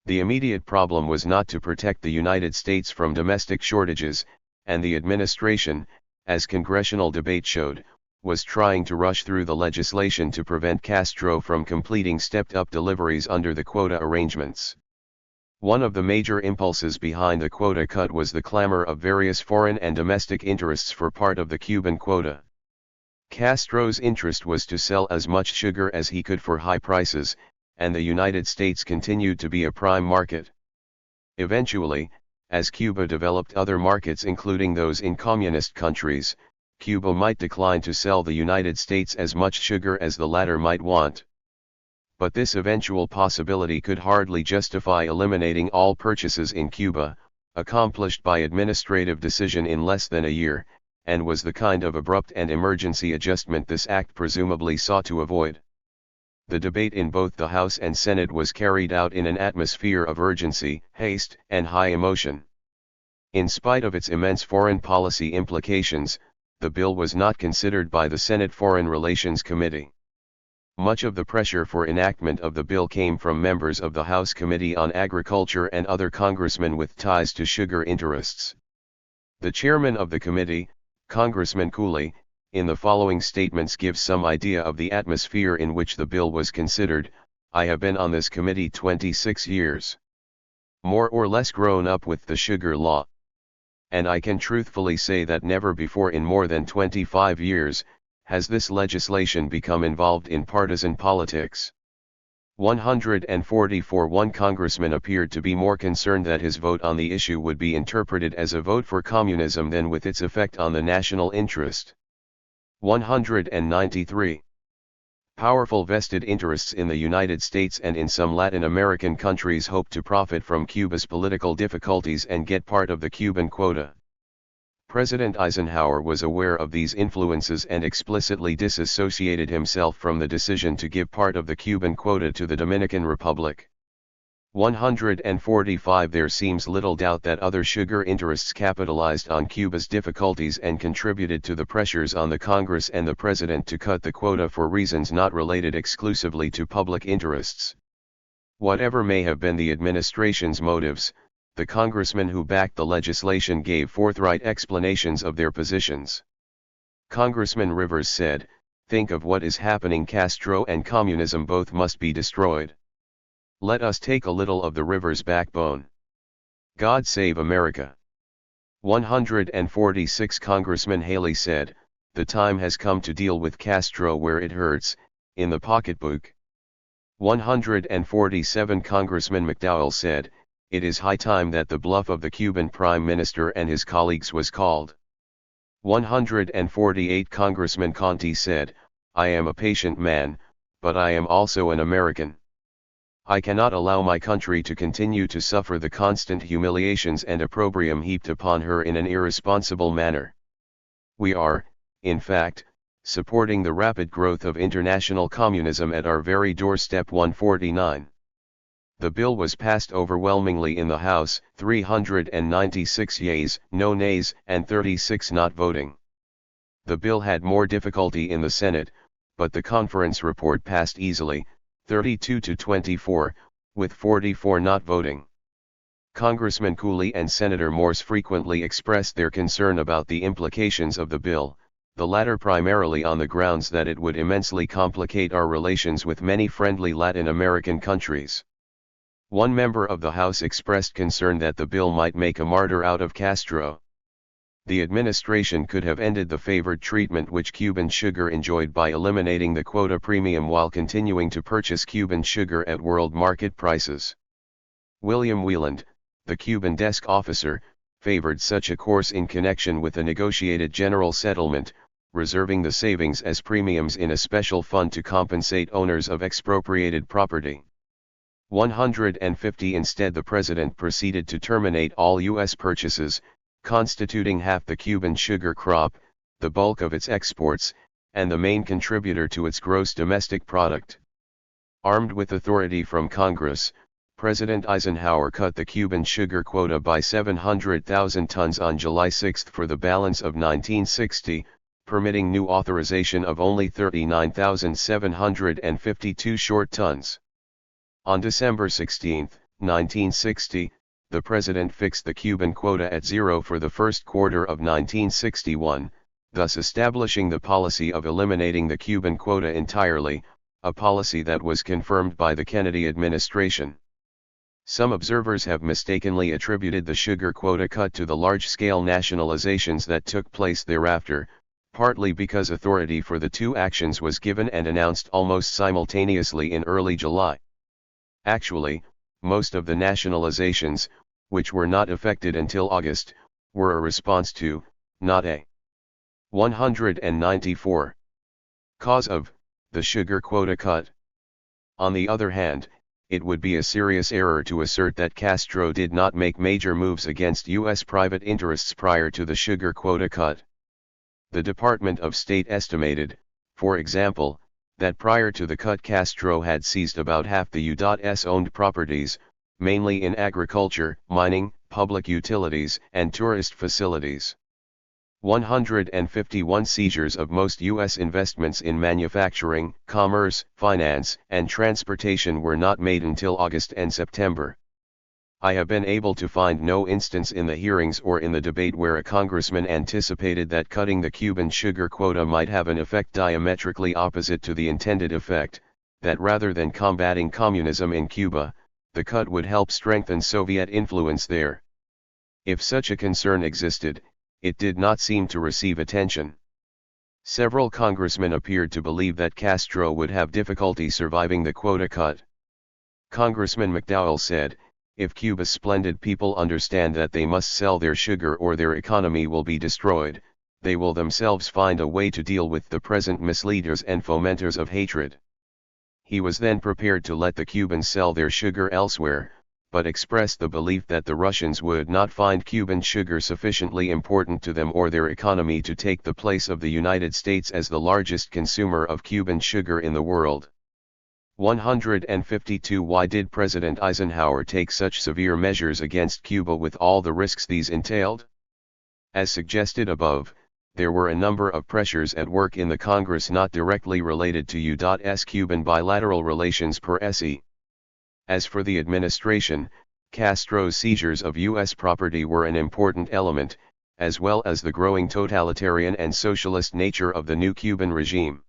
The immediate problem was not to protect the United States from domestic shortages, and the administration, as congressional debate showed, was trying to rush through the legislation to prevent Castro from completing stepped-up deliveries under the quota arrangements. One of the major impulses behind the quota cut was the clamor of various foreign and domestic interests for part of the Cuban quota. Castro's interest was to sell as much sugar as he could for high prices, and the United States continued to be a prime market. Eventually, as Cuba developed other markets including those in communist countries, Cuba might decline to sell the United States as much sugar as the latter might want. But this eventual possibility could hardly justify eliminating all purchases in Cuba, accomplished by administrative decision in less than a year, and was the kind of abrupt and emergency adjustment this act presumably sought to avoid. The debate in both the House and Senate was carried out in an atmosphere of urgency, haste, and high emotion. In spite of its immense foreign policy implications, the bill was not considered by the Senate Foreign Relations Committee. Much of the pressure for enactment of the bill came from members of the House Committee on Agriculture and other congressmen with ties to sugar interests. The chairman of the committee, Congressman Cooley, in the following statements gives some idea of the atmosphere in which the bill was considered. I have been on this committee 26 years. More or less grown up with the sugar law. And I can truthfully say that never before in more than 25 years, has this legislation become involved in partisan politics. 144 One congressman appeared to be more concerned that his vote on the issue would be interpreted as a vote for communism than with its effect on the national interest. 193. Powerful vested interests in the United States and in some Latin American countries hope to profit from Cuba's political difficulties and get part of the Cuban quota. President Eisenhower was aware of these influences and explicitly disassociated himself from the decision to give part of the Cuban quota to the Dominican Republic. 145 There seems little doubt that other sugar interests capitalized on Cuba's difficulties and contributed to the pressures on the Congress and the President to cut the quota for reasons not related exclusively to public interests. Whatever may have been the administration's motives, the congressmen who backed the legislation gave forthright explanations of their positions. Congressman Rivers said, "Think of what is happening. Castro and communism both must be destroyed. Let us take a little of the river's backbone. God save America." 146 Congressman Haley said, "The time has come to deal with Castro where it hurts, in the pocketbook." 147 Congressman McDowell said, "It is high time that the bluff of the Cuban Prime Minister and his colleagues was called." 148 Congressman Conti said, "I am a patient man, but I am also an American. I cannot allow my country to continue to suffer the constant humiliations and opprobrium heaped upon her in an irresponsible manner. We are, in fact, supporting the rapid growth of international communism at our very doorstep." 149. The bill was passed overwhelmingly in the House, 396 yeas, no nays, and 36 not voting. The bill had more difficulty in the Senate, but the conference report passed easily, 32 to 24, with 44 not voting. Congressman Cooley and Senator Morse frequently expressed their concern about the implications of the bill, the latter primarily on the grounds that it would immensely complicate our relations with many friendly Latin American countries. One member of the House expressed concern that the bill might make a martyr out of Castro. The administration could have ended the favored treatment which Cuban sugar enjoyed by eliminating the quota premium while continuing to purchase Cuban sugar at world market prices. William Wieland, the Cuban desk officer, favored such a course in connection with a negotiated general settlement, reserving the savings as premiums in a special fund to compensate owners of expropriated property. 150 Instead, the president proceeded to terminate all U.S. purchases, constituting half the Cuban sugar crop, the bulk of its exports, and the main contributor to its gross domestic product. Armed with authority from Congress, President Eisenhower cut the Cuban sugar quota by 700,000 tons on July 6 for the balance of 1960, permitting new authorization of only 39,752 short tons. On December 16, 1960, the president fixed the Cuban quota at zero for the first quarter of 1961, thus establishing the policy of eliminating the Cuban quota entirely, a policy that was confirmed by the Kennedy administration. Some observers have mistakenly attributed the sugar quota cut to the large-scale nationalizations that took place thereafter, partly because authority for the two actions was given and announced almost simultaneously in early July. Actually, most of the nationalizations, which were not effected until August, were a response to, not a 194 cause of, the sugar quota cut. On the other hand, it would be a serious error to assert that Castro did not make major moves against U.S. private interests prior to the sugar quota cut. The Department of State estimated, for example, that prior to the cut Castro had seized about half the U.S. owned properties, mainly in agriculture, mining, public utilities, and tourist facilities. 151 seizures of most U.S. investments in manufacturing, commerce, finance, and transportation were not made until August and September. I have been able to find no instance in the hearings or in the debate where a congressman anticipated that cutting the Cuban sugar quota might have an effect diametrically opposite to the intended effect, that rather than combating communism in Cuba, the cut would help strengthen Soviet influence there. If such a concern existed, it did not seem to receive attention. Several congressmen appeared to believe that Castro would have difficulty surviving the quota cut. Congressman McDowell said, "If Cuba's splendid people understand that they must sell their sugar or their economy will be destroyed, they will themselves find a way to deal with the present misleaders and fomenters of hatred." He was then prepared to let the Cubans sell their sugar elsewhere, but expressed the belief that the Russians would not find Cuban sugar sufficiently important to them or their economy to take the place of the United States as the largest consumer of Cuban sugar in the world. 152 Why did President Eisenhower take such severe measures against Cuba with all the risks these entailed? As suggested above, there were a number of pressures at work in the Congress not directly related to U.S. Cuban bilateral relations per se. As for the administration, Castro's seizures of U.S. property were an important element, as well as the growing totalitarian and socialist nature of the new Cuban regime.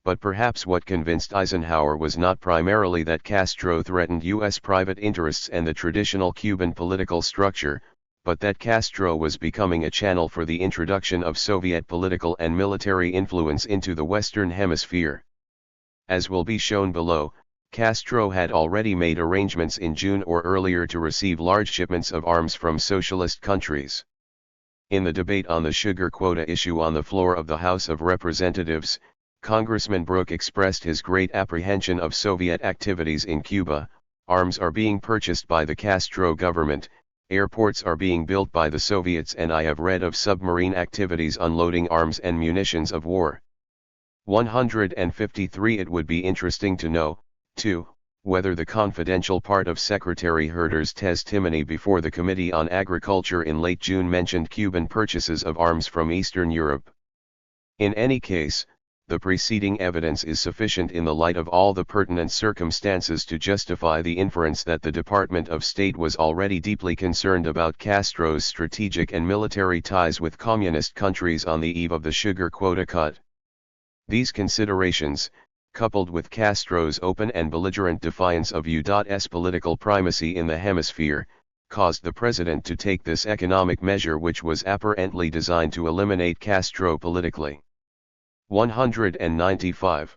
But perhaps what convinced Eisenhower was not primarily that Castro threatened U.S. private interests and the traditional Cuban political structure, but that Castro was becoming a channel for the introduction of Soviet political and military influence into the Western Hemisphere. As will be shown below, Castro had already made arrangements in June or earlier to receive large shipments of arms from socialist countries. In the debate on the sugar quota issue on the floor of the House of Representatives, Congressman Brooke expressed his great apprehension of Soviet activities in Cuba. Arms are being purchased by the Castro government, airports are being built by the Soviets, and I have read of submarine activities unloading arms and munitions of war. 153 It would be interesting to know, too, whether the confidential part of Secretary Herter's testimony before the Committee on Agriculture in late June mentioned Cuban purchases of arms from Eastern Europe. In any case, the preceding evidence is sufficient in the light of all the pertinent circumstances to justify the inference that the Department of State was already deeply concerned about Castro's strategic and military ties with communist countries on the eve of the sugar quota cut. These considerations, coupled with Castro's open and belligerent defiance of U.S. political primacy in the hemisphere, caused the president to take this economic measure, which was apparently designed to eliminate Castro politically. 195.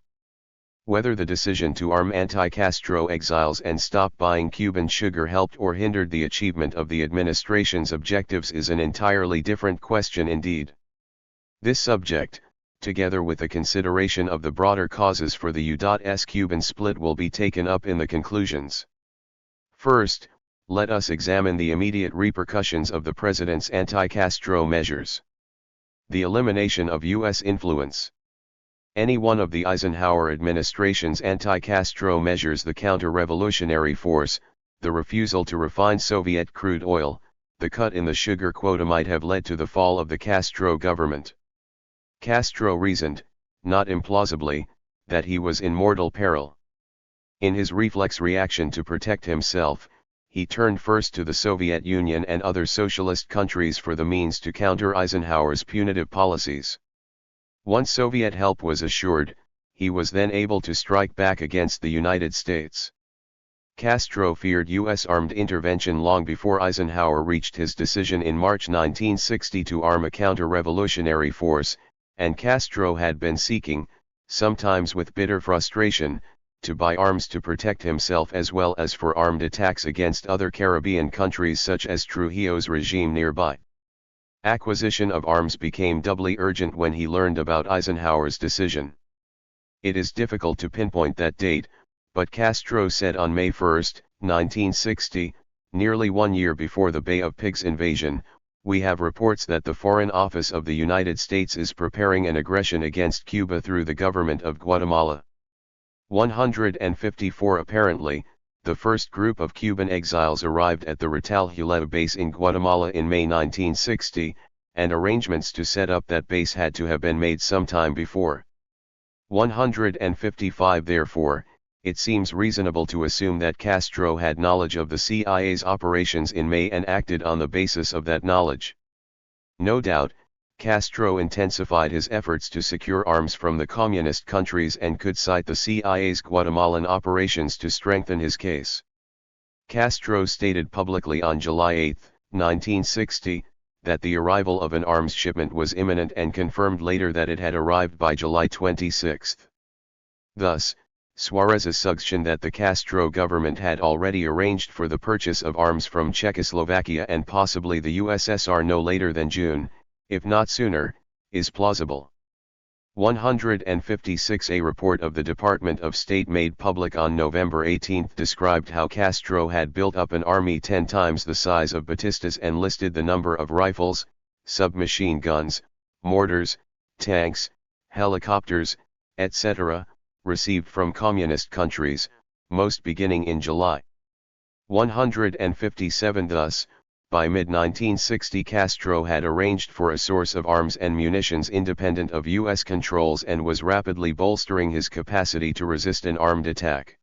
Whether the decision to arm anti-Castro exiles and stop buying Cuban sugar helped or hindered the achievement of the administration's objectives is an entirely different question indeed. This subject, together with the consideration of the broader causes for the U.S. Cuban split, will be taken up in the conclusions. First, let us examine the immediate repercussions of the president's anti-Castro measures. The elimination of U.S. influence. Any one of the Eisenhower administration's anti-Castro measures, the counter-revolutionary force, the refusal to refine Soviet crude oil, the cut in the sugar quota, might have led to the fall of the Castro government. Castro reasoned, not implausibly, that he was in mortal peril. In his reflex reaction to protect himself, he turned first to the Soviet Union and other socialist countries for the means to counter Eisenhower's punitive policies. Once Soviet help was assured, he was then able to strike back against the United States. Castro feared U.S. armed intervention long before Eisenhower reached his decision in March 1960 to arm a counter-revolutionary force, and Castro had been seeking, sometimes with bitter frustration, to buy arms to protect himself as well as for armed attacks against other Caribbean countries such as Trujillo's regime nearby. Acquisition of arms became doubly urgent when he learned about Eisenhower's decision. It is difficult to pinpoint that date, but Castro said on May 1, 1960, nearly 1 year before the Bay of Pigs invasion, "We have reports that the Foreign Office of the United States is preparing an aggression against Cuba through the government of Guatemala." 154. Apparently, the first group of Cuban exiles arrived at the Retal Huleu base in Guatemala in May 1960, and arrangements to set up that base had to have been made some time before. 155. Therefore, it seems reasonable to assume that Castro had knowledge of the CIA's operations in May and acted on the basis of that knowledge. No doubt, Castro intensified his efforts to secure arms from the communist countries and could cite the CIA's Guatemalan operations to strengthen his case. Castro stated publicly on July 8, 1960, that the arrival of an arms shipment was imminent and confirmed later that it had arrived by July 26. Thus, Suarez's suggestion that the Castro government had already arranged for the purchase of arms from Czechoslovakia and possibly the USSR no later than June, if not sooner, is plausible. 156. A report of the Department of State made public on November 18 described how Castro had built up an army 10 times the size of Batista's and listed the number of rifles, submachine guns, mortars, tanks, helicopters, etc., received from communist countries, most beginning in July. 157. Thus, by mid-1960 Castro had arranged for a source of arms and munitions independent of U.S. controls and was rapidly bolstering his capacity to resist an armed attack.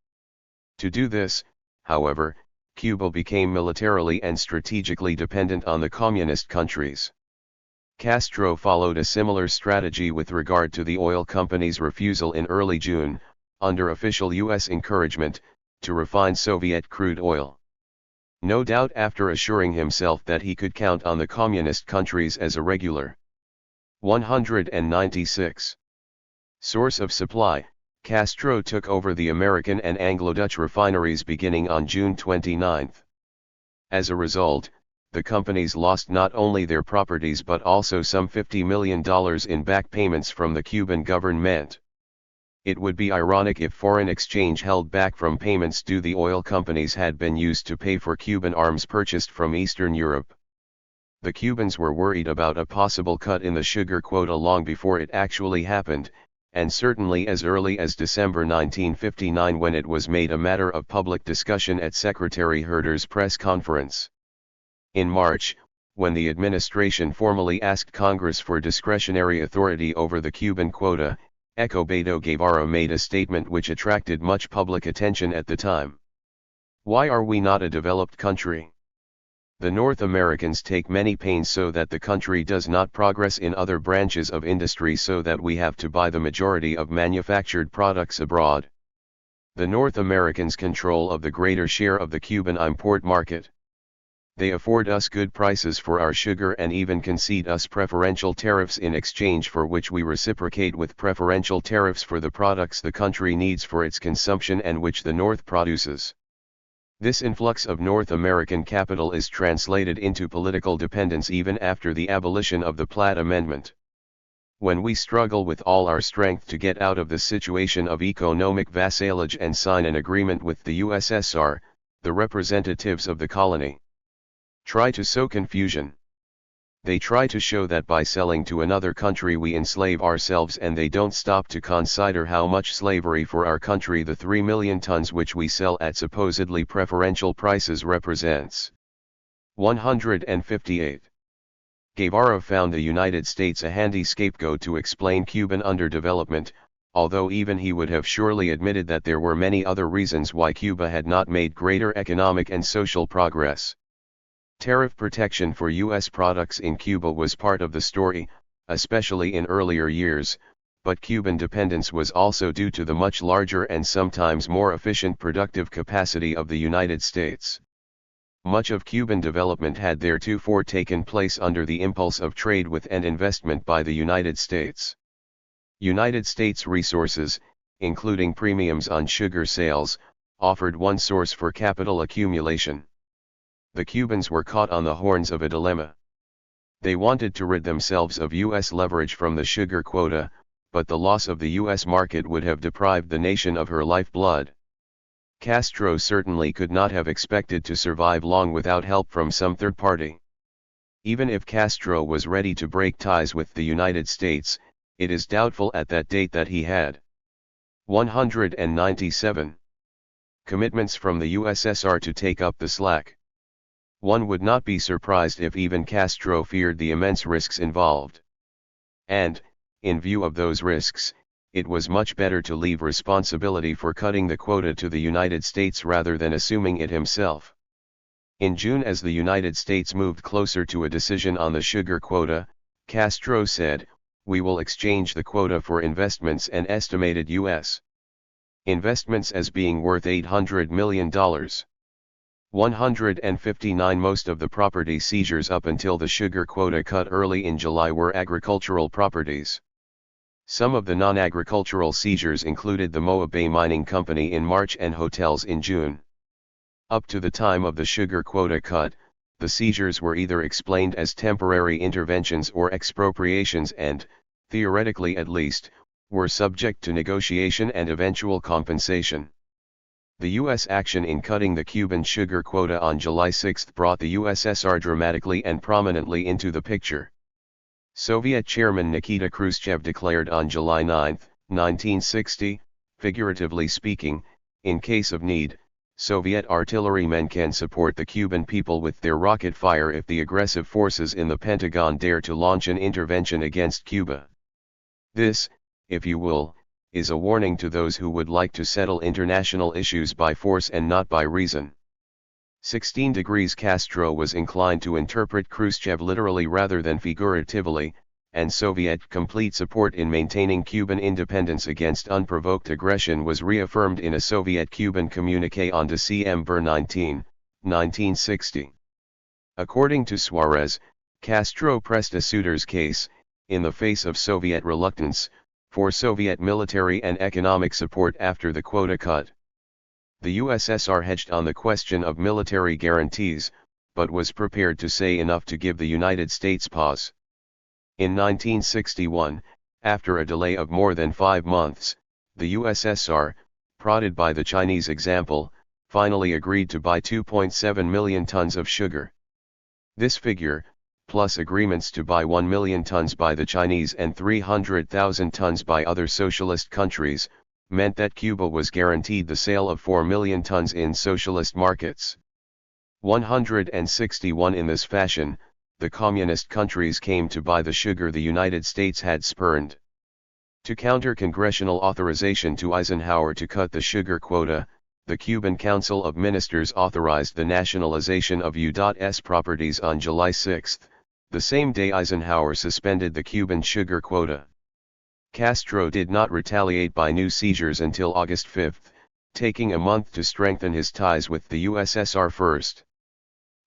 To do this, however, Cuba became militarily and strategically dependent on the communist countries. Castro followed a similar strategy with regard to the oil company's refusal in early June, under official U.S. encouragement, to refine Soviet crude oil. No doubt after assuring himself that he could count on the communist countries as a regular. 196. Source of supply. Castro took over the American and Anglo-Dutch refineries beginning on June 29. As a result, the companies lost not only their properties but also some $50 million in back payments from the Cuban government. It would be ironic if foreign exchange held back from payments due the oil companies had been used to pay for Cuban arms purchased from Eastern Europe. The Cubans were worried about a possible cut in the sugar quota long before it actually happened, and certainly as early as December 1959 when it was made a matter of public discussion at Secretary Herter's press conference. In March, when the administration formally asked Congress for discretionary authority over the Cuban quota, Beto Guevara made a statement which attracted much public attention at the time. Why are we not a developed country? The North Americans take many pains so that the country does not progress in other branches of industry so that we have to buy the majority of manufactured products abroad. The North Americans control of the greater share of the Cuban import market. They afford us good prices for our sugar and even concede us preferential tariffs in exchange for which we reciprocate with preferential tariffs for the products the country needs for its consumption and which the North produces. This influx of North American capital is translated into political dependence even after the abolition of the Platt Amendment. When we struggle with all our strength to get out of the situation of economic vassalage and sign an agreement with the USSR, the representatives of the colony try to sow confusion. They try to show that by selling to another country we enslave ourselves, and they don't stop to consider how much slavery for our country the 3 million tons which we sell at supposedly preferential prices represents. 158. Guevara found the United States a handy scapegoat to explain Cuban underdevelopment, although even he would have surely admitted that there were many other reasons why Cuba had not made greater economic and social progress. Tariff protection for U.S. products in Cuba was part of the story, especially in earlier years, but Cuban dependence was also due to the much larger and sometimes more efficient productive capacity of the United States. Much of Cuban development had theretofore taken place under the impulse of trade with and investment by the United States. United States resources, including premiums on sugar sales, offered one source for capital accumulation. The Cubans were caught on the horns of a dilemma. They wanted to rid themselves of U.S. leverage from the sugar quota, but the loss of the U.S. market would have deprived the nation of her lifeblood. Castro certainly could not have expected to survive long without help from some third party. Even if Castro was ready to break ties with the United States, it is doubtful at that date that he had. 197. Commitments from the USSR to take up the slack. One would not be surprised if even Castro feared the immense risks involved. And, in view of those risks, it was much better to leave responsibility for cutting the quota to the United States rather than assuming it himself. In June, as the United States moved closer to a decision on the sugar quota, Castro said, "We will exchange the quota for investments," and estimated U.S. investments as being worth $800 million. 159. Most of the property seizures up until the sugar quota cut early in July were agricultural properties. Some of the non-agricultural seizures included the Moa Bay Mining Company in March and hotels in June. Up to the time of the sugar quota cut, the seizures were either explained as temporary interventions or expropriations and, theoretically at least, were subject to negotiation and eventual compensation. The U.S. action in cutting the Cuban sugar quota on July 6 brought the USSR dramatically and prominently into the picture. Soviet Chairman Nikita Khrushchev declared on July 9, 1960, figuratively speaking, in case of need, Soviet artillerymen can support the Cuban people with their rocket fire if the aggressive forces in the Pentagon dare to launch an intervention against Cuba. This, if you will, is a warning to those who would like to settle international issues by force and not by reason. 16 degrees Castro was inclined to interpret Khrushchev literally rather than figuratively, and Soviet complete support in maintaining Cuban independence against unprovoked aggression was reaffirmed in a Soviet-Cuban communique on December 19, 1960. According to Suarez, Castro pressed a suitor's case, in the face of Soviet reluctance, for Soviet military and economic support after the quota cut. The USSR hedged on the question of military guarantees, but was prepared to say enough to give the United States pause. In 1961, after a delay of more than 5 months, the USSR, prodded by the Chinese example, finally agreed to buy 2.7 million tons of sugar. This figure, plus agreements to buy 1 million tons by the Chinese and 300,000 tons by other socialist countries, meant that Cuba was guaranteed the sale of 4 million tons in socialist markets. 161. In this fashion, the communist countries came to buy the sugar the United States had spurned. To counter congressional authorization to Eisenhower to cut the sugar quota, the Cuban Council of Ministers authorized the nationalization of U.S. properties on July 6, the same day Eisenhower suspended the Cuban sugar quota. Castro did not retaliate by new seizures until August 5, taking a month to strengthen his ties with the USSR first.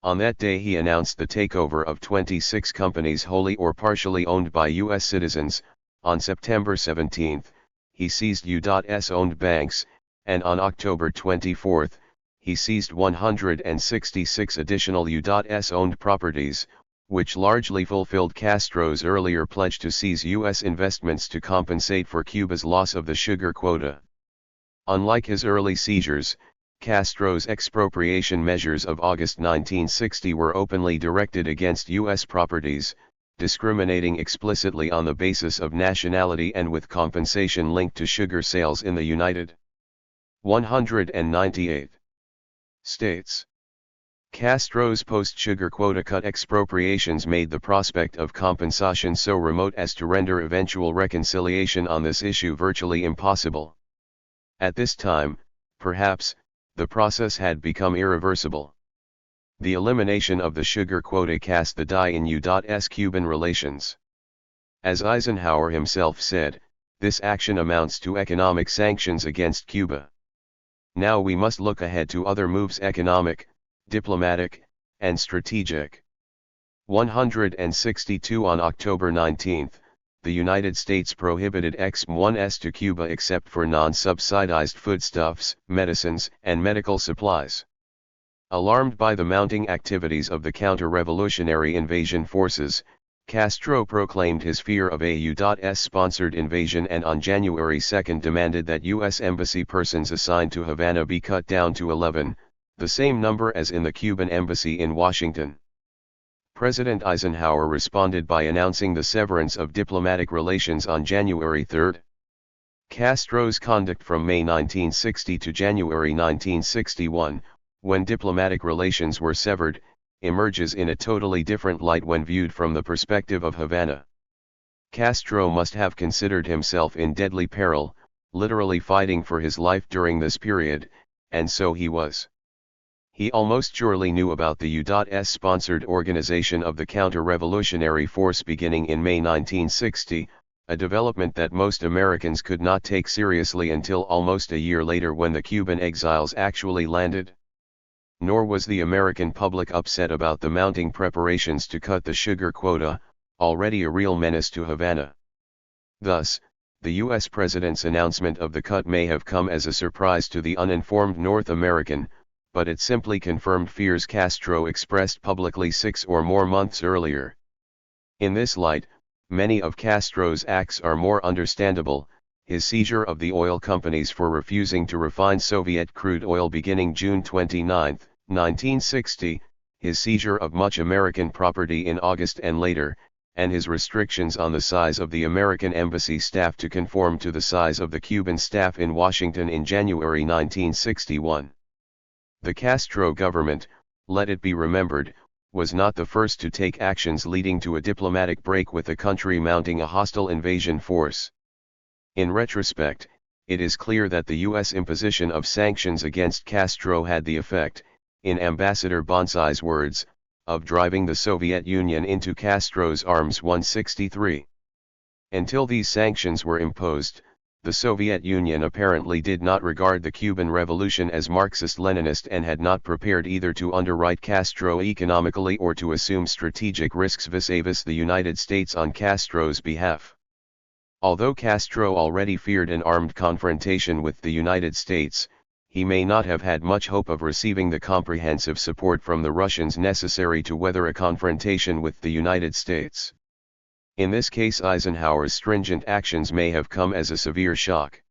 On that day he announced the takeover of 26 companies wholly or partially owned by U.S. citizens. On September 17, he seized U.S.-owned banks, and on October 24, he seized 166 additional U.S.-owned properties, which largely fulfilled Castro's earlier pledge to seize U.S. investments to compensate for Cuba's loss of the sugar quota. Unlike his early seizures, Castro's expropriation measures of August 1960 were openly directed against U.S. properties, discriminating explicitly on the basis of nationality and with compensation linked to sugar sales in the United 198 States. Castro's post-sugar quota cut expropriations made the prospect of compensation so remote as to render eventual reconciliation on this issue virtually impossible. At this time, perhaps, the process had become irreversible. The elimination of the sugar quota cast the die in U.S.-Cuban relations. As Eisenhower himself said, this action amounts to economic sanctions against Cuba. Now we must look ahead to other moves: economic, diplomatic, and strategic. 162. On October 19, the United States prohibited Exim-1s to Cuba except for non-subsidized foodstuffs, medicines, and medical supplies. Alarmed by the mounting activities of the counter-revolutionary invasion forces, Castro proclaimed his fear of a U.S.-sponsored invasion and on January 2 demanded that U.S. embassy persons assigned to Havana be cut down to 11, the same number as in the Cuban embassy in Washington. President Eisenhower responded by announcing the severance of diplomatic relations on January 3. Castro's conduct from May 1960 to January 1961, when diplomatic relations were severed, emerges in a totally different light when viewed from the perspective of Havana. Castro must have considered himself in deadly peril, literally fighting for his life during this period, and so he was. He almost surely knew about the U.S.-sponsored organization of the counter-revolutionary force beginning in May 1960, a development that most Americans could not take seriously until almost a year later when the Cuban exiles actually landed. Nor was the American public upset about the mounting preparations to cut the sugar quota, already a real menace to Havana. Thus, the U.S. President's announcement of the cut may have come as a surprise to the uninformed North American, but it simply confirmed fears Castro expressed publicly 6 or more months earlier. In this light, many of Castro's acts are more understandable: his seizure of the oil companies for refusing to refine Soviet crude oil beginning June 29, 1960, his seizure of much American property in August and later, and his restrictions on the size of the American embassy staff to conform to the size of the Cuban staff in Washington in January 1961. The Castro government, let it be remembered, was not the first to take actions leading to a diplomatic break with a country mounting a hostile invasion force. In retrospect, it is clear that the U.S. imposition of sanctions against Castro had the effect, in Ambassador Bonsai's words, of driving the Soviet Union into Castro's arms. 163. Until these sanctions were imposed, the Soviet Union apparently did not regard the Cuban Revolution as Marxist-Leninist and had not prepared either to underwrite Castro economically or to assume strategic risks vis-a-vis the United States on Castro's behalf. Although Castro already feared an armed confrontation with the United States, he may not have had much hope of receiving the comprehensive support from the Russians necessary to weather a confrontation with the United States. In this case, Eisenhower's stringent actions may have come as a severe shock.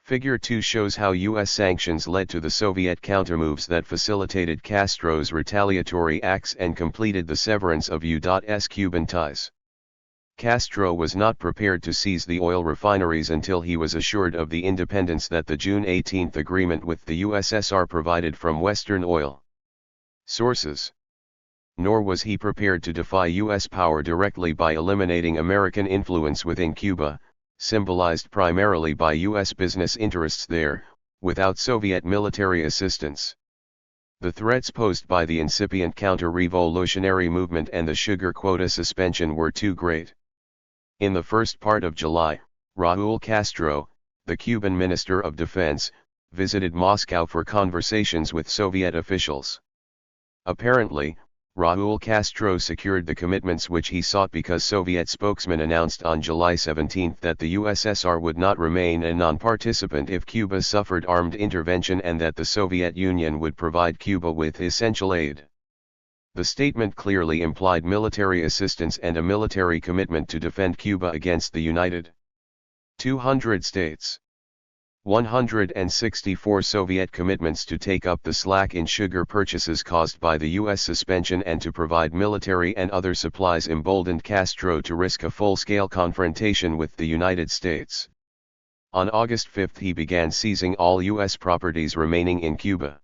Figure 2 shows how U.S. sanctions led to the Soviet countermoves that facilitated Castro's retaliatory acts and completed the severance of U.S. Cuban ties. Castro was not prepared to seize the oil refineries until he was assured of the independence that the June 18 agreement with the USSR provided from Western oil sources. Nor was he prepared to defy U.S. power directly by eliminating American influence within Cuba, symbolized primarily by U.S. business interests there, without Soviet military assistance. The threats posed by the incipient counter-revolutionary movement and the sugar quota suspension were too great. In the first part of July, Raúl Castro, the Cuban Minister of Defense, visited Moscow for conversations with Soviet officials. Apparently, Raúl Castro secured the commitments which he sought because Soviet spokesman announced on July 17 that the USSR would not remain a non-participant if Cuba suffered armed intervention and that the Soviet Union would provide Cuba with essential aid. The statement clearly implied military assistance and a military commitment to defend Cuba against the United 200 states. 164 Soviet commitments to take up the slack in sugar purchases caused by the U.S. suspension and to provide military and other supplies emboldened Castro to risk a full-scale confrontation with the United States. On August 5 he began seizing all U.S. properties remaining in Cuba.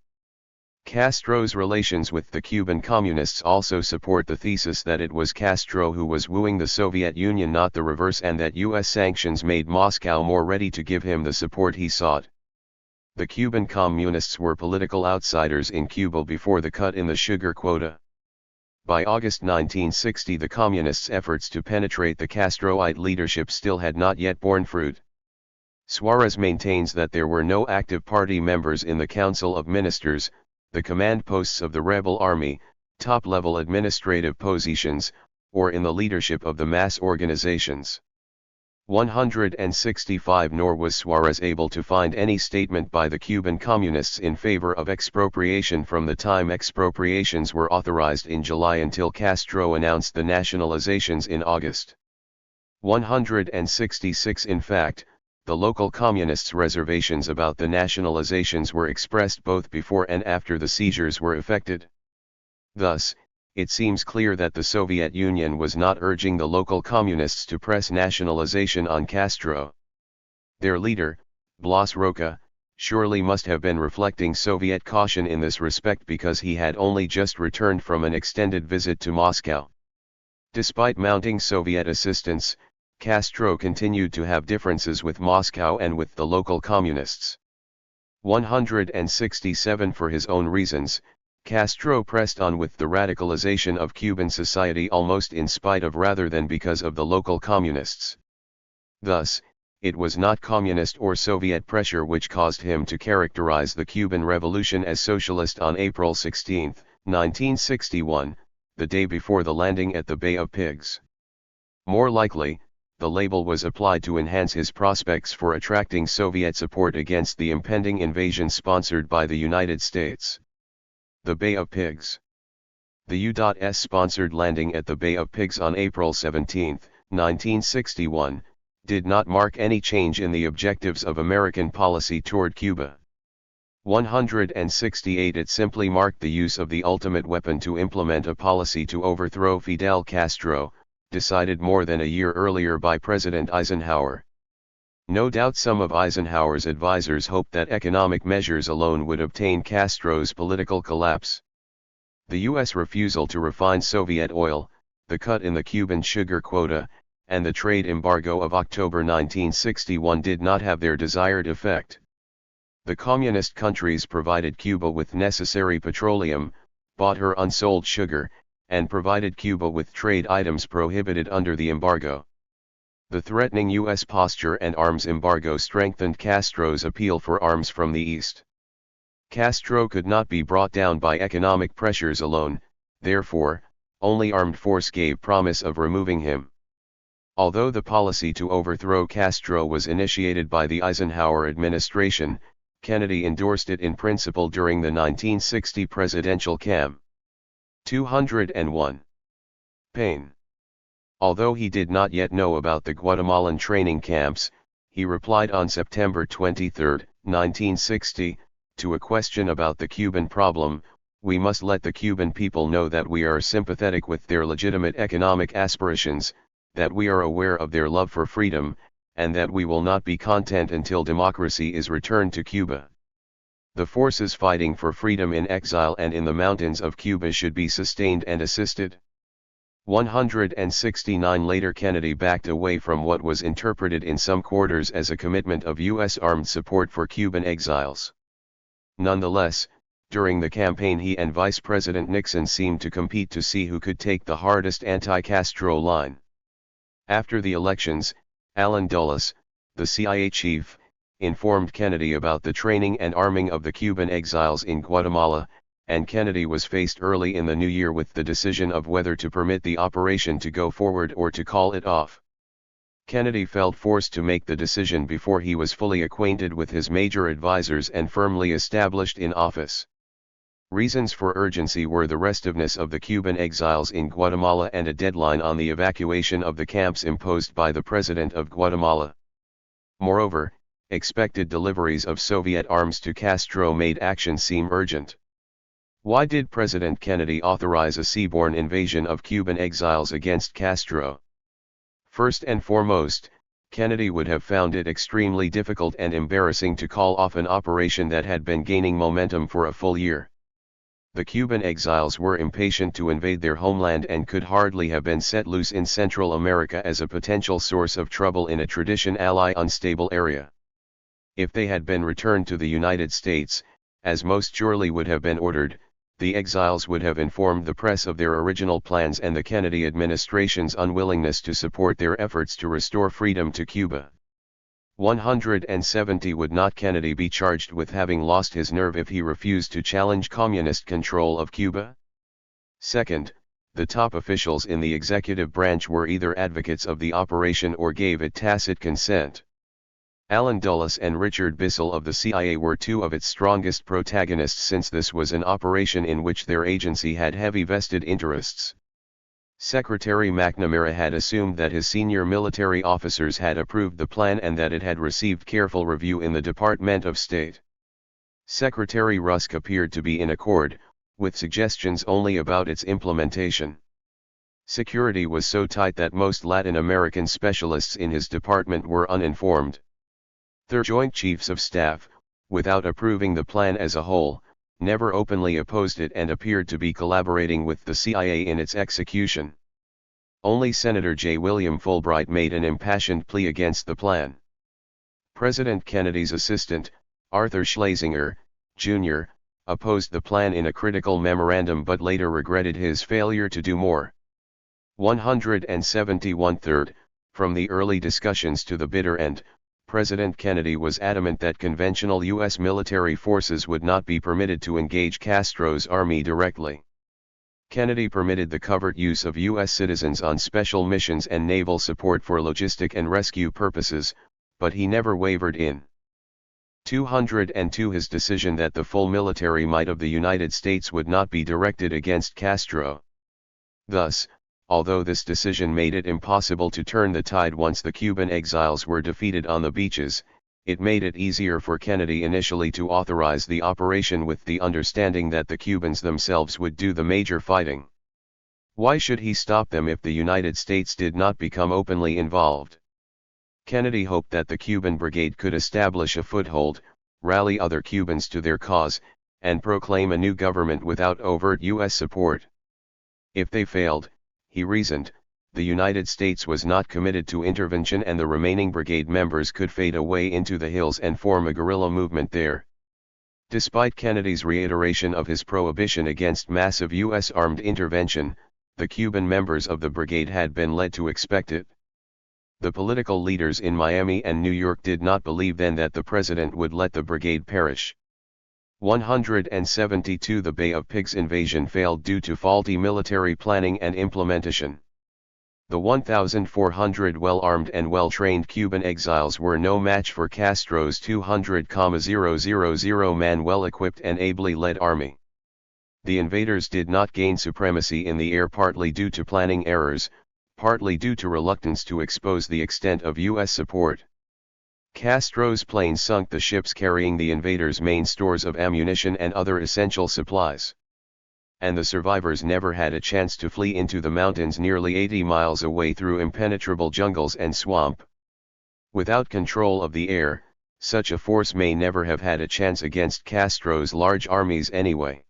Castro's relations with the Cuban Communists also support the thesis that it was Castro who was wooing the Soviet Union, not the reverse, and that U.S. sanctions made Moscow more ready to give him the support he sought. The Cuban Communists were political outsiders in Cuba before the cut in the sugar quota. By August 1960 the Communists' efforts to penetrate the Castroite leadership still had not yet borne fruit. Suarez maintains that there were no active party members in the Council of Ministers, the command posts of the rebel army, top-level administrative positions, or in the leadership of the mass organizations. 165 Nor was Suarez able to find any statement by the Cuban Communists in favor of expropriation from the time expropriations were authorized in July until Castro announced the nationalizations in August. 166 In fact, the local communists' reservations about the nationalizations were expressed both before and after the seizures were effected. Thus, it seems clear that the Soviet Union was not urging the local communists to press nationalization on Castro. Their leader, Blas Roca, surely must have been reflecting Soviet caution in this respect because he had only just returned from an extended visit to Moscow. Despite mounting Soviet assistance, Castro continued to have differences with Moscow and with the local communists. 167 For his own reasons, Castro pressed on with the radicalization of Cuban society almost in spite of rather than because of the local communists. Thus, it was not communist or Soviet pressure which caused him to characterize the Cuban Revolution as socialist on April 16, 1961, the day before the landing at the Bay of Pigs. More likely, the label was applied to enhance his prospects for attracting Soviet support against the impending invasion sponsored by the United States. The Bay of Pigs. The U.S. sponsored landing at the Bay of Pigs on April 17, 1961, did not mark any change in the objectives of American policy toward Cuba. 168 It simply marked the use of the ultimate weapon to implement a policy to overthrow Fidel Castro, decided more than a year earlier by President Eisenhower. No doubt some of Eisenhower's advisers hoped that economic measures alone would obtain Castro's political collapse. The U.S. refusal to refine Soviet oil, the cut in the Cuban sugar quota, and the trade embargo of October 1961 did not have their desired effect. The communist countries provided Cuba with necessary petroleum, bought her unsold sugar, and provided Cuba with trade items prohibited under the embargo. The threatening U.S. posture and arms embargo strengthened Castro's appeal for arms from the East. Castro could not be brought down by economic pressures alone, therefore, only armed force gave promise of removing him. Although the policy to overthrow Castro was initiated by the Eisenhower administration, Kennedy endorsed it in principle during the 1960 presidential campaign. 201. Paine. Although he did not yet know about the Guatemalan training camps, he replied on September 23, 1960, to a question about the Cuban problem, "We must let the Cuban people know that we are sympathetic with their legitimate economic aspirations, that we are aware of their love for freedom, and that we will not be content until democracy is returned to Cuba. The forces fighting for freedom in exile and in the mountains of Cuba should be sustained and assisted." 169 later, Kennedy backed away from what was interpreted in some quarters as a commitment of U.S. armed support for Cuban exiles. Nonetheless, during the campaign he and Vice President Nixon seemed to compete to see who could take the hardest anti-Castro line. After the elections, Allen Dulles, the CIA chief, informed Kennedy about the training and arming of the Cuban exiles in Guatemala, and Kennedy was faced early in the new year with the decision of whether to permit the operation to go forward or to call it off. Kennedy felt forced to make the decision before he was fully acquainted with his major advisors and firmly established in office. Reasons for urgency were the restiveness of the Cuban exiles in Guatemala and a deadline on the evacuation of the camps imposed by the President of Guatemala. Moreover, expected deliveries of Soviet arms to Castro made action seem urgent. Why did President Kennedy authorize a seaborne invasion of Cuban exiles against Castro? First and foremost, Kennedy would have found it extremely difficult and embarrassing to call off an operation that had been gaining momentum for a full year. The Cuban exiles were impatient to invade their homeland and could hardly have been set loose in Central America as a potential source of trouble in a tradition ally unstable area. If they had been returned to the United States, as most surely would have been ordered, the exiles would have informed the press of their original plans and the Kennedy administration's unwillingness to support their efforts to restore freedom to Cuba. 170 Would not Kennedy be charged with having lost his nerve if he refused to challenge communist control of Cuba? Second, the top officials in the executive branch were either advocates of the operation or gave it tacit consent. Allen Dulles and Richard Bissell of the CIA were two of its strongest protagonists, since this was an operation in which their agency had heavy vested interests. Secretary McNamara had assumed that his senior military officers had approved the plan and that it had received careful review in the Department of State. Secretary Rusk appeared to be in accord, with suggestions only about its implementation. Security was so tight that most Latin American specialists in his department were uninformed. The Joint Chiefs of Staff, without approving the plan as a whole, never openly opposed it and appeared to be collaborating with the CIA in its execution. Only Senator J. William Fulbright made an impassioned plea against the plan. President Kennedy's assistant, Arthur Schlesinger, Jr., opposed the plan in a critical memorandum but later regretted his failure to do more. 171 Third, from the early discussions to the bitter end, President Kennedy was adamant that conventional U.S. military forces would not be permitted to engage Castro's army directly. Kennedy permitted the covert use of U.S. citizens on special missions and naval support for logistic and rescue purposes, but he never wavered in 202 his decision that the full military might of the United States would not be directed against Castro. Thus, although this decision made it impossible to turn the tide once the Cuban exiles were defeated on the beaches, it made it easier for Kennedy initially to authorize the operation with the understanding that the Cubans themselves would do the major fighting. Why should he stop them if the United States did not become openly involved? Kennedy hoped that the Cuban Brigade could establish a foothold, rally other Cubans to their cause, and proclaim a new government without overt U.S. support. If they failed, he reasoned, the United States was not committed to intervention and the remaining brigade members could fade away into the hills and form a guerrilla movement there. Despite Kennedy's reiteration of his prohibition against massive U.S. armed intervention, the Cuban members of the brigade had been led to expect it. The political leaders in Miami and New York did not believe then that the president would let the brigade perish. 172 The Bay of Pigs invasion failed due to faulty military planning and implementation. The 1,400 well-armed and well-trained Cuban exiles were no match for Castro's 200,000-man well-equipped and ably led army. The invaders did not gain supremacy in the air, partly due to planning errors, partly due to reluctance to expose the extent of U.S. support. Castro's plane sunk the ships carrying the invaders' main stores of ammunition and other essential supplies. And the survivors never had a chance to flee into the mountains nearly 80 miles away through impenetrable jungles and swamp. Without control of the air, such a force may never have had a chance against Castro's large armies anyway.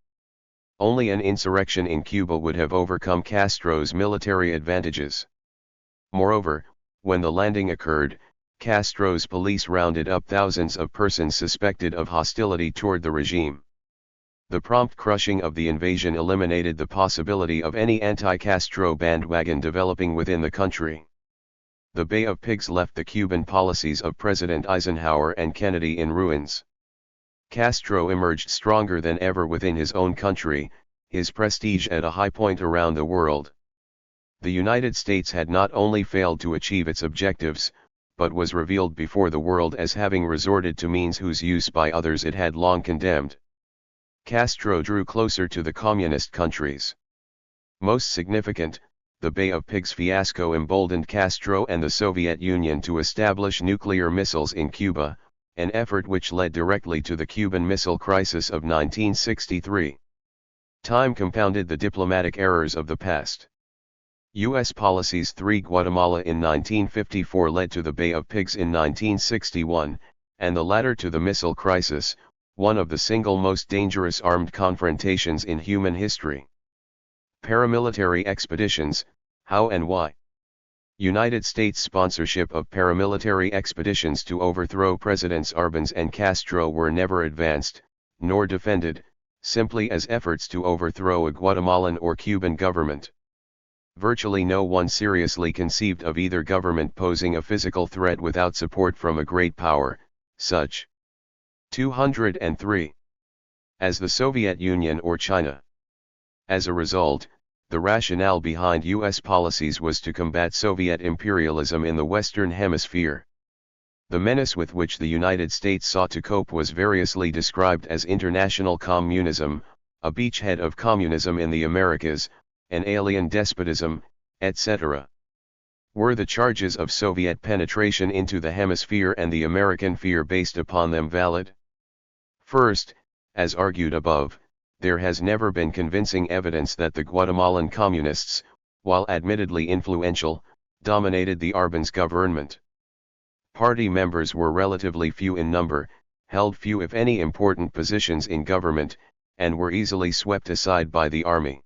Only an insurrection in Cuba would have overcome Castro's military advantages. Moreover, when the landing occurred, Castro's police rounded up thousands of persons suspected of hostility toward the regime. The prompt crushing of the invasion eliminated the possibility of any anti-Castro bandwagon developing within the country. The Bay of Pigs left the Cuban policies of President Eisenhower and Kennedy in ruins. Castro emerged stronger than ever within his own country, his prestige at a high point around the world. The United States had not only failed to achieve its objectives, but was revealed before the world as having resorted to means whose use by others it had long condemned. Castro drew closer to the communist countries. Most significant, the Bay of Pigs fiasco emboldened Castro and the Soviet Union to establish nuclear missiles in Cuba, an effort which led directly to the Cuban Missile Crisis of 1963. Time compounded the diplomatic errors of the past. U.S. policies through Guatemala in 1954 led to the Bay of Pigs in 1961, and the latter to the Missile Crisis, one of the single most dangerous armed confrontations in human history. Paramilitary expeditions, how and why? United States sponsorship of paramilitary expeditions to overthrow Presidents Arbenz and Castro were never advanced, nor defended, simply as efforts to overthrow a Guatemalan or Cuban government. Virtually no one seriously conceived of either government posing a physical threat without support from a great power, such 203 as the Soviet Union or China. As a result, the rationale behind U.S. policies was to combat Soviet imperialism in the Western Hemisphere. The menace with which the United States sought to cope was variously described as international communism, a beachhead of communism in the Americas, an alien despotism, etc. Were the charges of Soviet penetration into the hemisphere and the American fear based upon them valid? First, as argued above, there has never been convincing evidence that the Guatemalan communists, while admittedly influential, dominated the Arbenz government. Party members were relatively few in number, held few if any important positions in government, and were easily swept aside by the army.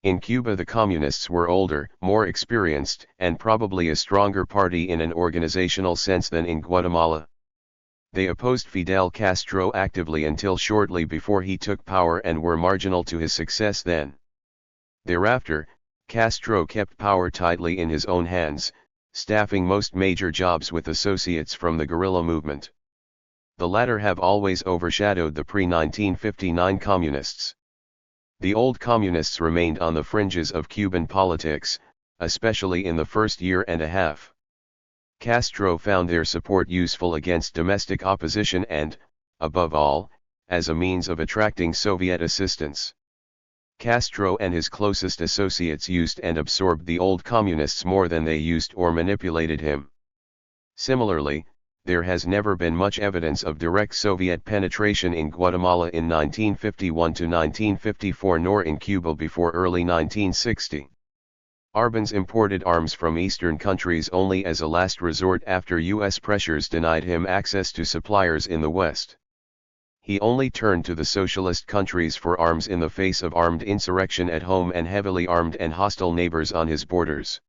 In Cuba the communists were older, more experienced, and probably a stronger party in an organizational sense than in Guatemala. They opposed Fidel Castro actively until shortly before he took power and were marginal to his success then. Thereafter, Castro kept power tightly in his own hands, staffing most major jobs with associates from the guerrilla movement. The latter have always overshadowed the pre-1959 communists. The old communists remained on the fringes of Cuban politics, especially in the first year and a half. Castro found their support useful against domestic opposition and, above all, as a means of attracting Soviet assistance. Castro and his closest associates used and absorbed the old communists more than they used or manipulated him. Similarly, there has never been much evidence of direct Soviet penetration in Guatemala in 1951 to 1954 nor in Cuba before early 1960. Arbenz imported arms from eastern countries only as a last resort after U.S. pressures denied him access to suppliers in the West. He only turned to the socialist countries for arms in the face of armed insurrection at home and heavily armed and hostile neighbors on his borders.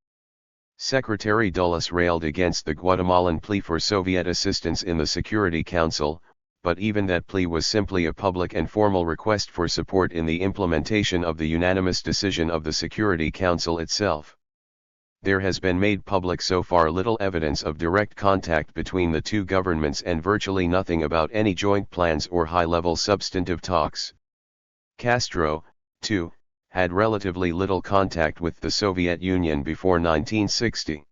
Secretary Dulles railed against the Guatemalan plea for Soviet assistance in the Security Council, but even that plea was simply a public and formal request for support in the implementation of the unanimous decision of the Security Council itself. There has been made public so far little evidence of direct contact between the two governments and virtually nothing about any joint plans or high-level substantive talks. Castro, too, had relatively little contact with the Soviet Union before 1960.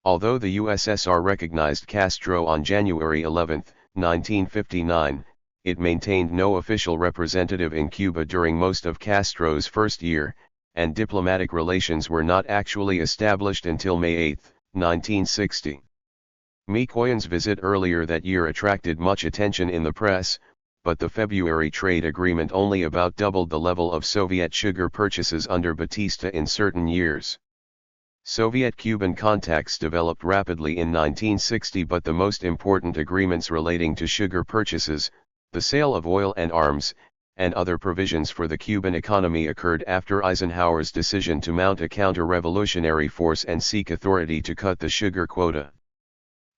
Although the USSR recognized Castro on January 11, 1959, it maintained no official representative in Cuba during most of Castro's first year, and diplomatic relations were not actually established until May 8, 1960. Mikoyan's visit earlier that year attracted much attention in the press, but the February trade agreement only about doubled the level of Soviet sugar purchases under Batista in certain years. Soviet-Cuban contacts developed rapidly in 1960, but the most important agreements relating to sugar purchases, the sale of oil and arms, and other provisions for the Cuban economy occurred after Eisenhower's decision to mount a counter-revolutionary force and seek authority to cut the sugar quota.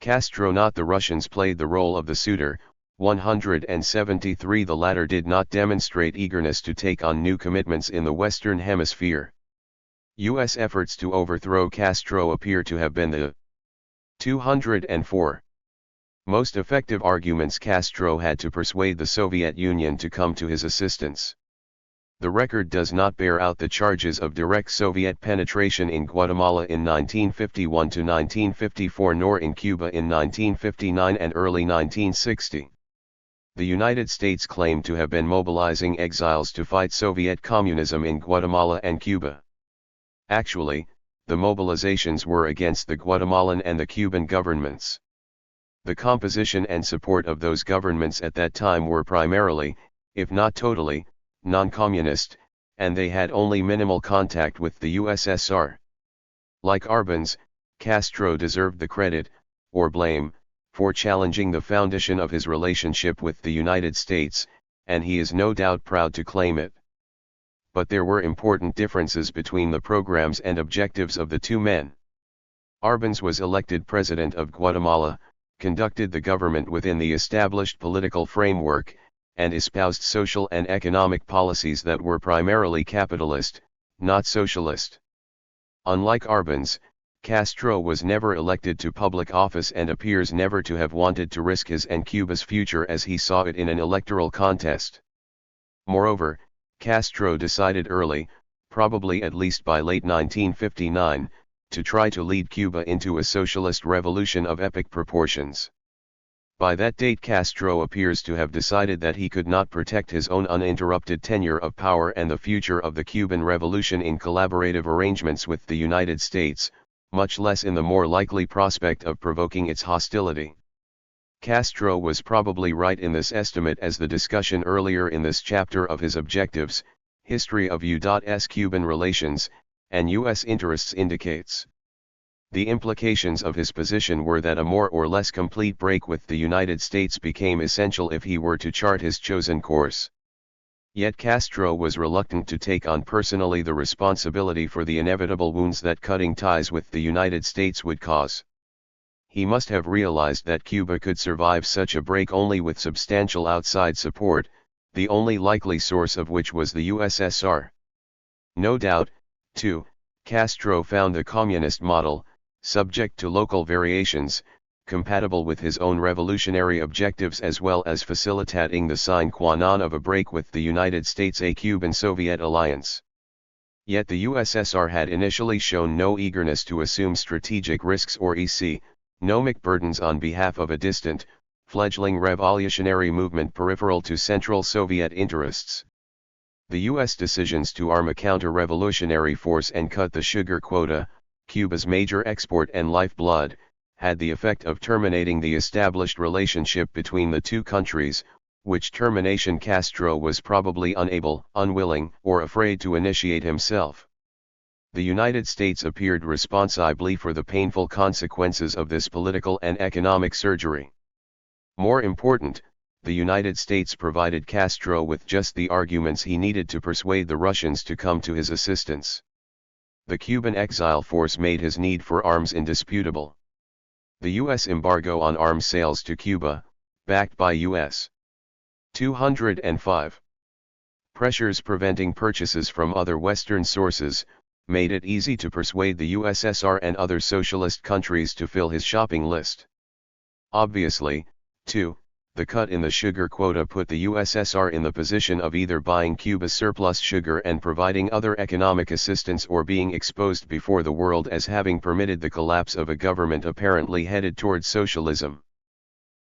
Castro, not the Russians, played the role of the suitor. 173 The latter did not demonstrate eagerness to take on new commitments in the Western Hemisphere. U.S. efforts to overthrow Castro appear to have been the 204 most effective arguments Castro had to persuade the Soviet Union to come to his assistance. The record does not bear out the charges of direct Soviet penetration in Guatemala in 1951 to 1954 nor in Cuba in 1959 and early 1960. The United States claimed to have been mobilizing exiles to fight Soviet communism in Guatemala and Cuba. Actually, the mobilizations were against the Guatemalan and the Cuban governments. The composition and support of those governments at that time were primarily, if not totally, non-communist, and they had only minimal contact with the USSR. Like Arbenz, Castro deserved the credit, or blame, for challenging the foundation of his relationship with the United States, and he is no doubt proud to claim it. But there were important differences between the programs and objectives of the two men. Arbenz was elected president of Guatemala, conducted the government within the established political framework, and espoused social and economic policies that were primarily capitalist, not socialist. Unlike Arbenz, Castro was never elected to public office and appears never to have wanted to risk his and Cuba's future as he saw it in an electoral contest. Moreover, Castro decided early, probably at least by late 1959, to try to lead Cuba into a socialist revolution of epic proportions. By that date Castro appears to have decided that he could not protect his own uninterrupted tenure of power and the future of the Cuban Revolution in collaborative arrangements with the United States, much less in the more likely prospect of provoking its hostility. Castro was probably right in this estimate, as the discussion earlier in this chapter of his objectives, history of U.S. Cuban relations, and U.S. interests indicates. The implications of his position were that a more or less complete break with the United States became essential if he were to chart his chosen course. Yet Castro was reluctant to take on personally the responsibility for the inevitable wounds that cutting ties with the United States would cause. He must have realized that Cuba could survive such a break only with substantial outside support, the only likely source of which was the USSR. No doubt, too, Castro found the communist model, subject to local variations, compatible with his own revolutionary objectives as well as facilitating the sine qua non of a break with the United States, a Cuban-Soviet alliance. Yet the USSR had initially shown no eagerness to assume strategic risks or economic burdens on behalf of a distant, fledgling revolutionary movement peripheral to Central Soviet interests. The U.S. decisions to arm a counter-revolutionary force and cut the sugar quota, Cuba's major export and lifeblood, had the effect of terminating the established relationship between the two countries, which termination Castro was probably unable, unwilling, or afraid to initiate himself. The United States appeared responsibly for the painful consequences of this political and economic surgery. More important, the United States provided Castro with just the arguments he needed to persuade the Russians to come to his assistance. The Cuban exile force made his need for arms indisputable. The U.S. embargo on arms sales to Cuba, backed by U.S. 205 pressures preventing purchases from other Western sources, made it easy to persuade the USSR and other socialist countries to fill his shopping list. Obviously, too, the cut in the sugar quota put the USSR in the position of either buying Cuba's surplus sugar and providing other economic assistance or being exposed before the world as having permitted the collapse of a government apparently headed towards socialism.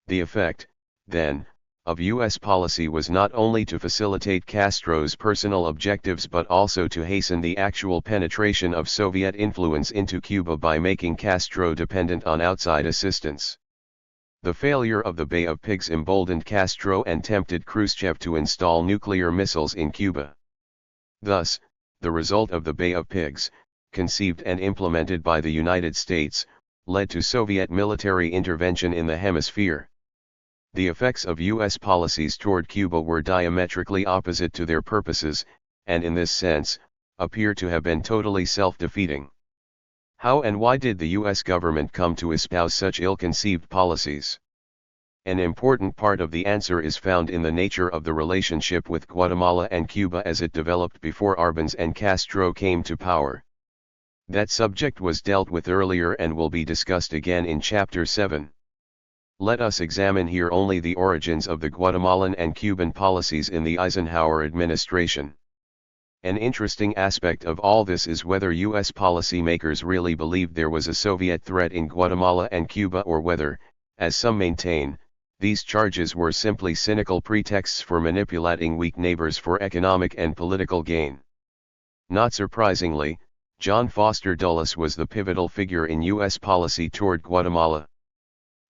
The effect, then, of U.S. policy was not only to facilitate Castro's personal objectives but also to hasten the actual penetration of Soviet influence into Cuba by making Castro dependent on outside assistance. The failure of the Bay of Pigs emboldened Castro and tempted Khrushchev to install nuclear missiles in Cuba. Thus, the result of the Bay of Pigs, conceived and implemented by the United States, led to Soviet military intervention in the hemisphere. The effects of U.S. policies toward Cuba were diametrically opposite to their purposes, and in this sense, appear to have been totally self-defeating. How and why did the U.S. government come to espouse such ill-conceived policies? An important part of the answer is found in the nature of the relationship with Guatemala and Cuba as it developed before Arbenz and Castro came to power. That subject was dealt with earlier and will be discussed again in Chapter 7. Let us examine here only the origins of the Guatemalan and Cuban policies in the Eisenhower administration. An interesting aspect of all this is whether U.S. policymakers really believed there was a Soviet threat in Guatemala and Cuba, or whether, as some maintain, these charges were simply cynical pretexts for manipulating weak neighbors for economic and political gain. Not surprisingly, John Foster Dulles was the pivotal figure in U.S. policy toward Guatemala.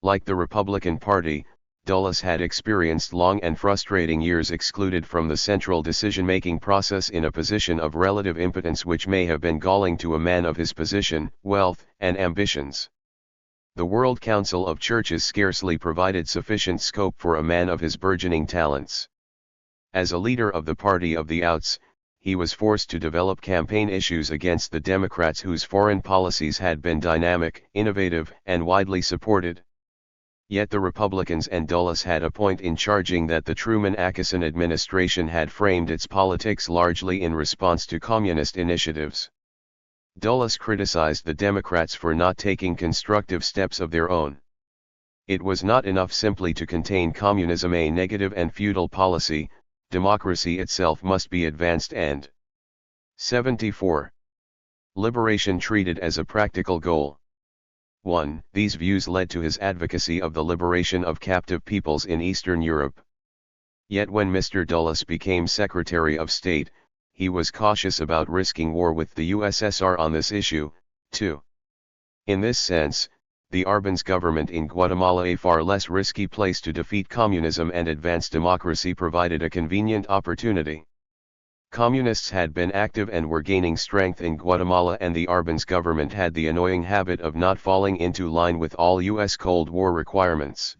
Like the Republican Party, Dulles had experienced long and frustrating years excluded from the central decision-making process in a position of relative impotence which may have been galling to a man of his position, wealth, and ambitions. The World Council of Churches scarcely provided sufficient scope for a man of his burgeoning talents. As a leader of the Party of the Outs, he was forced to develop campaign issues against the Democrats whose foreign policies had been dynamic, innovative, and widely supported. Yet the Republicans and Dulles had a point in charging that the Truman-Atchison administration had framed its politics largely in response to communist initiatives. Dulles criticized the Democrats for not taking constructive steps of their own. It was not enough simply to contain communism, a negative and feudal policy, democracy itself must be advanced and 74. Liberation treated as a practical goal. 1. These views led to his advocacy of the liberation of captive peoples in Eastern Europe. Yet when Mr. Dulles became Secretary of State, he was cautious about risking war with the USSR on this issue, too. In this sense, the Arbenz government in Guatemala, a far less risky place to defeat communism and advance democracy, provided a convenient opportunity. Communists had been active and were gaining strength in Guatemala, and the Arbenz government had the annoying habit of not falling into line with all U.S. Cold War requirements.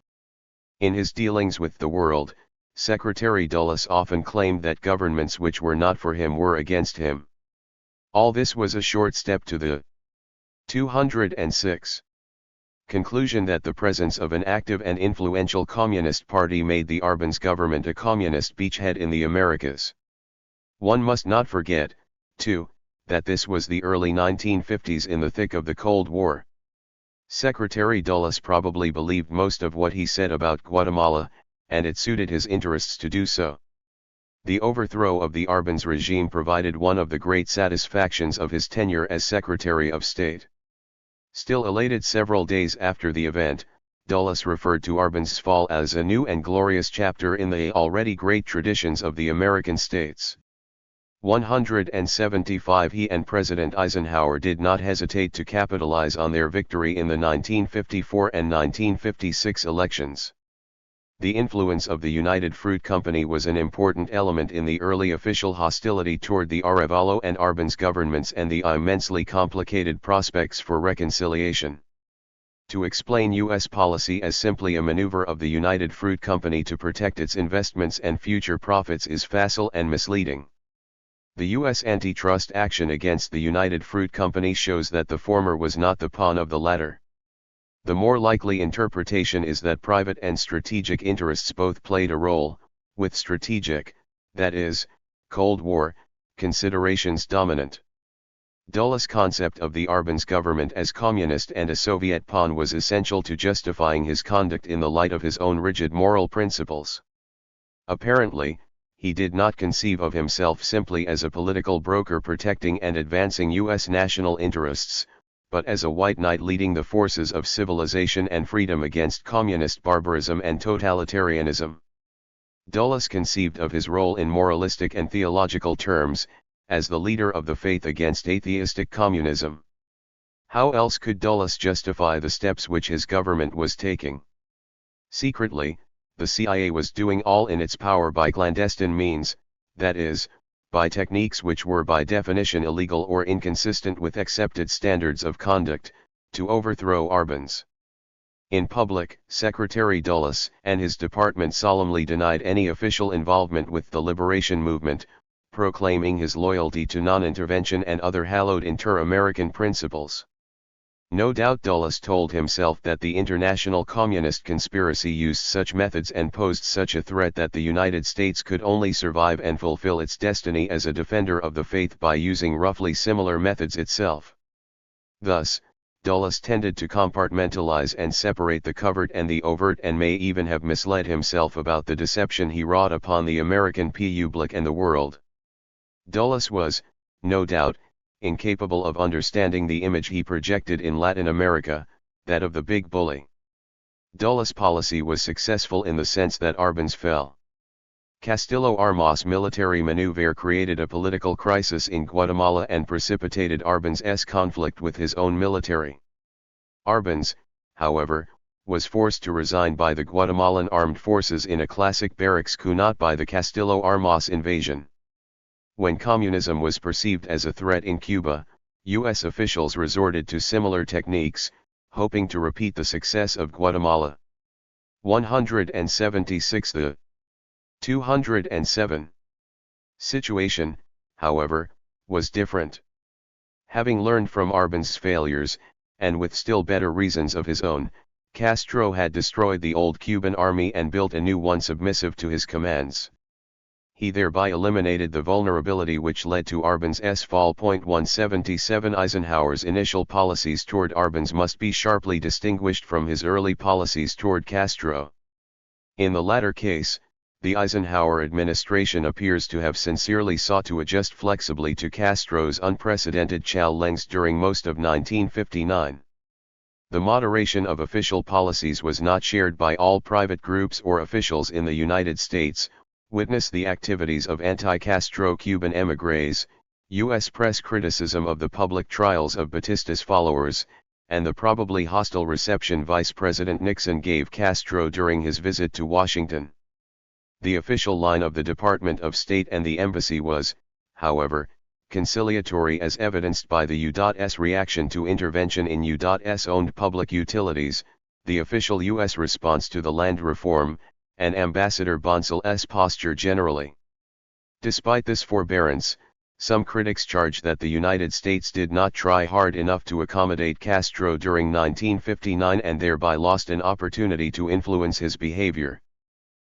In his dealings with the world, Secretary Dulles often claimed that governments which were not for him were against him. All this was a short step to the 206. Conclusion that the presence of an active and influential communist party made the Arbenz government a communist beachhead in the Americas. One must not forget, too, that this was the early 1950s in the thick of the Cold War. Secretary Dulles probably believed most of what he said about Guatemala, and it suited his interests to do so. The overthrow of the Arbenz regime provided one of the great satisfactions of his tenure as Secretary of State. Still elated several days after the event, Dulles referred to Arbenz's fall as a new and glorious chapter in the already great traditions of the American states. 175. He and President Eisenhower did not hesitate to capitalize on their victory in the 1954 and 1956 elections. The influence of the United Fruit Company was an important element in the early official hostility toward the Arevalo and Arbenz governments and the immensely complicated prospects for reconciliation. To explain U.S. policy as simply a maneuver of the United Fruit Company to protect its investments and future profits is facile and misleading. The U.S. antitrust action against the United Fruit Company shows that the former was not the pawn of the latter. The more likely interpretation is that private and strategic interests both played a role, with strategic, that is, Cold War, considerations dominant. Dulles' concept of the Arbenz government as communist and a Soviet pawn was essential to justifying his conduct in the light of his own rigid moral principles. Apparently, he did not conceive of himself simply as a political broker protecting and advancing U.S. national interests, but as a white knight leading the forces of civilization and freedom against communist barbarism and totalitarianism. Dulles conceived of his role in moralistic and theological terms, as the leader of the faith against atheistic communism. How else could Dulles justify the steps which his government was taking? Secretly, the CIA was doing all in its power by clandestine means, that is, by techniques which were by definition illegal or inconsistent with accepted standards of conduct, to overthrow Arbenz. In public, Secretary Dulles and his department solemnly denied any official involvement with the liberation movement, proclaiming his loyalty to non-intervention and other hallowed inter-American principles. No doubt Dulles told himself that the international communist conspiracy used such methods and posed such a threat that the United States could only survive and fulfill its destiny as a defender of the faith by using roughly similar methods itself. Thus, Dulles tended to compartmentalize and separate the covert and the overt, and may even have misled himself about the deception he wrought upon the American public and the world. Dulles was, no doubt, incapable of understanding the image he projected in Latin America, that of the big bully. Dulles' policy was successful in the sense that Arbenz fell. Castillo Armas' military maneuver created a political crisis in Guatemala and precipitated Arbenz' conflict with his own military. Arbenz, however, was forced to resign by the Guatemalan armed forces in a classic barracks coup, not by the Castillo Armas invasion. When communism was perceived as a threat in Cuba, U.S. officials resorted to similar techniques, hoping to repeat the success of Guatemala. 176. The 207 situation, however, was different. Having learned from Arbenz's failures, and with still better reasons of his own, Castro had destroyed the old Cuban army and built a new one submissive to his commands. He thereby eliminated the vulnerability which led to Arbenz's fall. 177 Eisenhower's initial policies toward Arbenz must be sharply distinguished from his early policies toward Castro. In the latter case, the Eisenhower administration appears to have sincerely sought to adjust flexibly to Castro's unprecedented challenge during most of 1959. The moderation of official policies was not shared by all private groups or officials in the United States. Witness the activities of anti-Castro Cuban émigrés, U.S. press criticism of the public trials of Batista's followers, and the probably hostile reception Vice President Nixon gave Castro during his visit to Washington. The official line of the Department of State and the Embassy was, however, conciliatory, as evidenced by the U.S. reaction to intervention in U.S. owned public utilities, the official U.S. response to the land reform, and Ambassador Bonsal's posture generally. Despite this forbearance, some critics charge that the United States did not try hard enough to accommodate Castro during 1959 and thereby lost an opportunity to influence his behavior.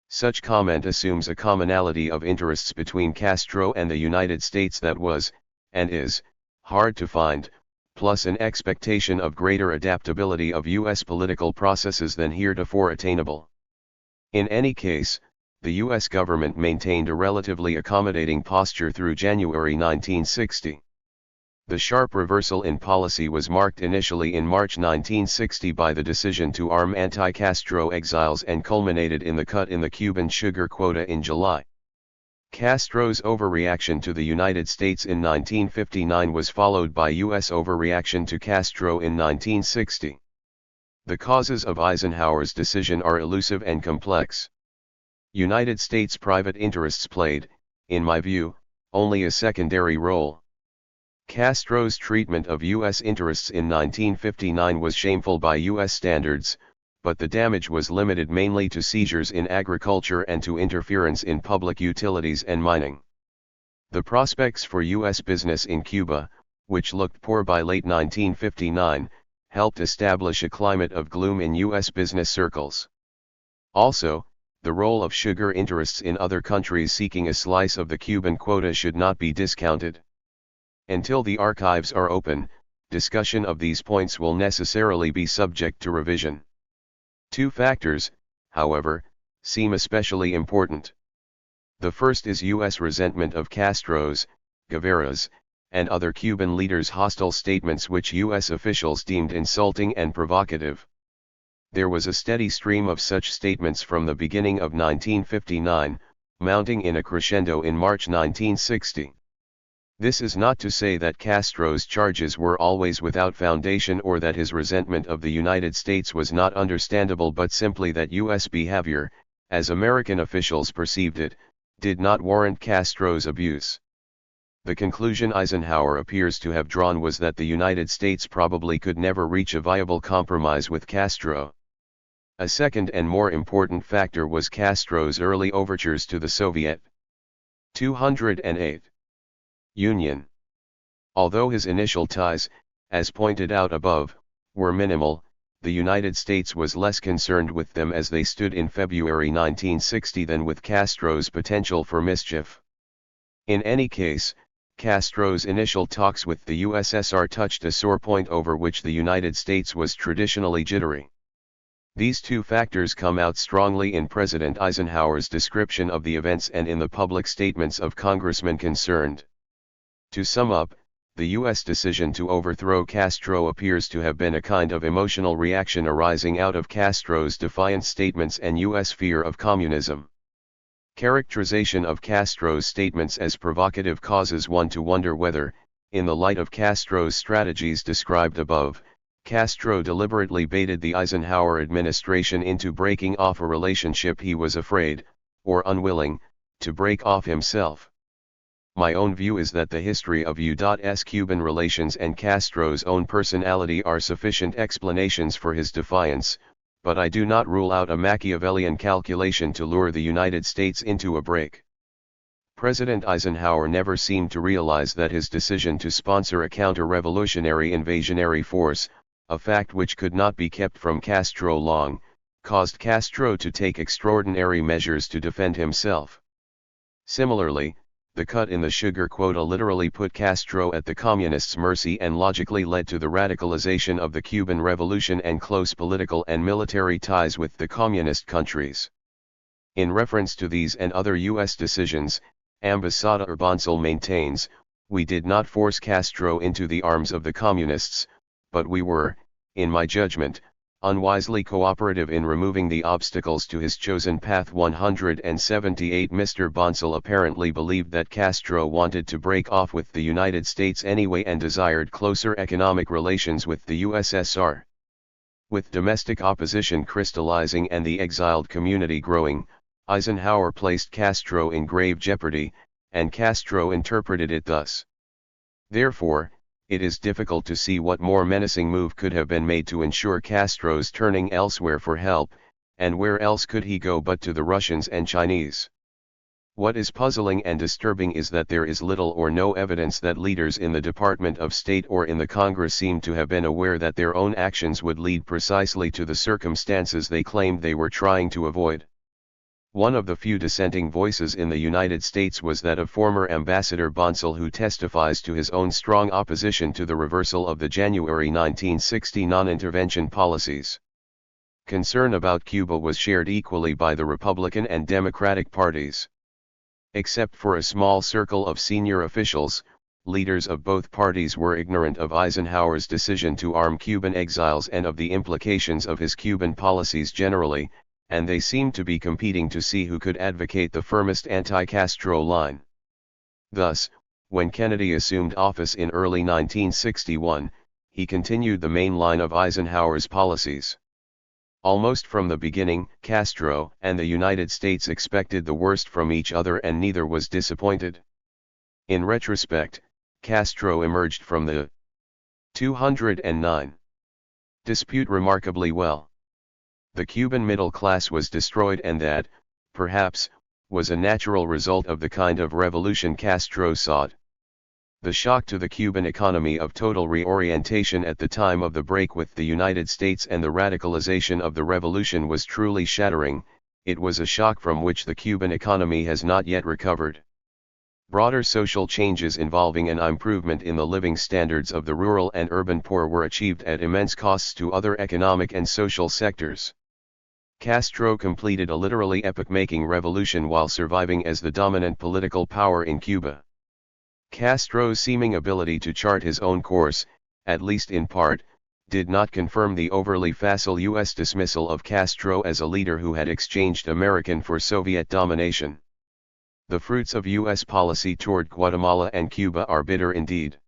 Such comment assumes a commonality of interests between Castro and the United States that was, and is, hard to find, plus an expectation of greater adaptability of U.S. political processes than heretofore attainable. In any case, the U.S. government maintained a relatively accommodating posture through January 1960. The sharp reversal in policy was marked initially in March 1960 by the decision to arm anti-Castro exiles and culminated in the cut in the Cuban sugar quota in July. Castro's overreaction to the United States in 1959 was followed by U.S. overreaction to Castro in 1960. The causes of Eisenhower's decision are elusive and complex. United States private interests played, in my view, only a secondary role. Castro's treatment of U.S. interests in 1959 was shameful by U.S. standards, but the damage was limited mainly to seizures in agriculture and to interference in public utilities and mining. The prospects for U.S. business in Cuba, which looked poor by late 1959, helped establish a climate of gloom in U.S. business circles. Also, the role of sugar interests in other countries seeking a slice of the Cuban quota should not be discounted. Until the archives are open, discussion of these points will necessarily be subject to revision. Two factors, however, seem especially important. The first is U.S. resentment of Castro's, Guevara's, and other Cuban leaders' hostile statements which U.S. officials deemed insulting and provocative. There was a steady stream of such statements from the beginning of 1959, mounting in a crescendo in March 1960. This is not to say that Castro's charges were always without foundation or that his resentment of the United States was not understandable, but simply that U.S. behavior, as American officials perceived it, did not warrant Castro's abuse. The conclusion Eisenhower appears to have drawn was that the United States probably could never reach a viable compromise with Castro. A second and more important factor was Castro's early overtures to the Soviet 208 Union. Although his initial ties, as pointed out above, were minimal, the United States was less concerned with them as they stood in February 1960 than with Castro's potential for mischief. In any case, Castro's initial talks with the USSR touched a sore point over which the United States was traditionally jittery. These two factors come out strongly in President Eisenhower's description of the events and in the public statements of congressmen concerned. To sum up, the U.S. decision to overthrow Castro appears to have been a kind of emotional reaction arising out of Castro's defiant statements and U.S. fear of communism. Characterization of Castro's statements as provocative causes one to wonder whether, in the light of Castro's strategies described above, Castro deliberately baited the Eisenhower administration into breaking off a relationship he was afraid, or unwilling, to break off himself. My own view is that the history of U.S. Cuban relations and Castro's own personality are sufficient explanations for his defiance, but I do not rule out a Machiavellian calculation to lure the United States into a break. President Eisenhower never seemed to realize that his decision to sponsor a counter-revolutionary invasionary force, a fact which could not be kept from Castro long, caused Castro to take extraordinary measures to defend himself. Similarly, the cut in the sugar quota literally put Castro at the communists' mercy and logically led to the radicalization of the Cuban Revolution and close political and military ties with the communist countries. In reference to these and other U.S. decisions, Ambassador Bonsall maintains, "We did not force Castro into the arms of the communists, but we were, in my judgment, unwisely cooperative in removing the obstacles to his chosen path." 178 Mr. Bonsall apparently believed that Castro wanted to break off with the United States anyway and desired closer economic relations with the USSR. With domestic opposition crystallizing and the exiled community growing, Eisenhower placed Castro in grave jeopardy, and Castro interpreted it thus. Therefore, it is difficult to see what more menacing move could have been made to ensure Castro's turning elsewhere for help, and where else could he go but to the Russians and Chinese? What is puzzling and disturbing is that there is little or no evidence that leaders in the Department of State or in the Congress seem to have been aware that their own actions would lead precisely to the circumstances they claimed they were trying to avoid. One of the few dissenting voices in the United States was that of former Ambassador Bonsall, who testifies to his own strong opposition to the reversal of the January 1960 non-intervention policies. Concern about Cuba was shared equally by the Republican and Democratic parties. Except for a small circle of senior officials, leaders of both parties were ignorant of Eisenhower's decision to arm Cuban exiles and of the implications of his Cuban policies generally, and they seemed to be competing to see who could advocate the firmest anti-Castro line. Thus, when Kennedy assumed office in early 1961, he continued the main line of Eisenhower's policies. Almost from the beginning, Castro and the United States expected the worst from each other, and neither was disappointed. In retrospect, Castro emerged from the 209 dispute remarkably well. The Cuban middle class was destroyed, and that, perhaps, was a natural result of the kind of revolution Castro sought. The shock to the Cuban economy of total reorientation at the time of the break with the United States and the radicalization of the revolution was truly shattering. It was a shock from which the Cuban economy has not yet recovered. Broader social changes involving an improvement in the living standards of the rural and urban poor were achieved at immense costs to other economic and social sectors. Castro completed a literally epoch-making revolution while surviving as the dominant political power in Cuba. Castro's seeming ability to chart his own course, at least in part, did not confirm the overly facile U.S. dismissal of Castro as a leader who had exchanged American for Soviet domination. The fruits of U.S. policy toward Guatemala and Cuba are bitter indeed.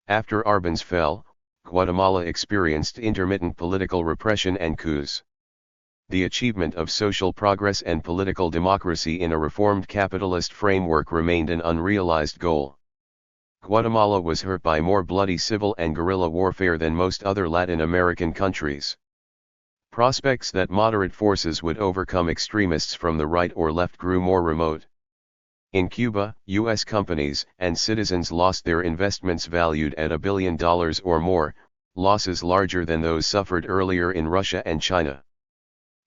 After Arbenz fell, Guatemala experienced intermittent political repression and coups. The achievement of social progress and political democracy in a reformed capitalist framework remained an unrealized goal. Guatemala was hurt by more bloody civil and guerrilla warfare than most other Latin American countries. Prospects that moderate forces would overcome extremists from the right or left grew more remote. In Cuba, U.S. companies and citizens lost their investments valued at $1 billion or more, losses larger than those suffered earlier in Russia and China.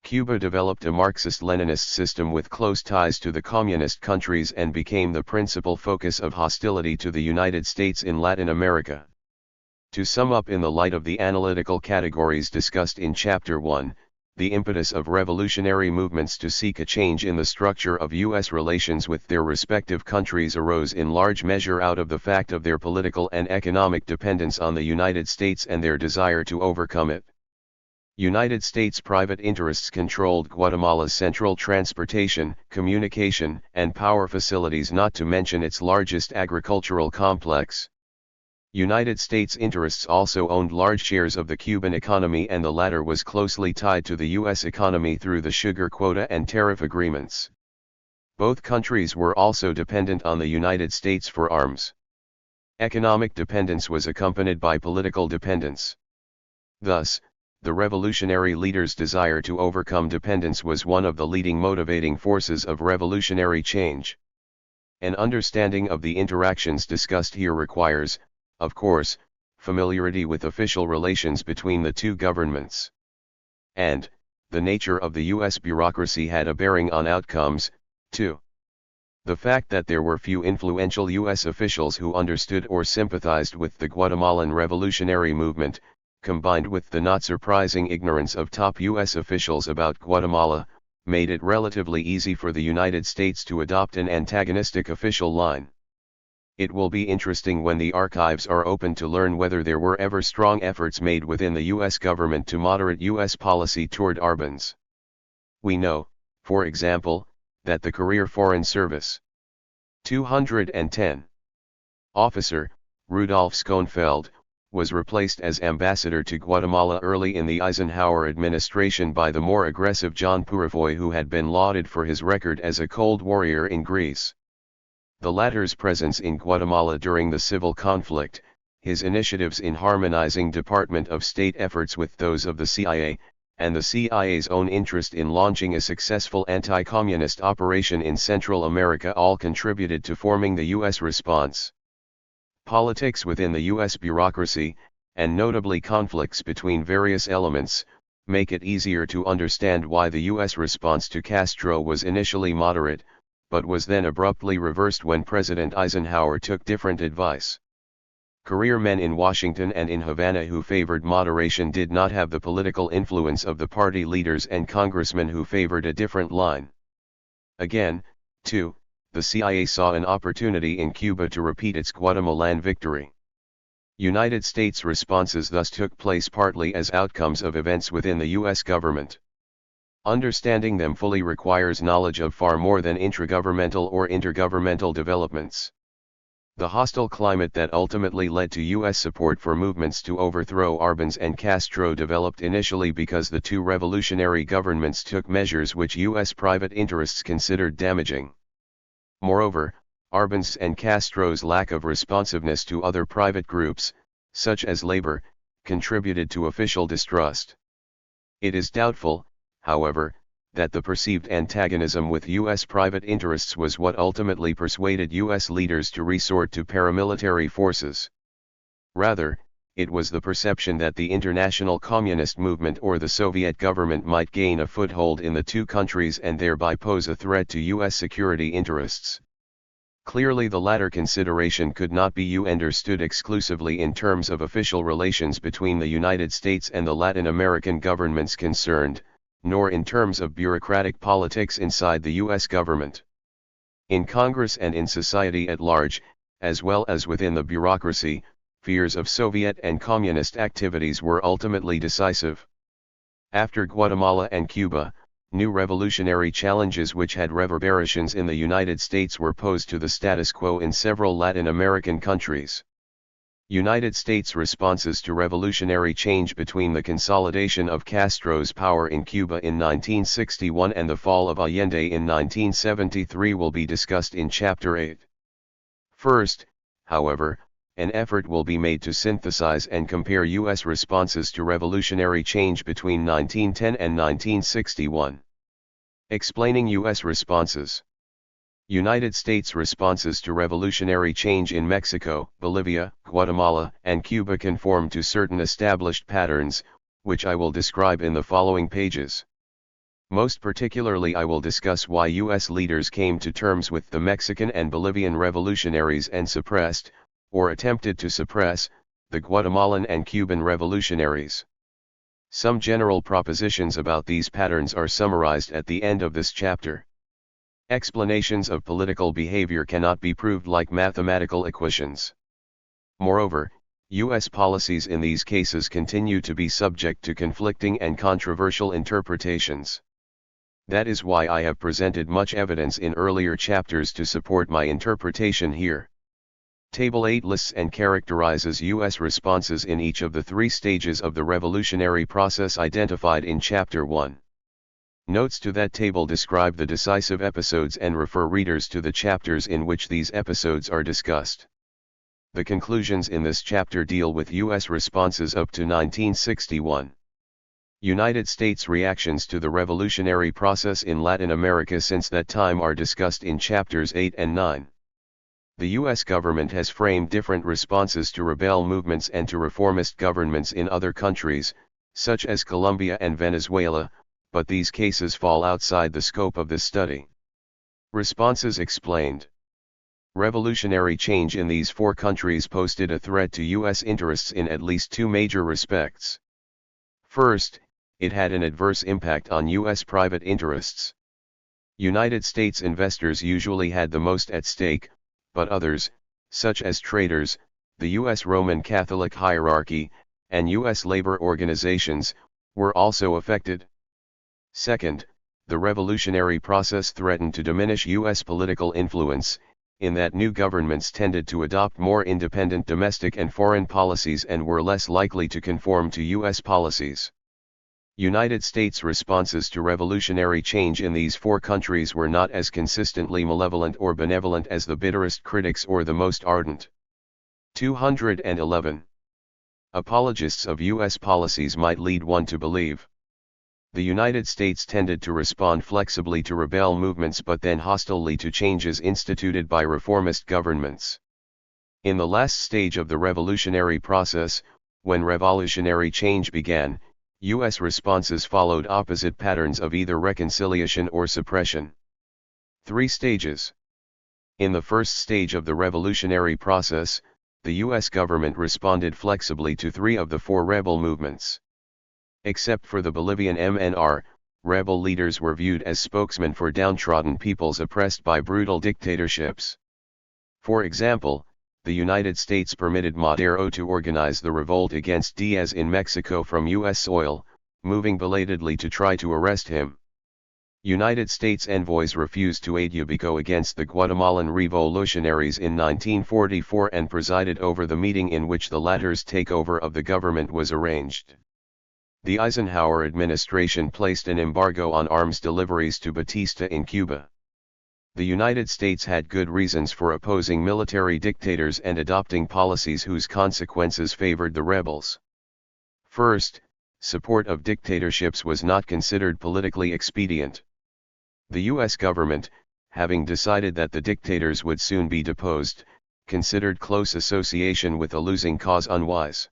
Cuba developed a Marxist-Leninist system with close ties to the communist countries and became the principal focus of hostility to the United States in Latin America. To sum up in the light of the analytical categories discussed in Chapter 1, the impetus of revolutionary movements to seek a change in the structure of U.S. relations with their respective countries arose in large measure out of the fact of their political and economic dependence on the United States and their desire to overcome it. United States private interests controlled Guatemala's central transportation, communication, and power facilities, not to mention its largest agricultural complex. United States interests also owned large shares of the Cuban economy, and the latter was closely tied to the U.S. economy through the sugar quota and tariff agreements. Both countries were also dependent on the United States for arms. Economic dependence was accompanied by political dependence. Thus, the revolutionary leaders' desire to overcome dependence was one of the leading motivating forces of revolutionary change. An understanding of the interactions discussed here requires, of course, familiarity with official relations between the two governments. And, the nature of the U.S. bureaucracy had a bearing on outcomes, too. The fact that there were few influential U.S. officials who understood or sympathized with the Guatemalan revolutionary movement, combined with the not surprising ignorance of top U.S. officials about Guatemala, made it relatively easy for the United States to adopt an antagonistic official line. It will be interesting when the archives are open to learn whether there were ever strong efforts made within the U.S. government to moderate U.S. policy toward Arbenz. We know, for example, that the Career Foreign Service 210 officer, Rudolf Schoenfeld, was replaced as ambassador to Guatemala early in the Eisenhower administration by the more aggressive John Purifoy, who had been lauded for his record as a cold warrior in Greece. The latter's presence in Guatemala during the civil conflict, his initiatives in harmonizing Department of State efforts with those of the CIA, and the CIA's own interest in launching a successful anti-communist operation in Central America all contributed to forming the U.S. response. Politics within the U.S. bureaucracy, and notably conflicts between various elements, make it easier to understand why the U.S. response to Castro was initially moderate, but was then abruptly reversed when President Eisenhower took different advice. Career men in Washington and in Havana who favored moderation did not have the political influence of the party leaders and congressmen who favored a different line. Again, too, the CIA saw an opportunity in Cuba to repeat its Guatemalan victory. United States responses thus took place partly as outcomes of events within the U.S. government. Understanding them fully requires knowledge of far more than intragovernmental or intergovernmental developments. The hostile climate that ultimately led to U.S. support for movements to overthrow Arbenz and Castro developed initially because the two revolutionary governments took measures which U.S. private interests considered damaging. Moreover, Arbenz and Castro's lack of responsiveness to other private groups, such as labor, contributed to official distrust. It is doubtful, however, that the perceived antagonism with U.S. private interests was what ultimately persuaded U.S. leaders to resort to paramilitary forces. Rather, it was the perception that the international communist movement or the Soviet government might gain a foothold in the two countries and thereby pose a threat to U.S. security interests. Clearly, the latter consideration could not be understood exclusively in terms of official relations between the United States and the Latin American governments concerned, nor in terms of bureaucratic politics inside the U.S. government. In Congress and in society at large, as well as within the bureaucracy, fears of Soviet and communist activities were ultimately decisive. After Guatemala and Cuba, New revolutionary challenges which had reverberations in the United States were posed to the status quo in several Latin American countries. United States responses to revolutionary change between the consolidation of Castro's power in Cuba in 1961 and the fall of Allende in 1973 will be discussed in Chapter 8. First, however, an effort will be made to synthesize and compare U.S. responses to revolutionary change between 1910 and 1961. Explaining U.S. responses. United States responses to revolutionary change in Mexico, Bolivia, Guatemala, and Cuba conform to certain established patterns, which I will describe in the following pages. Most particularly I will discuss why U.S. leaders came to terms with the Mexican and Bolivian revolutionaries and suppressed, or attempted to suppress, the Guatemalan and Cuban revolutionaries. Some general propositions about these patterns are summarized at the end of this chapter. Explanations of political behavior cannot be proved like mathematical equations. Moreover, U.S. policies in these cases continue to be subject to conflicting and controversial interpretations. That is why I have presented much evidence in earlier chapters to support my interpretation here. Table 8 lists and characterizes U.S. responses in each of the three stages of the revolutionary process identified in Chapter 1. Notes to that table describe the decisive episodes and refer readers to the chapters in which these episodes are discussed. The conclusions in this chapter deal with U.S. responses up to 1961. United States reactions to the revolutionary process in Latin America since that time are discussed in Chapters 8 and 9. The U.S. government has framed different responses to rebel movements and to reformist governments in other countries, such as Colombia and Venezuela, but these cases fall outside the scope of this study. Responses explained. Revolutionary change in these four countries posed a threat to U.S. interests in at least two major respects. First, it had an adverse impact on U.S. private interests. United States investors usually had the most at stake, but others, such as traders, the U.S. Roman Catholic hierarchy, and U.S. labor organizations, were also affected. Second, the revolutionary process threatened to diminish U.S. political influence, in that new governments tended to adopt more independent domestic and foreign policies and were less likely to conform to U.S. policies. United States responses to revolutionary change in these four countries were not as consistently malevolent or benevolent as the bitterest critics or the most ardent. 211. Apologists of U.S. policies might lead one to believe. The United States tended to respond flexibly to rebel movements but then hostilely to changes instituted by reformist governments. In the last stage of the revolutionary process, when revolutionary change began, U.S. responses followed opposite patterns of either reconciliation or suppression. 3 stages. In the first stage of the revolutionary process, the U.S. government responded flexibly to 3 of the 4 rebel movements. Except for the Bolivian MNR, rebel leaders were viewed as spokesmen for downtrodden peoples oppressed by brutal dictatorships. For example, the United States permitted Madero to organize the revolt against Diaz in Mexico from U.S. soil, moving belatedly to try to arrest him. United States envoys refused to aid Ubico against the Guatemalan revolutionaries in 1944 and presided over the meeting in which the latter's takeover of the government was arranged. The Eisenhower administration placed an embargo on arms deliveries to Batista in Cuba. The United States had good reasons for opposing military dictators and adopting policies whose consequences favored the rebels. First, support of dictatorships was not considered politically expedient. The U.S. government, having decided that the dictators would soon be deposed, considered close association with a losing cause unwise.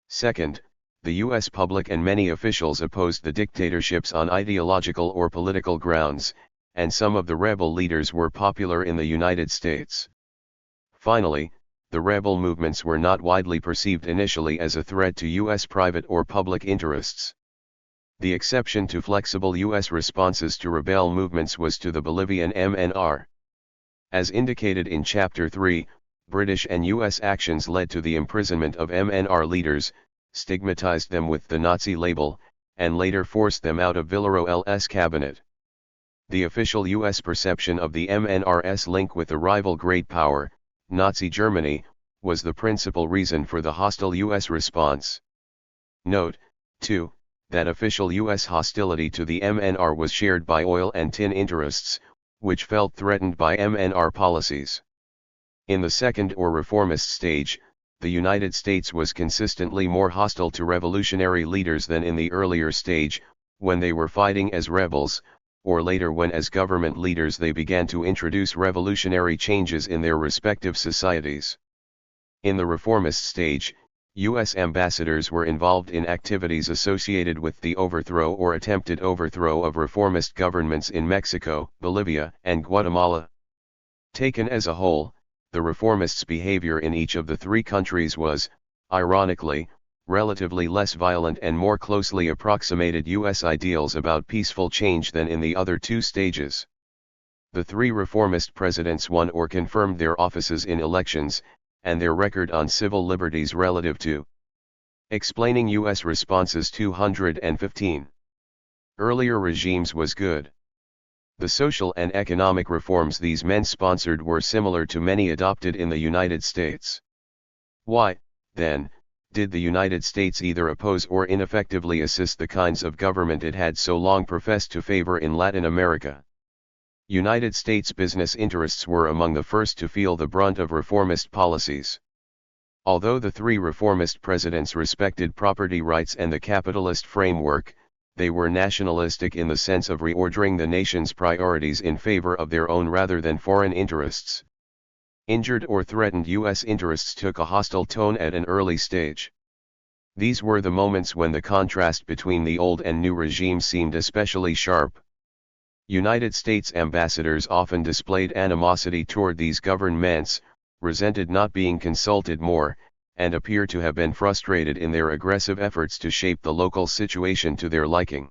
Second, the U.S. public and many officials opposed the dictatorships on ideological or political grounds, and some of the rebel leaders were popular in the United States. Finally, the rebel movements were not widely perceived initially as a threat to U.S. private or public interests. The exception to flexible U.S. responses to rebel movements was to the Bolivian MNR. As indicated in Chapter 3, British and U.S. actions led to the imprisonment of MNR leaders, stigmatized them with the Nazi label, and later forced them out of Villarroel's cabinet. The official U.S. perception of the MNR's link with the rival great power, Nazi Germany, was the principal reason for the hostile U.S. response. Note, too, that official U.S. hostility to the MNR was shared by oil and tin interests, which felt threatened by MNR policies. In the second or reformist stage, the United States was consistently more hostile to revolutionary leaders than in the earlier stage, when they were fighting as rebels, or later when as government leaders they began to introduce revolutionary changes in their respective societies. In the reformist stage, U.S. ambassadors were involved in activities associated with the overthrow or attempted overthrow of reformist governments in Mexico, Bolivia, and Guatemala. Taken as a whole, the reformists' behavior in each of the three countries was, ironically, relatively less violent and more closely approximated U.S. ideals about peaceful change than in the other two stages. The three reformist presidents won or confirmed their offices in elections, and their record on civil liberties relative to explaining U.S. responses 215. Earlier regimes was good. The social and economic reforms these men sponsored were similar to many adopted in the United States. Why, then, did the United States either oppose or ineffectively assist the kinds of government it had so long professed to favor in Latin America? United States business interests were among the first to feel the brunt of reformist policies. Although the three reformist presidents respected property rights and the capitalist framework, they were nationalistic in the sense of reordering the nation's priorities in favor of their own rather than foreign interests. Injured or threatened U.S. interests took a hostile tone at an early stage. These were the moments when the contrast between the old and new regime seemed especially sharp. United States ambassadors often displayed animosity toward these governments, resented not being consulted more, and appear to have been frustrated in their aggressive efforts to shape the local situation to their liking.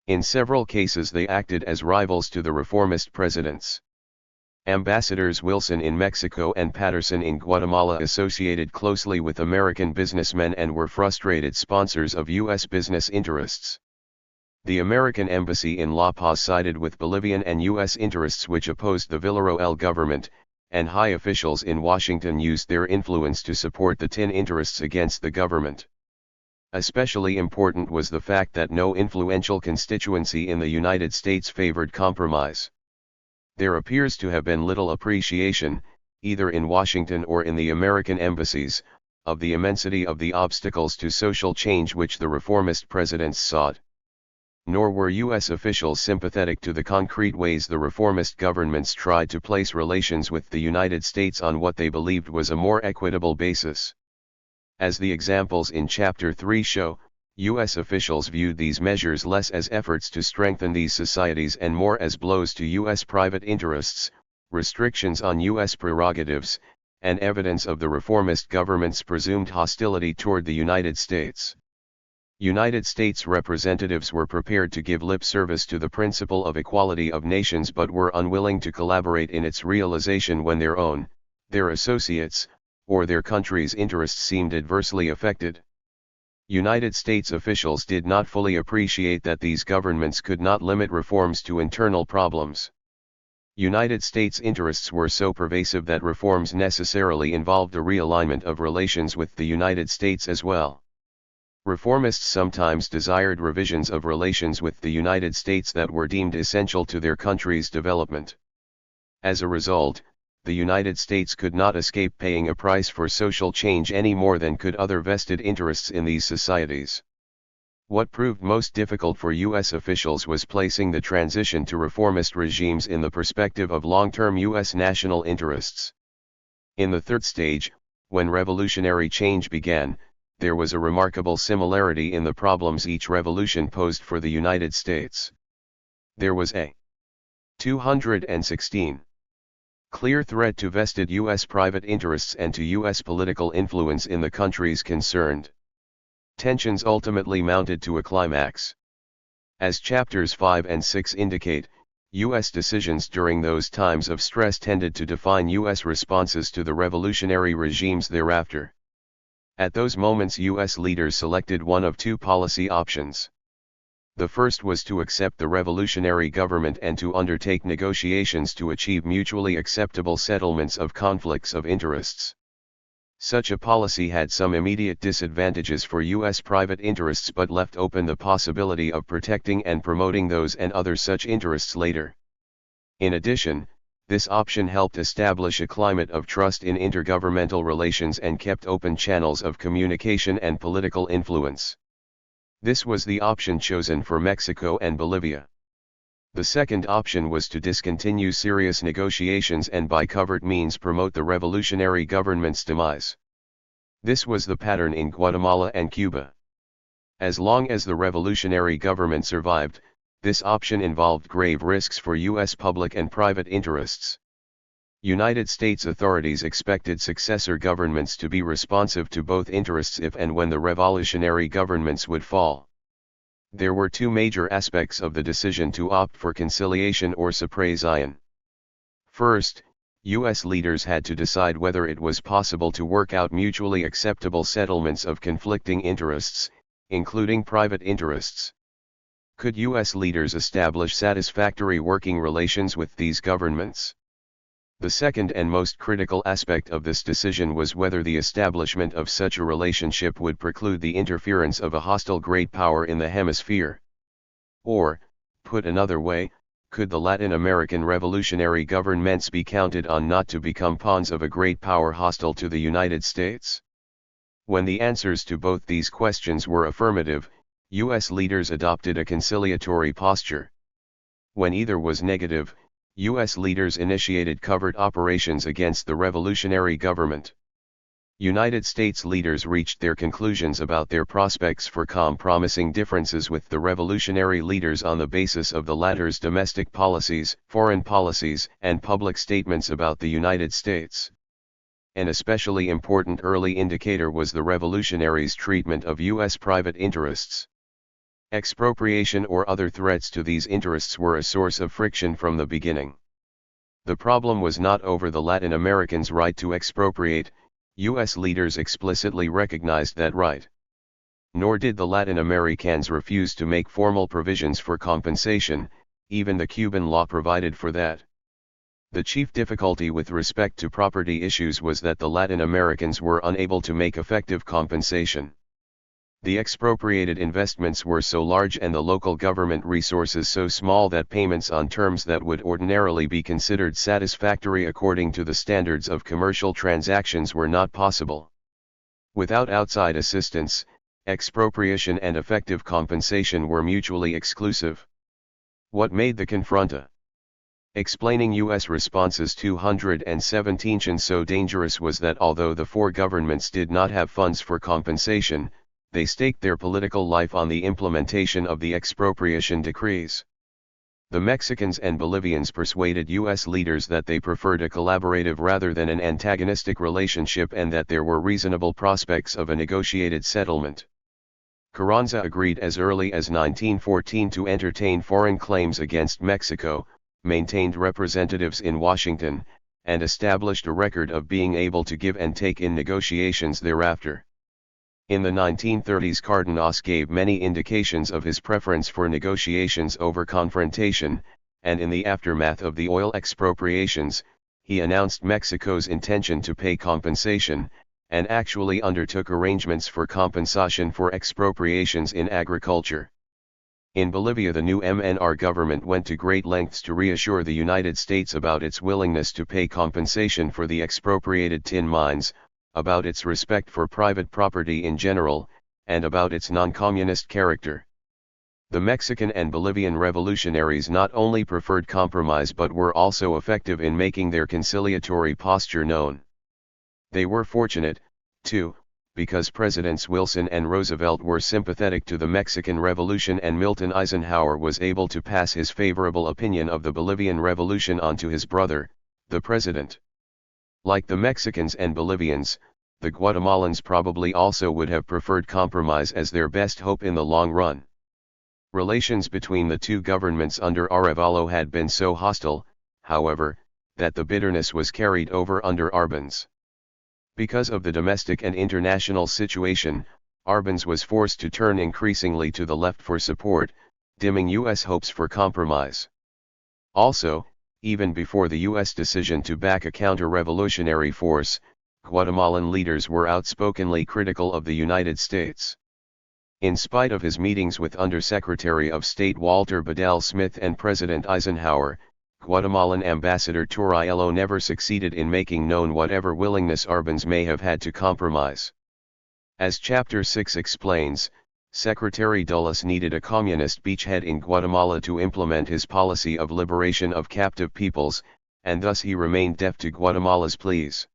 In several cases they acted as rivals to the reformist presidents. Ambassadors Wilson in Mexico and Patterson in Guatemala associated closely with American businessmen and were frustrated sponsors of U.S. business interests. The American embassy in La Paz sided with Bolivian and U.S. interests which opposed the Villarroel government, and high officials in Washington used their influence to support the tin interests against the government. Especially important was the fact that no influential constituency in the United States favored compromise. There appears to have been little appreciation, either in Washington or in the American embassies, of the immensity of the obstacles to social change which the reformist presidents sought. Nor were U.S. officials sympathetic to the concrete ways the reformist governments tried to place relations with the United States on what they believed was a more equitable basis. As the examples in Chapter 3 show, U.S. officials viewed these measures less as efforts to strengthen these societies and more as blows to U.S. private interests, restrictions on U.S. prerogatives, and evidence of the reformist government's presumed hostility toward the United States. United States representatives were prepared to give lip service to the principle of equality of nations but were unwilling to collaborate in its realization when their own, their associates, or their country's interests seemed adversely affected. United States officials did not fully appreciate that these governments could not limit reforms to internal problems. United States interests were so pervasive that reforms necessarily involved a realignment of relations with the United States as well. Reformists sometimes desired revisions of relations with the United States that were deemed essential to their country's development. As a result, the United States could not escape paying a price for social change any more than could other vested interests in these societies. What proved most difficult for U.S. officials was placing the transition to reformist regimes in the perspective of long-term U.S. national interests. In the third stage, when revolutionary change began, there was a remarkable similarity in the problems each revolution posed for the United States. There was a 216. Clear threat to vested U.S. private interests and to U.S. political influence in the countries concerned. Tensions ultimately mounted to a climax. As chapters 5 and 6 indicate, U.S. decisions during those times of stress tended to define U.S. responses to the revolutionary regimes thereafter. At those moments U.S. leaders selected one of two policy options. The first was to accept the revolutionary government and to undertake negotiations to achieve mutually acceptable settlements of conflicts of interests. Such a policy had some immediate disadvantages for U.S. private interests but left open the possibility of protecting and promoting those and other such interests later. In addition, this option helped establish a climate of trust in intergovernmental relations and kept open channels of communication and political influence. This was the option chosen for Mexico and Bolivia. The second option was to discontinue serious negotiations and by covert means promote the revolutionary government's demise. This was the pattern in Guatemala and Cuba. As long as the revolutionary government survived, this option involved grave risks for U.S. public and private interests. United States authorities expected successor governments to be responsive to both interests if and when the revolutionary governments would fall. There were two major aspects of the decision to opt for conciliation or suppression. First, U.S. leaders had to decide whether it was possible to work out mutually acceptable settlements of conflicting interests, including private interests. Could U.S. leaders establish satisfactory working relations with these governments? The second and most critical aspect of this decision was whether the establishment of such a relationship would preclude the interference of a hostile great power in the hemisphere. Or, put another way, could the Latin American revolutionary governments be counted on not to become pawns of a great power hostile to the United States? When the answers to both these questions were affirmative, U.S. leaders adopted a conciliatory posture. When either was negative, U.S. leaders initiated covert operations against the revolutionary government. United States leaders reached their conclusions about their prospects for compromising differences with the revolutionary leaders on the basis of the latter's domestic policies, foreign policies, and public statements about the United States. An especially important early indicator was the revolutionaries' treatment of U.S. private interests. Expropriation or other threats to these interests were a source of friction from the beginning. The problem was not over the Latin Americans' right to expropriate. U.S. leaders explicitly recognized that right. Nor did the Latin Americans refuse to make formal provisions for compensation, even the Cuban law provided for that. The chief difficulty with respect to property issues was that the Latin Americans were unable to make effective compensation. The expropriated investments were so large and the local government resources so small that payments on terms that would ordinarily be considered satisfactory according to the standards of commercial transactions were not possible. Without outside assistance, expropriation and effective compensation were mutually exclusive. What made the confronta? Explaining U.S. responses 217 so dangerous was that although the four governments did not have funds for compensation, they staked their political life on the implementation of the expropriation decrees. The Mexicans and Bolivians persuaded U.S. leaders that they preferred a collaborative rather than an antagonistic relationship and that there were reasonable prospects of a negotiated settlement. Carranza agreed as early as 1914 to entertain foreign claims against Mexico, maintained representatives in Washington, and established a record of being able to give and take in negotiations thereafter. In the 1930s, Cardenas gave many indications of his preference for negotiations over confrontation, and in the aftermath of the oil expropriations, he announced Mexico's intention to pay compensation, and actually undertook arrangements for compensation for expropriations in agriculture. In Bolivia, the new MNR government went to great lengths to reassure the United States about its willingness to pay compensation for the expropriated tin mines, about its respect for private property in general, and about its non-communist character. The Mexican and Bolivian revolutionaries not only preferred compromise but were also effective in making their conciliatory posture known. They were fortunate, too, because Presidents Wilson and Roosevelt were sympathetic to the Mexican Revolution and Milton Eisenhower was able to pass his favorable opinion of the Bolivian Revolution on to his brother, the president. Like the Mexicans and Bolivians, the Guatemalans probably also would have preferred compromise as their best hope in the long run. Relations between the two governments under Arevalo had been so hostile, however, that the bitterness was carried over under Arbenz. Because of the domestic and international situation, Arbenz was forced to turn increasingly to the left for support, dimming U.S. hopes for compromise. Also, even before the U.S. decision to back a counter-revolutionary force, Guatemalan leaders were outspokenly critical of the United States. In spite of his meetings with Undersecretary of State Walter Bedell Smith and President Eisenhower, Guatemalan Ambassador Torriello never succeeded in making known whatever willingness Arbenz may have had to compromise. As Chapter 6 explains, Secretary Dulles needed a communist beachhead in Guatemala to implement his policy of liberation of captive peoples, and thus he remained deaf to Guatemala's pleas.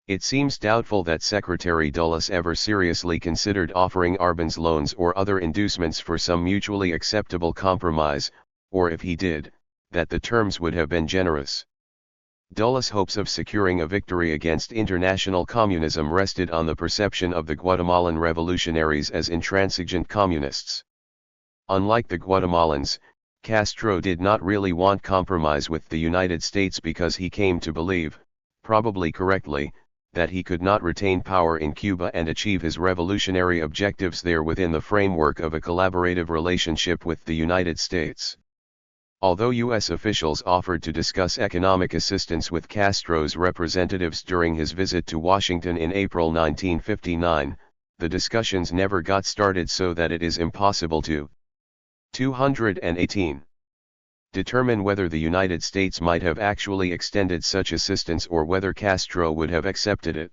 It seems doubtful that Secretary Dulles ever seriously considered offering Arbenz loans or other inducements for some mutually acceptable compromise, or if he did, that the terms would have been generous. Dulles' hopes of securing a victory against international communism rested on the perception of the Guatemalan revolutionaries as intransigent communists. Unlike the Guatemalans, Castro did not really want compromise with the United States because he came to believe, probably correctly, that he could not retain power in Cuba and achieve his revolutionary objectives there within the framework of a collaborative relationship with the United States. Although U.S. officials offered to discuss economic assistance with Castro's representatives during his visit to Washington in April 1959, the discussions never got started, so that it is impossible to 218. Determine whether the United States might have actually extended such assistance or whether Castro would have accepted it.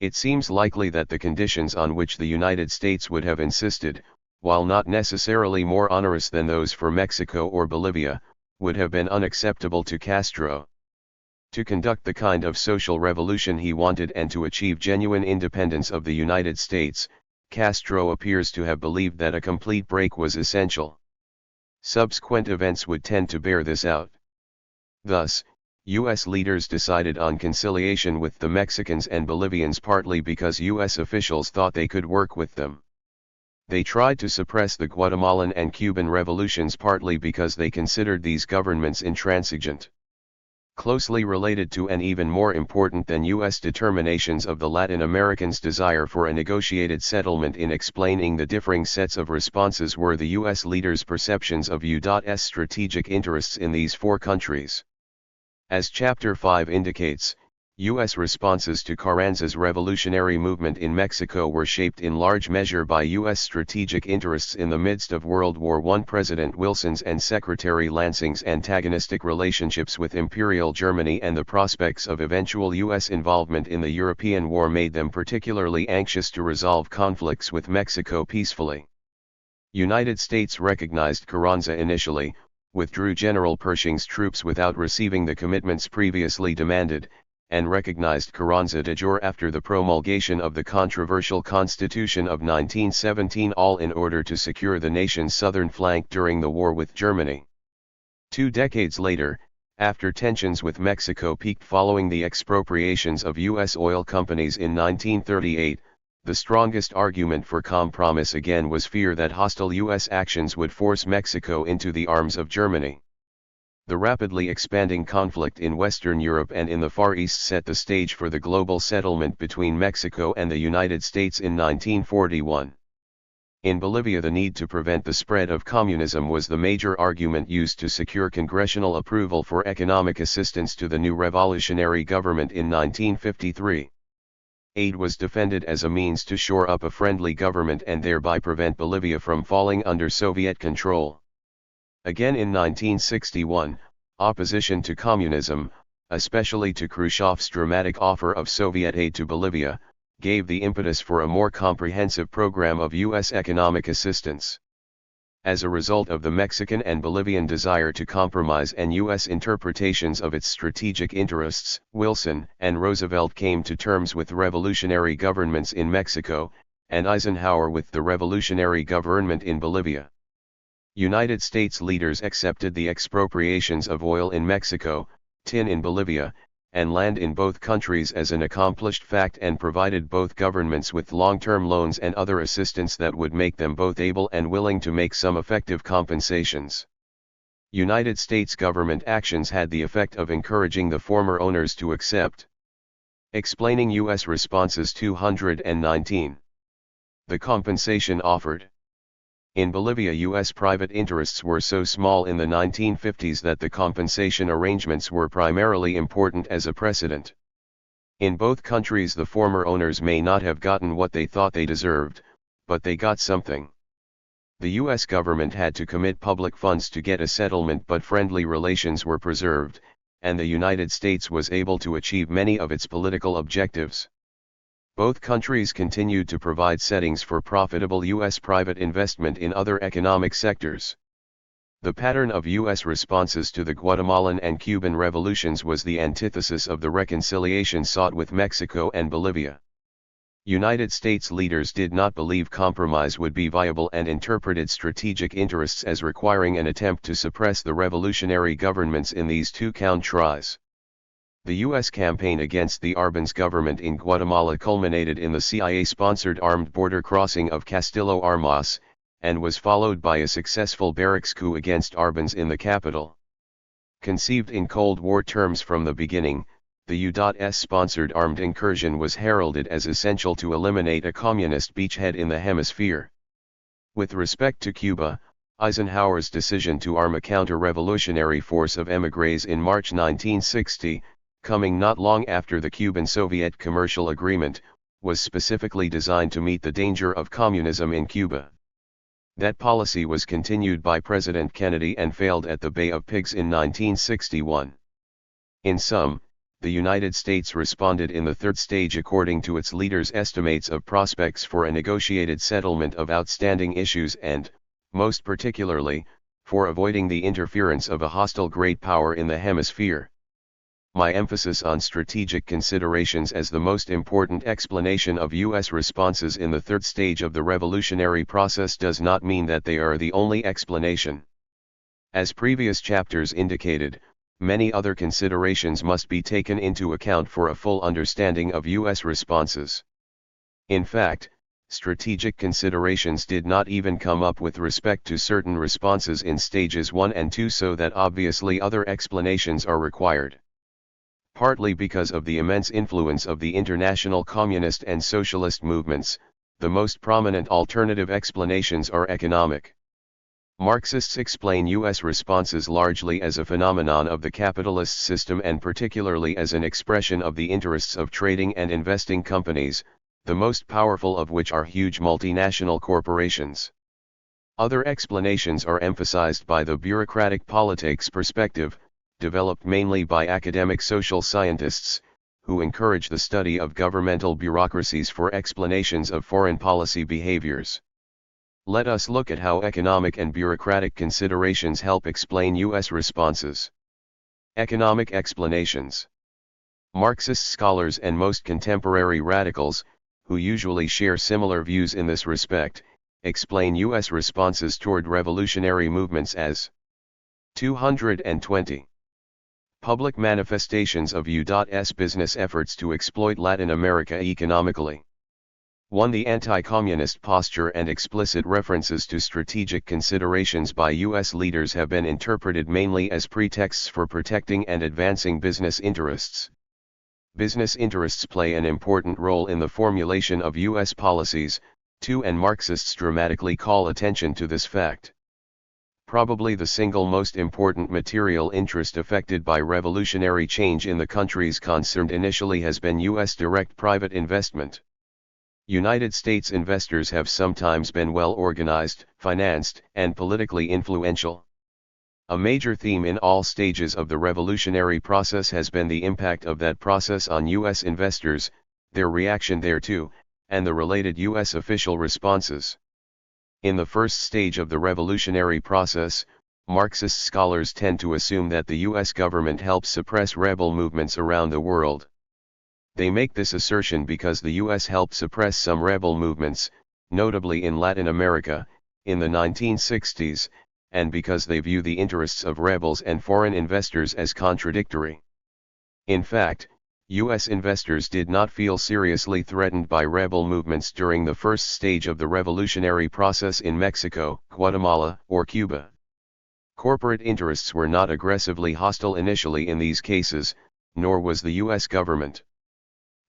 It seems likely that the conditions on which the United States would have insisted, while not necessarily more onerous than those for Mexico or Bolivia, would have been unacceptable to Castro. To conduct the kind of social revolution he wanted and to achieve genuine independence of the United States, Castro appears to have believed that a complete break was essential. Subsequent events would tend to bear this out. Thus, U.S. leaders decided on conciliation with the Mexicans and Bolivians partly because U.S. officials thought they could work with them. They tried to suppress the Guatemalan and Cuban revolutions partly because they considered these governments intransigent. Closely related to and even more important than U.S. determinations of the Latin Americans' desire for a negotiated settlement in explaining the differing sets of responses were the U.S. leaders' perceptions of U.S. strategic interests in these four countries. As Chapter 5 indicates, U.S. responses to Carranza's revolutionary movement in Mexico were shaped in large measure by U.S. strategic interests in the midst of World War I. President Wilson's and Secretary Lansing's antagonistic relationships with Imperial Germany and the prospects of eventual U.S. involvement in the European War made them particularly anxious to resolve conflicts with Mexico peacefully. United States recognized Carranza initially, withdrew General Pershing's troops without receiving the commitments previously demanded, and recognized Carranza de jure after the promulgation of the controversial Constitution of 1917, all in order to secure the nation's southern flank during the war with Germany. 2 decades later, after tensions with Mexico peaked following the expropriations of U.S. oil companies in 1938, the strongest argument for compromise again was fear that hostile U.S. actions would force Mexico into the arms of Germany. The rapidly expanding conflict in Western Europe and in the Far East set the stage for the global settlement between Mexico and the United States in 1941. In Bolivia, the need to prevent the spread of communism was the major argument used to secure congressional approval for economic assistance to the new revolutionary government in 1953. Aid was defended as a means to shore up a friendly government and thereby prevent Bolivia from falling under Soviet control. Again in 1961, opposition to communism, especially to Khrushchev's dramatic offer of Soviet aid to Bolivia, gave the impetus for a more comprehensive program of U.S. economic assistance. As a result of the Mexican and Bolivian desire to compromise and U.S. interpretations of its strategic interests, Wilson and Roosevelt came to terms with revolutionary governments in Mexico, and Eisenhower with the revolutionary government in Bolivia. United States leaders accepted the expropriations of oil in Mexico, tin in Bolivia, and land in both countries as an accomplished fact and provided both governments with long-term loans and other assistance that would make them both able and willing to make some effective compensations. United States government actions had the effect of encouraging the former owners to accept. Explaining U.S. responses 219. The compensation offered. In Bolivia, U.S. private interests were so small in the 1950s that the compensation arrangements were primarily important as a precedent. In both countries, the former owners may not have gotten what they thought they deserved, but they got something. The U.S. government had to commit public funds to get a settlement, but friendly relations were preserved, and the United States was able to achieve many of its political objectives. Both countries continued to provide settings for profitable U.S. private investment in other economic sectors. The pattern of U.S. responses to the Guatemalan and Cuban revolutions was the antithesis of the reconciliation sought with Mexico and Bolivia. United States leaders did not believe compromise would be viable and interpreted strategic interests as requiring an attempt to suppress the revolutionary governments in these two countries. The U.S. campaign against the Arbenz government in Guatemala culminated in the CIA-sponsored armed border crossing of Castillo Armas, and was followed by a successful barracks coup against Arbenz in the capital. Conceived in Cold War terms from the beginning, the U.S. sponsored armed incursion was heralded as essential to eliminate a communist beachhead in the hemisphere. With respect to Cuba, Eisenhower's decision to arm a counter-revolutionary force of émigrés in March 1960, coming not long after the Cuban-Soviet commercial agreement, was specifically designed to meet the danger of communism in Cuba. That policy was continued by President Kennedy and failed at the Bay of Pigs in 1961. In sum, the United States responded in the third stage according to its leaders' estimates of prospects for a negotiated settlement of outstanding issues and, most particularly, for avoiding the interference of a hostile great power in the hemisphere. My emphasis on strategic considerations as the most important explanation of U.S. responses in the third stage of the revolutionary process does not mean that they are the only explanation. As previous chapters indicated, many other considerations must be taken into account for a full understanding of U.S. responses. In fact, strategic considerations did not even come up with respect to certain responses in stages 1 and 2, so that obviously other explanations are required. Partly because of the immense influence of the international communist and socialist movements, the most prominent alternative explanations are economic. Marxists explain U.S. responses largely as a phenomenon of the capitalist system and particularly as an expression of the interests of trading and investing companies, the most powerful of which are huge multinational corporations. Other explanations are emphasized by the bureaucratic politics perspective, developed mainly by academic social scientists, who encourage the study of governmental bureaucracies for explanations of foreign policy behaviors. Let us look at how economic and bureaucratic considerations help explain U.S. responses. Economic explanations. Marxist scholars and most contemporary radicals, who usually share similar views in this respect, explain U.S. responses toward revolutionary movements as 220. Public manifestations of U.S. business efforts to exploit Latin America economically. 1. The anti-communist posture and explicit references to strategic considerations by U.S. leaders have been interpreted mainly as pretexts for protecting and advancing business interests. Business interests play an important role in the formulation of U.S. policies, too, and Marxists dramatically call attention to this fact. Probably the single most important material interest affected by revolutionary change in the countries concerned initially has been U.S. direct private investment. United States investors have sometimes been well organized, financed, and politically influential. A major theme in all stages of the revolutionary process has been the impact of that process on U.S. investors, their reaction thereto, and the related U.S. official responses. In the first stage of the revolutionary process, Marxist scholars tend to assume that the U.S. government helps suppress rebel movements around the world. They make this assertion because the U.S. helped suppress some rebel movements, notably in Latin America, in the 1960s, and because they view the interests of rebels and foreign investors as contradictory. In fact, U.S. investors did not feel seriously threatened by rebel movements during the first stage of the revolutionary process in Mexico, Guatemala, or Cuba. Corporate interests were not aggressively hostile initially in these cases, nor was the U.S. government.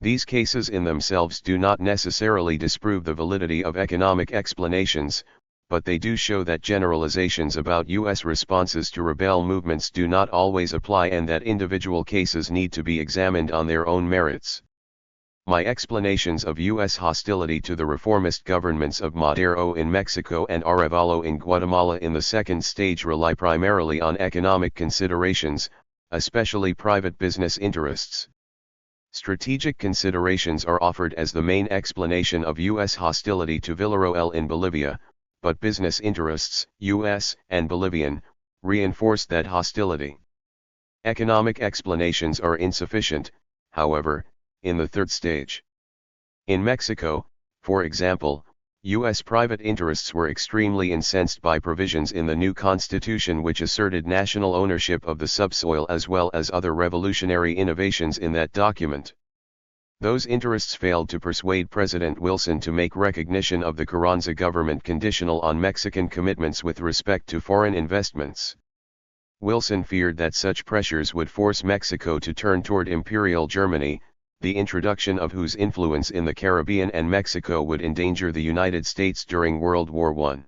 These cases in themselves do not necessarily disprove the validity of economic explanations, but they do show that generalizations about U.S. responses to rebel movements do not always apply and that individual cases need to be examined on their own merits. My explanations of U.S. hostility to the reformist governments of Madero in Mexico and Arevalo in Guatemala in the second stage rely primarily on economic considerations, especially private business interests. Strategic considerations are offered as the main explanation of U.S. hostility to Villarroel in Bolivia, but business interests, U.S. and Bolivian, reinforce that hostility. Economic explanations are insufficient, however, in the third stage. In Mexico, for example, U.S. private interests were extremely incensed by provisions in the new constitution which asserted national ownership of the subsoil as well as other revolutionary innovations in that document. Those interests failed to persuade President Wilson to make recognition of the Carranza government conditional on Mexican commitments with respect to foreign investments. Wilson feared that such pressures would force Mexico to turn toward Imperial Germany, the introduction of whose influence in the Caribbean and Mexico would endanger the United States during World War I.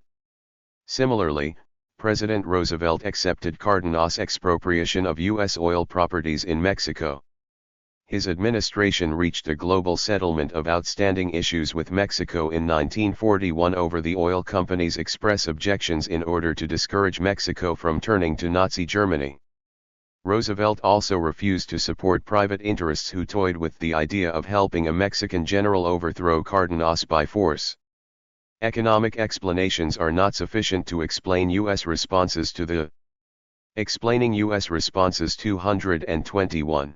Similarly, President Roosevelt accepted Cardenas' expropriation of U.S. oil properties in Mexico. His administration reached a global settlement of outstanding issues with Mexico in 1941 over the oil company's express objections in order to discourage Mexico from turning to Nazi Germany. Roosevelt also refused to support private interests who toyed with the idea of helping a Mexican general overthrow Cardenas by force. Economic explanations are not sufficient to explain U.S. responses to the Explaining U.S. responses 221.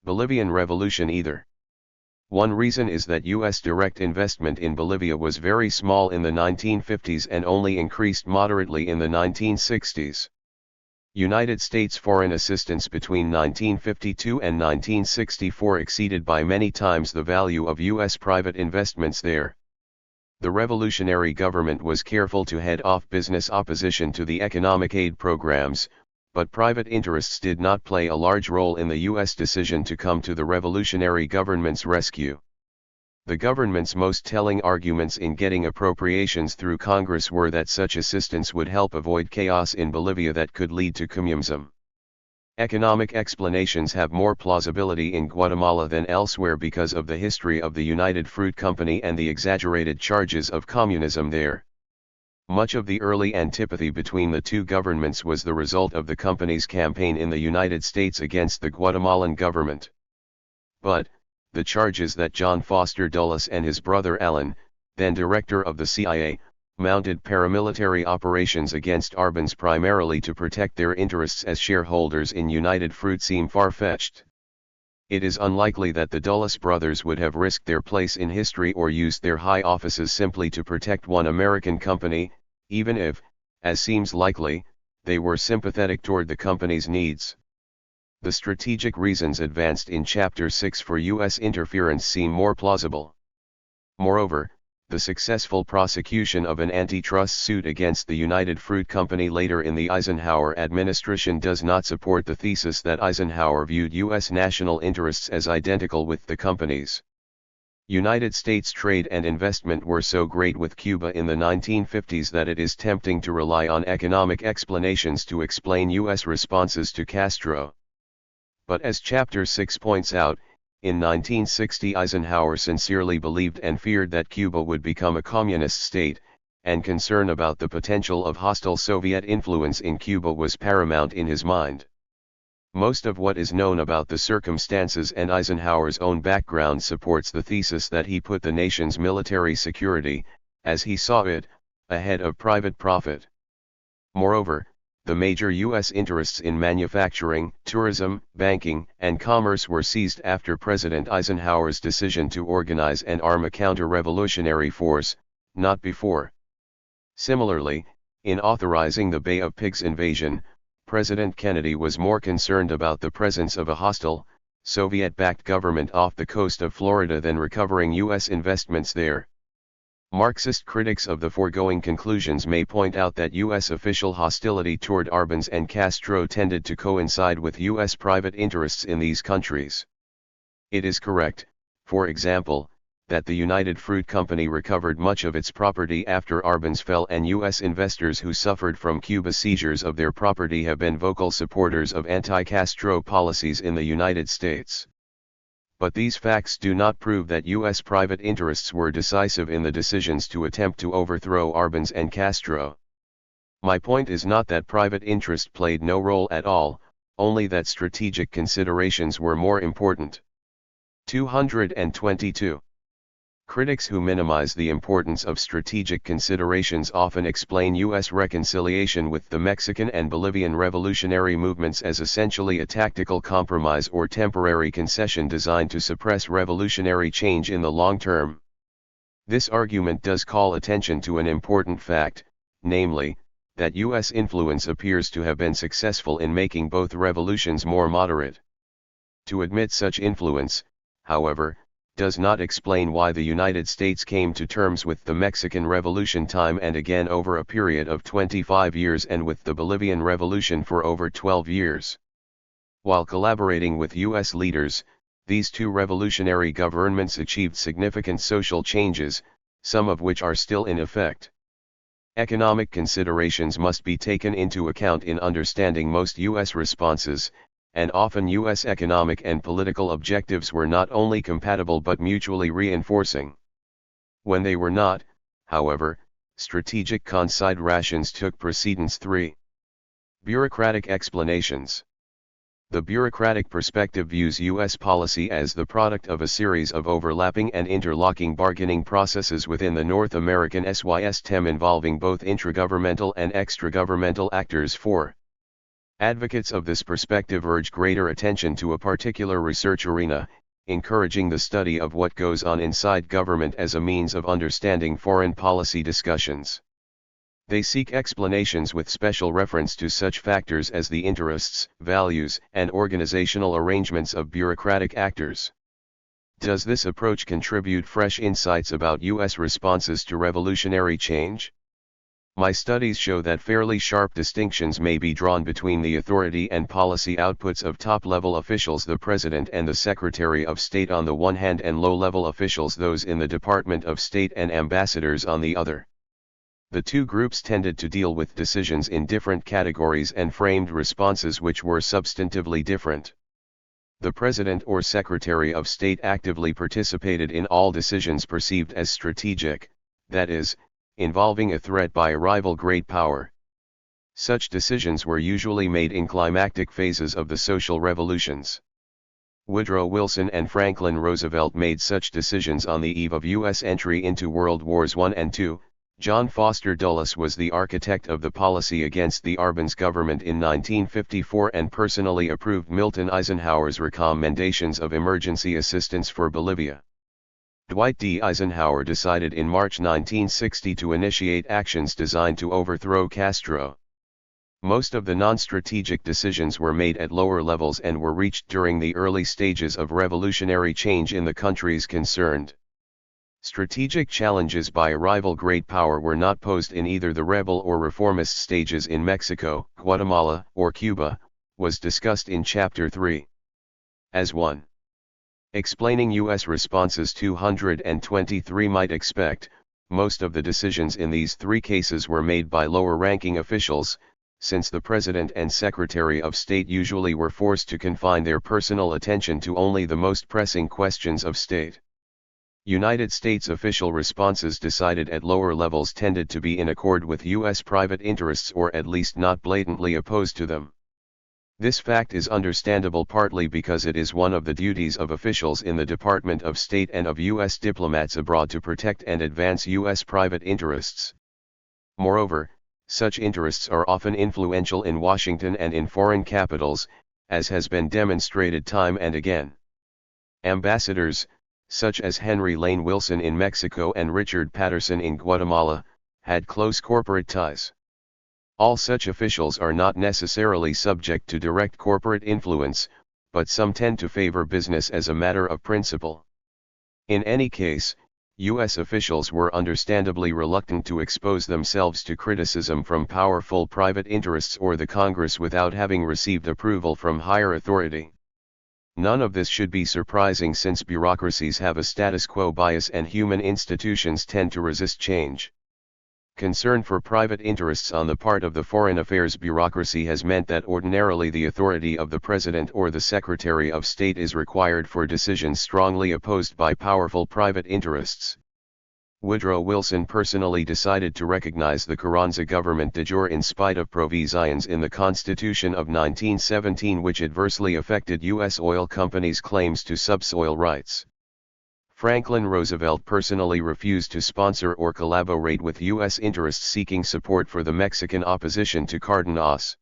Bolivian Revolution either. One reason is that U.S. direct investment in Bolivia was very small in the 1950s and only increased moderately in the 1960s. United States foreign assistance between 1952 and 1964 exceeded by many times the value of U.S. private investments there. The revolutionary government was careful to head off business opposition to the economic aid programs, but private interests did not play a large role in the U.S. decision to come to the revolutionary government's rescue. The government's most telling arguments in getting appropriations through Congress were that such assistance would help avoid chaos in Bolivia that could lead to communism. Economic explanations have more plausibility in Guatemala than elsewhere because of the history of the United Fruit Company and the exaggerated charges of communism there. Much of the early antipathy between the two governments was the result of the company's campaign in the United States against the Guatemalan government. But, the charges that John Foster Dulles and his brother Alan, then director of the CIA, mounted paramilitary operations against Arbans primarily to protect their interests as shareholders in United Fruit seem far-fetched. It is unlikely that the Dulles brothers would have risked their place in history or used their high offices simply to protect one American company, even if, as seems likely, they were sympathetic toward the company's needs. The strategic reasons advanced in Chapter 6 for U.S. interference seem more plausible. Moreover, the successful prosecution of an antitrust suit against the United Fruit Company later in the Eisenhower administration does not support the thesis that Eisenhower viewed U.S. national interests as identical with the company's. United States trade and investment were so great with Cuba in the 1950s that it is tempting to rely on economic explanations to explain U.S. responses to Castro. But as Chapter 6 points out, in 1960 Eisenhower sincerely believed and feared that Cuba would become a communist state, and concern about the potential of hostile Soviet influence in Cuba was paramount in his mind. Most of what is known about the circumstances and Eisenhower's own background supports the thesis that he put the nation's military security, as he saw it, ahead of private profit. Moreover, the major U.S. interests in manufacturing, tourism, banking, and commerce were seized after President Eisenhower's decision to organize and arm a counter-revolutionary force, not before. Similarly, in authorizing the Bay of Pigs invasion, President Kennedy was more concerned about the presence of a hostile, Soviet-backed government off the coast of Florida than recovering U.S. investments there. Marxist critics of the foregoing conclusions may point out that U.S. official hostility toward Arbans and Castro tended to coincide with U.S. private interests in these countries. It is correct, for example, that the United Fruit Company recovered much of its property after Arbenz fell, and U.S. investors who suffered from Cuba's seizures of their property have been vocal supporters of anti-Castro policies in the United States. But these facts do not prove that U.S. private interests were decisive in the decisions to attempt to overthrow Arbenz and Castro. My point is not that private interest played no role at all, only that strategic considerations were more important. 222. Critics who minimize the importance of strategic considerations often explain U.S. reconciliation with the Mexican and Bolivian revolutionary movements as essentially a tactical compromise or temporary concession designed to suppress revolutionary change in the long term. This argument does call attention to an important fact, namely, that U.S. influence appears to have been successful in making both revolutions more moderate. To admit such influence, however, does not explain why the United States came to terms with the Mexican Revolution time and again over a period of 25 years and with the Bolivian Revolution for over 12 years. While collaborating with U.S. leaders, these two revolutionary governments achieved significant social changes, some of which are still in effect. Economic considerations must be taken into account in understanding most U.S. responses, and often U.S. economic and political objectives were not only compatible but mutually reinforcing. When they were not, however, strategic considerations took precedence. 3. Bureaucratic explanations. The bureaucratic perspective views U.S. policy as the product of a series of overlapping and interlocking bargaining processes within the North American system involving both intragovernmental and extragovernmental actors. 4. Advocates of this perspective urge greater attention to a particular research arena, encouraging the study of what goes on inside government as a means of understanding foreign policy discussions. They seek explanations with special reference to such factors as the interests, values, and organizational arrangements of bureaucratic actors. Does this approach contribute fresh insights about U.S. responses to revolutionary change? My studies show that fairly sharp distinctions may be drawn between the authority and policy outputs of top-level officials, the President and the Secretary of State on the one hand, and low-level officials, those in the Department of State and ambassadors on the other. The two groups tended to deal with decisions in different categories and framed responses which were substantively different. The President or Secretary of State actively participated in all decisions perceived as strategic, that is, involving a threat by a rival great power. Such decisions were usually made in climactic phases of the social revolutions. Woodrow Wilson and Franklin Roosevelt made such decisions on the eve of U.S. entry into World Wars I and II. John Foster Dulles was the architect of the policy against the Arbenz government in 1954 and personally approved Milton Eisenhower's recommendations of emergency assistance for Bolivia. Dwight D. Eisenhower decided in March 1960 to initiate actions designed to overthrow Castro. Most of the non-strategic decisions were made at lower levels and were reached during the early stages of revolutionary change in the countries concerned. Strategic challenges by a rival great power were not posed in either the rebel or reformist stages in Mexico, Guatemala, or Cuba, was discussed in Chapter 3. As 1. Explaining U.S. responses 223 might expect, most of the decisions in these three cases were made by lower-ranking officials, since the President and Secretary of State usually were forced to confine their personal attention to only the most pressing questions of state. United States official responses decided at lower levels tended to be in accord with U.S. private interests or at least not blatantly opposed to them. This fact is understandable partly because it is one of the duties of officials in the Department of State and of U.S. diplomats abroad to protect and advance U.S. private interests. Moreover, such interests are often influential in Washington and in foreign capitals, as has been demonstrated time and again. Ambassadors, such as Henry Lane Wilson in Mexico and Richard Patterson in Guatemala, had close corporate ties. All such officials are not necessarily subject to direct corporate influence, but some tend to favor business as a matter of principle. In any case, U.S. officials were understandably reluctant to expose themselves to criticism from powerful private interests or the Congress without having received approval from higher authority. None of this should be surprising since bureaucracies have a status quo bias and human institutions tend to resist change. Concern for private interests on the part of the foreign affairs bureaucracy has meant that ordinarily the authority of the President or the Secretary of State is required for decisions strongly opposed by powerful private interests. Woodrow Wilson personally decided to recognize the Carranza government de jure in spite of provisions in the Constitution of 1917 which adversely affected U.S. oil companies' claims to subsoil rights. Franklin Roosevelt personally refused to sponsor or collaborate with U.S. interests seeking support for the Mexican opposition to Cardenas.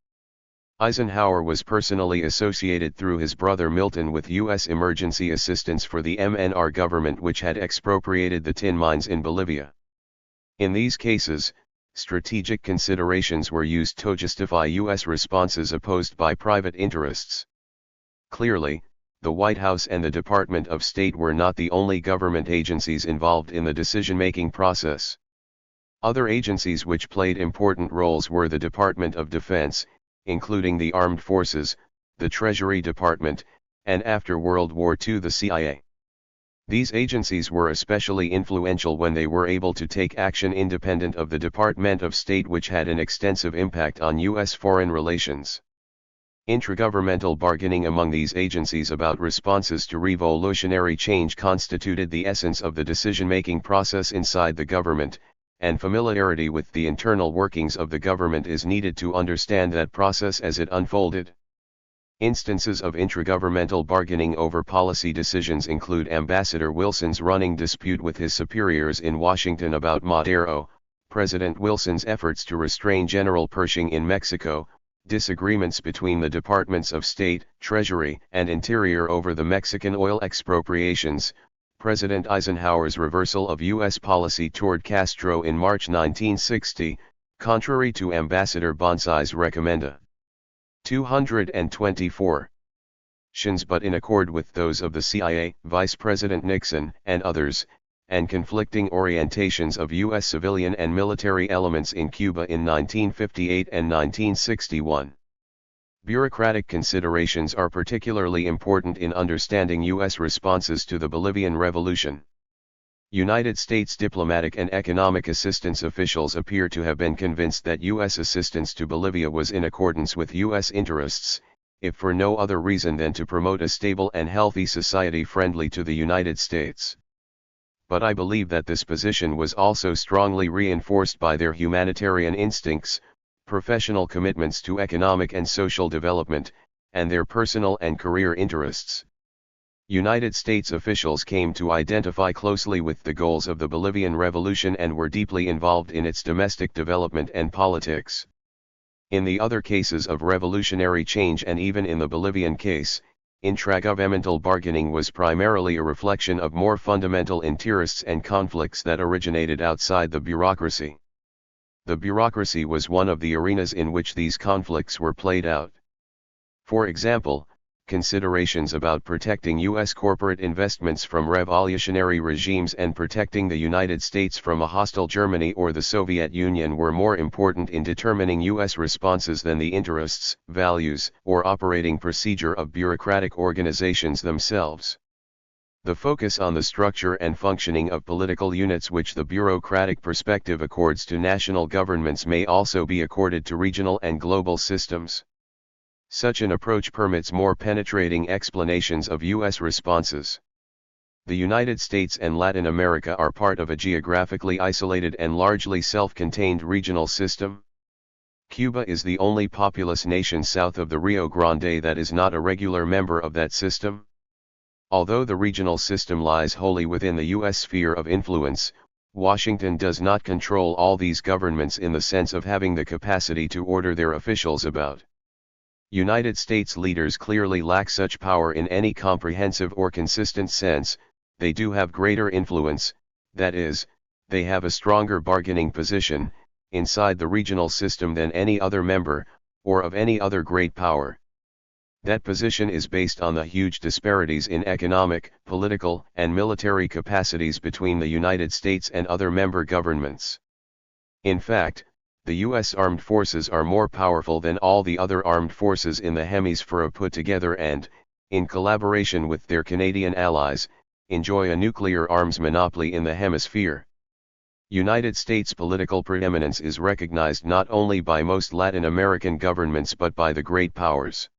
Eisenhower was personally associated through his brother Milton with U.S. emergency assistance for the MNR government which had expropriated the tin mines in Bolivia. In these cases, strategic considerations were used to justify U.S. responses opposed by private interests. Clearly, the White House and the Department of State were not the only government agencies involved in the decision-making process. Other agencies which played important roles were the Department of Defense, including the Armed Forces, the Treasury Department, and after World War II the CIA. These agencies were especially influential when they were able to take action independent of the Department of State which had an extensive impact on U.S. foreign relations. Intragovernmental bargaining among these agencies about responses to revolutionary change constituted the essence of the decision-making process inside the government, and familiarity with the internal workings of the government is needed to understand that process as it unfolded. Instances of intragovernmental bargaining over policy decisions include Ambassador Wilson's running dispute with his superiors in Washington about Madero, President Wilson's efforts to restrain General Pershing in Mexico, disagreements between the Departments of State, Treasury, and Interior over the Mexican oil expropriations, President Eisenhower's reversal of U.S. policy toward Castro in March 1960, contrary to Ambassador Bonsai's recommenda. 224. But in accord with those of the CIA, Vice President Nixon, and others, and conflicting orientations of U.S. civilian and military elements in Cuba in 1958 and 1961. Bureaucratic considerations are particularly important in understanding U.S. responses to the Bolivian Revolution. United States diplomatic and economic assistance officials appear to have been convinced that U.S. assistance to Bolivia was in accordance with U.S. interests, if for no other reason than to promote a stable and healthy society friendly to the United States. But I believe that this position was also strongly reinforced by their humanitarian instincts, professional commitments to economic and social development, and their personal and career interests. United States officials came to identify closely with the goals of the Bolivian Revolution and were deeply involved in its domestic development and politics. In the other cases of revolutionary change and even in the Bolivian case, intragovernmental bargaining was primarily a reflection of more fundamental interests and conflicts that originated outside the bureaucracy. The bureaucracy was one of the arenas in which these conflicts were played out. For example, considerations about protecting U.S. corporate investments from revolutionary regimes and protecting the United States from a hostile Germany or the Soviet Union were more important in determining U.S. responses than the interests, values, or operating procedure of bureaucratic organizations themselves. The focus on the structure and functioning of political units which the bureaucratic perspective accords to national governments may also be accorded to regional and global systems. Such an approach permits more penetrating explanations of U.S. responses. The United States and Latin America are part of a geographically isolated and largely self-contained regional system. Cuba is the only populous nation south of the Rio Grande that is not a regular member of that system. Although the regional system lies wholly within the U.S. sphere of influence, Washington does not control all these governments in the sense of having the capacity to order their officials about. United States leaders clearly lack such power in any comprehensive or consistent sense. They do have greater influence, that is, they have a stronger bargaining position, inside the regional system than any other member, or of any other great power. That position is based on the huge disparities in economic, political, and military capacities between the United States and other member governments. In fact, the U.S. armed forces are more powerful than all the other armed forces in the hemisphere put together and, in collaboration with their Canadian allies, enjoy a nuclear arms monopoly in the hemisphere. United States political preeminence is recognized not only by most Latin American governments but by the great powers.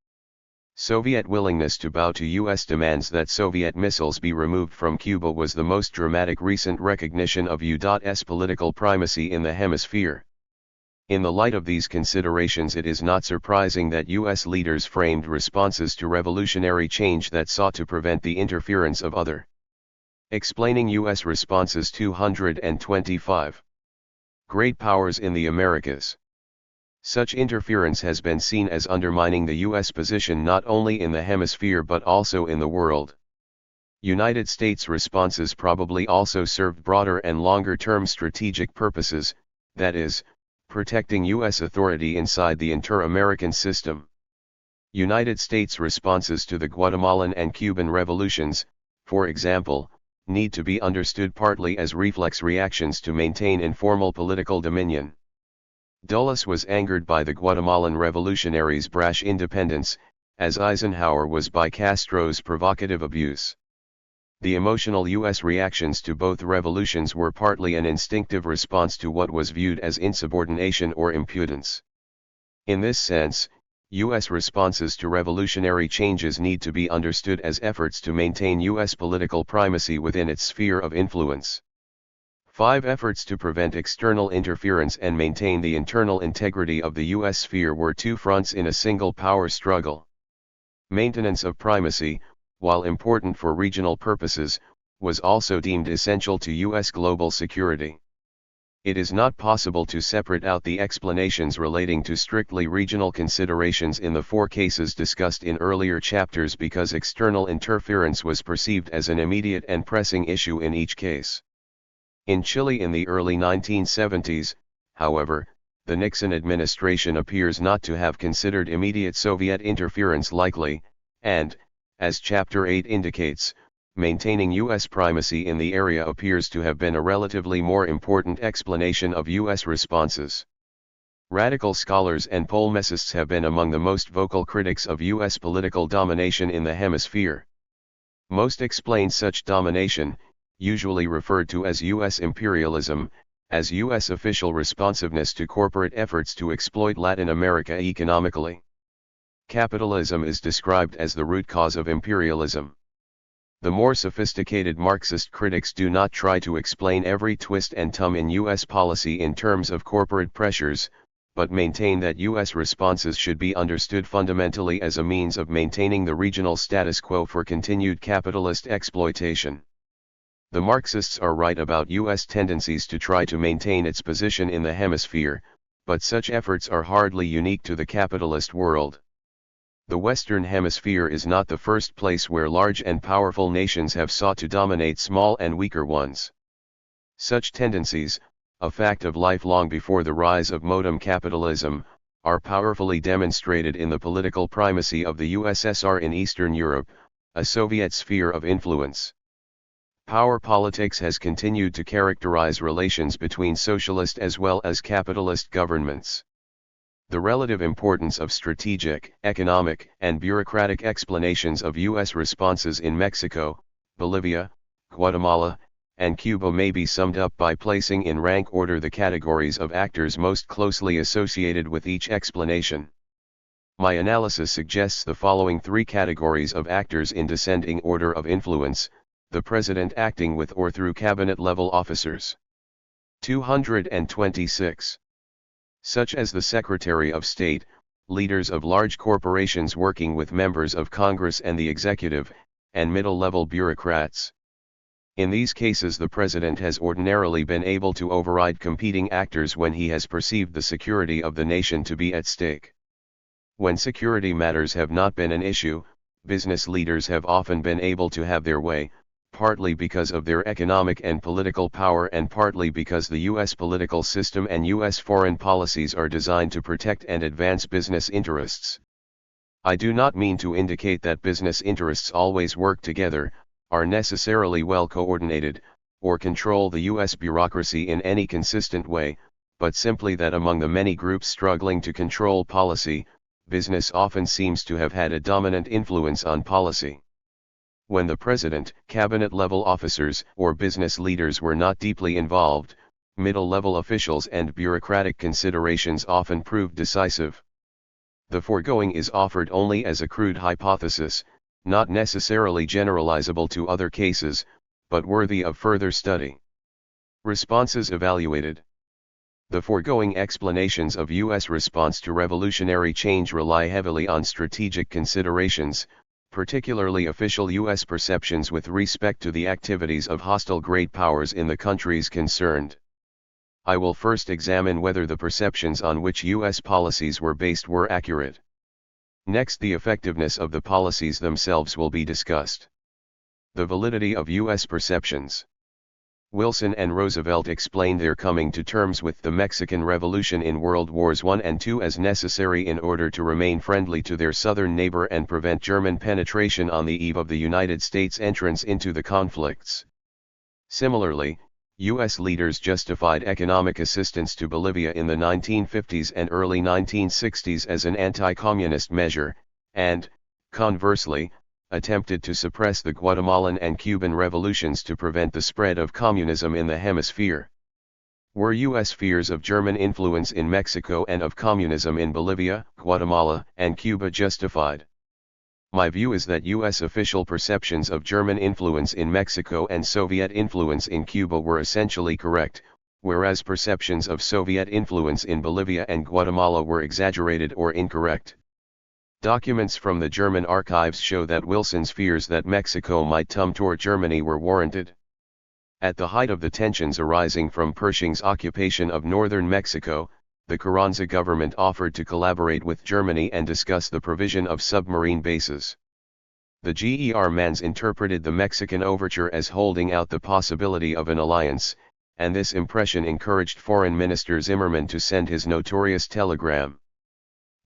Soviet willingness to bow to U.S. demands that Soviet missiles be removed from Cuba was the most dramatic recent recognition of U.S. political primacy in the hemisphere. In the light of these considerations, it is not surprising that U.S. leaders framed responses to revolutionary change that sought to prevent the interference of other. Explaining U.S. responses 225. Great powers in the Americas. Such interference has been seen as undermining the U.S. position not only in the hemisphere but also in the world. United States responses probably also served broader and longer-term strategic purposes, that is, protecting U.S. authority inside the inter-American system. United States responses to the Guatemalan and Cuban revolutions, for example, need to be understood partly as reflex reactions to maintain informal political dominion. Dulles was angered by the Guatemalan revolutionaries' brash independence, as Eisenhower was by Castro's provocative abuse. The emotional U.S. reactions to both revolutions were partly an instinctive response to what was viewed as insubordination or impudence. In this sense, U.S. responses to revolutionary changes need to be understood as efforts to maintain U.S. political primacy within its sphere of influence. 5. Efforts to prevent external interference and maintain the internal integrity of the U.S. sphere were two fronts in a single power struggle. Maintenance of primacy, while important for regional purposes, was also deemed essential to U.S. global security. It is not possible to separate out the explanations relating to strictly regional considerations in the 4 cases discussed in earlier chapters because external interference was perceived as an immediate and pressing issue in each case. In Chile in the early 1970s, however, the Nixon administration appears not to have considered immediate Soviet interference likely, and, as Chapter 8 indicates, maintaining U.S. primacy in the area appears to have been a relatively more important explanation of U.S. responses. Radical scholars and polemicists have been among the most vocal critics of U.S. political domination in the hemisphere. Most explain such domination, usually referred to as U.S. imperialism, as U.S. official responsiveness to corporate efforts to exploit Latin America economically. Capitalism is described as the root cause of imperialism. The more sophisticated Marxist critics do not try to explain every twist and turn in U.S. policy in terms of corporate pressures, but maintain that U.S. responses should be understood fundamentally as a means of maintaining the regional status quo for continued capitalist exploitation. The Marxists are right about U.S. tendencies to try to maintain its position in the hemisphere, but such efforts are hardly unique to the capitalist world. The Western Hemisphere is not the first place where large and powerful nations have sought to dominate small and weaker ones. Such tendencies, a fact of life long before the rise of modern capitalism, are powerfully demonstrated in the political primacy of the USSR in Eastern Europe, a Soviet sphere of influence. Power politics has continued to characterize relations between socialist as well as capitalist governments. The relative importance of strategic, economic, and bureaucratic explanations of U.S. responses in Mexico, Bolivia, Guatemala, and Cuba may be summed up by placing in rank order the categories of actors most closely associated with each explanation. My analysis suggests the following 3 categories of actors in descending order of influence: the President acting with or through cabinet-level officers. 226. Such as the Secretary of State, leaders of large corporations working with members of Congress and the executive, and middle-level bureaucrats. In these cases, the President has ordinarily been able to override competing actors when he has perceived the security of the nation to be at stake. When security matters have not been an issue, business leaders have often been able to have their way, partly because of their economic and political power and partly because the U.S. political system and U.S. foreign policies are designed to protect and advance business interests. I do not mean to indicate that business interests always work together, are necessarily well coordinated, or control the U.S. bureaucracy in any consistent way, but simply that among the many groups struggling to control policy, business often seems to have had a dominant influence on policy. When the president, cabinet-level officers, or business leaders were not deeply involved, middle-level officials and bureaucratic considerations often proved decisive. The foregoing is offered only as a crude hypothesis, not necessarily generalizable to other cases, but worthy of further study. Responses evaluated. The foregoing explanations of U.S. response to revolutionary change rely heavily on strategic considerations, particularly official U.S. perceptions with respect to the activities of hostile great powers in the countries concerned. I will first examine whether the perceptions on which U.S. policies were based were accurate. Next, the effectiveness of the policies themselves will be discussed. The validity of U.S. perceptions. Wilson and Roosevelt explained their coming to terms with the Mexican Revolution in World Wars I and II as necessary in order to remain friendly to their southern neighbor and prevent German penetration on the eve of the United States' entrance into the conflicts. Similarly, U.S. leaders justified economic assistance to Bolivia in the 1950s and early 1960s as an anti-communist measure, and, conversely, attempted to suppress the Guatemalan and Cuban revolutions to prevent the spread of communism in the hemisphere. Were U.S. fears of German influence in Mexico and of communism in Bolivia, Guatemala, and Cuba justified? My view is that U.S. official perceptions of German influence in Mexico and Soviet influence in Cuba were essentially correct, whereas perceptions of Soviet influence in Bolivia and Guatemala were exaggerated or incorrect. Documents from the German archives show that Wilson's fears that Mexico might turn toward Germany were warranted. At the height of the tensions arising from Pershing's occupation of northern Mexico, the Carranza government offered to collaborate with Germany and discuss the provision of submarine bases. The Germans interpreted the Mexican overture as holding out the possibility of an alliance, and this impression encouraged Foreign Minister Zimmermann to send his notorious telegram.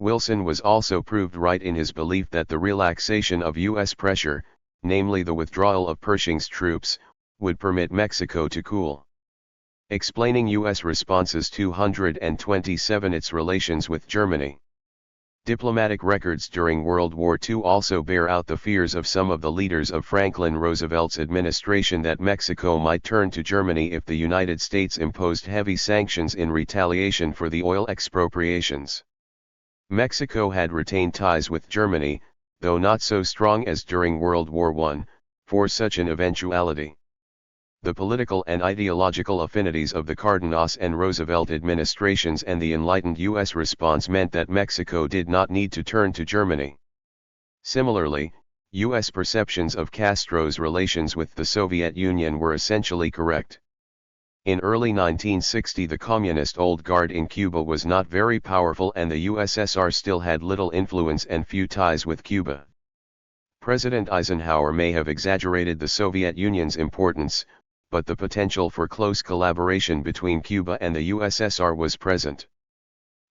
Wilson was also proved right in his belief that the relaxation of U.S. pressure, namely the withdrawal of Pershing's troops, would permit Mexico to cool. Explaining U.S. responses 227 its relations with Germany. Diplomatic records during World War II also bear out the fears of some of the leaders of Franklin Roosevelt's administration that Mexico might turn to Germany if the United States imposed heavy sanctions in retaliation for the oil expropriations. Mexico had retained ties with Germany, though not so strong as during World War I, for such an eventuality. The political and ideological affinities of the Cardenas and Roosevelt administrations and the enlightened U.S. response meant that Mexico did not need to turn to Germany. Similarly, U.S. perceptions of Castro's relations with the Soviet Union were essentially correct. In early 1960, the communist old guard in Cuba was not very powerful and the USSR still had little influence and few ties with Cuba. President Eisenhower may have exaggerated the Soviet Union's importance, but the potential for close collaboration between Cuba and the USSR was present.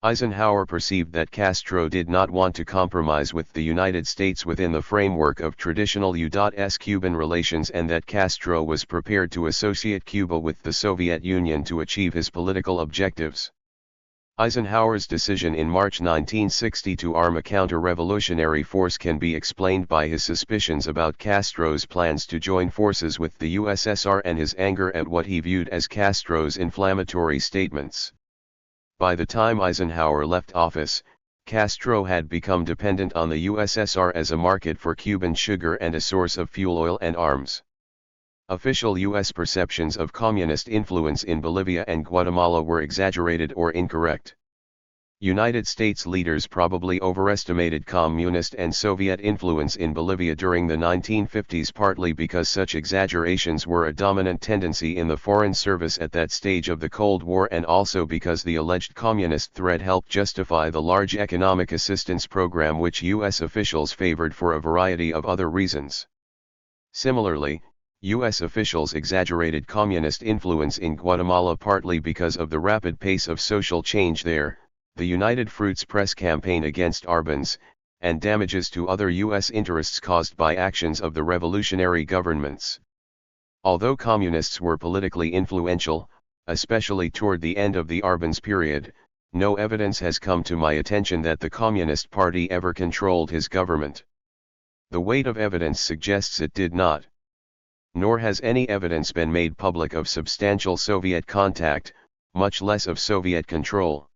Eisenhower perceived that Castro did not want to compromise with the United States within the framework of traditional U.S.-Cuban relations and that Castro was prepared to associate Cuba with the Soviet Union to achieve his political objectives. Eisenhower's decision in March 1960 to arm a counter-revolutionary force can be explained by his suspicions about Castro's plans to join forces with the USSR and his anger at what he viewed as Castro's inflammatory statements. By the time Eisenhower left office, Castro had become dependent on the USSR as a market for Cuban sugar and a source of fuel oil and arms. Official U.S. perceptions of communist influence in Bolivia and Guatemala were exaggerated or incorrect. United States leaders probably overestimated communist and Soviet influence in Bolivia during the 1950s, partly because such exaggerations were a dominant tendency in the Foreign Service at that stage of the Cold War, and also because the alleged communist threat helped justify the large economic assistance program which U.S. officials favored for a variety of other reasons. Similarly, U.S. officials exaggerated communist influence in Guatemala partly because of the rapid pace of social change there, the United Fruits Press campaign against Arbans, and damages to other U.S. interests caused by actions of the revolutionary governments. Although communists were politically influential, especially toward the end of the Arbans period, no evidence has come to my attention that the Communist Party ever controlled his government. The weight of evidence suggests it did not. Nor has any evidence been made public of substantial Soviet contact, much less of Soviet control.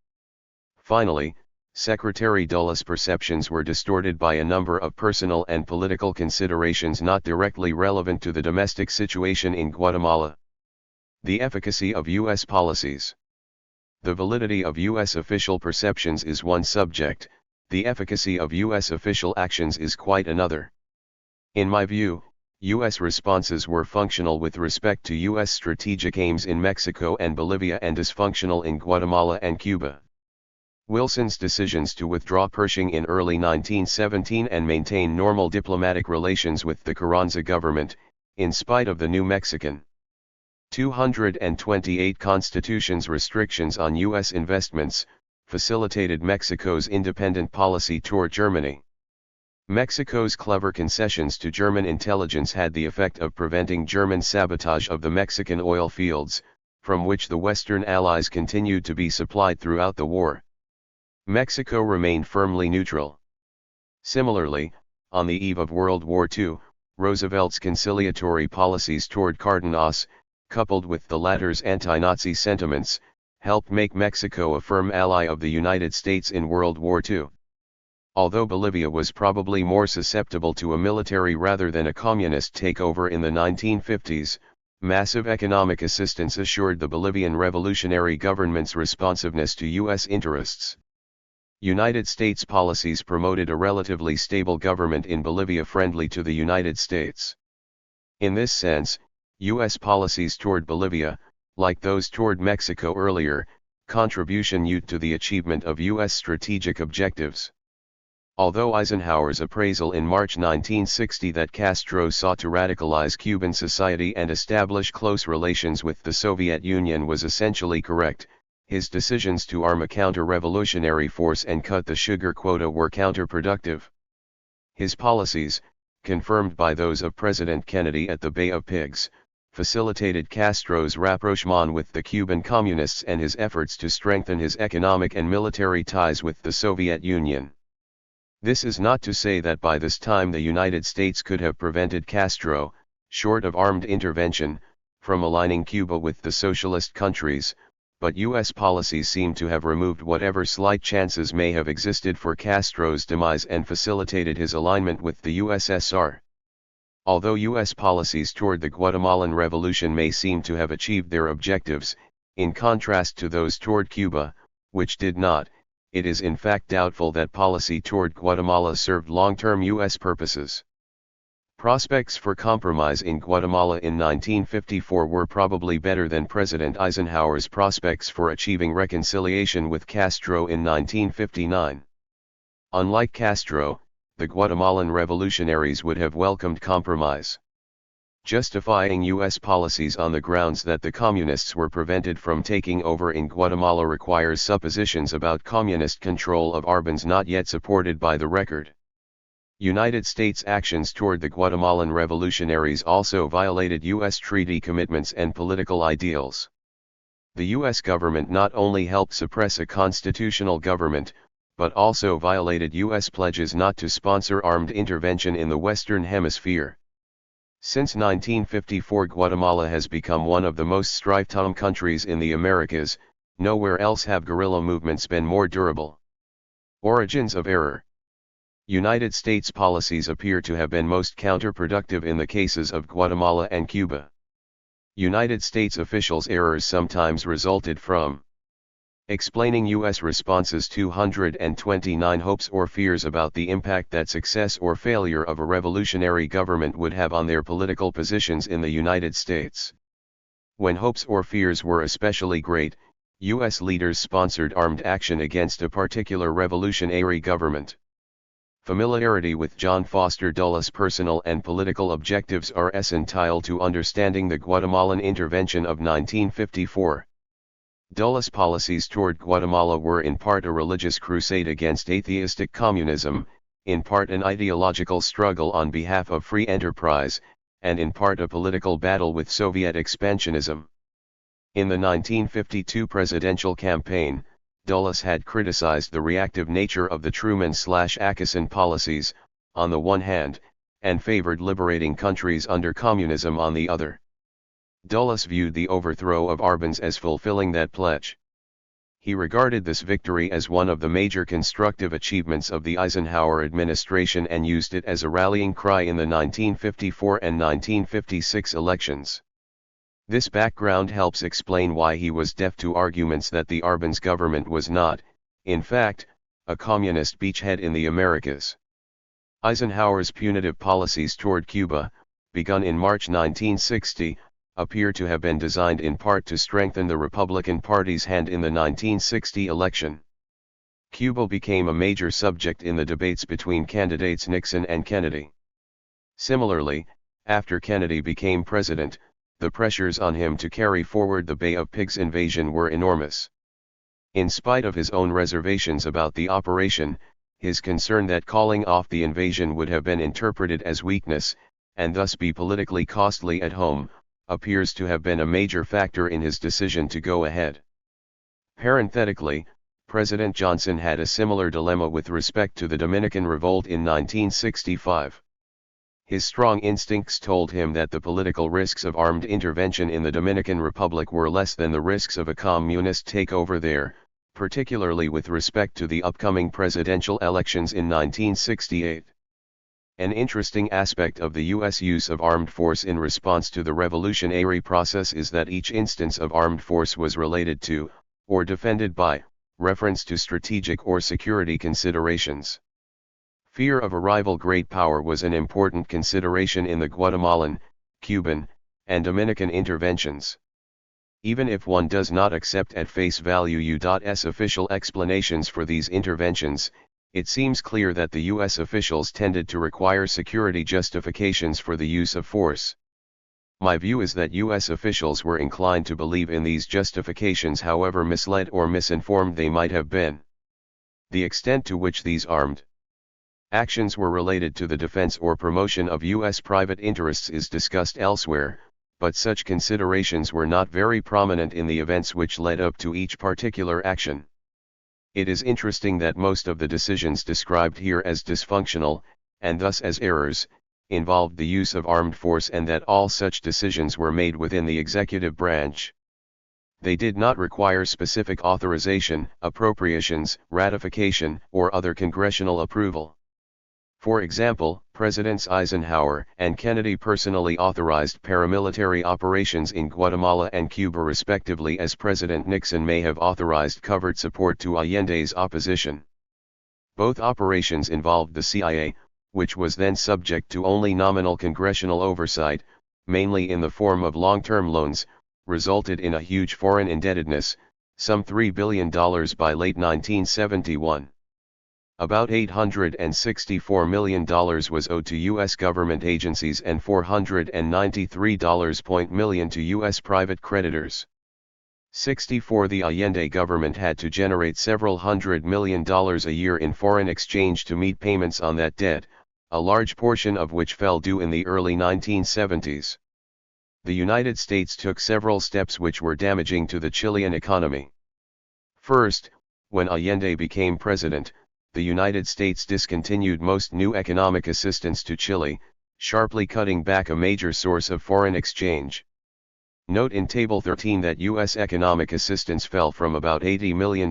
Finally, Secretary Dulles' perceptions were distorted by a number of personal and political considerations not directly relevant to the domestic situation in Guatemala. The efficacy of U.S. policies. The validity of U.S. official perceptions is one subject, the efficacy of U.S. official actions is quite another. In my view, U.S. responses were functional with respect to U.S. strategic aims in Mexico and Bolivia and dysfunctional in Guatemala and Cuba. Wilson's decisions to withdraw Pershing in early 1917 and maintain normal diplomatic relations with the Carranza government, in spite of the New Mexican 228 Constitution's restrictions on U.S. investments, facilitated Mexico's independent policy toward Germany. Mexico's clever concessions to German intelligence had the effect of preventing German sabotage of the Mexican oil fields, from which the Western Allies continued to be supplied throughout the war. Mexico remained firmly neutral. Similarly, on the eve of World War II, Roosevelt's conciliatory policies toward Cardenas, coupled with the latter's anti-Nazi sentiments, helped make Mexico a firm ally of the United States in World War II. Although Bolivia was probably more susceptible to a military rather than a communist takeover in the 1950s, massive economic assistance assured the Bolivian revolutionary government's responsiveness to U.S. interests. United States policies promoted a relatively stable government in Bolivia friendly to the United States. In this sense, U.S. policies toward Bolivia, like those toward Mexico earlier, contributed to the achievement of U.S. strategic objectives. Although Eisenhower's appraisal in March 1960 that Castro sought to radicalize Cuban society and establish close relations with the Soviet Union was essentially correct, his decisions to arm a counter-revolutionary force and cut the sugar quota were counterproductive. His policies, confirmed by those of President Kennedy at the Bay of Pigs, facilitated Castro's rapprochement with the Cuban communists and his efforts to strengthen his economic and military ties with the Soviet Union. This is not to say that by this time the United States could have prevented Castro, short of armed intervention, from aligning Cuba with the socialist countries, but U.S. policies seem to have removed whatever slight chances may have existed for Castro's demise and facilitated his alignment with the USSR. Although U.S. policies toward the Guatemalan Revolution may seem to have achieved their objectives, in contrast to those toward Cuba, which did not, it is in fact doubtful that policy toward Guatemala served long-term U.S. purposes. Prospects for compromise in Guatemala in 1954 were probably better than President Eisenhower's prospects for achieving reconciliation with Castro in 1959. Unlike Castro, the Guatemalan revolutionaries would have welcomed compromise. Justifying U.S. policies on the grounds that the communists were prevented from taking over in Guatemala requires suppositions about communist control of Arbans not yet supported by the record. United States actions toward the Guatemalan revolutionaries also violated U.S. treaty commitments and political ideals. The U.S. government not only helped suppress a constitutional government, but also violated U.S. pledges not to sponsor armed intervention in the Western Hemisphere. Since 1954, Guatemala has become one of the most strife-torn countries in the Americas. Nowhere else have guerrilla movements been more durable. Origins of error. United States policies appear to have been most counterproductive in the cases of Guatemala and Cuba. United States officials' errors sometimes resulted from explaining U.S. responses 229 hopes or fears about the impact that success or failure of a revolutionary government would have on their political positions in the United States. When hopes or fears were especially great, U.S. leaders sponsored armed action against a particular revolutionary government. Familiarity with John Foster Dulles' personal and political objectives are essential to understanding the Guatemalan intervention of 1954. Dulles' policies toward Guatemala were in part a religious crusade against atheistic communism, in part an ideological struggle on behalf of free enterprise, and in part a political battle with Soviet expansionism. In the 1952 presidential campaign, Dulles had criticized the reactive nature of the Truman/Acheson policies, on the one hand, and favored liberating countries under communism on the other. Dulles viewed the overthrow of Arbenz as fulfilling that pledge. He regarded this victory as one of the major constructive achievements of the Eisenhower administration and used it as a rallying cry in the 1954 and 1956 elections. This background helps explain why he was deaf to arguments that the Arbenz government was not, in fact, a communist beachhead in the Americas. Eisenhower's punitive policies toward Cuba, begun in March 1960, appear to have been designed in part to strengthen the Republican Party's hand in the 1960 election. Cuba became a major subject in the debates between candidates Nixon and Kennedy. Similarly, after Kennedy became president, the pressures on him to carry forward the Bay of Pigs invasion were enormous. In spite of his own reservations about the operation, his concern that calling off the invasion would have been interpreted as weakness, and thus be politically costly at home, appears to have been a major factor in his decision to go ahead. Parenthetically, President Johnson had a similar dilemma with respect to the Dominican Revolt in 1965. His strong instincts told him that the political risks of armed intervention in the Dominican Republic were less than the risks of a communist takeover there, particularly with respect to the upcoming presidential elections in 1968. An interesting aspect of the U.S. use of armed force in response to the revolutionary process is that each instance of armed force was related to, or defended by, reference to strategic or security considerations. Fear of a rival great power was an important consideration in the Guatemalan, Cuban, and Dominican interventions. Even if one does not accept at face value U.S. official explanations for these interventions, it seems clear that the U.S. officials tended to require security justifications for the use of force. My view is that U.S. officials were inclined to believe in these justifications, however misled or misinformed they might have been. The extent to which these armed actions were related to the defense or promotion of U.S. private interests is discussed elsewhere, but such considerations were not very prominent in the events which led up to each particular action. It is interesting that most of the decisions described here as dysfunctional, and thus as errors, involved the use of armed force, and that all such decisions were made within the executive branch. They did not require specific authorization, appropriations, ratification, or other congressional approval. For example, Presidents Eisenhower and Kennedy personally authorized paramilitary operations in Guatemala and Cuba respectively, as President Nixon may have authorized covert support to Allende's opposition. Both operations involved the CIA, which was then subject to only nominal congressional oversight, mainly in the form of long-term loans, resulted in a huge foreign indebtedness, some $3 billion by late 1971. About $864 million was owed to U.S. government agencies and $493 million to U.S. private creditors. 64 The Allende government had to generate several $100 million a year in foreign exchange to meet payments on that debt, a large portion of which fell due in the early 1970s. The United States took several steps which were damaging to the Chilean economy. First, when Allende became president, the United States discontinued most new economic assistance to Chile, sharply cutting back a major source of foreign exchange. Note in Table 13 that U.S. economic assistance fell from about $80 million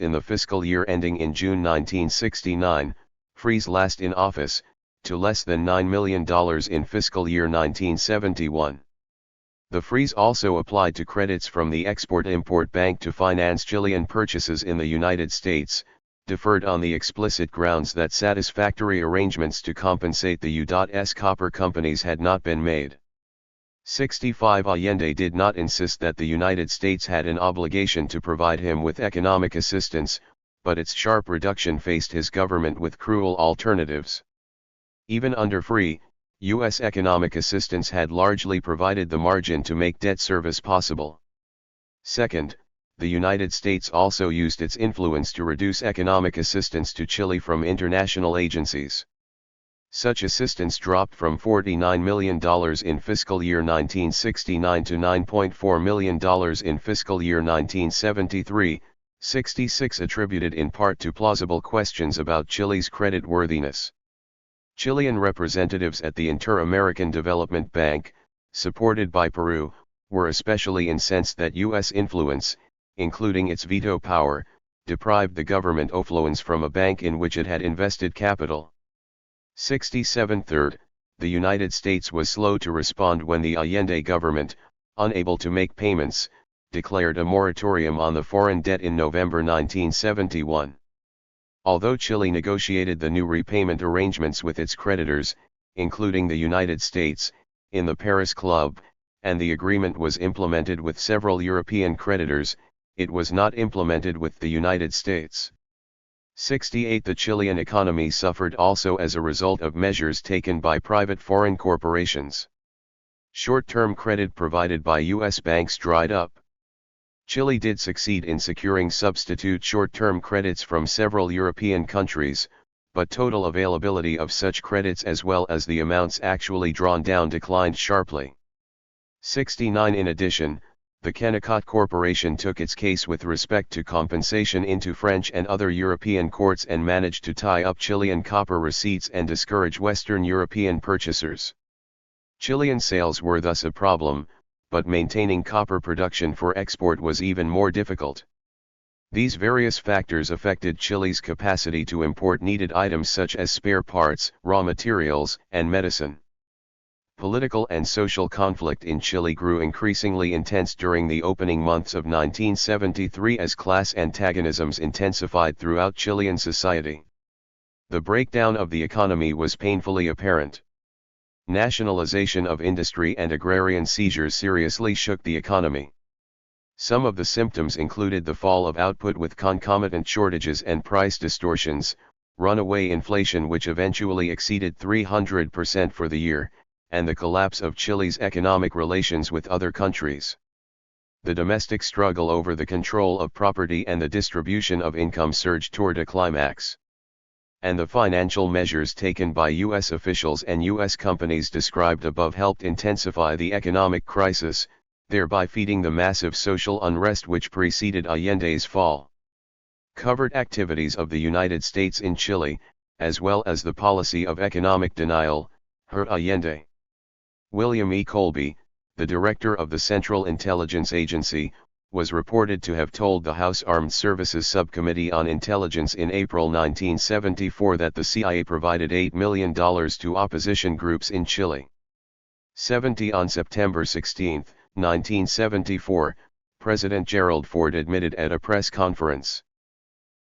in the fiscal year ending in June 1969, Free's last in office, to less than $9 million in fiscal year 1971. The freeze also applied to credits from the Export-Import Bank to finance Chilean purchases in the United States, deferred on the explicit grounds that satisfactory arrangements to compensate the U.S. copper companies had not been made. 65 Allende did not insist that the United States had an obligation to provide him with economic assistance, but its sharp reduction faced his government with cruel alternatives. Even under Free, U.S. economic assistance had largely provided the margin to make debt service possible. Second, the United States also used its influence to reduce economic assistance to Chile from international agencies. Such assistance dropped from $49 million in fiscal year 1969 to $9.4 million in fiscal year 1973, 66 attributed in part to plausible questions about Chile's creditworthiness. Chilean representatives at the Inter-American Development Bank, supported by Peru, were especially incensed that U.S. influence, including its veto power, deprived the government of loans from a bank in which it had invested capital. 67 Third, the United States was slow to respond when the Allende government, unable to make payments, declared a moratorium on the foreign debt in November 1971. Although Chile negotiated the new repayment arrangements with its creditors, including the United States, in the Paris Club, and the agreement was implemented with several European creditors, it was not implemented with the United States. 68 The Chilean economy suffered also as a result of measures taken by private foreign corporations. Short-term credit provided by U.S. banks dried up. Chile did succeed in securing substitute short-term credits from several European countries, but total availability of such credits as well as the amounts actually drawn down declined sharply. 69 In addition, the Kennecott Corporation took its case with respect to compensation into French and other European courts and managed to tie up Chilean copper receipts and discourage Western European purchasers. Chilean sales were thus a problem, but maintaining copper production for export was even more difficult. These various factors affected Chile's capacity to import needed items such as spare parts, raw materials, and medicine. Political and social conflict in Chile grew increasingly intense during the opening months of 1973 as class antagonisms intensified throughout Chilean society. The breakdown of the economy was painfully apparent. Nationalization of industry and agrarian seizures seriously shook the economy. Some of the symptoms included the fall of output with concomitant shortages and price distortions, runaway inflation which eventually exceeded 300% for the year, and the collapse of Chile's economic relations with other countries. The domestic struggle over the control of property and the distribution of income surged toward a climax. And the financial measures taken by U.S. officials and U.S. companies described above helped intensify the economic crisis, thereby feeding the massive social unrest which preceded Allende's fall. Covert activities of the United States in Chile, as well as the policy of economic denial, hurt Allende. William E. Colby, the director of the Central Intelligence Agency, was reported to have told the House Armed Services Subcommittee on Intelligence in April 1974 that the CIA provided $8 million to opposition groups in Chile. 70 On September 16, 1974, President Gerald Ford admitted at a press conference.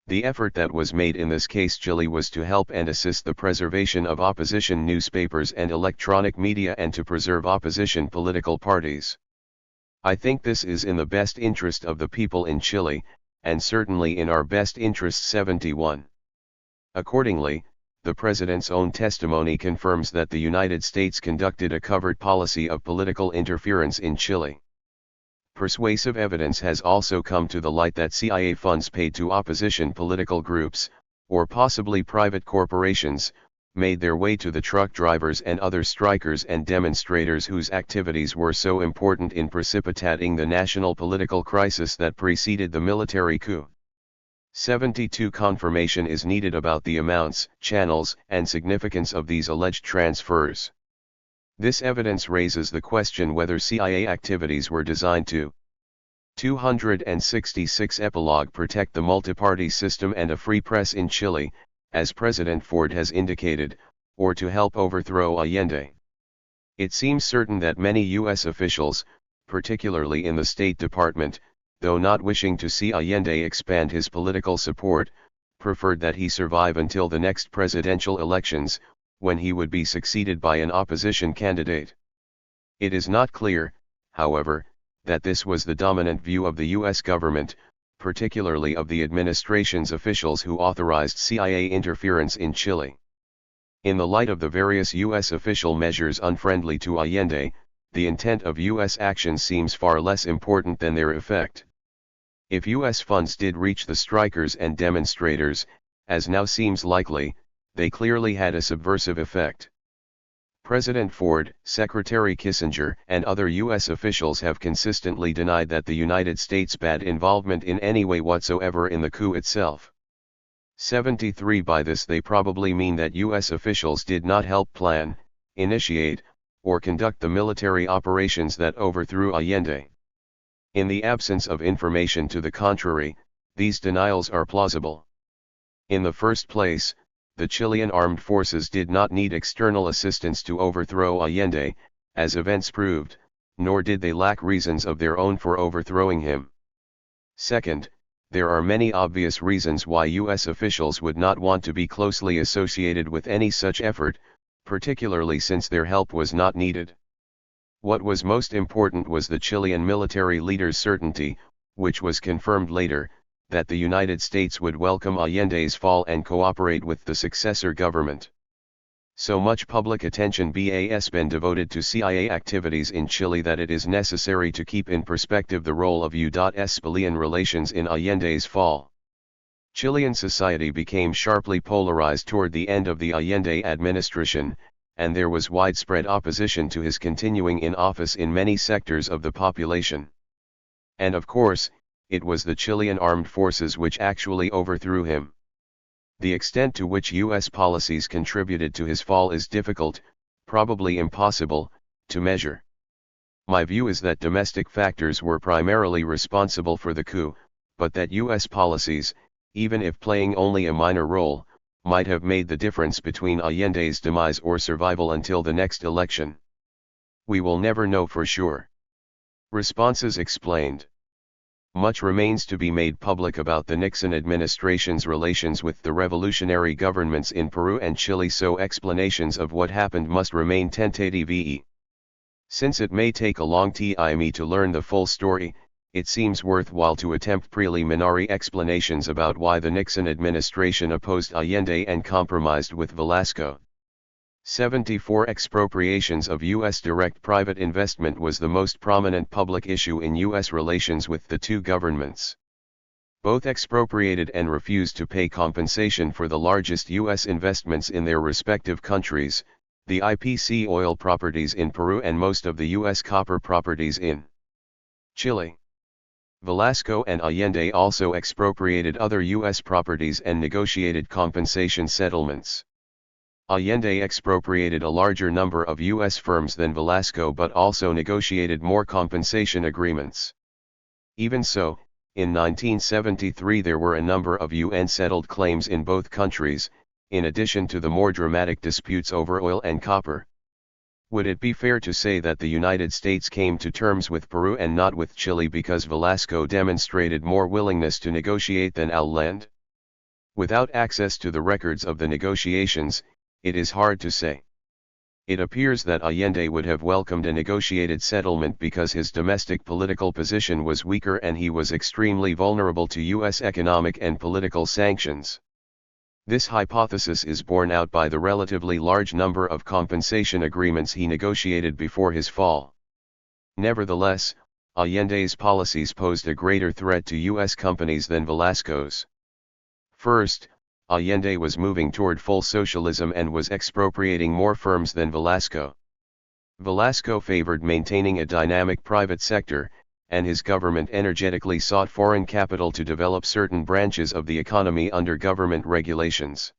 The effort that was made in this case Chile was to help and assist the preservation of opposition newspapers and electronic media and to preserve opposition political parties. I think this is in the best interest of the people in Chile, and certainly in our best interest. 71. Accordingly, the President's own testimony confirms that the United States conducted a covert policy of political interference in Chile. Persuasive evidence has also come to the light that CIA funds paid to opposition political groups, or possibly private corporations, made their way to the truck drivers and other strikers and demonstrators whose activities were so important in precipitating the national political crisis that preceded the military coup. 72 Confirmation is needed about the amounts, channels, and significance of these alleged transfers. This evidence raises the question whether CIA activities were designed to 266 Epilogue protect the multiparty system and a free press in Chile, as President Ford has indicated, or to help overthrow Allende. It seems certain that many U.S. officials, particularly in the State Department, though not wishing to see Allende expand his political support, preferred that he survive until the next presidential elections, when he would be succeeded by an opposition candidate. It is not clear, however, that this was the dominant view of the U.S. government, particularly of the administration's officials who authorized CIA interference in Chile. In the light of the various U.S. official measures unfriendly to Allende, the intent of U.S. action seems far less important than their effect. If U.S. funds did reach the strikers and demonstrators, as now seems likely, they clearly had a subversive effect. President Ford, Secretary Kissinger, and other U.S. officials have consistently denied that the United States had involvement in any way whatsoever in the coup itself. 73 By this they probably mean that U.S. officials did not help plan, initiate, or conduct the military operations that overthrew Allende. In the absence of information to the contrary, these denials are plausible. In the first place, the Chilean armed forces did not need external assistance to overthrow Allende, as events proved, nor did they lack reasons of their own for overthrowing him. Second, there are many obvious reasons why U.S. officials would not want to be closely associated with any such effort, particularly since their help was not needed. What was most important was the Chilean military leader's certainty, which was confirmed later, that the United States would welcome Allende's fall and cooperate with the successor government. So much public attention has been devoted to CIA activities in Chile that it is necessary to keep in perspective the role of U.S. Chilean relations in Allende's fall. Chilean society became sharply polarized toward the end of the Allende administration, and there was widespread opposition to his continuing in office in many sectors of the population. And of course, it was the Chilean armed forces which actually overthrew him. The extent to which U.S. policies contributed to his fall is difficult, probably impossible, to measure. My view is that domestic factors were primarily responsible for the coup, but that U.S. policies, even if playing only a minor role, might have made the difference between Allende's demise or survival until the next election. We will never know for sure. Responses explained. Much remains to be made public about the Nixon administration's relations with the revolutionary governments in Peru and Chile, so explanations of what happened must remain tentative. Since it may take a long time to learn the full story, it seems worthwhile to attempt preliminary explanations about why the Nixon administration opposed Allende and compromised with Velasco. 74 Expropriations of U.S. direct private investment was the most prominent public issue in U.S. relations with the two governments. Both expropriated and refused to pay compensation for the largest U.S. investments in their respective countries, the IPC oil properties in Peru and most of the U.S. copper properties in Chile. Velasco and Allende also expropriated other U.S. properties and negotiated compensation settlements. Allende expropriated a larger number of U.S. firms than Velasco but also negotiated more compensation agreements. Even so, in 1973 there were a number of UN-settled claims in both countries, in addition to the more dramatic disputes over oil and copper. Would it be fair to say that the United States came to terms with Peru and not with Chile because Velasco demonstrated more willingness to negotiate than Allende? Without access to the records of the negotiations, it is hard to say. It appears that Allende would have welcomed a negotiated settlement because his domestic political position was weaker and he was extremely vulnerable to U.S. economic and political sanctions. This hypothesis is borne out by the relatively large number of compensation agreements he negotiated before his fall. Nevertheless, Allende's policies posed a greater threat to U.S. companies than Velasco's. First, Allende was moving toward full socialism and was expropriating more firms than Velasco. Velasco favored maintaining a dynamic private sector, and his government energetically sought foreign capital to develop certain branches of the economy under government regulations.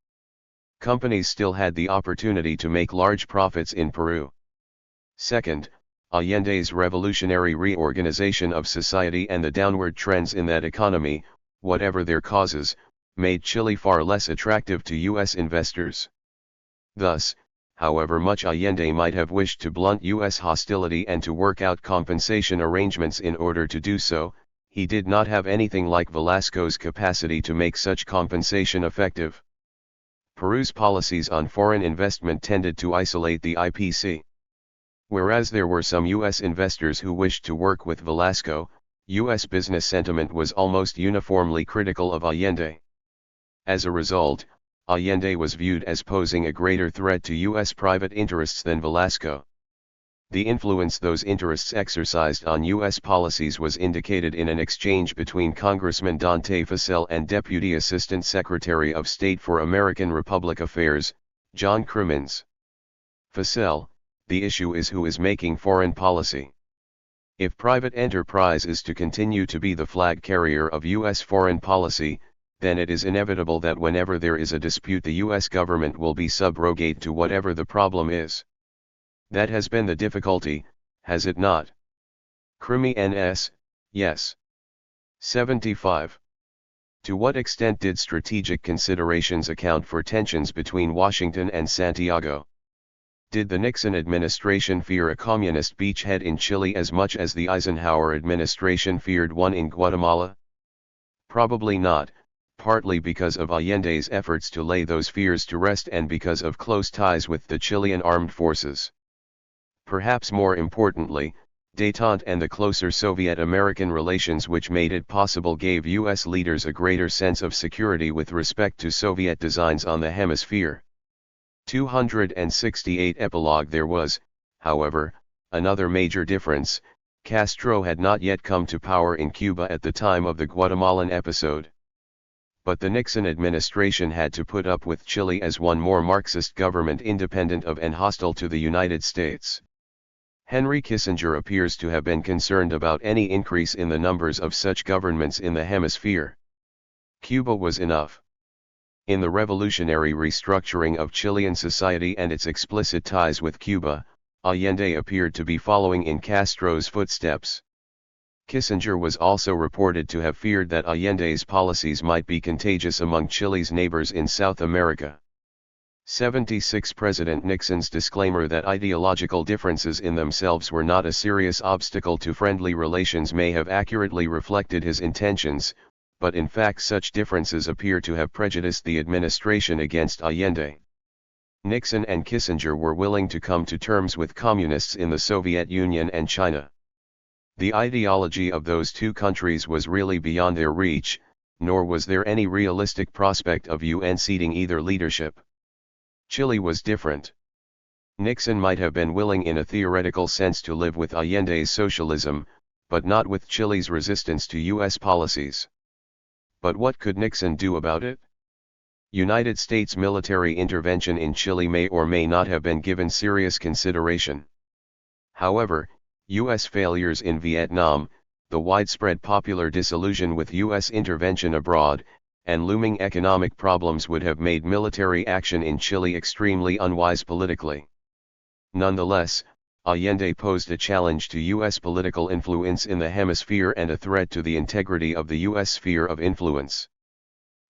Companies still had the opportunity to make large profits in Peru. Second, Allende's revolutionary reorganization of society and the downward trends in that economy, whatever their causes, made Chile far less attractive to U.S. investors. Thus, however much Allende might have wished to blunt U.S. hostility and to work out compensation arrangements in order to do so, he did not have anything like Velasco's capacity to make such compensation effective. Peru's policies on foreign investment tended to isolate the IPC. Whereas there were some U.S. investors who wished to work with Velasco, U.S. business sentiment was almost uniformly critical of Allende. As a result, Allende was viewed as posing a greater threat to U.S. private interests than Velasco. The influence those interests exercised on U.S. policies was indicated in an exchange between Congressman Dante Fascell and Deputy Assistant Secretary of State for American Republic Affairs, John Crimmins. Fascell, the issue is who is making foreign policy. If private enterprise is to continue to be the flag carrier of U.S. foreign policy, then it is inevitable that whenever there is a dispute the U.S. government will be subrogate to whatever the problem is. That has been the difficulty, has it not? Crimi NS, yes. 75. To what extent did strategic considerations account for tensions between Washington and Santiago? Did the Nixon administration fear a communist beachhead in Chile as much as the Eisenhower administration feared one in Guatemala? Probably not, partly because of Allende's efforts to lay those fears to rest and because of close ties with the Chilean armed forces. Perhaps more importantly, détente and the closer Soviet-American relations which made it possible gave U.S. leaders a greater sense of security with respect to Soviet designs on the hemisphere. 268 Epilogue. There was, however, another major difference. Castro had not yet come to power in Cuba at the time of the Guatemalan episode. But the Nixon administration had to put up with Chile as one more Marxist government independent of and hostile to the United States. Henry Kissinger appears to have been concerned about any increase in the numbers of such governments in the hemisphere. Cuba was enough. In the revolutionary restructuring of Chilean society and its explicit ties with Cuba, Allende appeared to be following in Castro's footsteps. Kissinger was also reported to have feared that Allende's policies might be contagious among Chile's neighbors in South America. 76 President Nixon's disclaimer that ideological differences in themselves were not a serious obstacle to friendly relations may have accurately reflected his intentions, but in fact such differences appear to have prejudiced the administration against Allende. Nixon and Kissinger were willing to come to terms with communists in the Soviet Union and China. The ideology of those two countries was really beyond their reach, nor was there any realistic prospect of UN seating either leadership. Chile was different. Nixon might have been willing in a theoretical sense to live with Allende's socialism, but not with Chile's resistance to U.S. policies. But what could Nixon do about it? United States military intervention in Chile may or may not have been given serious consideration. However, U.S. failures in Vietnam, the widespread popular disillusion with U.S. intervention abroad, and looming economic problems would have made military action in Chile extremely unwise politically. Nonetheless, Allende posed a challenge to U.S. political influence in the hemisphere and a threat to the integrity of the U.S. sphere of influence.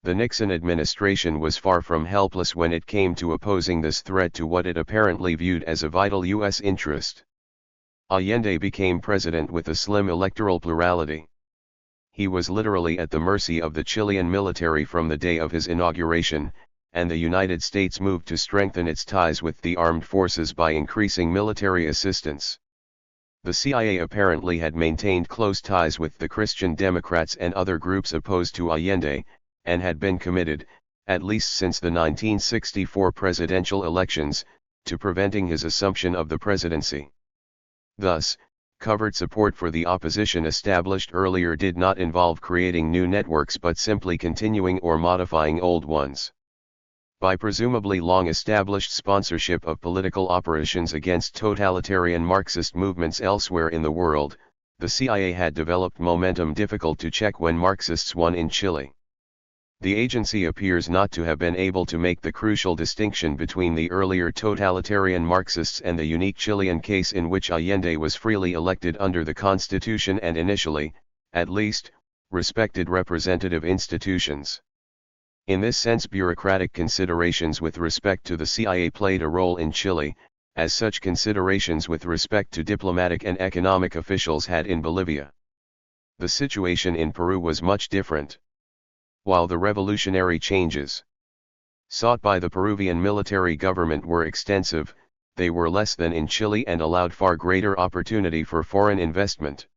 The Nixon administration was far from helpless when it came to opposing this threat to what it apparently viewed as a vital U.S. interest. Allende became president with a slim electoral plurality. He was literally at the mercy of the Chilean military from the day of his inauguration, and the United States moved to strengthen its ties with the armed forces by increasing military assistance. The CIA apparently had maintained close ties with the Christian Democrats and other groups opposed to Allende, and had been committed, at least since the 1964 presidential elections, to preventing his assumption of the presidency. Thus, covert support for the opposition established earlier did not involve creating new networks but simply continuing or modifying old ones. By presumably long-established sponsorship of political operations against totalitarian Marxist movements elsewhere in the world, the CIA had developed momentum difficult to check when Marxists won in Chile. The agency appears not to have been able to make the crucial distinction between the earlier totalitarian Marxists and the unique Chilean case in which Allende was freely elected under the Constitution and initially, at least, respected representative institutions. In this sense, bureaucratic considerations with respect to the CIA played a role in Chile, as such considerations with respect to diplomatic and economic officials had in Bolivia. The situation in Peru was much different. While the revolutionary changes sought by the Peruvian military government were extensive, they were less than in Chile and allowed far greater opportunity for foreign investment.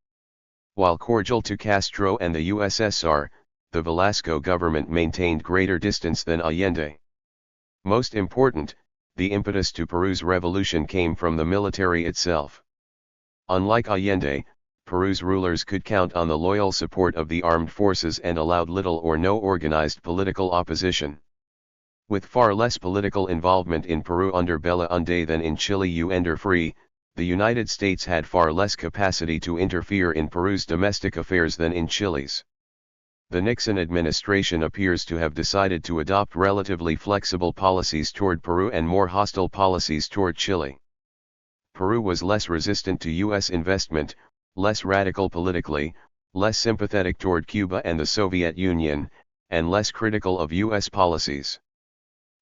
While cordial to Castro and the USSR, the Velasco government maintained greater distance than Allende. Most important, the impetus to Peru's revolution came from the military itself. Unlike Allende, Peru's rulers could count on the loyal support of the armed forces and allowed little or no organized political opposition. With far less political involvement in Peru under Belaúnde than in Chile under Free, the United States had far less capacity to interfere in Peru's domestic affairs than in Chile's. The Nixon administration appears to have decided to adopt relatively flexible policies toward Peru and more hostile policies toward Chile. Peru was less resistant to U.S. investment, less radical politically, less sympathetic toward Cuba and the Soviet Union, and less critical of U.S. policies.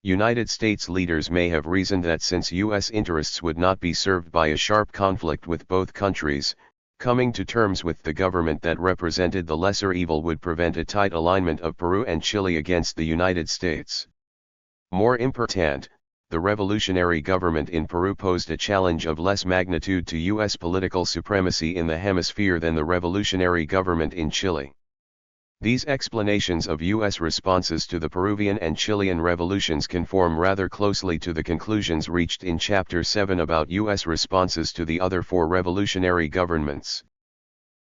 United States leaders may have reasoned that since U.S. interests would not be served by a sharp conflict with both countries, coming to terms with the government that represented the lesser evil would prevent a tight alignment of Peru and Chile against the United States. More important, the revolutionary government in Peru posed a challenge of less magnitude to U.S. political supremacy in the hemisphere than the revolutionary government in Chile. These explanations of U.S. responses to the Peruvian and Chilean revolutions conform rather closely to the conclusions reached in Chapter 7 about U.S. responses to the other four revolutionary governments.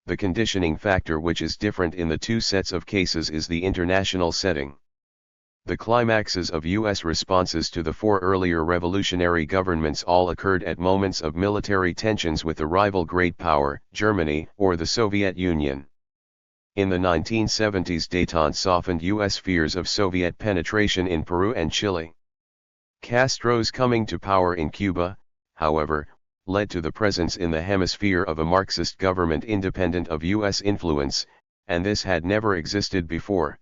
The conditioning factor which is different in the two sets of cases is the international setting. The climaxes of U.S. responses to the four earlier revolutionary governments all occurred at moments of military tensions with a rival great power, Germany, or the Soviet Union. In the 1970s, détente softened U.S. fears of Soviet penetration in Peru and Chile. Castro's coming to power in Cuba, however, led to the presence in the hemisphere of a Marxist government independent of U.S. influence, and this had never existed before.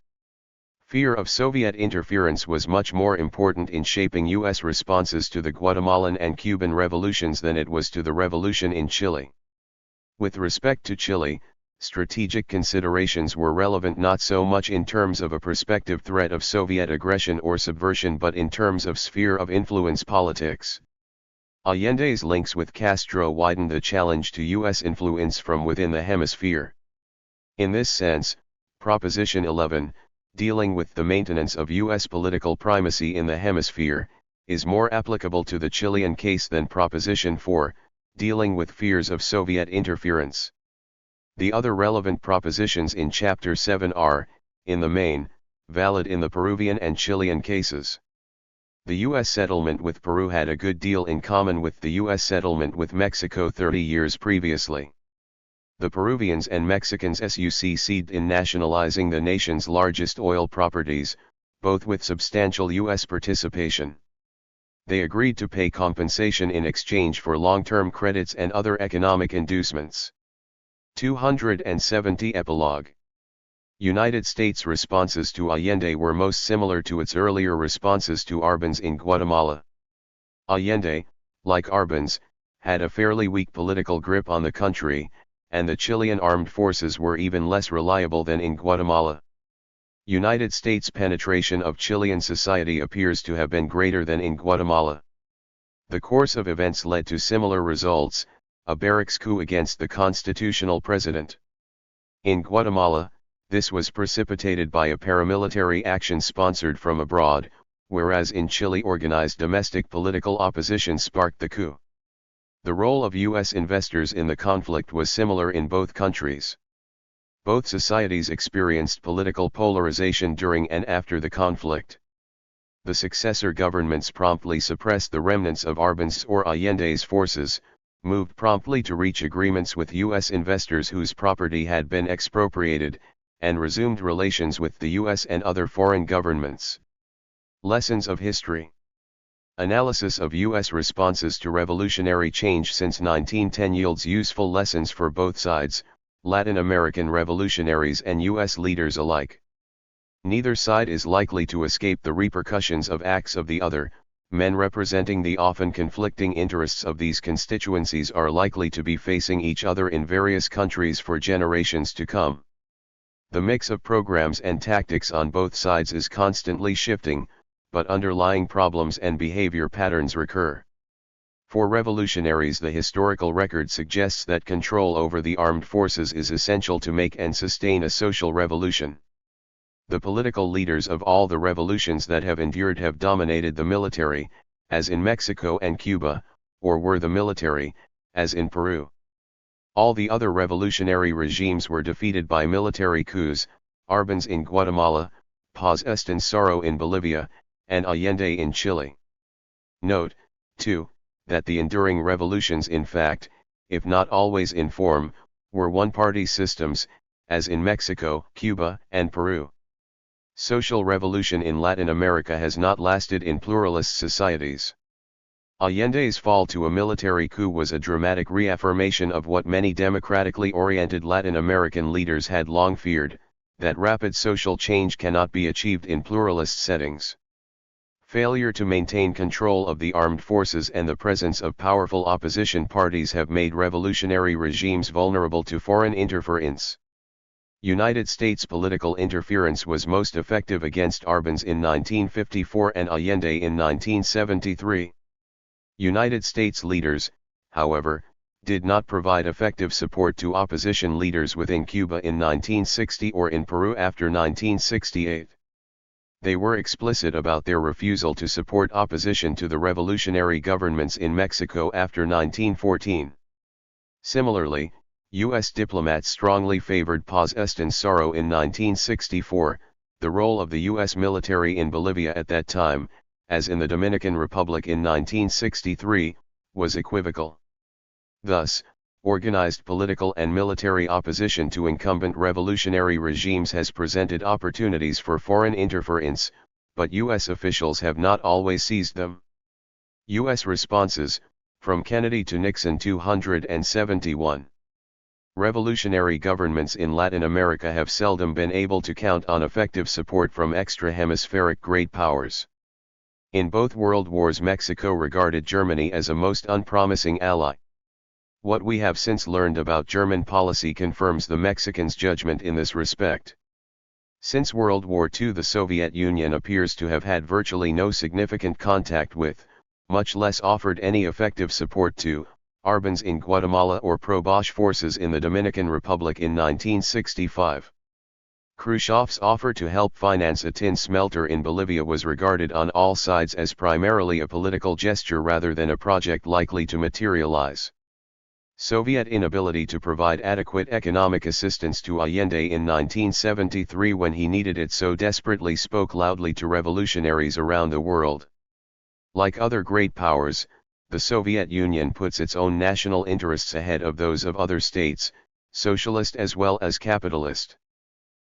Fear of Soviet interference was much more important in shaping U.S. responses to the Guatemalan and Cuban revolutions than it was to the revolution in Chile. With respect to Chile, strategic considerations were relevant not so much in terms of a prospective threat of Soviet aggression or subversion but in terms of sphere of influence politics. Allende's links with Castro widened the challenge to U.S. influence from within the hemisphere. In this sense, Proposition 11, dealing with the maintenance of U.S. political primacy in the hemisphere, is more applicable to the Chilean case than Proposition 4, dealing with fears of Soviet interference. The other relevant propositions in Chapter 7 are, in the main, valid in the Peruvian and Chilean cases. The U.S. settlement with Peru had a good deal in common with the U.S. settlement with Mexico 30 years previously. The Peruvians and Mexicans succeeded in nationalizing the nation's largest oil properties, both with substantial U.S. participation. They agreed to pay compensation in exchange for long-term credits and other economic inducements. 270 Epilogue. United States responses to Allende were most similar to its earlier responses to Arbenz in Guatemala. Allende, like Arbenz, had a fairly weak political grip on the country, and the Chilean armed forces were even less reliable than in Guatemala. United States penetration of Chilean society appears to have been greater than in Guatemala. The course of events led to similar results, a barracks coup against the constitutional president. In Guatemala, this was precipitated by a paramilitary action sponsored from abroad, whereas in Chile organized domestic political opposition sparked the coup. The role of U.S. investors in the conflict was similar in both countries. Both societies experienced political polarization during and after the conflict. The successor governments promptly suppressed the remnants of Arbenz or Allende's forces, moved promptly to reach agreements with U.S. investors whose property had been expropriated, and resumed relations with the U.S. and other foreign governments. Lessons of history. Analysis of U.S. responses to revolutionary change since 1910 yields useful lessons for both sides, Latin American revolutionaries and U.S. leaders alike. Neither side is likely to escape the repercussions of acts of the other. Men representing the often conflicting interests of these constituencies are likely to be facing each other in various countries for generations to come. The mix of programs and tactics on both sides is constantly shifting, but underlying problems and behavior patterns recur. For revolutionaries, the historical record suggests that control over the armed forces is essential to make and sustain a social revolution. The political leaders of all the revolutions that have endured have dominated the military, as in Mexico and Cuba, or were the military, as in Peru. All the other revolutionary regimes were defeated by military coups, Arbenz in Guatemala, Paz Estenssoro in Bolivia, and Allende in Chile. Note, too, that the enduring revolutions in fact, if not always in form, were one-party systems, as in Mexico, Cuba, and Peru. Social revolution in Latin America has not lasted in pluralist societies. Allende's fall to a military coup was a dramatic reaffirmation of what many democratically oriented Latin American leaders had long feared, that rapid social change cannot be achieved in pluralist settings. Failure to maintain control of the armed forces and the presence of powerful opposition parties have made revolutionary regimes vulnerable to foreign interference. United States political interference was most effective against Arbenz in 1954 and Allende in 1973. United States leaders, however, did not provide effective support to opposition leaders within Cuba in 1960 or in Peru after 1968. They were explicit about their refusal to support opposition to the revolutionary governments in Mexico after 1914. Similarly, U.S. diplomats strongly favored Paz Estensoro in 1964. The role of the U.S. military in Bolivia at that time, as in the Dominican Republic in 1963, was equivocal. Thus, organized political and military opposition to incumbent revolutionary regimes has presented opportunities for foreign interference, but U.S. officials have not always seized them. U.S. responses, from Kennedy to Nixon 271. Revolutionary governments in Latin America have seldom been able to count on effective support from extra-hemispheric great powers. In both world wars, Mexico regarded Germany as a most unpromising ally. What we have since learned about German policy confirms the Mexicans' judgment in this respect. Since World War II, the Soviet Union appears to have had virtually no significant contact with, much less offered any effective support to, Arbenz in Guatemala or pro-Bosch forces in the Dominican Republic in 1965. Khrushchev's offer to help finance a tin smelter in Bolivia was regarded on all sides as primarily a political gesture rather than a project likely to materialize. Soviet inability to provide adequate economic assistance to Allende in 1973 when he needed it so desperately spoke loudly to revolutionaries around the world. Like other great powers, the Soviet Union puts its own national interests ahead of those of other states, socialist as well as capitalist.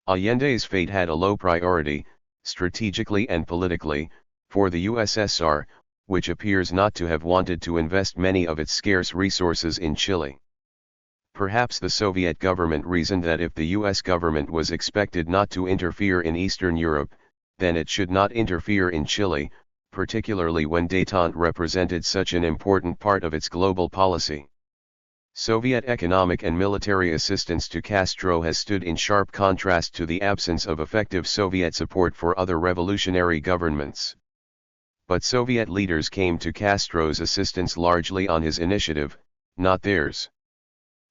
Allende's fate had a low priority, strategically and politically, for the USSR, which appears not to have wanted to invest many of its scarce resources in Chile. Perhaps the Soviet government reasoned that if the US government was expected not to interfere in Eastern Europe, then it should not interfere in Chile, particularly when détente represented such an important part of its global policy. Soviet economic and military assistance to Castro has stood in sharp contrast to the absence of effective Soviet support for other revolutionary governments. But Soviet leaders came to Castro's assistance largely on his initiative, not theirs.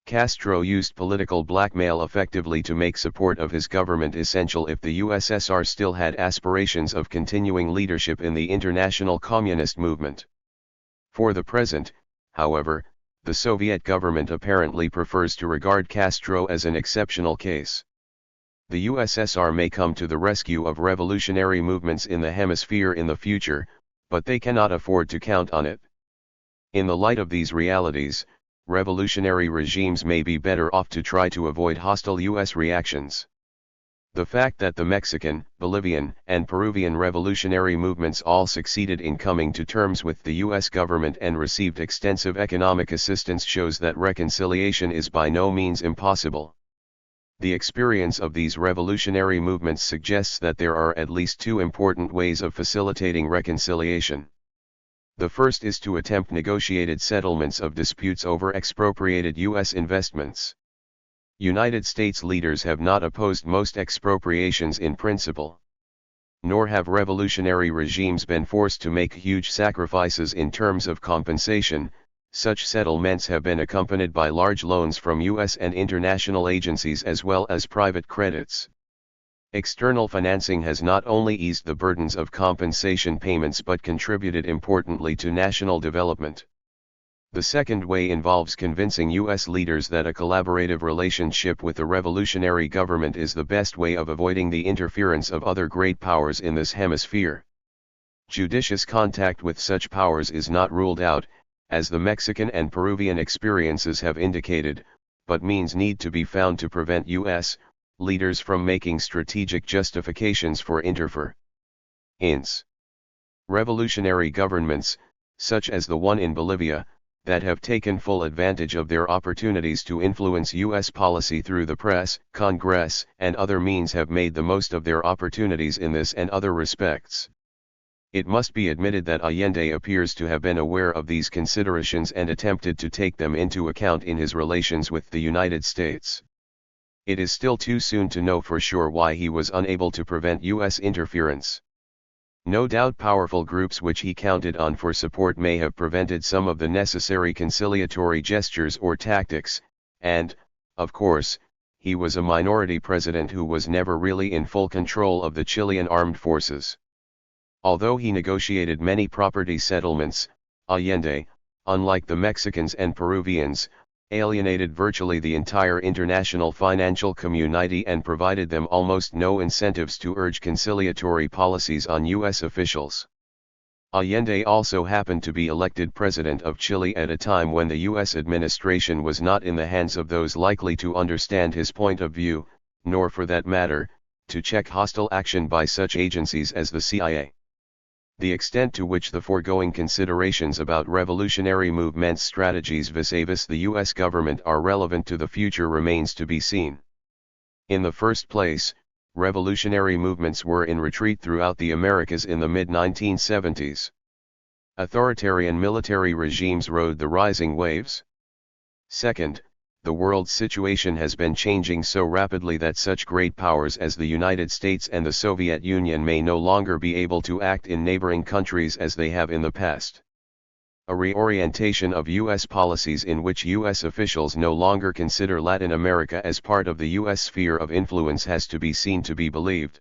Castro used political blackmail effectively to make support of his government essential if the USSR still had aspirations of continuing leadership in the international communist movement. For the present, however, the Soviet government apparently prefers to regard Castro as an exceptional case. The USSR may come to the rescue of revolutionary movements in the hemisphere in the future, but they cannot afford to count on it. In the light of these realities, revolutionary regimes may be better off to try to avoid hostile U.S. reactions. The fact that the Mexican, Bolivian, and Peruvian revolutionary movements all succeeded in coming to terms with the U.S. government and received extensive economic assistance shows that reconciliation is by no means impossible. The experience of these revolutionary movements suggests that there are at least two important ways of facilitating reconciliation. The first is to attempt negotiated settlements of disputes over expropriated U.S. investments. United States leaders have not opposed most expropriations in principle. Nor have revolutionary regimes been forced to make huge sacrifices in terms of compensation. Such settlements have been accompanied by large loans from U.S. and international agencies as well as private credits. External financing has not only eased the burdens of compensation payments but contributed importantly to national development. The second way involves convincing U.S. leaders that a collaborative relationship with the revolutionary government is the best way of avoiding the interference of other great powers in this hemisphere. Judicious contact with such powers is not ruled out, as the Mexican and Peruvian experiences have indicated, but means need to be found to prevent U.S. leaders from making strategic justifications for interference. Revolutionary governments, such as the one in Bolivia, that have taken full advantage of their opportunities to influence U.S. policy through the press, Congress, and other means have made the most of their opportunities in this and other respects. It must be admitted that Allende appears to have been aware of these considerations and attempted to take them into account in his relations with the United States. It is still too soon to know for sure why he was unable to prevent U.S. interference. No doubt powerful groups which he counted on for support may have prevented some of the necessary conciliatory gestures or tactics, and, of course, he was a minority president who was never really in full control of the Chilean armed forces. Although he negotiated many property settlements, Allende, unlike the Mexicans and Peruvians, alienated virtually the entire international financial community and provided them almost no incentives to urge conciliatory policies on U.S. officials. Allende also happened to be elected president of Chile at a time when the U.S. administration was not in the hands of those likely to understand his point of view, nor for that matter, to check hostile action by such agencies as the CIA. The extent to which the foregoing considerations about revolutionary movements' strategies vis-a-vis the U.S. government are relevant to the future remains to be seen. In the first place, revolutionary movements were in retreat throughout the Americas in the mid-1970s. Authoritarian military regimes rode the rising waves. Second, the world's situation has been changing so rapidly that such great powers as the United States and the Soviet Union may no longer be able to act in neighboring countries as they have in the past. A reorientation of U.S. policies in which U.S. officials no longer consider Latin America as part of the U.S. sphere of influence has to be seen to be believed.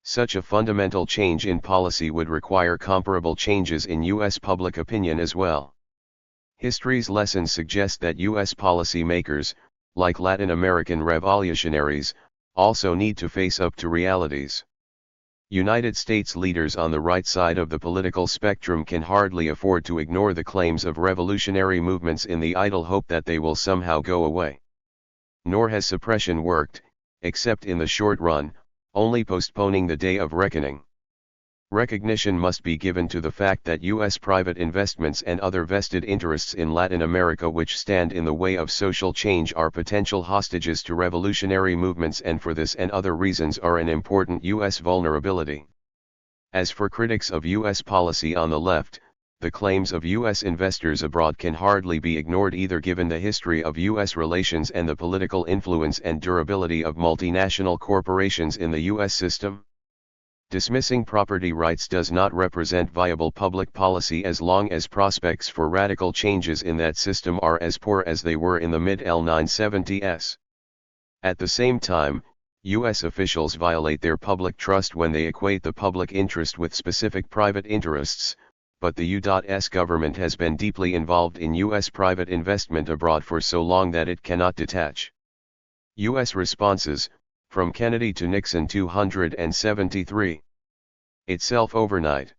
Such a fundamental change in policy would require comparable changes in U.S. public opinion as well. History's lessons suggest that U.S. policy makers, like Latin American revolutionaries, also need to face up to realities. United States leaders on the right side of the political spectrum can hardly afford to ignore the claims of revolutionary movements in the idle hope that they will somehow go away. Nor has suppression worked, except in the short run, only postponing the day of reckoning. Recognition must be given to the fact that U.S. private investments and other vested interests in Latin America which stand in the way of social change are potential hostages to revolutionary movements and for this and other reasons are an important U.S. vulnerability. As for critics of U.S. policy on the left, the claims of U.S. investors abroad can hardly be ignored either given the history of U.S. relations and the political influence and durability of multinational corporations in the U.S. system. Dismissing property rights does not represent viable public policy as long as prospects for radical changes in that system are as poor as they were in the mid-1970s. At the same time, U.S. officials violate their public trust when they equate the public interest with specific private interests, but the U.S. government has been deeply involved in U.S. private investment abroad for so long that it cannot detach. U.S. responses, from Kennedy to Nixon 273. Itself overnight.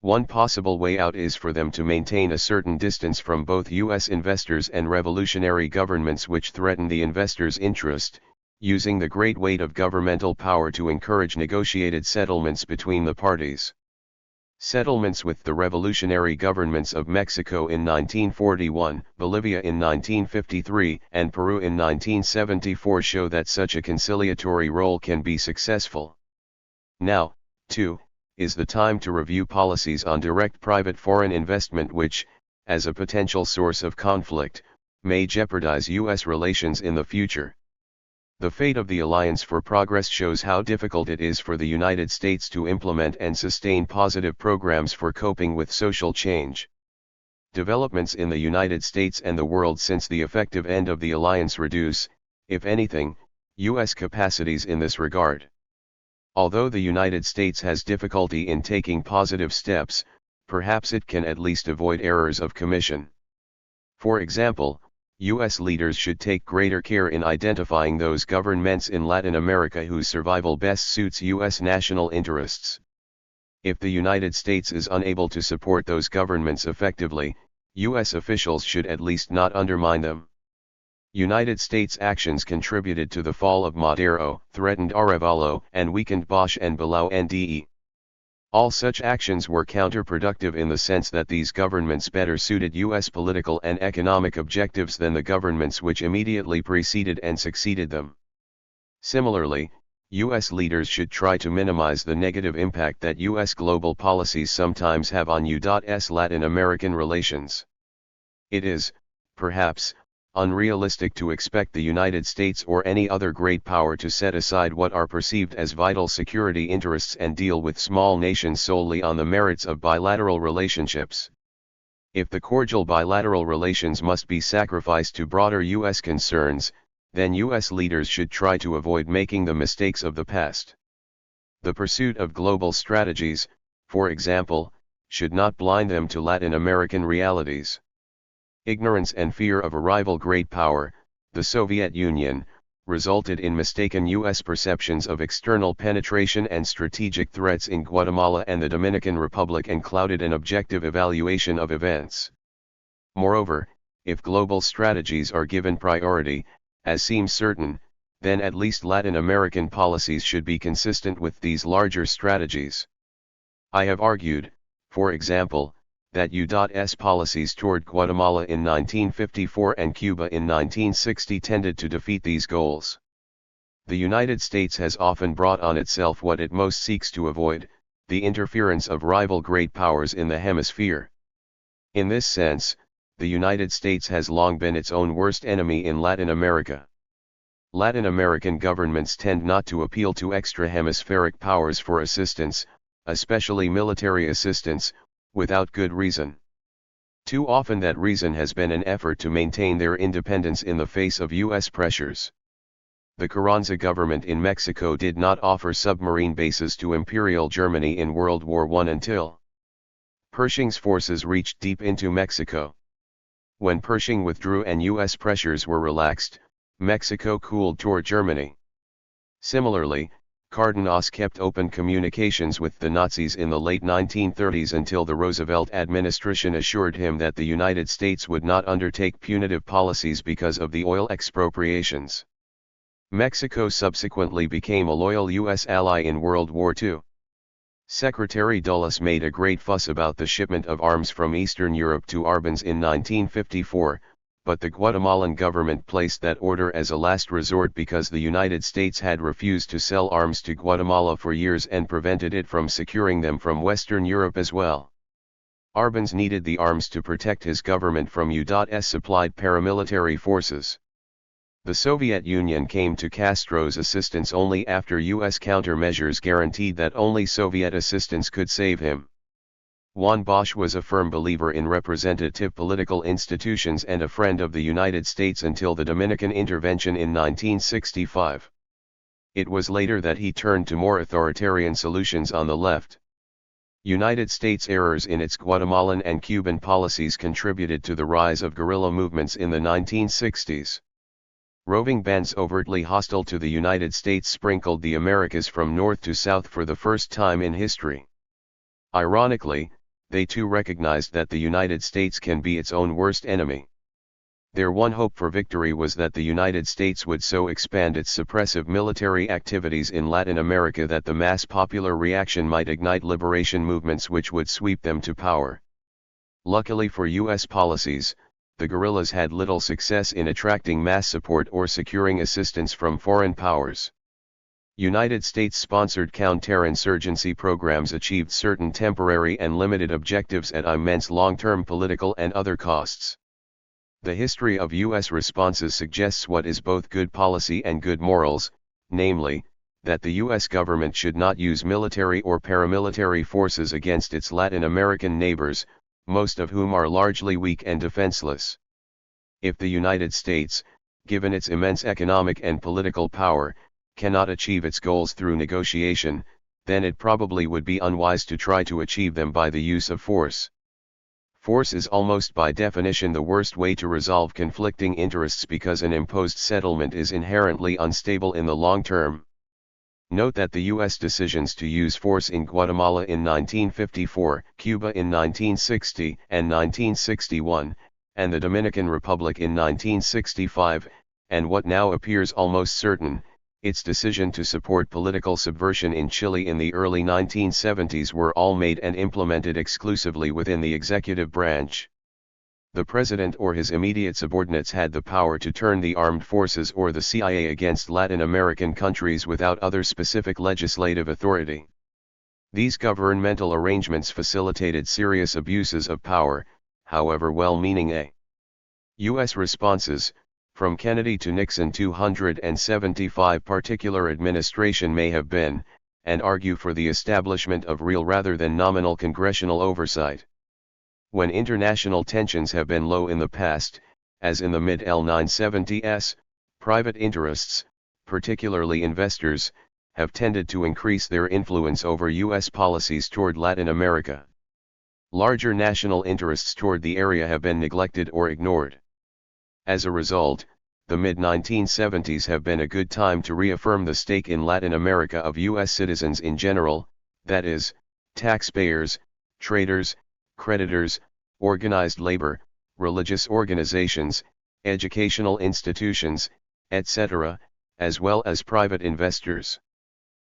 One possible way out is for them to maintain a certain distance from both U.S. investors and revolutionary governments which threaten the investors' interest, using the great weight of governmental power to encourage negotiated settlements between the parties. Settlements with the revolutionary governments of Mexico in 1941, Bolivia in 1953, and Peru in 1974 show that such a conciliatory role can be successful. Now, too, is the time to review policies on direct private foreign investment which, as a potential source of conflict, may jeopardize U.S. relations in the future. The fate of the Alliance for Progress shows how difficult it is for the United States to implement and sustain positive programs for coping with social change. Developments in the United States and the world since the effective end of the alliance reduce, if anything, U.S. capacities in this regard. Although the United States has difficulty in taking positive steps, perhaps it can at least avoid errors of commission. For example, U.S. leaders should take greater care in identifying those governments in Latin America whose survival best suits U.S. national interests. If the United States is unable to support those governments effectively, U.S. officials should at least not undermine them. United States actions contributed to the fall of Madero, threatened Arevalo, and weakened Bosch and Bilao NDE. All such actions were counterproductive in the sense that these governments better suited U.S. political and economic objectives than the governments which immediately preceded and succeeded them. Similarly, U.S. leaders should try to minimize the negative impact that U.S. global policies sometimes have on U.S. Latin American relations. It is, perhaps, unrealistic to expect the United States or any other great power to set aside what are perceived as vital security interests and deal with small nations solely on the merits of bilateral relationships. If the cordial bilateral relations must be sacrificed to broader U.S. concerns, then U.S. leaders should try to avoid making the mistakes of the past. The pursuit of global strategies, for example, should not blind them to Latin American realities. Ignorance and fear of a rival great power, the Soviet Union, resulted in mistaken U.S. perceptions of external penetration and strategic threats in Guatemala and the Dominican Republic and clouded an objective evaluation of events. Moreover, if global strategies are given priority, as seems certain, then at least Latin American policies should be consistent with these larger strategies. I have argued, for example, that U.S. policies toward Guatemala in 1954 and Cuba in 1960 tended to defeat these goals. The United States has often brought on itself what it most seeks to avoid, the interference of rival great powers in the hemisphere. In this sense, the United States has long been its own worst enemy in Latin America. Latin American governments tend not to appeal to extra-hemispheric powers for assistance, especially military assistance, without good reason. Too often that reason has been an effort to maintain their independence in the face of U.S. pressures. The Carranza government in Mexico did not offer submarine bases to Imperial Germany in World War I until Pershing's forces reached deep into Mexico. When Pershing withdrew and U.S. pressures were relaxed, Mexico cooled toward Germany. Similarly, Cardenas kept open communications with the Nazis in the late 1930s until the Roosevelt administration assured him that the United States would not undertake punitive policies because of the oil expropriations. Mexico subsequently became a loyal U.S. ally in World War II. Secretary Dulles made a great fuss about the shipment of arms from Eastern Europe to Arbenz in 1954, but the Guatemalan government placed that order as a last resort because the United States had refused to sell arms to Guatemala for years and prevented it from securing them from Western Europe as well. Arbenz needed the arms to protect his government from U.S. supplied paramilitary forces. The Soviet Union came to Castro's assistance only after U.S. countermeasures guaranteed that only Soviet assistance could save him. Juan Bosch was a firm believer in representative political institutions and a friend of the United States until the Dominican intervention in 1965. It was later that he turned to more authoritarian solutions on the left. United States errors in its Guatemalan and Cuban policies contributed to the rise of guerrilla movements in the 1960s. Roving bands overtly hostile to the United States sprinkled the Americas from north to south for the first time in history. Ironically, they too recognized that the United States can be its own worst enemy. Their one hope for victory was that the United States would so expand its suppressive military activities in Latin America that the mass popular reaction might ignite liberation movements which would sweep them to power. Luckily for U.S. policies, the guerrillas had little success in attracting mass support or securing assistance from foreign powers. United States-sponsored counterinsurgency programs achieved certain temporary and limited objectives at immense long-term political and other costs. The history of U.S. responses suggests what is both good policy and good morals, namely, that the U.S. government should not use military or paramilitary forces against its Latin American neighbors, most of whom are largely weak and defenseless. If the United States, given its immense economic and political power, cannot achieve its goals through negotiation, then it probably would be unwise to try to achieve them by the use of force. Force is almost by definition the worst way to resolve conflicting interests because an imposed settlement is inherently unstable in the long term. Note that the U.S. decisions to use force in Guatemala in 1954, Cuba in 1960 and 1961, and the Dominican Republic in 1965, and what now appears almost certain, its decision to support political subversion in Chile in the early 1970s were all made and implemented exclusively within the executive branch. The president or his immediate subordinates had the power to turn the armed forces or the CIA against Latin American countries without other specific legislative authority. These governmental arrangements facilitated serious abuses of power, however well-meaning U.S. responses, from Kennedy to Nixon 275 particular administration may have been, and argue for the establishment of real rather than nominal congressional oversight. When international tensions have been low in the past, as in the mid-1970s, private interests, particularly investors, have tended to increase their influence over U.S. policies toward Latin America. Larger national interests toward the area have been neglected or ignored. As a result, the mid-1970s have been a good time to reaffirm the stake in Latin America of U.S. citizens in general, that is, taxpayers, traders, creditors, organized labor, religious organizations, educational institutions, etc., as well as private investors.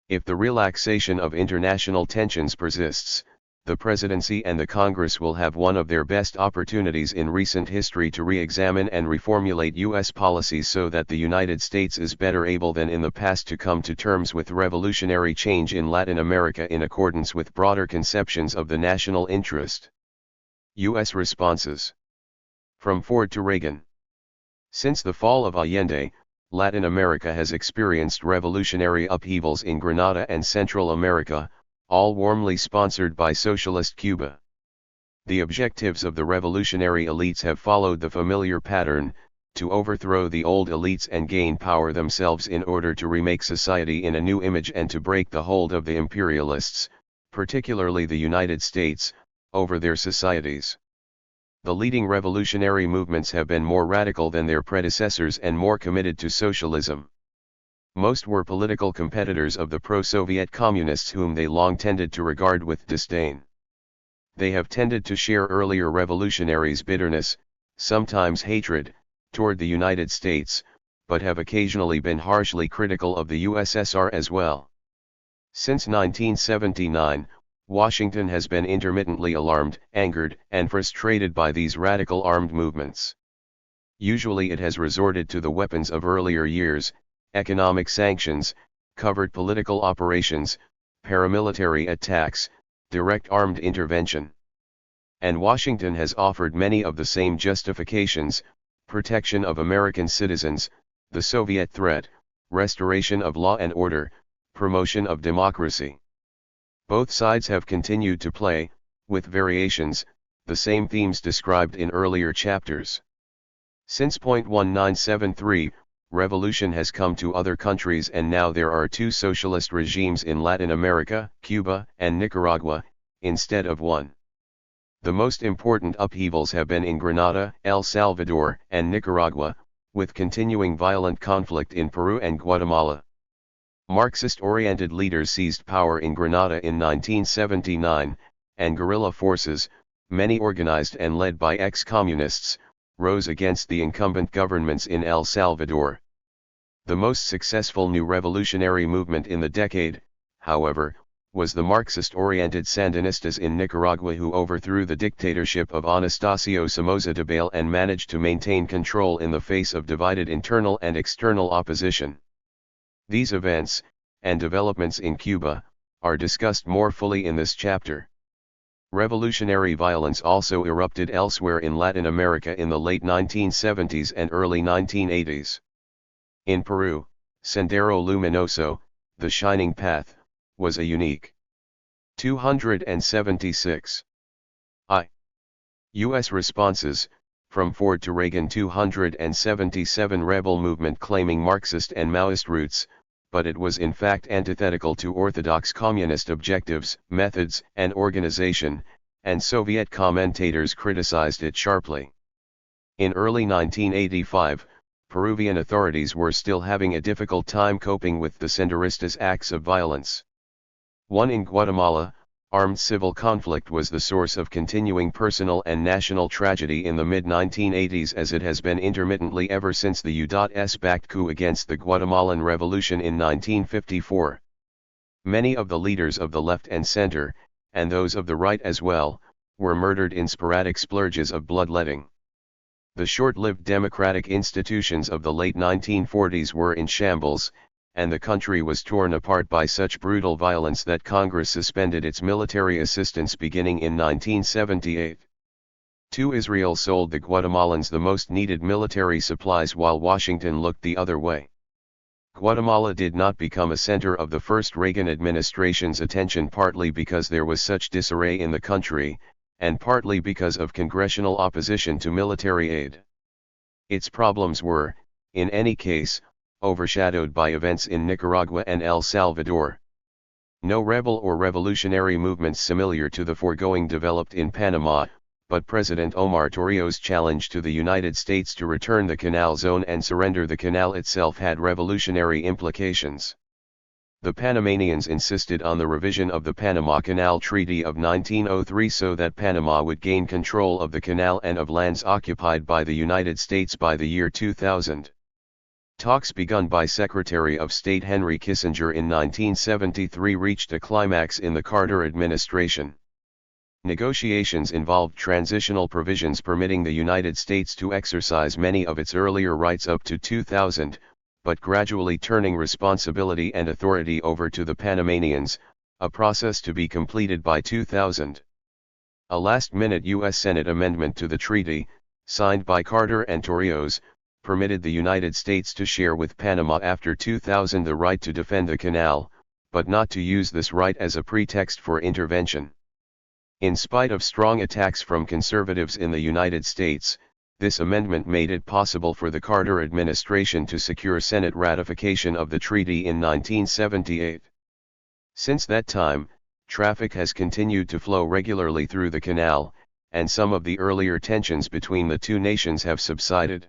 If the relaxation of international tensions persists, the presidency and the Congress will have one of their best opportunities in recent history to re-examine and reformulate U.S. policies so that the United States is better able than in the past to come to terms with revolutionary change in Latin America in accordance with broader conceptions of the national interest. U.S. responses. From Ford to Reagan. Since the fall of Allende, Latin America has experienced revolutionary upheavals in Grenada and Central America, all warmly sponsored by socialist Cuba. The objectives of the revolutionary elites have followed the familiar pattern, to overthrow the old elites and gain power themselves in order to remake society in a new image and to break the hold of the imperialists, particularly the United States, over their societies. The leading revolutionary movements have been more radical than their predecessors and more committed to socialism. Most were political competitors of the pro-Soviet communists whom they long tended to regard with disdain. They have tended to share earlier revolutionaries' bitterness, sometimes hatred, toward the United States, but have occasionally been harshly critical of the USSR as well. Since 1979, Washington has been intermittently alarmed, angered, and frustrated by these radical armed movements. Usually it has resorted to the weapons of earlier years, economic sanctions, covert political operations, paramilitary attacks, direct armed intervention. And Washington has offered many of the same justifications: protection of American citizens, the Soviet threat, restoration of law and order, promotion of democracy. Both sides have continued to play, with variations, the same themes described in earlier chapters. Since 1973, revolution has come to other countries, and now there are two socialist regimes in Latin America, Cuba and Nicaragua, instead of one. The most important upheavals have been in Grenada, El Salvador, and Nicaragua, with continuing violent conflict in Peru and Guatemala. Marxist-oriented leaders seized power in Grenada in 1979, and guerrilla forces, many organized and led by ex-communists, rose against the incumbent governments in El Salvador. The most successful new revolutionary movement in the decade, however, was the Marxist-oriented Sandinistas in Nicaragua, who overthrew the dictatorship of Anastasio Somoza Debayle and managed to maintain control in the face of divided internal and external opposition. These events, and developments in Cuba, are discussed more fully in this chapter. Revolutionary violence also erupted elsewhere in Latin America in the late 1970s and early 1980s. In Peru, Sendero Luminoso, the Shining Path, was a unique 276. U.S. responses, from Ford to Reagan. 277 rebel movement claiming Marxist and Maoist roots, but it was in fact antithetical to orthodox communist objectives, methods, and organization, and Soviet commentators criticized it sharply. In early 1985, Peruvian authorities were still having a difficult time coping with the Sandinistas' acts of violence. In Guatemala, armed civil conflict was the source of continuing personal and national tragedy in the mid-1980s, as it has been intermittently ever since the U.S.-backed coup against the Guatemalan Revolution in 1954. Many of the leaders of the left and center, and those of the right as well, were murdered in sporadic splurges of bloodletting. The short-lived democratic institutions of the late 1940s were in shambles, and the country was torn apart by such brutal violence that Congress suspended its military assistance beginning in 1978. Israel sold the Guatemalans the most needed military supplies while Washington looked the other way. Guatemala did not become a center of the first Reagan administration's attention, partly because there was such disarray in the country, and partly because of congressional opposition to military aid. Its problems were, in any case, overshadowed by events in Nicaragua and El Salvador. No rebel or revolutionary movements similar to the foregoing developed in Panama, but President Omar Torrijos' challenge to the United States to return the Canal Zone and surrender the canal itself had revolutionary implications. The Panamanians insisted on the revision of the Panama Canal Treaty of 1903 so that Panama would gain control of the canal and of lands occupied by the United States by the year 2000. Talks begun by Secretary of State Henry Kissinger in 1973 reached a climax in the Carter administration. Negotiations involved transitional provisions permitting the United States to exercise many of its earlier rights up to 2000, but gradually turning responsibility and authority over to the Panamanians, a process to be completed by 2000. A last-minute U.S. Senate amendment to the treaty, signed by Carter and Torrijos, permitted the United States to share with Panama after 2000 the right to defend the canal, but not to use this right as a pretext for intervention. In spite of strong attacks from conservatives in the United States, this amendment made it possible for the Carter administration to secure Senate ratification of the treaty in 1978. Since that time, traffic has continued to flow regularly through the canal, and some of the earlier tensions between the two nations have subsided.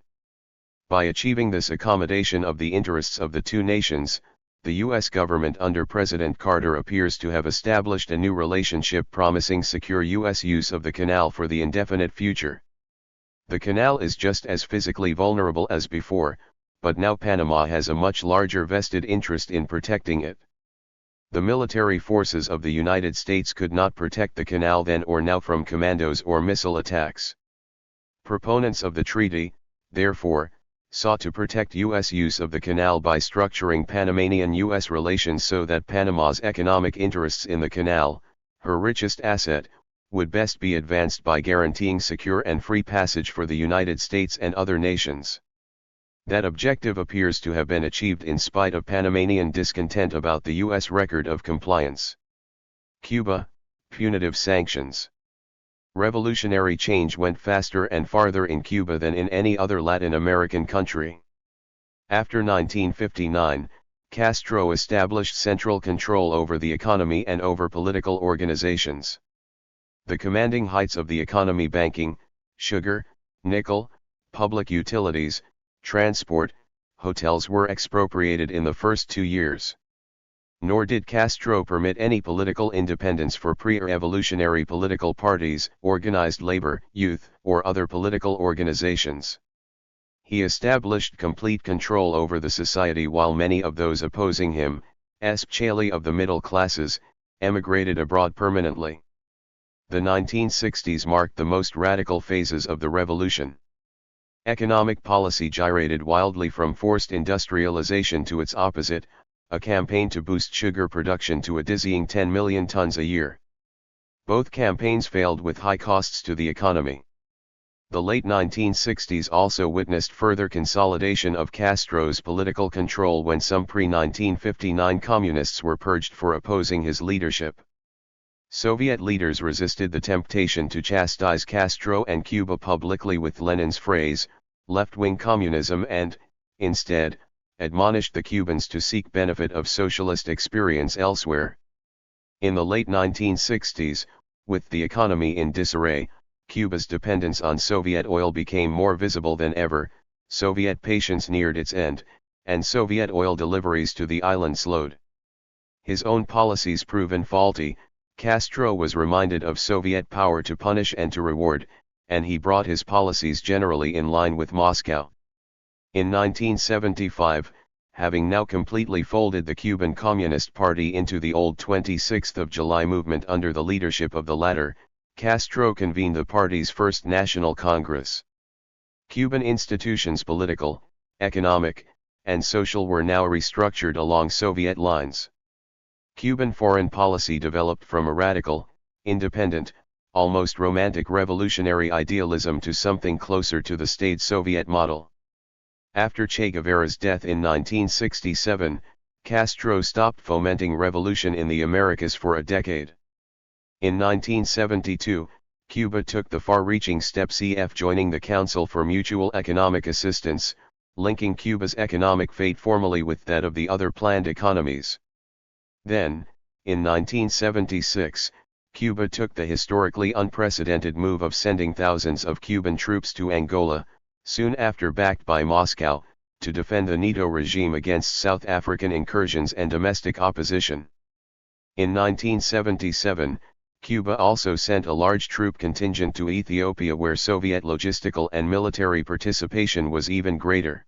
By achieving this accommodation of the interests of the two nations, the U.S. government under President Carter appears to have established a new relationship promising secure U.S. use of the canal for the indefinite future. The canal is just as physically vulnerable as before, but now Panama has a much larger vested interest in protecting it. The military forces of the United States could not protect the canal then or now from commandos or missile attacks. Proponents of the treaty, therefore, sought to protect U.S. use of the canal by structuring Panamanian-U.S. relations so that Panama's economic interests in the canal, her richest asset, would best be advanced by guaranteeing secure and free passage for the United States and other nations. That objective appears to have been achieved in spite of Panamanian discontent about the U.S. record of compliance. Cuba, punitive sanctions. Revolutionary change went faster and farther in Cuba than in any other Latin American country. After 1959, Castro established central control over the economy and over political organizations. The commanding heights of the economy, banking, sugar, nickel, public utilities, transport, hotels, were expropriated in the first 2 years. Nor did Castro permit any political independence for pre-revolutionary political parties, organized labor, youth, or other political organizations. He established complete control over the society while many of those opposing him, especially of the middle classes, emigrated abroad permanently. The 1960s marked the most radical phases of the revolution. Economic policy gyrated wildly from forced industrialization to its opposite, a campaign to boost sugar production to a dizzying 10 million tons a year. Both campaigns failed with high costs to the economy. The late 1960s also witnessed further consolidation of Castro's political control when some pre-1959 communists were purged for opposing his leadership. Soviet leaders resisted the temptation to chastise Castro and Cuba publicly with Lenin's phrase, left-wing communism, and, instead, admonished the Cubans to seek benefit of socialist experience elsewhere. In the late 1960s, with the economy in disarray, Cuba's dependence on Soviet oil became more visible than ever, Soviet patience neared its end, and Soviet oil deliveries to the island slowed. His own policies proven faulty, Castro was reminded of Soviet power to punish and to reward, and he brought his policies generally in line with Moscow. In 1975, having now completely folded the Cuban Communist Party into the old 26th of July movement under the leadership of the latter, Castro convened the party's first National Congress. Cuban institutions, political, economic, and social, were now restructured along Soviet lines. Cuban foreign policy developed from a radical, independent, almost romantic revolutionary idealism to something closer to the staid Soviet model. After Che Guevara's death in 1967, Castro stopped fomenting revolution in the Americas for a decade. In 1972, Cuba took the far-reaching step of joining the Council for Mutual Economic Assistance, linking Cuba's economic fate formally with that of the other planned economies. Then, in 1976, Cuba took the historically unprecedented move of sending thousands of Cuban troops to Angola, soon after backed by Moscow, to defend the Neto regime against South African incursions and domestic opposition. In 1977, Cuba also sent a large troop contingent to Ethiopia, where Soviet logistical and military participation was even greater.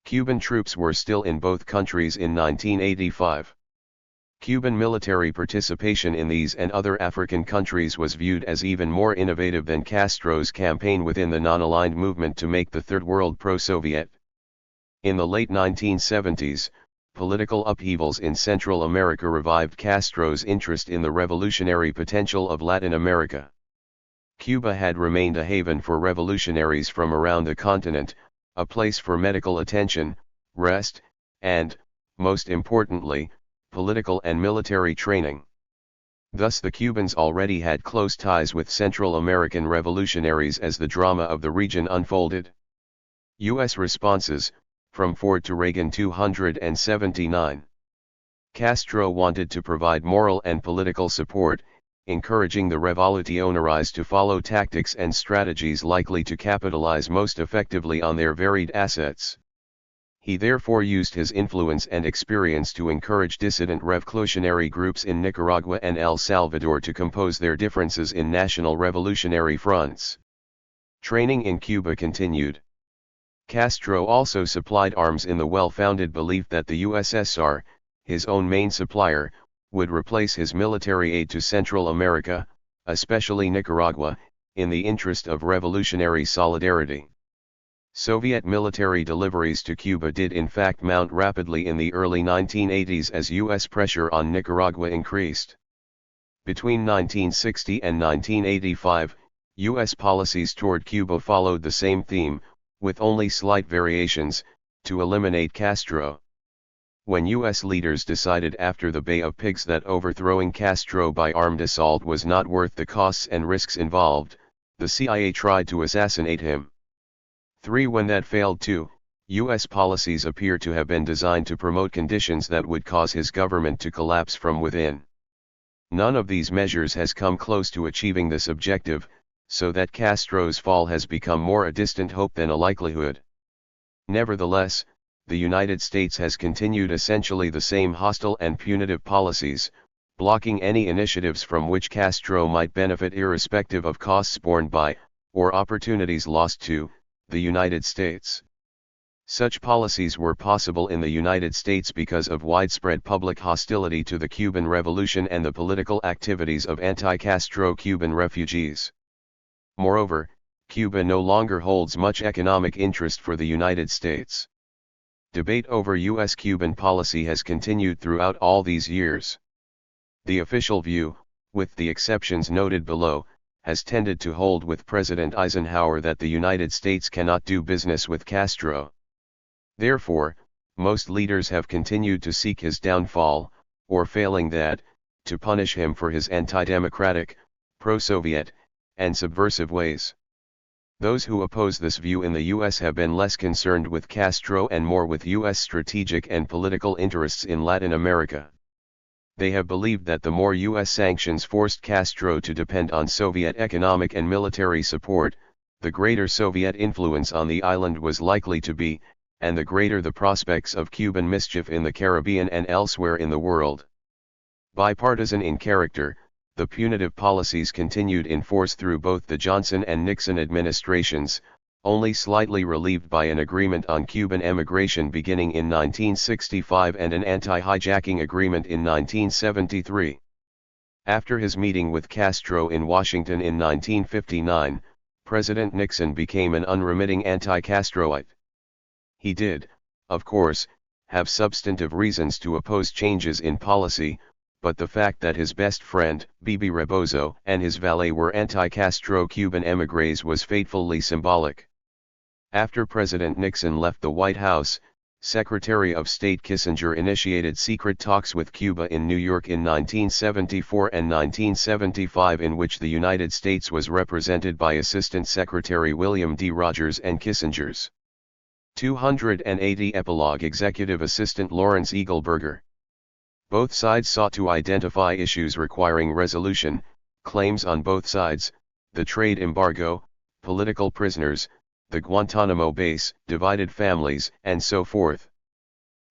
Cuban troops were still in both countries in 1985. Cuban military participation in these and other African countries was viewed as even more innovative than Castro's campaign within the non-aligned movement to make the Third World pro-Soviet. In the late 1970s, political upheavals in Central America revived Castro's interest in the revolutionary potential of Latin America. Cuba had remained a haven for revolutionaries from around the continent, a place for medical attention, rest, and, most importantly, political and military training. Thus the Cubans already had close ties with Central American revolutionaries as the drama of the region unfolded. U.S. responses, from Ford to Reagan 279. Castro wanted to provide moral and political support, encouraging the revolutionaries to follow tactics and strategies likely to capitalize most effectively on their varied assets. He therefore used his influence and experience to encourage dissident revolutionary groups in Nicaragua and El Salvador to compose their differences in national revolutionary fronts. Training in Cuba continued. Castro also supplied arms in the well-founded belief that the USSR, his own main supplier, would replace his military aid to Central America, especially Nicaragua, in the interest of revolutionary solidarity. Soviet military deliveries to Cuba did in fact mount rapidly in the early 1980s as U.S. pressure on Nicaragua increased. Between 1960 and 1985, U.S. policies toward Cuba followed the same theme, with only slight variations, to eliminate Castro. When U.S. leaders decided after the Bay of Pigs that overthrowing Castro by armed assault was not worth the costs and risks involved, the CIA tried to assassinate him. When that failed too, U.S. policies appear to have been designed to promote conditions that would cause his government to collapse from within. None of these measures has come close to achieving this objective, so that Castro's fall has become more a distant hope than a likelihood. Nevertheless, the United States has continued essentially the same hostile and punitive policies, blocking any initiatives from which Castro might benefit irrespective of costs borne by, or opportunities lost to, the United States. Such policies were possible in the United States because of widespread public hostility to the Cuban Revolution and the political activities of anti-Castro Cuban refugees. Moreover, Cuba no longer holds much economic interest for the United States. Debate over U.S.-Cuban policy has continued throughout all these years. The official view, with the exceptions noted below, has tended to hold with President Eisenhower that the United States cannot do business with Castro. Therefore, most leaders have continued to seek his downfall, or failing that, to punish him for his anti-democratic, pro-Soviet, and subversive ways. Those who oppose this view in the U.S. have been less concerned with Castro and more with U.S. strategic and political interests in Latin America. They have believed that the more U.S. sanctions forced Castro to depend on Soviet economic and military support, the greater Soviet influence on the island was likely to be, and the greater the prospects of Cuban mischief in the Caribbean and elsewhere in the world. Bipartisan in character, the punitive policies continued in force through both the Johnson and Nixon administrations, only slightly relieved by an agreement on Cuban emigration beginning in 1965 and an anti-hijacking agreement in 1973. After his meeting with Castro in Washington in 1959, President Nixon became an unremitting anti-Castroite. He did, of course, have substantive reasons to oppose changes in policy, but the fact that his best friend, Bebe Rebozo, and his valet were anti-Castro Cuban émigrés was fatefully symbolic. After President Nixon left the White House, Secretary of State Kissinger initiated secret talks with Cuba in New York in 1974 and 1975, in which the United States was represented by Assistant Secretary William D. Rogers and Kissinger's 280 Epilogue Executive Assistant Lawrence Eagleburger. Both sides sought to identify issues requiring resolution, claims on both sides, the trade embargo, political prisoners, the Guantanamo base, divided families, and so forth.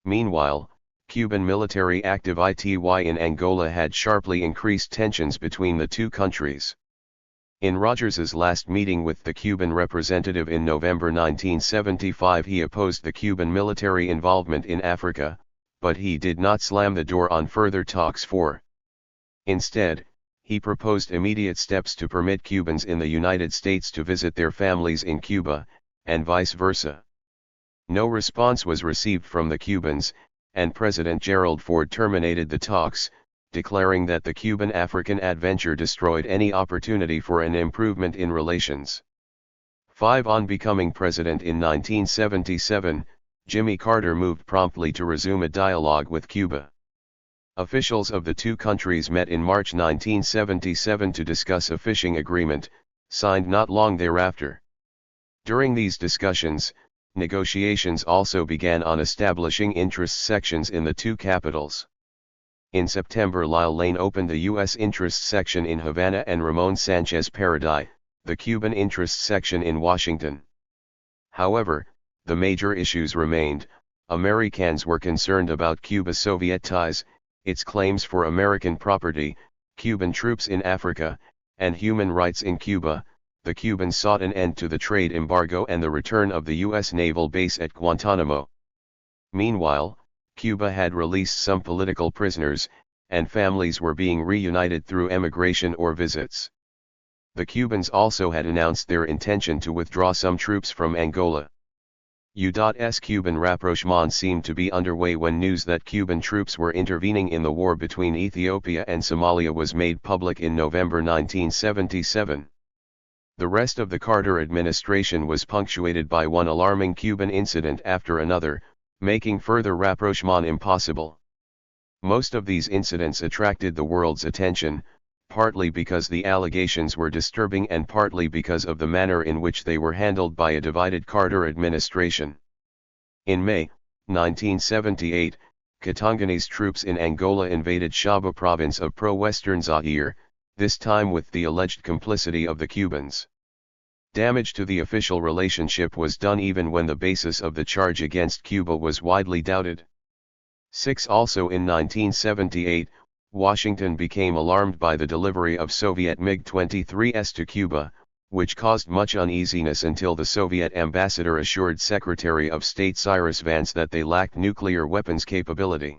Meanwhile, Cuban military activity in Angola had sharply increased tensions between the two countries. In Rogers's last meeting with the Cuban representative in November 1975, he opposed the Cuban military involvement in Africa, but he did not slam the door on further talks. Instead, he proposed immediate steps to permit Cubans in the United States to visit their families in Cuba, and vice versa. No response was received from the Cubans, and President Gerald Ford terminated the talks, declaring that the Cuban-African adventure destroyed any opportunity for an improvement in relations. On becoming president in 1977, Jimmy Carter moved promptly to resume a dialogue with Cuba. Officials of the two countries met in March 1977 to discuss a fishing agreement, signed not long thereafter. During these discussions, negotiations also began on establishing interest sections in the two capitals. In September, Lyle Lane opened the U.S. interest section in Havana and Ramon Sanchez Paradis, the Cuban interest section in Washington. However, the major issues remained. Americans were concerned about Cuba's Soviet ties, its claims for American property, Cuban troops in Africa, and human rights in Cuba. The Cubans sought an end to the trade embargo and the return of the U.S. naval base at Guantanamo. Meanwhile, Cuba had released some political prisoners, and families were being reunited through emigration or visits. The Cubans also had announced their intention to withdraw some troops from Angola. U.S. Cuban rapprochement seemed to be underway when news that Cuban troops were intervening in the war between Ethiopia and Somalia was made public in November 1977. The rest of the Carter administration was punctuated by one alarming Cuban incident after another, making further rapprochement impossible. Most of these incidents attracted the world's attention, partly because the allegations were disturbing and partly because of the manner in which they were handled by a divided Carter administration. In May 1978, Katanganese troops in Angola invaded Shaba province of pro-Western Zaire, this time with the alleged complicity of the Cubans. Damage to the official relationship was done even when the basis of the charge against Cuba was widely doubted. Also in 1978, Washington became alarmed by the delivery of Soviet MiG-23s to Cuba, which caused much uneasiness until the Soviet ambassador assured Secretary of State Cyrus Vance that they lacked nuclear weapons capability.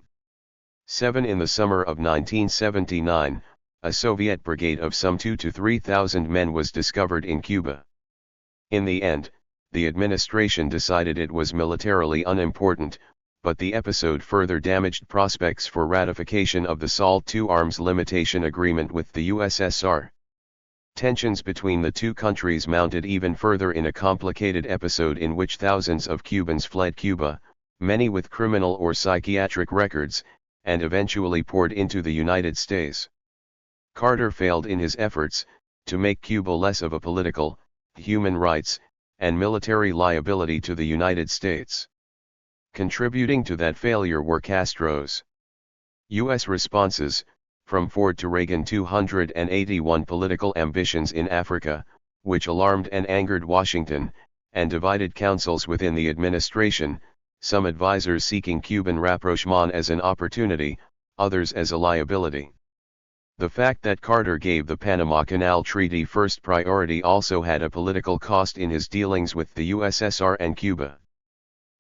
In the summer of 1979, a Soviet brigade of some 2,000 to 3,000 men was discovered in Cuba. In the end, the administration decided it was militarily unimportant, but the episode further damaged prospects for ratification of the SALT II arms limitation agreement with the USSR. Tensions between the two countries mounted even further in a complicated episode in which thousands of Cubans fled Cuba, many with criminal or psychiatric records, and eventually poured into the United States. Carter failed in his efforts to make Cuba less of a political, human rights, and military liability to the United States. Contributing to that failure were Castro's U.S. responses, from Ford to Reagan. 281 political ambitions in Africa, which alarmed and angered Washington, and divided councils within the administration, some advisors seeking Cuban rapprochement as an opportunity, others as a liability. The fact that Carter gave the Panama Canal Treaty first priority also had a political cost in his dealings with the USSR and Cuba.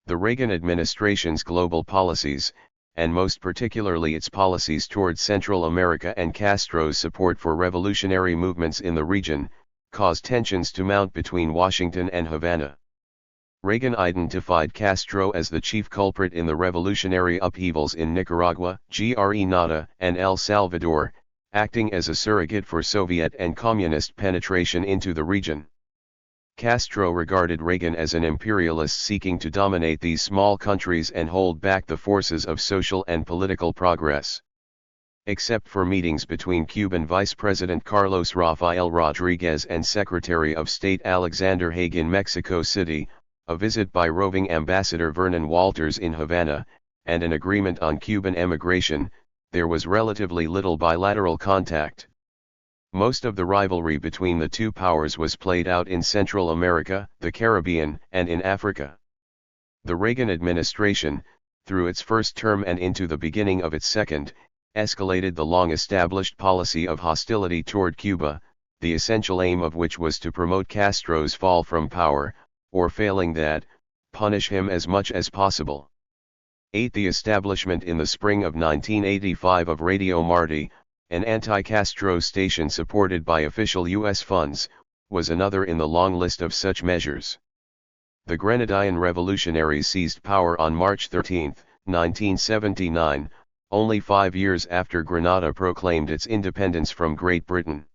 The Reagan administration's global policies, and most particularly its policies towards Central America and Castro's support for revolutionary movements in the region, caused tensions to mount between Washington and Havana. Reagan identified Castro as the chief culprit in the revolutionary upheavals in Nicaragua, Grenada, and El Salvador, acting as a surrogate for Soviet and Communist penetration into the region. Castro regarded Reagan as an imperialist seeking to dominate these small countries and hold back the forces of social and political progress. Except for meetings between Cuban Vice President Carlos Rafael Rodriguez and Secretary of State Alexander Haig in Mexico City, a visit by roving Ambassador Vernon Walters in Havana, and an agreement on Cuban emigration, there was relatively little bilateral contact. Most of the rivalry between the two powers was played out in Central America, the Caribbean, and in Africa. The Reagan administration, through its first term and into the beginning of its second, escalated the long-established policy of hostility toward Cuba, the essential aim of which was to promote Castro's fall from power, or failing that, punish him as much as possible. 8. The establishment in the spring of 1985 of Radio Marti, an anti-Castro station supported by official U.S. funds, was another in the long list of such measures. The Grenadian revolutionaries seized power on March 13, 1979, only 5 years after Grenada proclaimed its independence from Great Britain.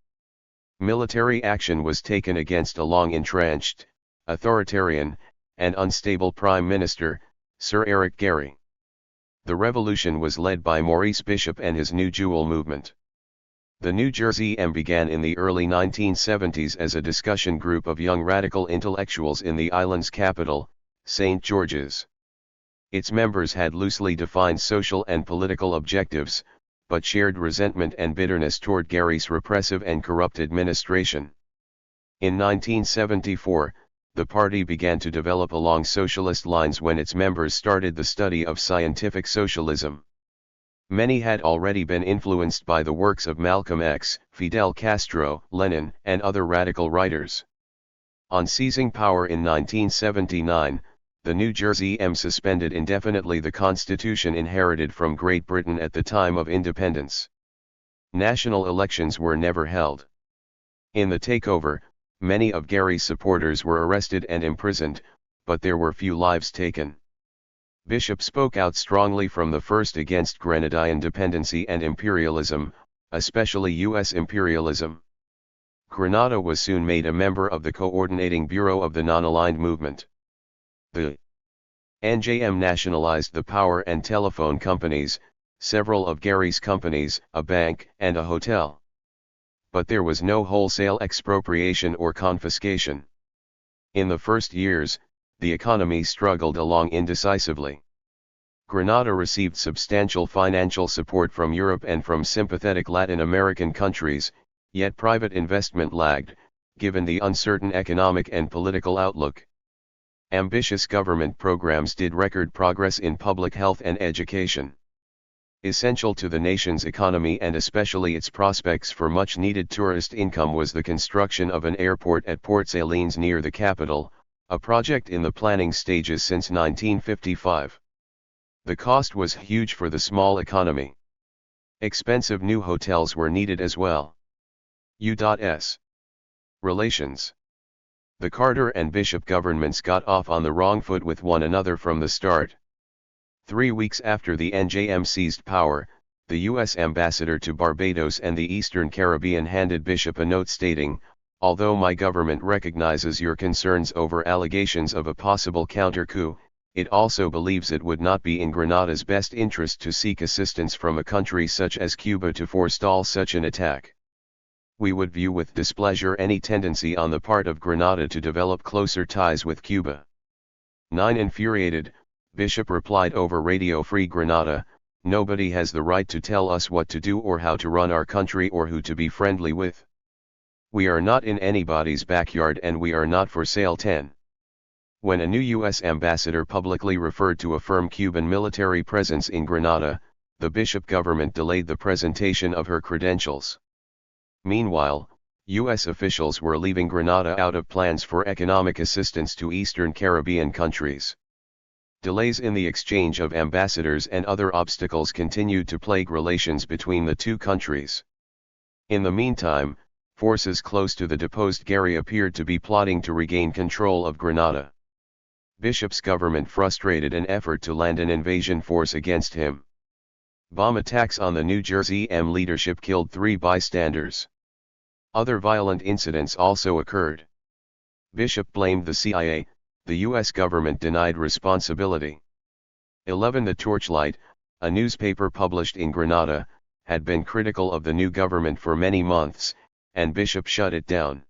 Military action was taken against a long-entrenched, authoritarian, and unstable Prime Minister, Sir Eric Gairy. The revolution was led by Maurice Bishop and his New Jewel movement. The New Jersey M began in the early 1970s as a discussion group of young radical intellectuals in the island's capital, St. George's. Its members had loosely defined social and political objectives, but shared resentment and bitterness toward Gairy's repressive and corrupt administration. In 1974, the party began to develop along socialist lines when its members started the study of scientific socialism. Many had already been influenced by the works of Malcolm X, Fidel Castro, Lenin, and other radical writers. On seizing power in 1979, the New Jersey M suspended indefinitely the constitution inherited from Great Britain at the time of independence. National elections were never held. In the takeover, many of Gairy's supporters were arrested and imprisoned, but there were few lives taken. Bishop spoke out strongly from the first against Grenadian dependency and imperialism, especially U.S. imperialism. Grenada was soon made a member of the Coordinating Bureau of the Non-Aligned Movement. The NJM nationalized the power and telephone companies, several of Gairy's companies, a bank, and a hotel. But there was no wholesale expropriation or confiscation. In the first years, the economy struggled along indecisively. Grenada received substantial financial support from Europe and from sympathetic Latin American countries, yet private investment lagged, given the uncertain economic and political outlook. Ambitious government programs did record progress in public health and education. Essential to the nation's economy and especially its prospects for much-needed tourist income was the construction of an airport at Port Salines near the capital, a project in the planning stages since 1955. The cost was huge for the small economy. Expensive new hotels were needed as well. U.S. Relations. The Carter and Bishop governments got off on the wrong foot with one another from the start. 3 weeks after the NJM seized power, the U.S. ambassador to Barbados and the Eastern Caribbean handed Bishop a note stating, "Although my government recognizes your concerns over allegations of a possible counter-coup, it also believes it would not be in Grenada's best interest to seek assistance from a country such as Cuba to forestall such an attack. We would view with displeasure any tendency on the part of Grenada to develop closer ties with Cuba." 9. Infuriated, Bishop replied over Radio Free Grenada, "Nobody has the right to tell us what to do or how to run our country or who to be friendly with. We are not in anybody's backyard and we are not for sale. 10. When a new U.S. ambassador publicly referred to a firm Cuban military presence in Grenada, the Bishop government delayed the presentation of her credentials. Meanwhile, U.S. officials were leaving Grenada out of plans for economic assistance to Eastern Caribbean countries. Delays in the exchange of ambassadors and other obstacles continued to plague relations between the two countries. In the meantime, forces close to the deposed Gary appeared to be plotting to regain control of Grenada. Bishop's government frustrated an effort to land an invasion force against him. Bomb attacks on the New Jersey M leadership killed 3 bystanders. Other violent incidents also occurred. Bishop blamed the CIA, the U.S. government denied responsibility. 11. The Torchlight, a newspaper published in Grenada, had been critical of the new government for many months, and Bishop shut it down.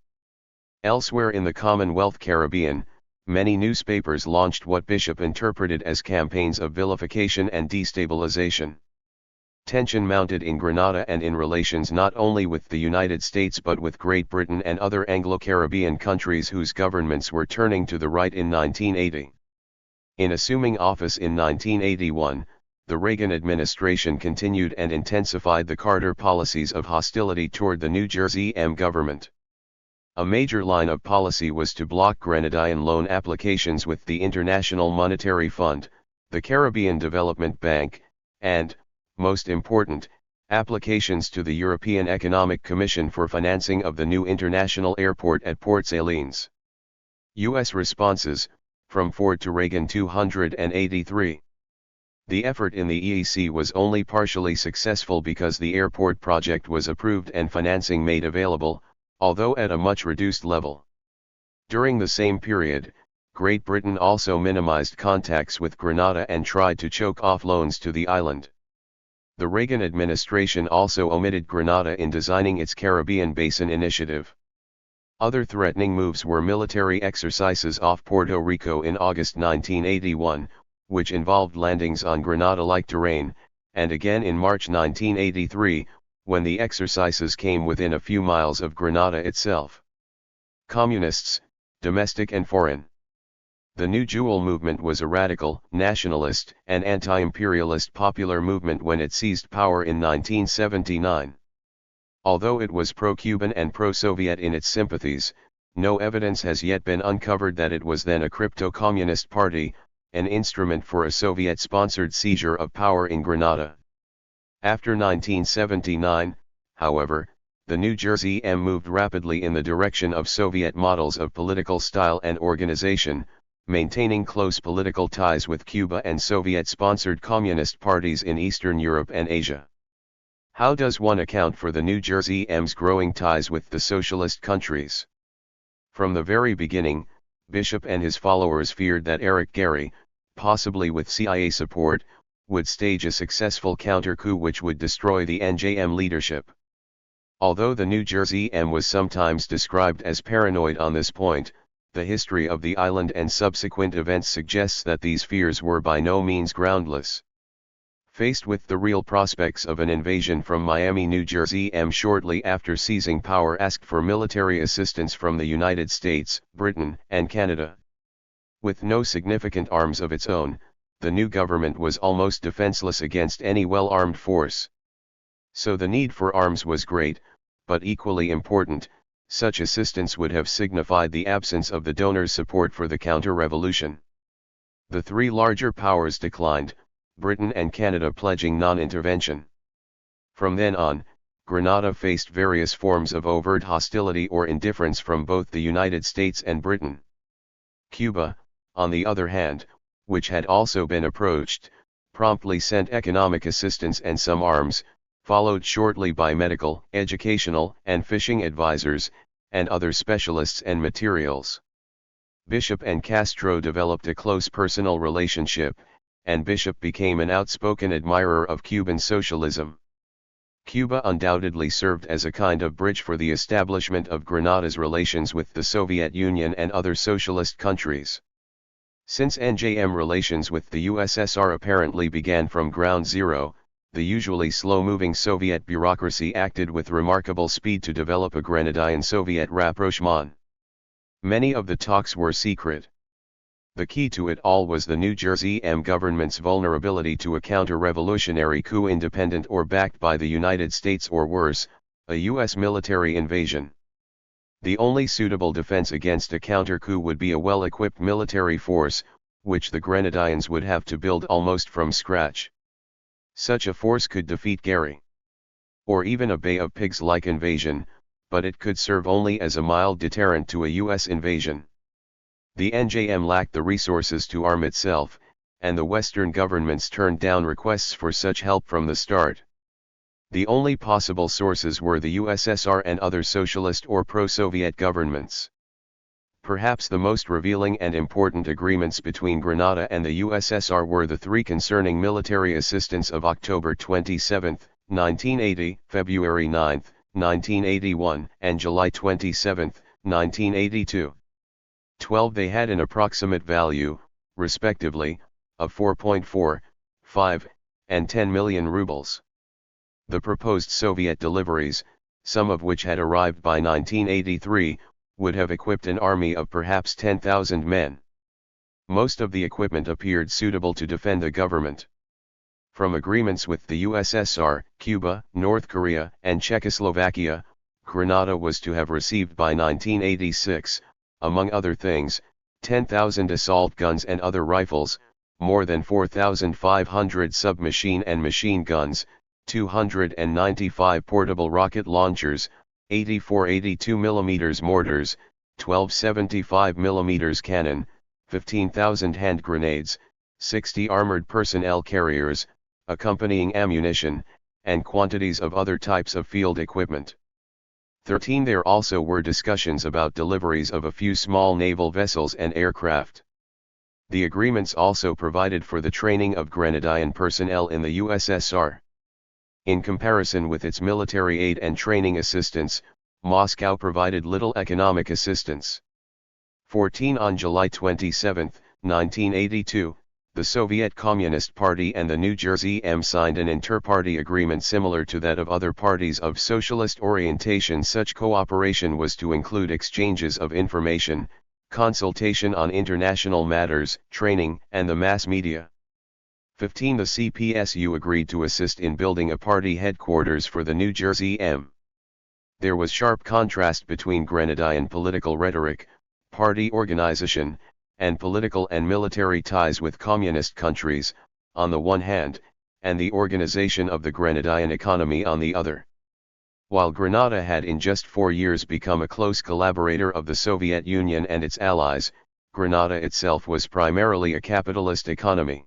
Elsewhere in the Commonwealth Caribbean, many newspapers launched what Bishop interpreted as campaigns of vilification and destabilization. Tension mounted in Grenada and in relations not only with the United States but with Great Britain and other Anglo-Caribbean countries whose governments were turning to the right in 1980. In assuming office in 1981, the Reagan administration continued and intensified the Carter policies of hostility toward the New Jersey M government. A major line of policy was to block Grenadian loan applications with the International Monetary Fund, the Caribbean Development Bank, and, most important, applications to the European Economic Commission for financing of the new international airport at Port Salines. U.S. responses, from Ford to Reagan. 283. The effort in the EEC was only partially successful because the airport project was approved and financing made available, although at a much reduced level. During the same period, Great Britain also minimized contacts with Grenada and tried to choke off loans to the island. The Reagan administration also omitted Grenada in designing its Caribbean Basin Initiative. Other threatening moves were military exercises off Puerto Rico in August 1981, which involved landings on Grenada-like terrain, and again in March 1983, when the exercises came within a few miles of Grenada itself. Communists, domestic and foreign. The New Jewel movement was a radical, nationalist, and anti-imperialist popular movement when it seized power in 1979. Although it was pro-Cuban and pro-Soviet in its sympathies, no evidence has yet been uncovered that it was then a crypto-communist party, an instrument for a Soviet-sponsored seizure of power in Grenada. After 1979, however, the New Jersey M moved rapidly in the direction of Soviet models of political style and organization, maintaining close political ties with Cuba and Soviet-sponsored communist parties in Eastern Europe and Asia. How does one account for the New Jersey M's growing ties with the socialist countries? From the very beginning, Bishop and his followers feared that Eric Gary, possibly with CIA support, would stage a successful counter-coup which would destroy the NJM leadership. Although the New Jersey M was sometimes described as paranoid on this point, the history of the island and subsequent events suggests that these fears were by no means groundless. Faced with the real prospects of an invasion from Miami, New Jersey M shortly after seizing power asked for military assistance from the United States, Britain, and Canada. With no significant arms of its own, the new government was almost defenseless against any well-armed force. So the need for arms was great, but equally important, such assistance would have signified the absence of the donors' support for the counter-revolution. The 3 larger powers declined, Britain and Canada pledging non-intervention. From then on, Grenada faced various forms of overt hostility or indifference from both the United States and Britain. Cuba, on the other hand, which had also been approached, promptly sent economic assistance and some arms, followed shortly by medical, educational, and fishing advisors, and other specialists and materials. Bishop and Castro developed a close personal relationship, and Bishop became an outspoken admirer of Cuban socialism. Cuba undoubtedly served as a kind of bridge for the establishment of Grenada's relations with the Soviet Union and other socialist countries. Since NJM relations with the USSR apparently began from ground zero, the usually slow-moving Soviet bureaucracy acted with remarkable speed to develop a Grenadian-Soviet rapprochement. Many of the talks were secret. The key to it all was the New Jersey government's vulnerability to a counter-revolutionary coup, independent or backed by the United States, or worse, a U.S. military invasion. The only suitable defense against a counter-coup would be a well-equipped military force, which the Grenadines would have to build almost from scratch. Such a force could defeat Gary, or even a Bay of Pigs-like invasion, but it could serve only as a mild deterrent to a U.S. invasion. The NJM lacked the resources to arm itself, and the Western governments turned down requests for such help from the start. The only possible sources were the USSR and other socialist or pro-Soviet governments. Perhaps the most revealing and important agreements between Grenada and the USSR were the three concerning military assistance of October 27, 1980, February 9, 1981, and July 27, 1982. 12. They had an approximate value, respectively, of 4.4, 5, and 10 million rubles. The proposed Soviet deliveries, some of which had arrived by 1983, would have equipped an army of perhaps 10,000 men. Most of the equipment appeared suitable to defend the government. From agreements with the USSR, Cuba, North Korea, and Czechoslovakia, Grenada was to have received by 1986, among other things, 10,000 assault guns and other rifles, more than 4,500 submachine and machine guns, 295 portable rocket launchers, 84 82mm mortars, 12 75mm cannon, 15,000 hand grenades, 60 armored personnel carriers, accompanying ammunition, and quantities of other types of field equipment. 13. There also were discussions about deliveries of a few small naval vessels and aircraft. The agreements also provided for the training of Grenadian personnel in the USSR. In comparison with its military aid and training assistance, Moscow provided little economic assistance. 14. On July 27, 1982, the Soviet Communist Party and the New Jersey signed an inter-party agreement similar to that of other parties of socialist orientation. Such cooperation was to include exchanges of information, consultation on international matters, training, and the mass media. 15. The CPSU agreed to assist in building a party headquarters for the New Jersey There was sharp contrast between Grenadian political rhetoric, party organization, and political and military ties with communist countries, on the one hand, and the organization of the Grenadian economy on the other. While Grenada had in just 4 years become a close collaborator of the Soviet Union and its allies, Grenada itself was primarily a capitalist economy.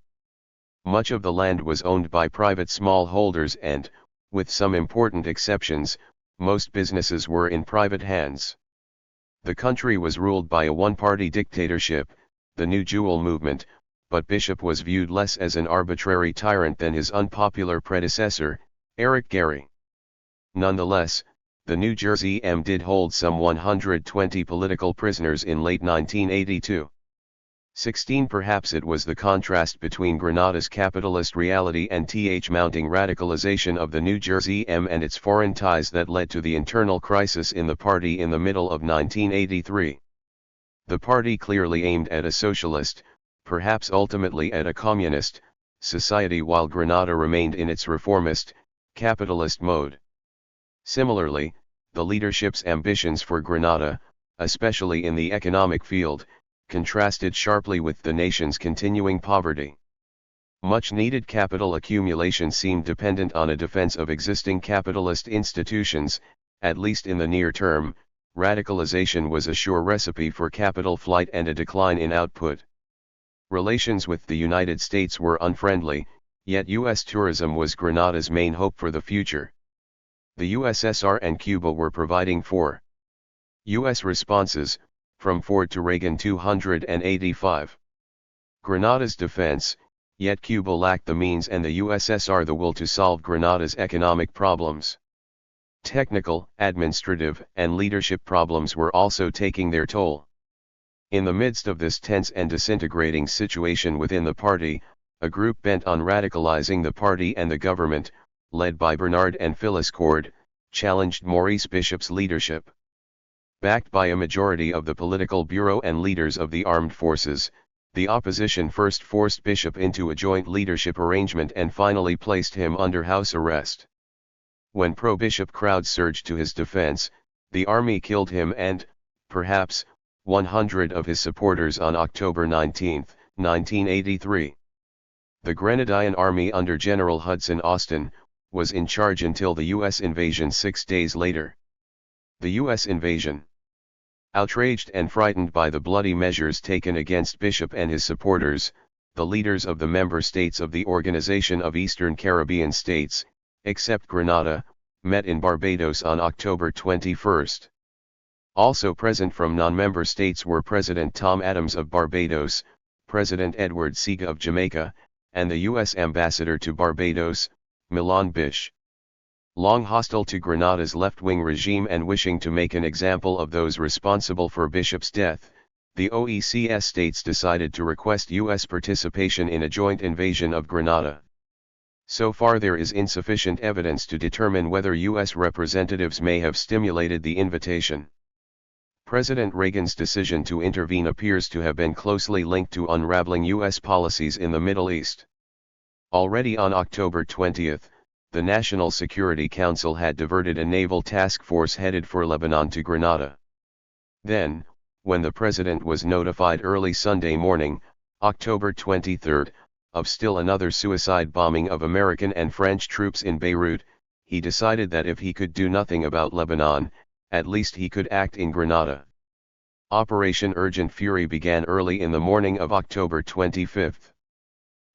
Much of the land was owned by private smallholders and, with some important exceptions, most businesses were in private hands. The country was ruled by a one-party dictatorship, the New Jewel movement, but Bishop was viewed less as an arbitrary tyrant than his unpopular predecessor, Eric Gary. Nonetheless, the New Jersey did hold some 120 political prisoners in late 1982. 16. Perhaps it was the contrast between Grenada's capitalist reality and mounting radicalization of the New Jersey and its foreign ties that led to the internal crisis in the party in the middle of 1983. The party clearly aimed at a socialist, perhaps ultimately at a communist, society, while Grenada remained in its reformist, capitalist mode. Similarly, the leadership's ambitions for Grenada, especially in the economic field, contrasted sharply with the nation's continuing poverty. Much-needed capital accumulation seemed dependent on a defense of existing capitalist institutions. At least in the near term, radicalization was a sure recipe for capital flight and a decline in output. Relations with the United States were unfriendly, yet U.S. tourism was Grenada's main hope for the future. The USSR and Cuba were providing for U.S. responses, from Ford to Reagan 285. Grenada's defense, yet Cuba lacked the means and the USSR the will to solve Grenada's economic problems. Technical, administrative, and leadership problems were also taking their toll. In the midst of this tense and disintegrating situation within the party, a group bent on radicalizing the party and the government, led by Bernard and Phyllis Cord, challenged Maurice Bishop's leadership. Backed by a majority of the political bureau and leaders of the armed forces, the opposition first forced Bishop into a joint leadership arrangement and finally placed him under house arrest. When pro-Bishop crowds surged to his defense, the army killed him and, perhaps, 100 of his supporters on October 19, 1983. The Grenadian Army under General Hudson Austin was in charge until the U.S. invasion 6 days later. The U.S. invasion. Outraged and frightened by the bloody measures taken against Bishop and his supporters, the leaders of the member states of the Organization of Eastern Caribbean States, except Grenada, met in Barbados on October 21. Also present from non-member states were President Tom Adams of Barbados, President Edward Seaga of Jamaica, and the U.S. Ambassador to Barbados, Milan Bish. Long hostile to Grenada's left-wing regime and wishing to make an example of those responsible for Bishop's death, the OECS states decided to request U.S. participation in a joint invasion of Grenada. So far there is insufficient evidence to determine whether U.S. representatives may have stimulated the invitation. President Reagan's decision to intervene appears to have been closely linked to unraveling U.S. policies in the Middle East. Already on October 20, the National Security Council had diverted a naval task force headed for Lebanon to Grenada. Then, when the president was notified early Sunday morning, October 23, of still another suicide bombing of American and French troops in Beirut, he decided that if he could do nothing about Lebanon, at least he could act in Grenada. Operation Urgent Fury began early in the morning of October 25.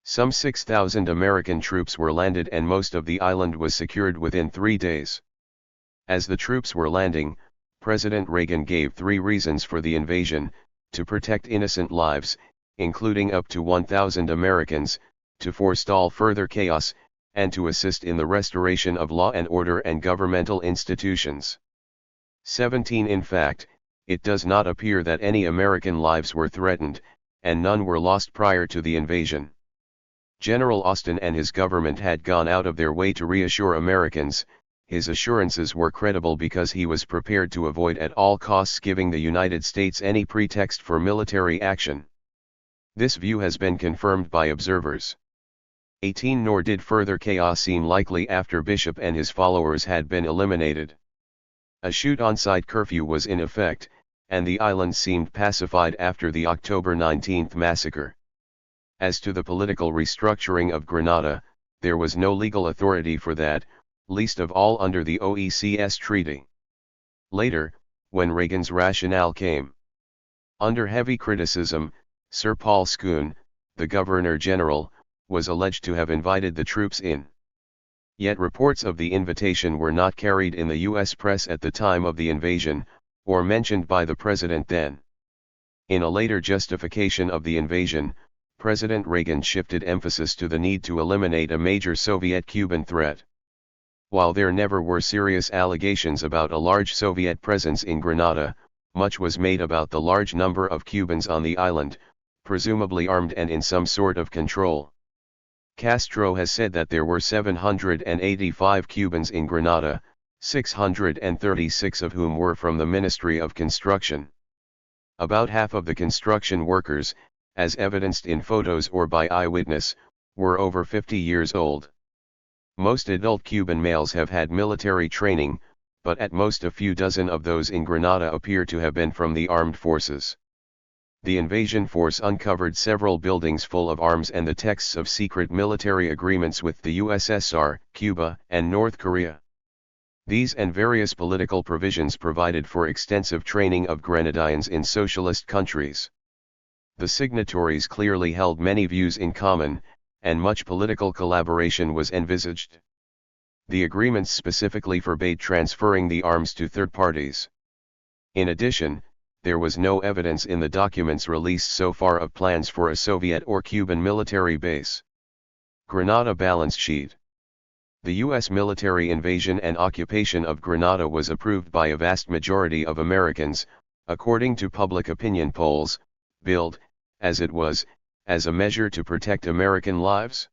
Some 6,000 American troops were landed and most of the island was secured within 3 days. As the troops were landing, President Reagan gave 3 reasons for the invasion: to protect innocent lives, including up to 1,000 Americans, to forestall further chaos, and to assist in the restoration of law and order and governmental institutions. 17 In fact, it does not appear that any American lives were threatened, and none were lost prior to the invasion. General Austin and his government had gone out of their way to reassure Americans. His assurances were credible because he was prepared to avoid at all costs giving the United States any pretext for military action. This view has been confirmed by observers. 18 Nor did further chaos seem likely after Bishop and his followers had been eliminated. A shoot-on-sight curfew was in effect, and the island seemed pacified after the October 19 massacre. As to the political restructuring of Grenada, there was no legal authority for that, least of all under the OECS treaty. Later, when Reagan's rationale came under heavy criticism, Sir Paul Scoon, the Governor-General, was alleged to have invited the troops in. Yet reports of the invitation were not carried in the U.S. press at the time of the invasion, or mentioned by the president then. In a later justification of the invasion, President Reagan shifted emphasis to the need to eliminate a major Soviet-Cuban threat. While there never were serious allegations about a large Soviet presence in Grenada, much was made about the large number of Cubans on the island, presumably armed and in some sort of control. Castro has said that there were 785 Cubans in Grenada, 636 of whom were from the Ministry of Construction. About half of the construction workers, as evidenced in photos or by eyewitness, were over 50 years old. Most adult Cuban males have had military training, but at most a few dozen of those in Grenada appear to have been from the armed forces. The invasion force uncovered several buildings full of arms and the texts of secret military agreements with the USSR, Cuba, and North Korea. These and various political provisions provided for extensive training of Grenadians in socialist countries. The signatories clearly held many views in common, and much political collaboration was envisaged. The agreements specifically forbade transferring the arms to third parties. In addition, there was no evidence in the documents released so far of plans for a Soviet or Cuban military base. Grenada balance sheet. The U.S. military invasion and occupation of Grenada was approved by a vast majority of Americans, according to public opinion polls, billed, as it was, as a measure to protect American lives?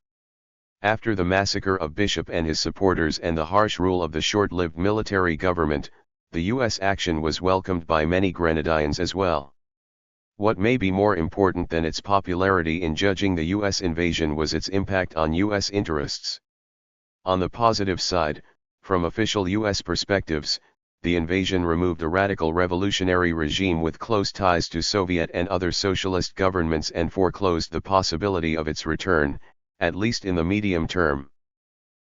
After the massacre of Bishop and his supporters and the harsh rule of the short-lived military government, the U.S. action was welcomed by many Grenadines as well. What may be more important than its popularity in judging the U.S. invasion was its impact on U.S. interests. On the positive side, from official U.S. perspectives, the invasion removed a radical revolutionary regime with close ties to Soviet and other socialist governments and foreclosed the possibility of its return, at least in the medium term.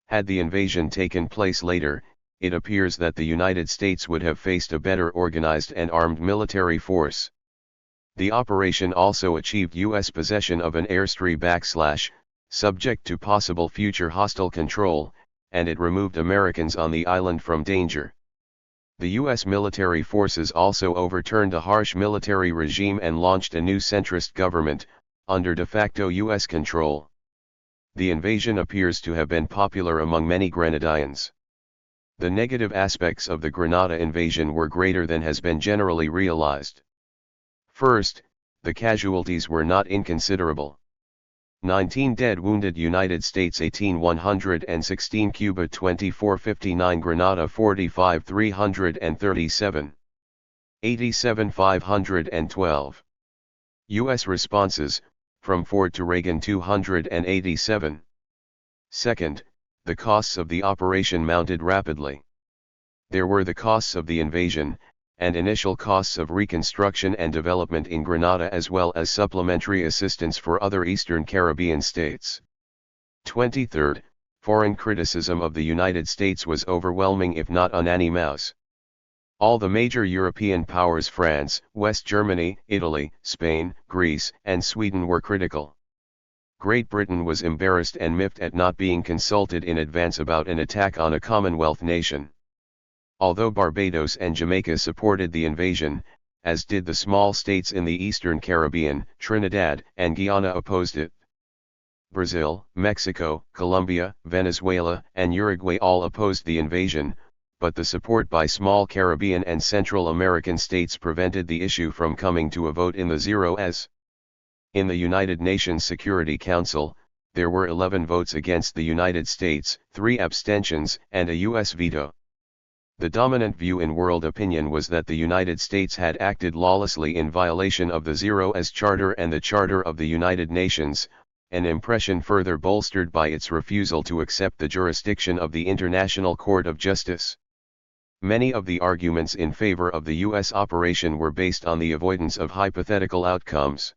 Had the invasion taken place later, it appears that the United States would have faced a better organized and armed military force. The operation also achieved U.S. possession of an airstrip subject to possible future hostile control, and it removed Americans on the island from danger. The U.S. military forces also overturned a harsh military regime and launched a new centrist government, under de facto U.S. control. The invasion appears to have been popular among many Grenadines. The negative aspects of the Grenada invasion were greater than has been generally realized. First, the casualties were not inconsiderable. 19 dead wounded United States 18,116 Cuba 2459 Grenada 45 337 87 512 U.S. responses, from Ford to Reagan 287. Second, the costs of the operation mounted rapidly. There were the costs of the invasion, and initial costs of reconstruction and development in Grenada as well as supplementary assistance for other Eastern Caribbean states. 23rd, foreign criticism of the United States was overwhelming if not unanimous. All the major European powers France, West Germany, Italy, Spain, Greece, and Sweden were critical. Great Britain was embarrassed and miffed at not being consulted in advance about an attack on a Commonwealth nation. Although Barbados and Jamaica supported the invasion, as did the small states in the Eastern Caribbean, Trinidad and Guyana opposed it. Brazil, Mexico, Colombia, Venezuela, and Uruguay all opposed the invasion, but the support by small Caribbean and Central American states prevented the issue from coming to a vote in the 0s. In the United Nations Security Council, there were 11 votes against the United States, 3 abstentions, and a U.S. veto. The dominant view in world opinion was that the United States had acted lawlessly in violation of the 0s Charter and the Charter of the United Nations, an impression further bolstered by its refusal to accept the jurisdiction of the International Court of Justice. Many of the arguments in favor of the U.S. operation were based on the avoidance of hypothetical outcomes.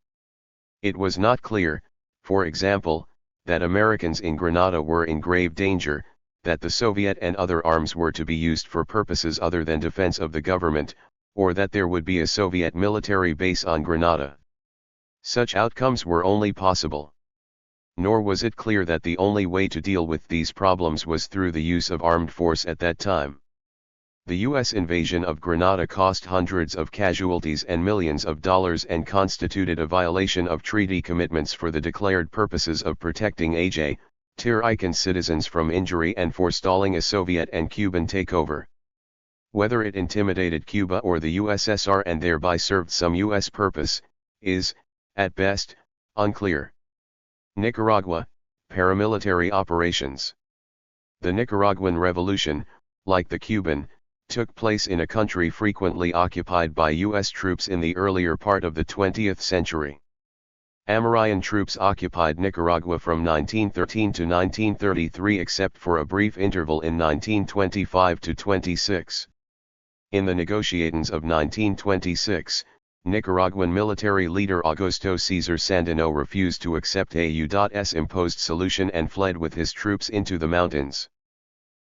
It was not clear, for example, that Americans in Grenada were in grave danger, that the Soviet and other arms were to be used for purposes other than defense of the government, or that there would be a Soviet military base on Grenada. Such outcomes were only possible. Nor was it clear that the only way to deal with these problems was through the use of armed force at that time. The U.S. invasion of Grenada cost hundreds of casualties and millions of dollars and constituted a violation of treaty commitments for the declared purposes of protecting THIRD citizens from injury and forestalling a Soviet and Cuban takeover. Whether it intimidated Cuba or the USSR and thereby served some U.S. purpose, is, at best, unclear. Nicaragua, paramilitary operations. The Nicaraguan Revolution, like the Cuban, took place in a country frequently occupied by U.S. troops in the earlier part of the 20th century. Amerindian troops occupied Nicaragua from 1913 to 1933 except for a brief interval in 1925 to 26. In the negotiations of 1926, Nicaraguan military leader Augusto Cesar Sandino refused to accept a U.S. imposed solution and fled with his troops into the mountains.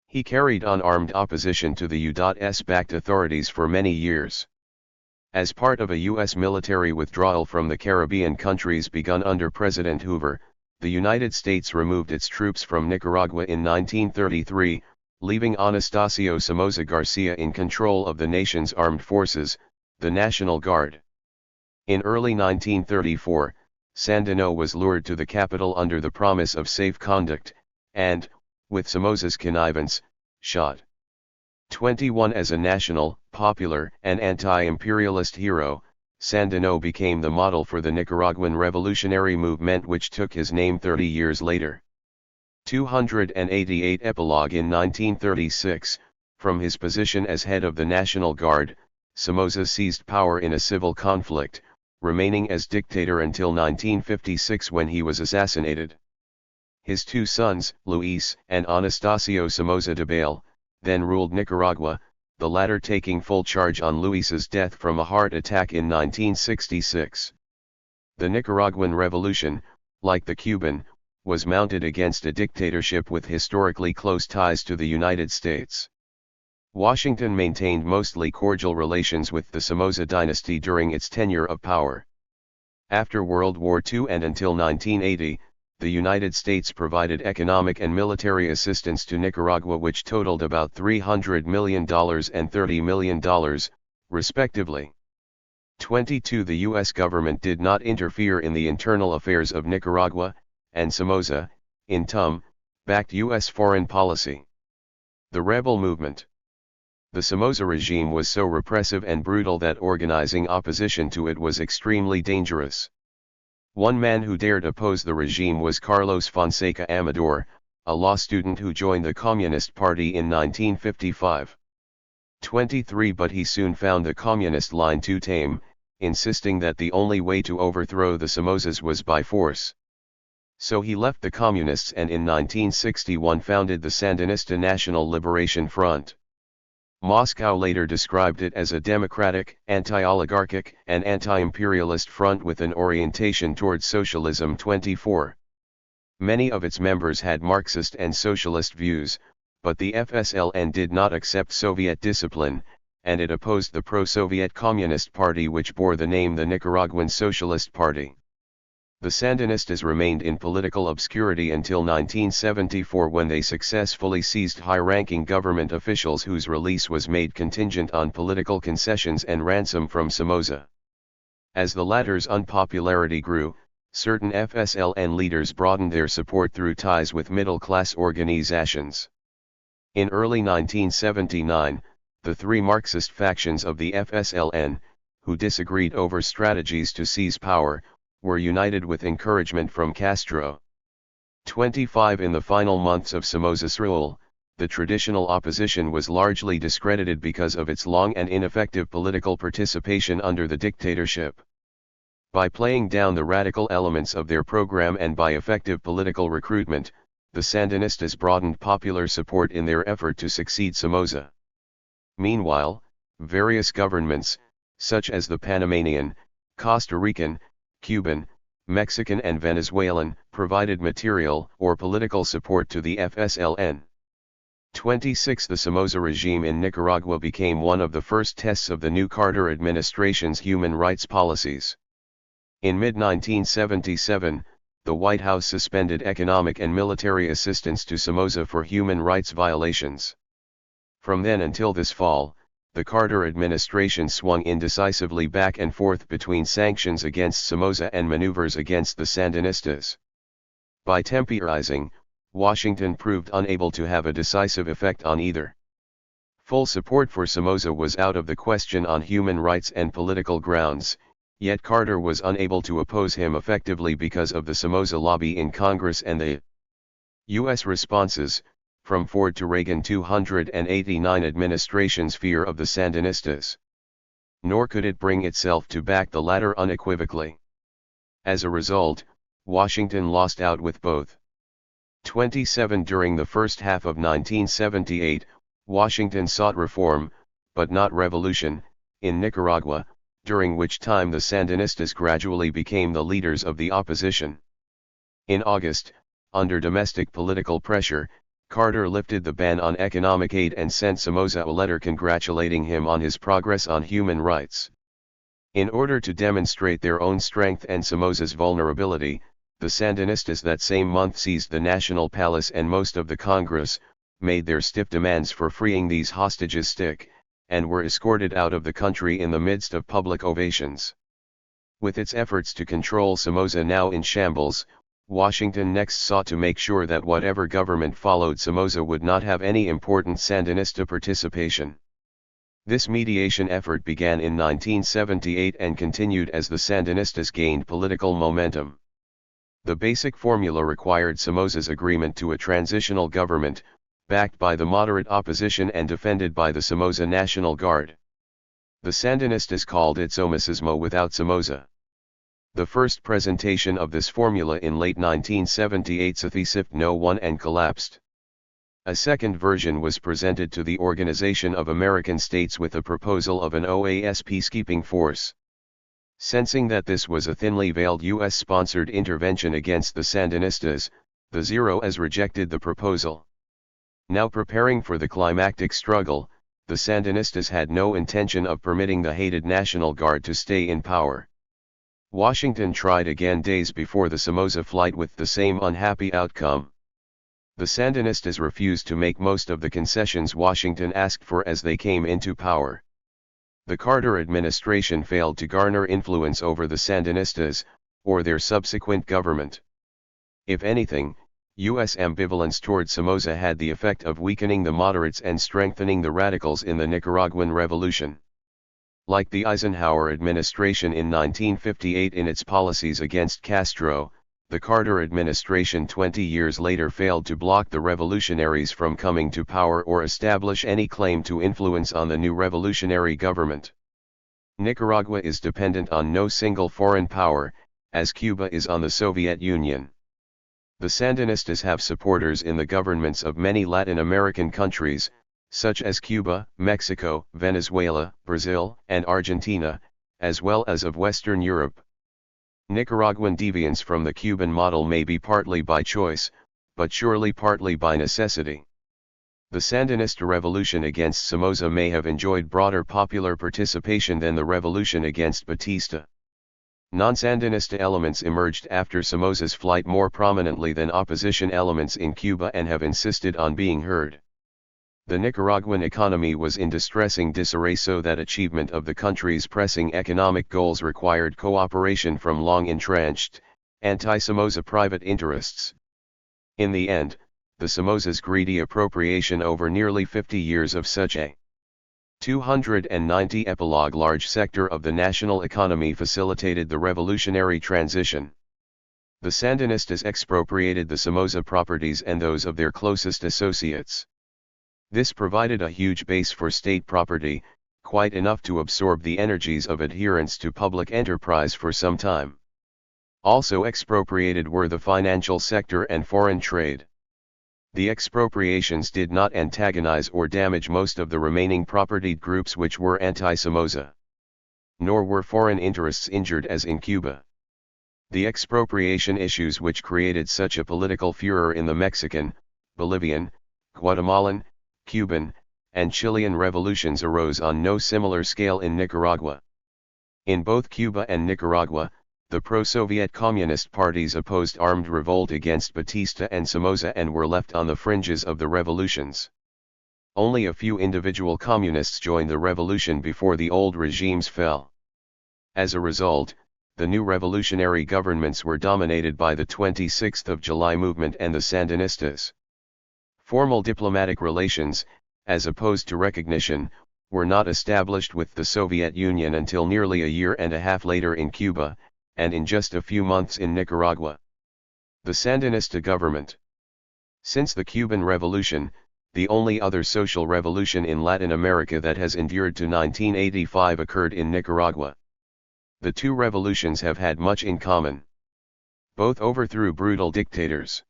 He carried on armed opposition to the U.S.-backed authorities for many years. As part of a U.S. military withdrawal from the Caribbean countries begun under President Hoover, the United States removed its troops from Nicaragua in 1933, leaving Anastasio Somoza Garcia in control of the nation's armed forces, the National Guard. In early 1934, Sandino was lured to the capital under the promise of safe conduct, and, with Somoza's connivance, shot. 21 As a national, popular, and anti-imperialist hero, Sandino became the model for the Nicaraguan revolutionary movement which took his name 30 years later. 288 Epilogue in 1936, from his position as head of the National Guard, Somoza seized power in a civil conflict, remaining as dictator until 1956 when he was assassinated. His two sons, Luis and Anastasio Somoza Debayle, then ruled Nicaragua, the latter taking full charge on Luis's death from a heart attack in 1966. The Nicaraguan Revolution, like the Cuban, was mounted against a dictatorship with historically close ties to the United States. Washington maintained mostly cordial relations with the Somoza dynasty during its tenure of power. After World War II and until 1980, the United States provided economic and military assistance to Nicaragua which totaled about $300 million and $30 million, respectively. 22 The U.S. government did not interfere in the internal affairs of Nicaragua, and Somoza, in turn, backed U.S. foreign policy. The rebel movement. The Somoza regime was so repressive and brutal that organizing opposition to it was extremely dangerous. One man who dared oppose the regime was Carlos Fonseca Amador, a law student who joined the Communist Party in 1955. 23 But he soon found the communist line too tame, insisting that the only way to overthrow the Somozas was by force. So he left the communists and in 1961 founded the Sandinista National Liberation Front. Moscow later described it as a democratic, anti-oligarchic, and anti-imperialist front with an orientation towards socialism. 24. Many of its members had Marxist and socialist views, but the FSLN did not accept Soviet discipline, and it opposed the pro-Soviet Communist Party which bore the name the Nicaraguan Socialist Party. The Sandinistas remained in political obscurity until 1974 when they successfully seized high-ranking government officials whose release was made contingent on political concessions and ransom from Somoza. As the latter's unpopularity grew, certain FSLN leaders broadened their support through ties with middle-class organizations. In early 1979, the three Marxist factions of the FSLN, who disagreed over strategies to seize power, were united with encouragement from Castro. 25 In the final months of Somoza's rule, the traditional opposition was largely discredited because of its long and ineffective political participation under the dictatorship. By playing down the radical elements of their program and by effective political recruitment, the Sandinistas broadened popular support in their effort to succeed Somoza. Meanwhile, various governments, such as the Panamanian, Costa Rican, Cuban, Mexican and Venezuelan, provided material or political support to the FSLN. 26 The Somoza regime in Nicaragua became one of the first tests of the new Carter administration's human rights policies. In mid-1977, the White House suspended economic and military assistance to Somoza for human rights violations. From then until this fall, the Carter administration swung indecisively back and forth between sanctions against Somoza and maneuvers against the Sandinistas. By temporizing, Washington proved unable to have a decisive effect on either. Full support for Somoza was out of the question on human rights and political grounds, yet Carter was unable to oppose him effectively because of the Somoza lobby in Congress and the U.S. responses, from Ford to Reagan 289 administration's fear of the Sandinistas. Nor could it bring itself to back the latter unequivocally. As a result, Washington lost out with both. 27 During the first half of 1978, Washington sought reform, but not revolution, in Nicaragua, during which time the Sandinistas gradually became the leaders of the opposition. In August, under domestic political pressure, Carter lifted the ban on economic aid and sent Somoza a letter congratulating him on his progress on human rights. In order to demonstrate their own strength and Somoza's vulnerability, the Sandinistas that same month seized the National Palace and most of the Congress, made their stiff demands for freeing these hostages stick, and were escorted out of the country in the midst of public ovations. With its efforts to control Somoza now in shambles, Washington next sought to make sure that whatever government followed Somoza would not have any important Sandinista participation. This mediation effort began in 1978 and continued as the Sandinistas gained political momentum. The basic formula required Somoza's agreement to a transitional government, backed by the moderate opposition and defended by the Somoza National Guard. The Sandinistas called it Somocismo without Somoza. The first presentation of this formula in late 1978 successively no one and collapsed. A second version was presented to the Organization of American States with a proposal of an OAS peacekeeping force. Sensing that this was a thinly veiled U.S.-sponsored intervention against the Sandinistas, the Zeros rejected the proposal. Now preparing for the climactic struggle, the Sandinistas had no intention of permitting the hated National Guard to stay in power. Washington tried again days before the Somoza flight with the same unhappy outcome. The Sandinistas refused to make most of the concessions Washington asked for as they came into power. The Carter administration failed to garner influence over the Sandinistas, or their subsequent government. If anything, U.S. ambivalence toward Somoza had the effect of weakening the moderates and strengthening the radicals in the Nicaraguan Revolution. Like the Eisenhower administration in 1958 in its policies against Castro, the Carter administration 20 years later failed to block the revolutionaries from coming to power or establish any claim to influence on the new revolutionary government. Nicaragua is dependent on no single foreign power, as Cuba is on the Soviet Union. The Sandinistas have supporters in the governments of many Latin American countries, such as Cuba, Mexico, Venezuela, Brazil, and Argentina, as well as of Western Europe. Nicaraguan deviance from the Cuban model may be partly by choice, but surely partly by necessity. The Sandinista revolution against Somoza may have enjoyed broader popular participation than the revolution against Batista. Non-Sandinista elements emerged after Somoza's flight more prominently than opposition elements in Cuba and have insisted on being heard. The Nicaraguan economy was in distressing disarray, so that achievement of the country's pressing economic goals required cooperation from long-entrenched, anti-Somoza private interests. In the end, the Somoza's greedy appropriation over nearly 50 years of such a 290 epilogue large sector of the national economy facilitated the revolutionary transition. The Sandinistas expropriated the Somoza properties and those of their closest associates. This provided a huge base for state property, quite enough to absorb the energies of adherents to public enterprise for some time. Also expropriated were the financial sector and foreign trade. The expropriations did not antagonize or damage most of the remaining propertied groups which were anti-Somoza. Nor were foreign interests injured as in Cuba. The expropriation issues which created such a political furor in the Mexican, Bolivian, Guatemalan, Cuban, and Chilean revolutions arose on no similar scale in Nicaragua. In both Cuba and Nicaragua, the pro-Soviet communist parties opposed armed revolt against Batista and Somoza and were left on the fringes of the revolutions. Only a few individual communists joined the revolution before the old regimes fell. As a result, the new revolutionary governments were dominated by the 26th of July movement and the Sandinistas. Formal diplomatic relations, as opposed to recognition, were not established with the Soviet Union until nearly a year and a half later in Cuba, and in just a few months in Nicaragua. The Sandinista government. Since the Cuban Revolution, the only other social revolution in Latin America that has endured to 1985 occurred in Nicaragua. The two revolutions have had much in common. Both overthrew brutal dictators.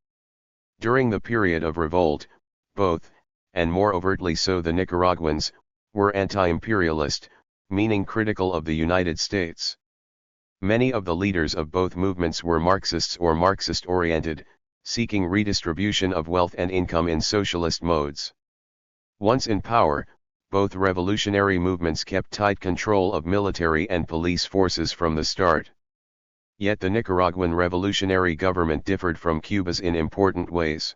During the period of revolt, both, and more overtly so the Nicaraguans, were anti-imperialist, meaning critical of the United States. Many of the leaders of both movements were Marxists or Marxist-oriented, seeking redistribution of wealth and income in socialist modes. Once in power, both revolutionary movements kept tight control of military and police forces from the start. Yet the Nicaraguan revolutionary government differed from Cuba's in important ways.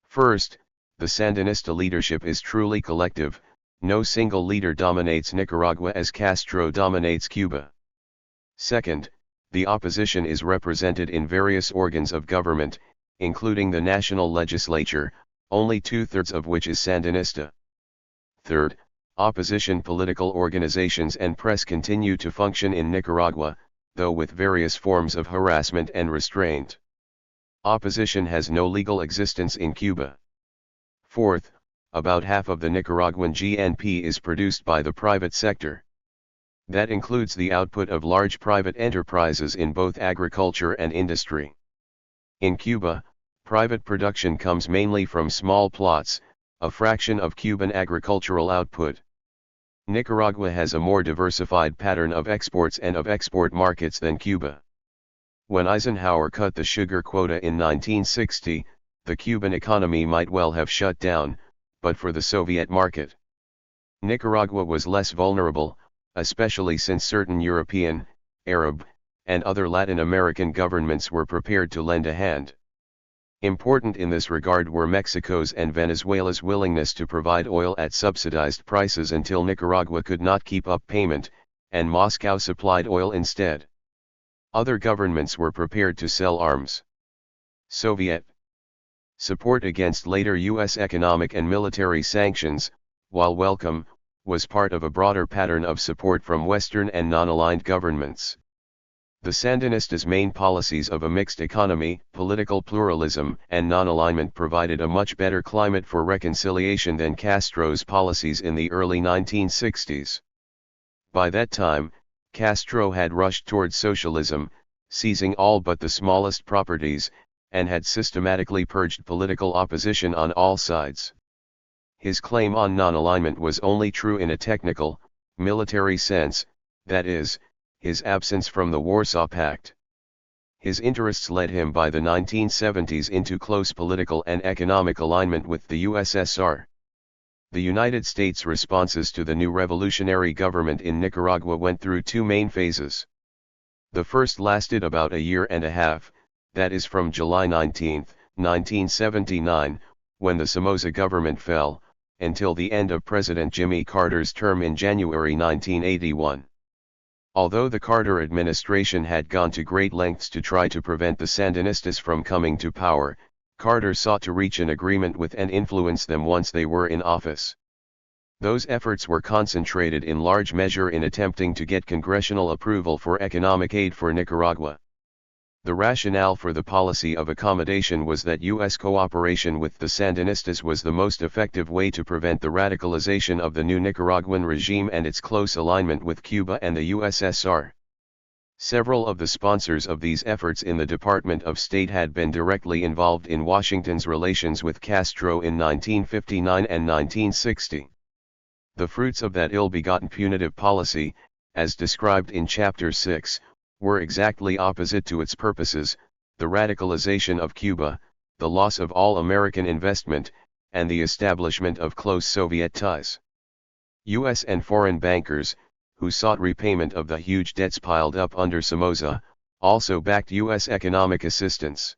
First, the Sandinista leadership is truly collective, no single leader dominates Nicaragua as Castro dominates Cuba. Second, the opposition is represented in various organs of government, including the national legislature, only 2/3 of which is Sandinista. Third, Opposition political organizations and press continue to function in Nicaragua, though with various forms of harassment and restraint. Opposition has no legal existence in Cuba. Fourth, about half of the Nicaraguan GNP is produced by the private sector. That includes the output of large private enterprises in both agriculture and industry. In Cuba, private production comes mainly from small plots, a fraction of Cuban agricultural output. Nicaragua has a more diversified pattern of exports and of export markets than Cuba. When Eisenhower cut the sugar quota in 1960, the Cuban economy might well have shut down, but for the Soviet market. Nicaragua was less vulnerable, especially since certain European, Arab, and other Latin American governments were prepared to lend a hand. Important in this regard were Mexico's and Venezuela's willingness to provide oil at subsidized prices until Nicaragua could not keep up payment, and Moscow supplied oil instead. Other governments were prepared to sell arms. Soviet support against later U.S. economic and military sanctions, while welcome, was part of a broader pattern of support from Western and non-aligned governments. The Sandinistas' main policies of a mixed economy, political pluralism, and non-alignment provided a much better climate for reconciliation than Castro's policies in the early 1960s. By that time, Castro had rushed towards socialism, seizing all but the smallest properties, and had systematically purged political opposition on all sides. His claim on non-alignment was only true in a technical, military sense, that is, his absence from the Warsaw Pact. His interests led him by the 1970s into close political and economic alignment with the USSR. The United States' responses to the new revolutionary government in Nicaragua went through two main phases. The first lasted about a year and a half, that is from July 19, 1979, when the Somoza government fell, until the end of President Jimmy Carter's term in January 1981. Although the Carter administration had gone to great lengths to try to prevent the Sandinistas from coming to power, Carter sought to reach an agreement with and influence them once they were in office. Those efforts were concentrated in large measure in attempting to get congressional approval for economic aid for Nicaragua. The rationale for the policy of accommodation was that U.S. cooperation with the Sandinistas was the most effective way to prevent the radicalization of the new Nicaraguan regime and its close alignment with Cuba and the USSR. Several of the sponsors of these efforts in the Department of State had been directly involved in Washington's relations with Castro in 1959 and 1960. The fruits of that ill-begotten punitive policy, as described in Chapter 6, were exactly opposite to its purposes: the radicalization of Cuba, the loss of all American investment, and the establishment of close Soviet ties. U.S. and foreign bankers, who sought repayment of the huge debts piled up under Somoza, also backed U.S. economic assistance.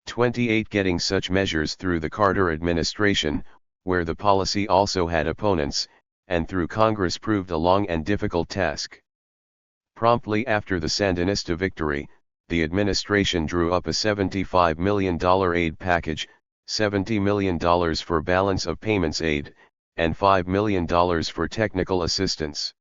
28 Getting such measures through the Carter administration, where the policy also had opponents, and through Congress proved a long and difficult task. Promptly after the Sandinista victory, the administration drew up a $75 million aid package, $70 million for balance of payments aid, and $5 million for technical assistance.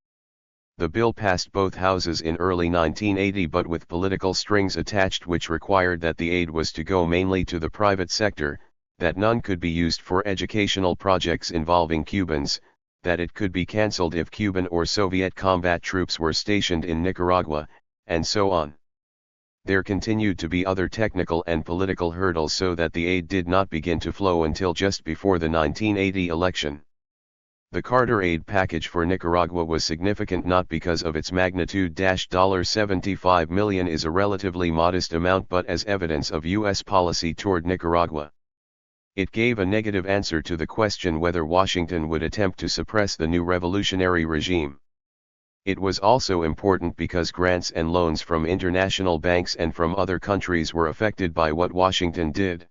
The bill passed both houses in early 1980 but with political strings attached which required that the aid was to go mainly to the private sector, that none could be used for educational projects involving Cubans, that it could be cancelled if Cuban or Soviet combat troops were stationed in Nicaragua, and so on. There continued to be other technical and political hurdles so that the aid did not begin to flow until just before the 1980 election. The Carter aid package for Nicaragua was significant not because of its magnitude. $75 million is a relatively modest amount but as evidence of U.S. policy toward Nicaragua. It gave a negative answer to the question whether Washington would attempt to suppress the new revolutionary regime. It was also important because grants and loans from international banks and from other countries were affected by what Washington did.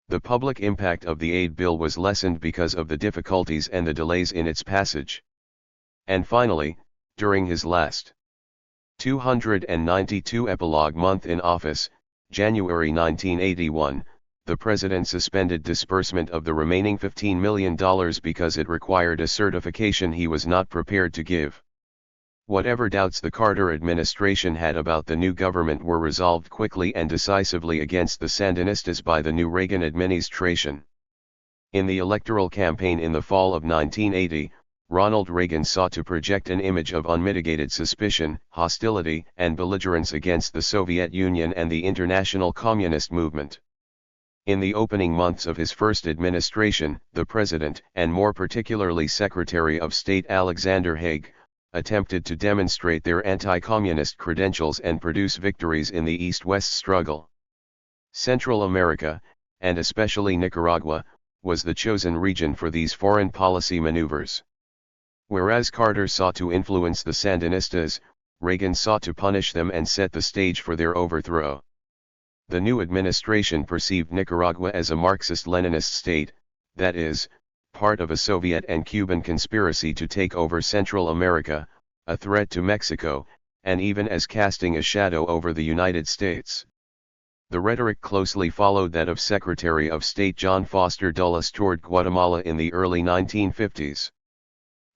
The public impact of the aid bill was lessened because of the difficulties and the delays in its passage. And finally, during his last 292 epilogue month in office, January 1981, the president suspended disbursement of the remaining $15 million because it required a certification he was not prepared to give. Whatever doubts the Carter administration had about the new government were resolved quickly and decisively against the Sandinistas by the new Reagan administration. In the electoral campaign in the fall of 1980, Ronald Reagan sought to project an image of unmitigated suspicion, hostility, and belligerence against the Soviet Union and the international communist movement. In the opening months of his first administration, the President, and more particularly Secretary of State Alexander Haig, attempted to demonstrate their anti-communist credentials and produce victories in the East-West struggle. Central America, and especially Nicaragua, was the chosen region for these foreign policy maneuvers. Whereas Carter sought to influence the Sandinistas, Reagan sought to punish them and set the stage for their overthrow. The new administration perceived Nicaragua as a Marxist-Leninist state, that is, part of a Soviet and Cuban conspiracy to take over Central America, a threat to Mexico, and even as casting a shadow over the United States. The rhetoric closely followed that of Secretary of State John Foster Dulles toward Guatemala in the early 1950s.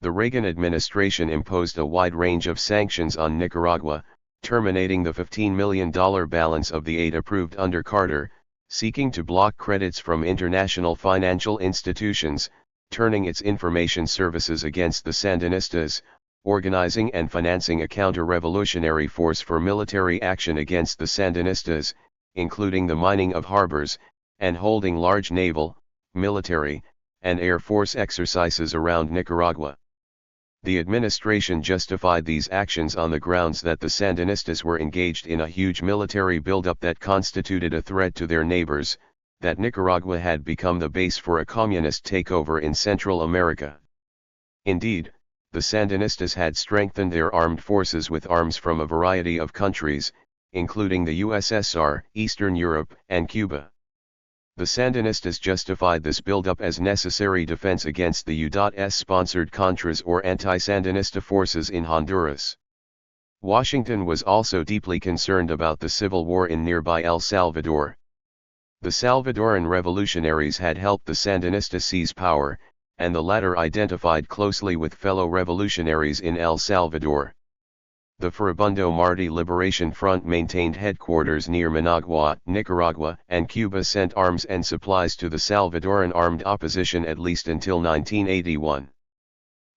The Reagan administration imposed a wide range of sanctions on Nicaragua, terminating the $15 million balance of the aid approved under Carter, seeking to block credits from international financial institutions, turning its information services against the Sandinistas, organizing and financing a counter-revolutionary force for military action against the Sandinistas, including the mining of harbors, and holding large naval, military, and air force exercises around Nicaragua. The administration justified these actions on the grounds that the Sandinistas were engaged in a huge military buildup that constituted a threat to their neighbors, that Nicaragua had become the base for a communist takeover in Central America. Indeed, the Sandinistas had strengthened their armed forces with arms from a variety of countries, including the USSR, Eastern Europe, and Cuba. The Sandinistas justified this buildup as necessary defense against the U.S.-sponsored Contras or anti-Sandinista forces in Honduras. Washington was also deeply concerned about the civil war in nearby El Salvador. The Salvadoran revolutionaries had helped the Sandinistas seize power, and the latter identified closely with fellow revolutionaries in El Salvador. The Furibundo Martí Liberation Front maintained headquarters near Managua, Nicaragua, and Cuba sent arms and supplies to the Salvadoran armed opposition at least until 1981.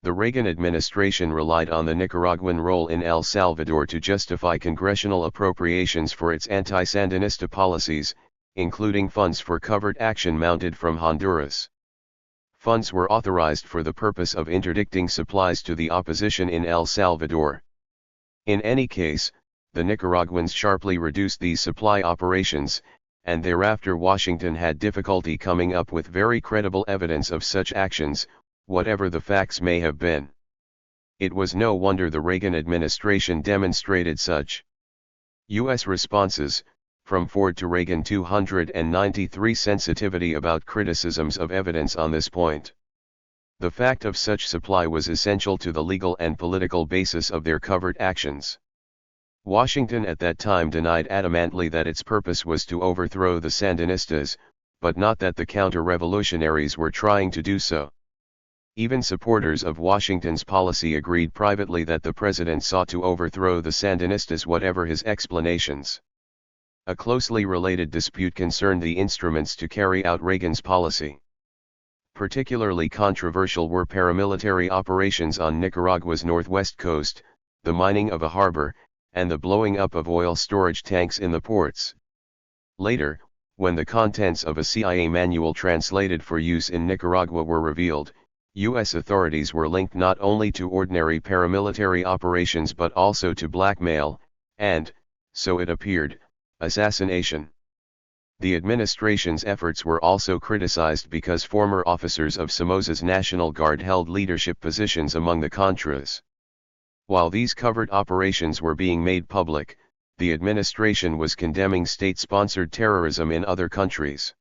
The Reagan administration relied on the Nicaraguan role in El Salvador to justify congressional appropriations for its anti-Sandinista policies, including funds for covert action mounted from Honduras. Funds were authorized for the purpose of interdicting supplies to the opposition in El Salvador. In any case, the Nicaraguans sharply reduced these supply operations, and thereafter Washington had difficulty coming up with very credible evidence of such actions, whatever the facts may have been. It was no wonder the Reagan administration demonstrated such U.S. responses, from Ford to Reagan 293 sensitivity about criticisms of evidence on this point. The fact of such supply was essential to the legal and political basis of their covert actions. Washington at that time denied adamantly that its purpose was to overthrow the Sandinistas, but not that the counter-revolutionaries were trying to do so. Even supporters of Washington's policy agreed privately that the president sought to overthrow the Sandinistas whatever his explanations. A closely related dispute concerned the instruments to carry out Reagan's policy. Particularly controversial were paramilitary operations on Nicaragua's northwest coast, the mining of a harbor, and the blowing up of oil storage tanks in the ports. Later, when the contents of a CIA manual translated for use in Nicaragua were revealed, U.S. authorities were linked not only to ordinary paramilitary operations but also to blackmail, and, so it appeared, assassination. The administration's efforts were also criticized because former officers of Somoza's National Guard held leadership positions among the Contras. While these covert operations were being made public, the administration was condemning state-sponsored terrorism in other countries.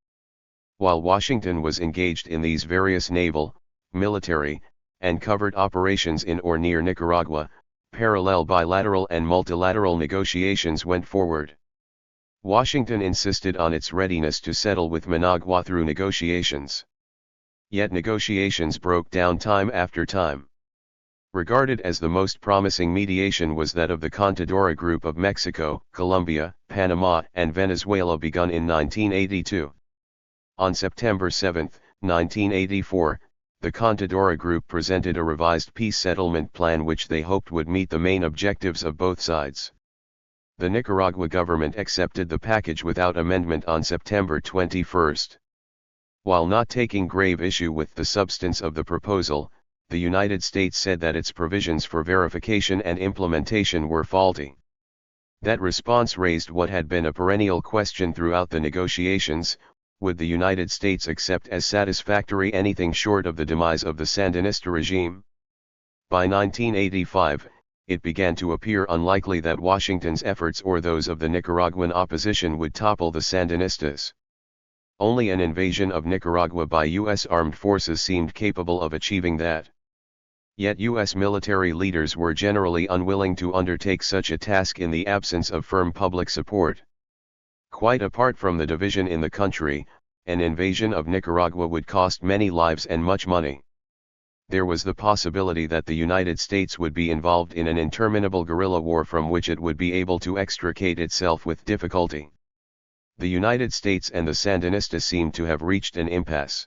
While Washington was engaged in these various naval, military, and covert operations in or near Nicaragua, parallel bilateral and multilateral negotiations went forward. Washington insisted on its readiness to settle with Managua through negotiations. Yet negotiations broke down time after time. Regarded as the most promising mediation was that of the Contadora Group of Mexico, Colombia, Panama, and Venezuela, begun in 1982. On September 7, 1984, the Contadora Group presented a revised peace settlement plan which they hoped would meet the main objectives of both sides. The Nicaragua government accepted the package without amendment on September 21. While not taking grave issue with the substance of the proposal, the United States said that its provisions for verification and implementation were faulty. That response raised what had been a perennial question throughout the negotiations: would the United States accept as satisfactory anything short of the demise of the Sandinista regime? By 1985, it began to appear unlikely that Washington's efforts or those of the Nicaraguan opposition would topple the Sandinistas. Only an invasion of Nicaragua by U.S. armed forces seemed capable of achieving that. Yet U.S. military leaders were generally unwilling to undertake such a task in the absence of firm public support. Quite apart from the division in the country, an invasion of Nicaragua would cost many lives and much money. There was the possibility that the United States would be involved in an interminable guerrilla war from which it would be able to extricate itself with difficulty. The United States and the Sandinistas seemed to have reached an impasse.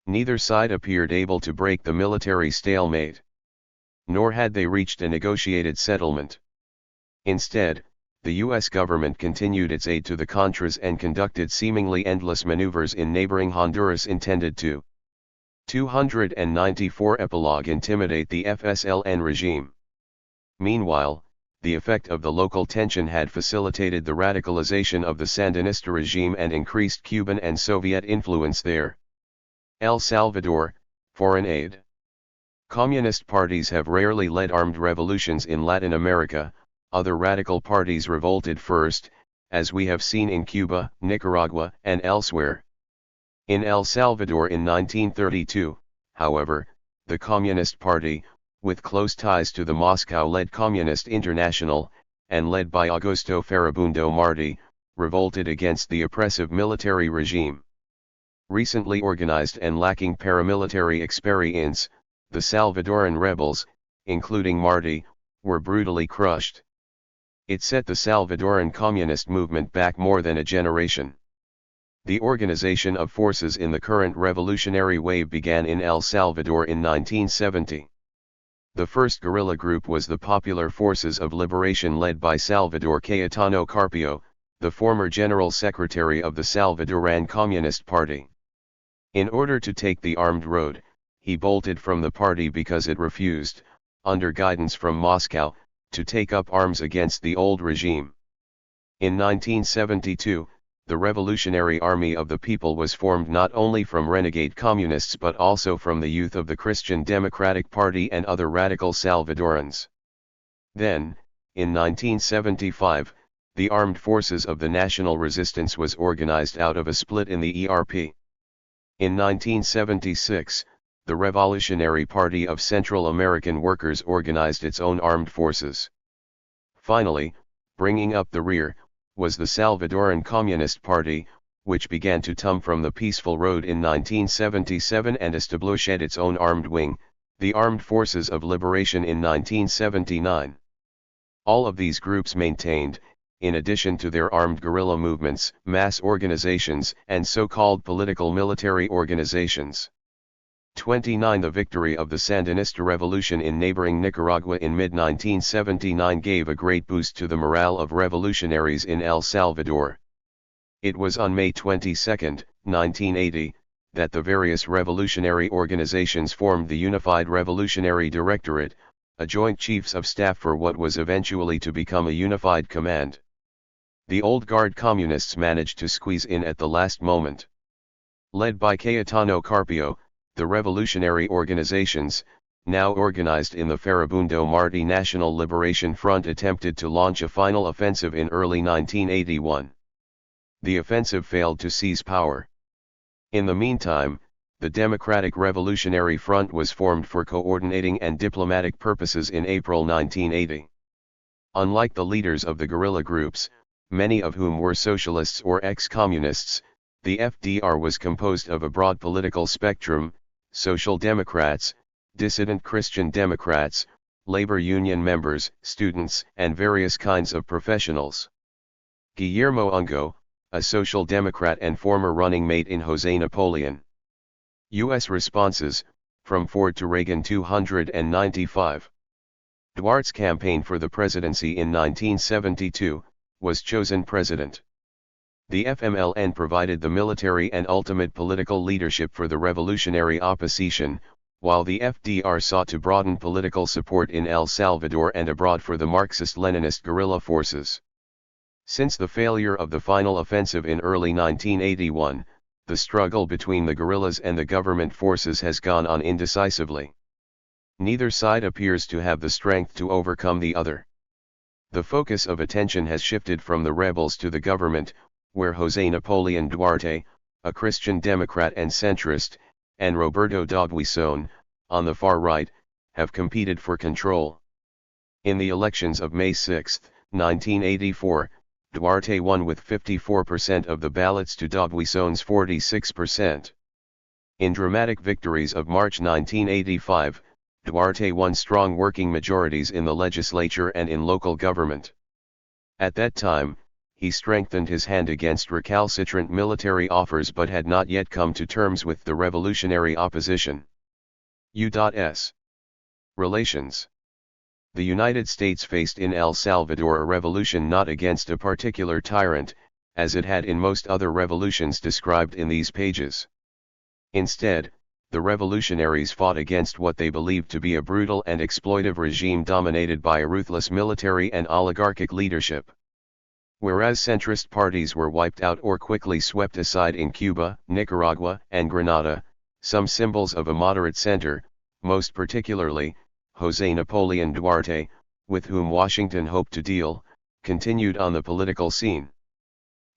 Neither side appeared able to break the military stalemate. Nor had they reached a negotiated settlement. Instead, the U.S. government continued its aid to the Contras and conducted seemingly endless maneuvers in neighboring Honduras intended to 294 Epilogue intimidate the FSLN regime. Meanwhile, the effect of the local tension had facilitated the radicalization of the Sandinista regime and increased Cuban and Soviet influence there. El Salvador, foreign aid. Communist parties have rarely led armed revolutions in Latin America. Other radical parties revolted first, as we have seen in Cuba, Nicaragua, and elsewhere. In El Salvador in 1932, however, the Communist Party, with close ties to the Moscow-led Communist International, and led by Augusto Farabundo Martí, revolted against the oppressive military regime. Recently organized and lacking paramilitary experience, the Salvadoran rebels, including Martí, were brutally crushed. It set the Salvadoran communist movement back more than a generation. The organization of forces in the current revolutionary wave began in El Salvador in 1970. The first guerrilla group was the Popular Forces of Liberation led by Salvador Cayetano Carpio, the former General Secretary of the Salvadoran Communist Party. In order to take the armed road, he bolted from the party because it refused, under guidance from Moscow, to take up arms against the old regime. In 1972, the Revolutionary Army of the People was formed not only from renegade communists but also from the youth of the Christian Democratic Party and other radical Salvadorans. Then, in 1975, the Armed Forces of the National Resistance was organized out of a split in the ERP. In 1976, the Revolutionary Party of Central American Workers organized its own armed forces. Finally, bringing up the rear, was the Salvadoran Communist Party, which began to tumble from the peaceful road in 1977 and established its own armed wing, the Armed Forces of Liberation, in 1979. All of these groups maintained, in addition to their armed guerrilla movements, mass organizations, and so-called political military organizations. 29 The victory of the Sandinista revolution in neighboring Nicaragua in mid-1979 gave a great boost to the morale of revolutionaries in El Salvador. It was on May 22, 1980, that the various revolutionary organizations formed the Unified Revolutionary Directorate, a joint chiefs of staff for what was eventually to become a unified command. The old guard communists managed to squeeze in at the last moment. Led by Cayetano Carpio, the revolutionary organizations, now organized in the Farabundo Martí National Liberation Front, attempted to launch a final offensive in early 1981. The offensive failed to seize power. In the meantime, the Democratic Revolutionary Front was formed for coordinating and diplomatic purposes in April 1980. Unlike the leaders of the guerrilla groups, many of whom were socialists or ex-communists. The FDR was composed of a broad political spectrum: Social Democrats, dissident Christian Democrats, labor union members, students, and various kinds of professionals. Guillermo Ungo, a social democrat and former running mate in José Napoleon. U.S. responses, from Ford to Reagan 295. Duarte's campaign for the presidency in 1972, was chosen president. The FMLN provided the military and ultimate political leadership for the revolutionary opposition, while the FDR sought to broaden political support in El Salvador and abroad for the Marxist-Leninist guerrilla forces. Since the failure of the final offensive in early 1981, the struggle between the guerrillas and the government forces has gone on indecisively. Neither side appears to have the strength to overcome the other. The focus of attention has shifted from the rebels to the government, where José Napoleon Duarte, a Christian Democrat and centrist, and Roberto D'Aubuisson, on the far right, have competed for control. In the elections of May 6, 1984, Duarte won with 54% of the ballots to D'Aubuisson's 46%. In dramatic victories of March 1985, Duarte won strong working majorities in the legislature and in local government. At that time, he strengthened his hand against recalcitrant military offers but had not yet come to terms with the revolutionary opposition. U.S. Relations. The United States faced in El Salvador a revolution not against a particular tyrant, as it had in most other revolutions described in these pages. Instead, the revolutionaries fought against what they believed to be a brutal and exploitive regime dominated by a ruthless military and oligarchic leadership. Whereas centrist parties were wiped out or quickly swept aside in Cuba, Nicaragua, and Grenada, some symbols of a moderate center, most particularly, José Napoleon Duarte, with whom Washington hoped to deal, continued on the political scene.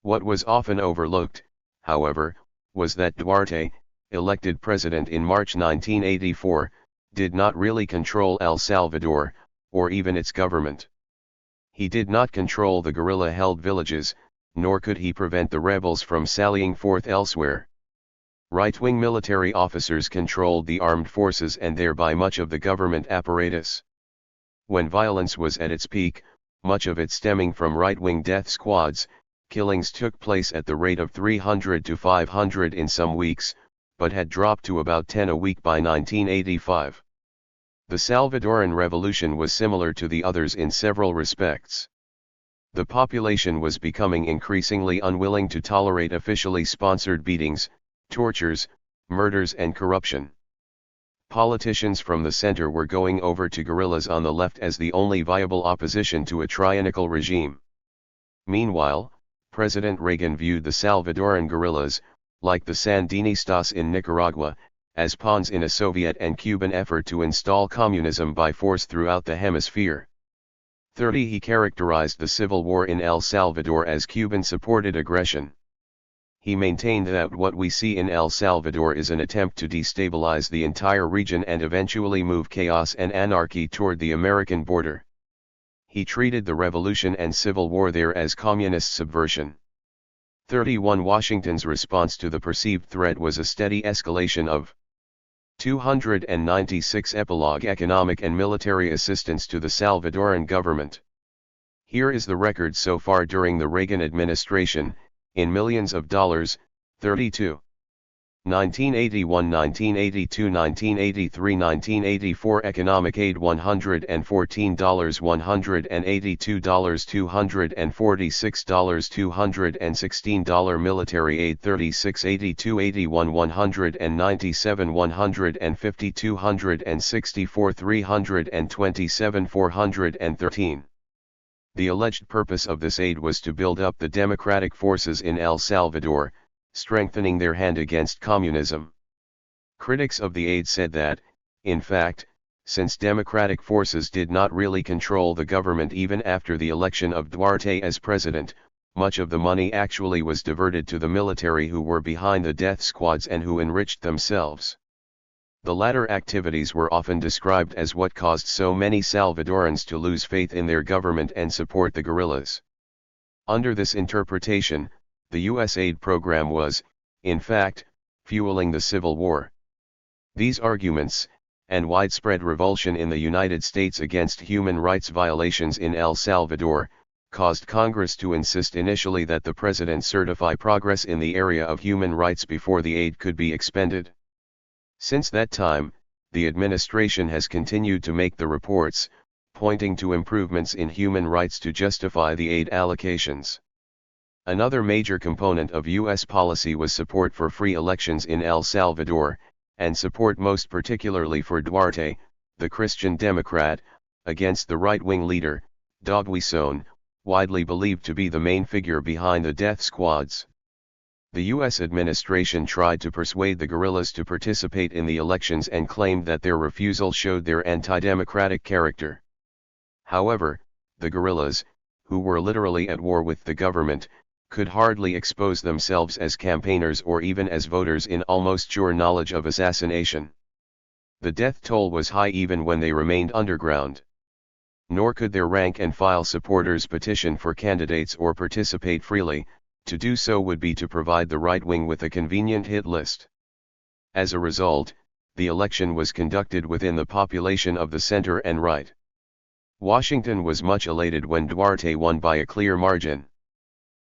What was often overlooked, however, was that Duarte, elected president in March 1984, did not really control El Salvador, or even its government. He did not control the guerrilla-held villages, nor could he prevent the rebels from sallying forth elsewhere. Right-wing military officers controlled the armed forces and thereby much of the government apparatus. When violence was at its peak, much of it stemming from right-wing death squads, killings took place at the rate of 300 to 500 in some weeks, but had dropped to about 10 a week by 1985. The Salvadoran Revolution was similar to the others in several respects. The population was becoming increasingly unwilling to tolerate officially sponsored beatings, tortures, murders and corruption. Politicians from the center were going over to guerrillas on the left as the only viable opposition to a tyrannical regime. Meanwhile, President Reagan viewed the Salvadoran guerrillas, like the Sandinistas in Nicaragua, as pawns in a Soviet and Cuban effort to install communism by force throughout the hemisphere. 30. He characterized the civil war in El Salvador as Cuban-supported aggression. He maintained that what we see in El Salvador is an attempt to destabilize the entire region and eventually move chaos and anarchy toward the American border. He treated the revolution and civil war there as communist subversion. 31. Washington's response to the perceived threat was a steady escalation of 296 epilogue economic and military assistance to the Salvadoran government. Here is the record so far during the Reagan administration, in millions of dollars: 32. 1981, 1982, 1983, 1984 economic aid $114, $182, $246, $216 military aid 36, 82, 81, 197, 150, 264, 327, 413. The alleged purpose of this aid was to build up the democratic forces in El Salvador, strengthening their hand against communism. Critics of the aid said that, in fact, since democratic forces did not really control the government even after the election of Duarte as president, much of the money actually was diverted to the military who were behind the death squads and who enriched themselves. The latter activities were often described as what caused so many Salvadorans to lose faith in their government and support the guerrillas. Under this interpretation, the U.S. aid program was, in fact, fueling the Civil War. These arguments, and widespread revulsion in the United States against human rights violations in El Salvador, caused Congress to insist initially that the President certify progress in the area of human rights before the aid could be expended. Since that time, the administration has continued to make the reports, pointing to improvements in human rights to justify the aid allocations. Another major component of U.S. policy was support for free elections in El Salvador, and support most particularly for Duarte, the Christian Democrat, against the right-wing leader, Dogwison, widely believed to be the main figure behind the death squads. The U.S. administration tried to persuade the guerrillas to participate in the elections and claimed that their refusal showed their anti-democratic character. However, the guerrillas, who were literally at war with the government, could hardly expose themselves as campaigners or even as voters in almost sure knowledge of assassination. The death toll was high even when they remained underground. Nor could their rank-and-file supporters petition for candidates or participate freely. To do so would be to provide the right wing with a convenient hit list. As a result, the election was conducted within the population of the center and right. Washington was much elated when Duarte won by a clear margin.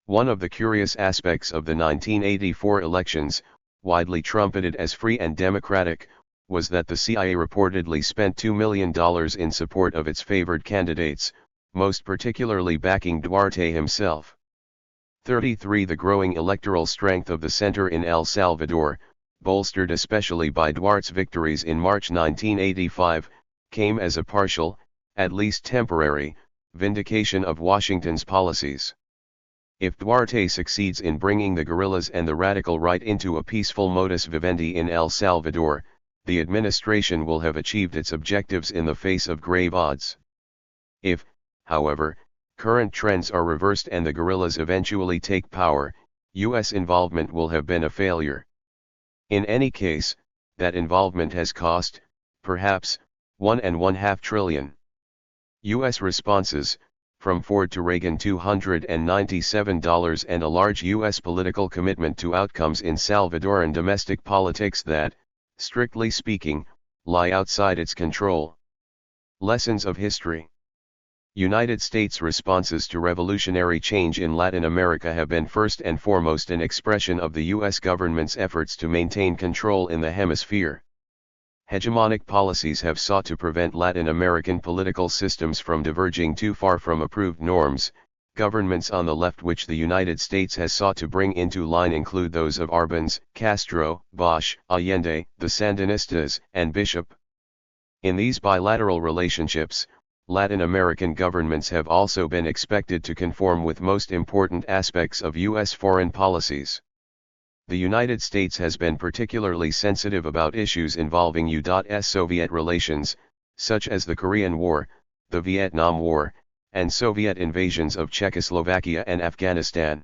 One of the curious aspects of the 1984 elections, widely trumpeted as free and democratic, was that the CIA reportedly spent $2 million in support of its favored candidates, most particularly backing Duarte himself. 33 The growing electoral strength of the center in El Salvador, bolstered especially by Duarte's victories in March 1985, came as a partial, at least temporary, vindication of Washington's policies. If Duarte succeeds in bringing the guerrillas and the radical right into a peaceful modus vivendi in El Salvador, the administration will have achieved its objectives in the face of grave odds. If, however, current trends are reversed and the guerrillas eventually take power, U.S. involvement will have been a failure. In any case, that involvement has cost, perhaps, $1.5 trillion. U.S. responses, from Ford to Reagan $297 and a large U.S. political commitment to outcomes in Salvadoran domestic politics that, strictly speaking, lie outside its control. Lessons of history. United States responses to revolutionary change in Latin America have been first and foremost an expression of the U.S. government's efforts to maintain control in the hemisphere. Hegemonic policies have sought to prevent Latin American political systems from diverging too far from approved norms. Governments on the left which the United States has sought to bring into line include those of Arbenz, Castro, Bosch, Allende, the Sandinistas, and Bishop. In these bilateral relationships, Latin American governments have also been expected to conform with most important aspects of U.S. foreign policies. The United States has been particularly sensitive about issues involving U.S. Soviet relations, such as the Korean War, the Vietnam War, and Soviet invasions of Czechoslovakia and Afghanistan.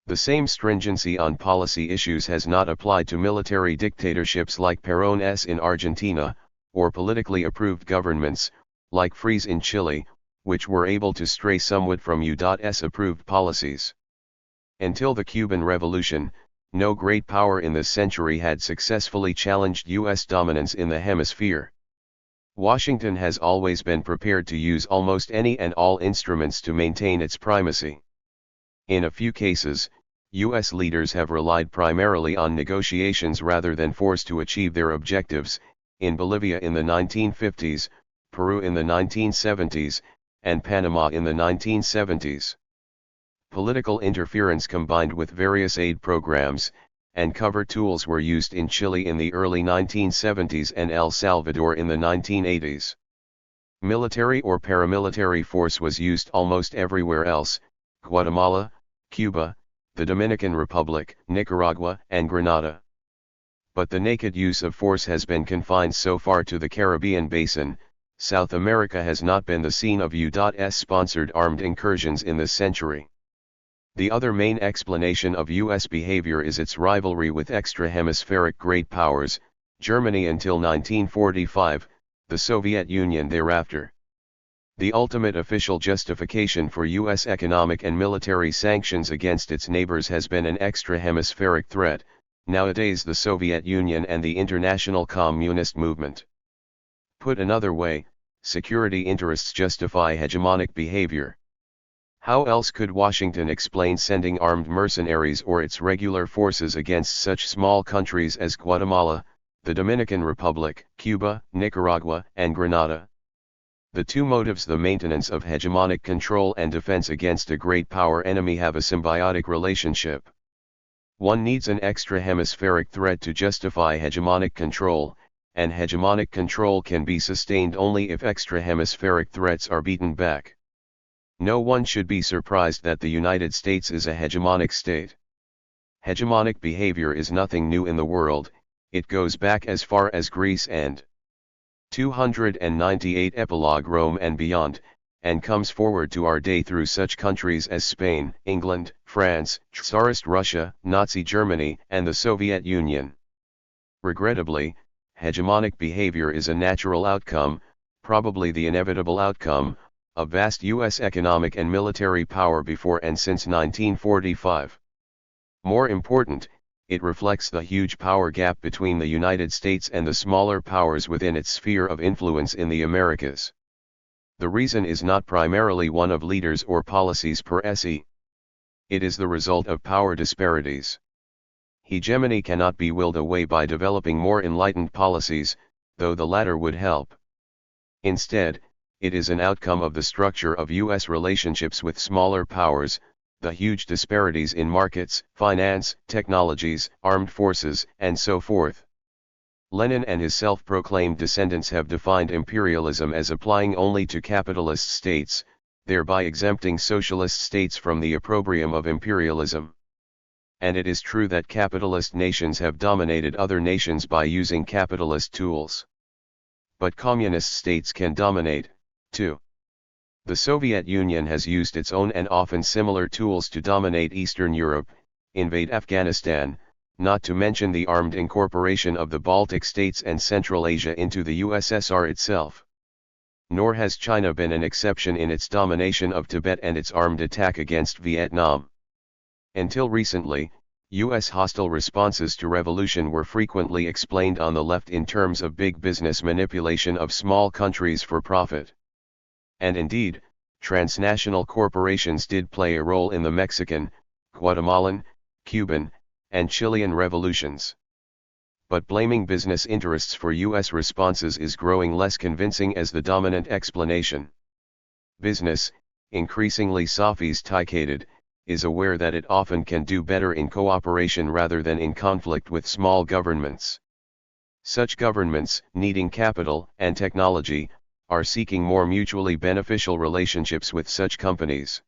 The same stringency on policy issues has not applied to military dictatorships like Perón's in Argentina, or politically approved governments, like Free's in Chile, which were able to stray somewhat from U.S. approved policies. Until the Cuban Revolution, no great power in this century had successfully challenged U.S. dominance in the hemisphere. Washington has always been prepared to use almost any and all instruments to maintain its primacy. In a few cases, U.S. leaders have relied primarily on negotiations rather than force to achieve their objectives, in Bolivia in the 1950s, Peru in the 1970s, and Panama in the 1970s. Political interference combined with various aid programs, and cover tools were used in Chile in the early 1970s and El Salvador in the 1980s. Military or paramilitary force was used almost everywhere else: Guatemala, Cuba, the Dominican Republic, Nicaragua, and Grenada. But the naked use of force has been confined so far to the Caribbean basin. South America has not been the scene of U.S.-sponsored armed incursions in this century. The other main explanation of U.S. behavior is its rivalry with extra-hemispheric great powers, Germany until 1945, the Soviet Union thereafter. The ultimate official justification for U.S. economic and military sanctions against its neighbors has been an extra-hemispheric threat, nowadays the Soviet Union and the international communist movement. Put another way, security interests justify hegemonic behavior. How else could Washington explain sending armed mercenaries or its regular forces against such small countries as Guatemala, the Dominican Republic, Cuba, Nicaragua, and Grenada? The two motives, the maintenance of hegemonic control and defense against a great power enemy, have a symbiotic relationship. One needs an extra-hemispheric threat to justify hegemonic control, and hegemonic control can be sustained only if extra-hemispheric threats are beaten back. No one should be surprised that the United States is a hegemonic state. Hegemonic behavior is nothing new in the world, it goes back as far as Greece and 298 epilogue Rome and beyond, and comes forward to our day through such countries as Spain, England, France, Tsarist Russia, Nazi Germany, and the Soviet Union. Regrettably, hegemonic behavior is a natural outcome, probably the inevitable outcome, of vast U.S. economic and military power before and since 1945. More important, it reflects the huge power gap between the United States and the smaller powers within its sphere of influence in the Americas. The reason is not primarily one of leaders or policies per se. It is the result of power disparities. Hegemony cannot be willed away by developing more enlightened policies, though the latter would help. Instead, it is an outcome of the structure of U.S. relationships with smaller powers, the huge disparities in markets, finance, technologies, armed forces, and so forth. Lenin and his self-proclaimed descendants have defined imperialism as applying only to capitalist states, thereby exempting socialist states from the opprobrium of imperialism. And it is true that capitalist nations have dominated other nations by using capitalist tools. But communist states can dominate, too. The Soviet Union has used its own and often similar tools to dominate Eastern Europe, invade Afghanistan, not to mention the armed incorporation of the Baltic states and Central Asia into the USSR itself. Nor has China been an exception in its domination of Tibet and its armed attack against Vietnam. Until recently, U.S. hostile responses to revolution were frequently explained on the left in terms of big business manipulation of small countries for profit. And indeed, transnational corporations did play a role in the Mexican, Guatemalan, Cuban, and Chilean revolutions. But blaming business interests for U.S. responses is growing less convincing as the dominant explanation. Business, increasingly sophisticated, is aware that it often can do better in cooperation rather than in conflict with small governments. Such governments, needing capital and technology, are seeking more mutually beneficial relationships with such companies.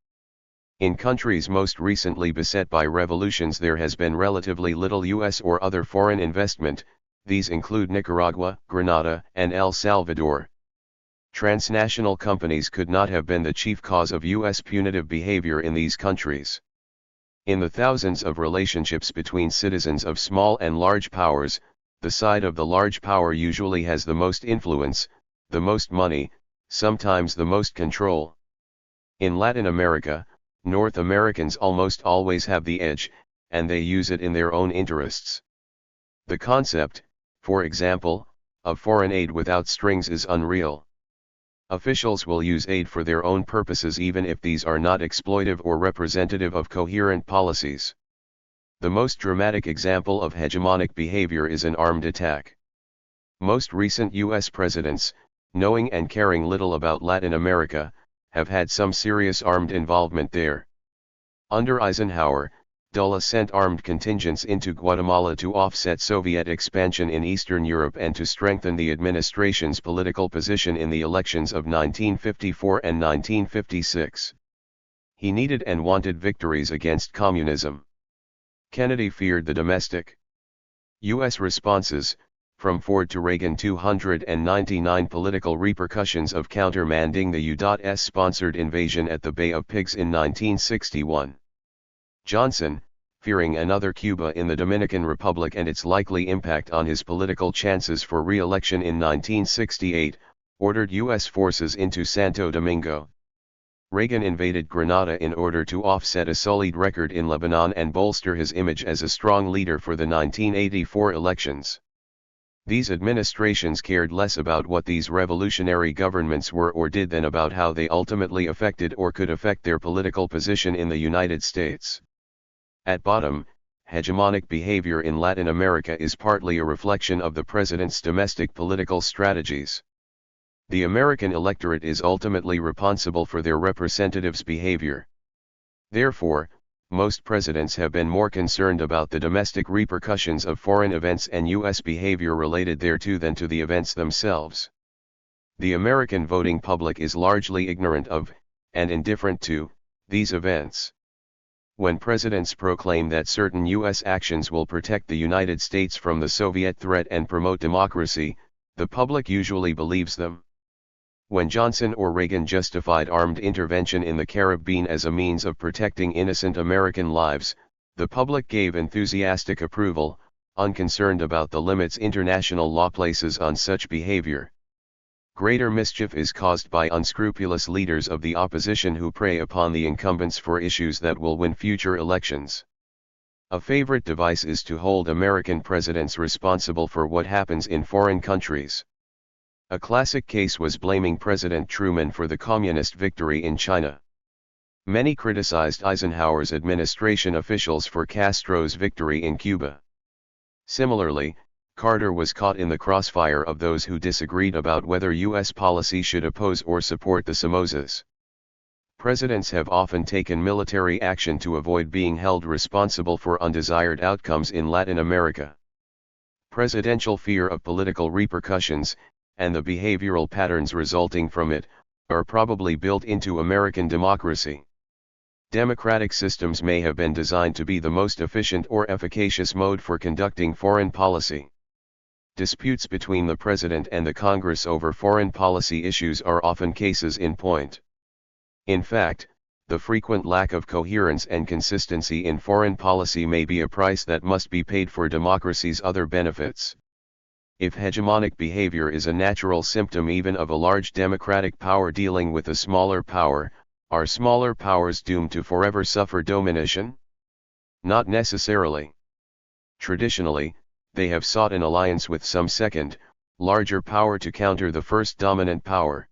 In countries most recently beset by revolutions, there has been relatively little U.S. or other foreign investment. These include Nicaragua, Grenada, and El Salvador. Transnational companies could not have been the chief cause of U.S. punitive behavior in these countries. In the thousands of relationships between citizens of small and large powers, the side of the large power usually has the most influence, the most money, sometimes the most control. In Latin America, North Americans almost always have the edge, and they use it in their own interests. The concept, for example, of foreign aid without strings is unreal. Officials will use aid for their own purposes even if these are not exploitive or representative of coherent policies. The most dramatic example of hegemonic behavior is an armed attack. Most recent U.S. presidents, knowing and caring little about Latin America, have had some serious armed involvement there. Under Eisenhower, Dulles sent armed contingents into Guatemala to offset Soviet expansion in Eastern Europe and to strengthen the administration's political position in the elections of 1954 and 1956. He needed and wanted victories against communism. Kennedy feared the domestic U.S. responses, from Ford to Reagan. 299 political repercussions of countermanding the U.S. sponsored invasion at the Bay of Pigs in 1961. Johnson, fearing another Cuba in the Dominican Republic and its likely impact on his political chances for re-election in 1968, ordered U.S. forces into Santo Domingo. Reagan invaded Grenada in order to offset a sullied record in Lebanon and bolster his image as a strong leader for the 1984 elections. These administrations cared less about what these revolutionary governments were or did than about how they ultimately affected or could affect their political position in the United States. At bottom, hegemonic behavior in Latin America is partly a reflection of the president's domestic political strategies. The American electorate is ultimately responsible for their representatives' behavior. Therefore, most presidents have been more concerned about the domestic repercussions of foreign events and U.S. behavior related thereto than to the events themselves. The American voting public is largely ignorant of, and indifferent to, these events. When presidents proclaim that certain U.S. actions will protect the United States from the Soviet threat and promote democracy, the public usually believes them. When Johnson or Reagan justified armed intervention in the Caribbean as a means of protecting innocent American lives, the public gave enthusiastic approval, unconcerned about the limits international law places on such behavior. Greater mischief is caused by unscrupulous leaders of the opposition who prey upon the incumbents for issues that will win future elections. A favorite device is to hold American presidents responsible for what happens in foreign countries. A classic case was blaming President Truman for the communist victory in China. Many criticized Eisenhower's administration officials for Castro's victory in Cuba. Similarly, Carter was caught in the crossfire of those who disagreed about whether U.S. policy should oppose or support the Somozas. Presidents have often taken military action to avoid being held responsible for undesired outcomes in Latin America. Presidential fear of political repercussions, and the behavioral patterns resulting from it, are probably built into American democracy. Democratic systems may have been designed to be the most efficient or efficacious mode for conducting foreign policy. Disputes between the President and the Congress over foreign policy issues are often cases in point. In fact, the frequent lack of coherence and consistency in foreign policy may be a price that must be paid for democracy's other benefits. If hegemonic behavior is a natural symptom even of a large democratic power dealing with a smaller power, are smaller powers doomed to forever suffer domination? Not necessarily. Traditionally, they have sought an alliance with some second, larger power to counter the first dominant power.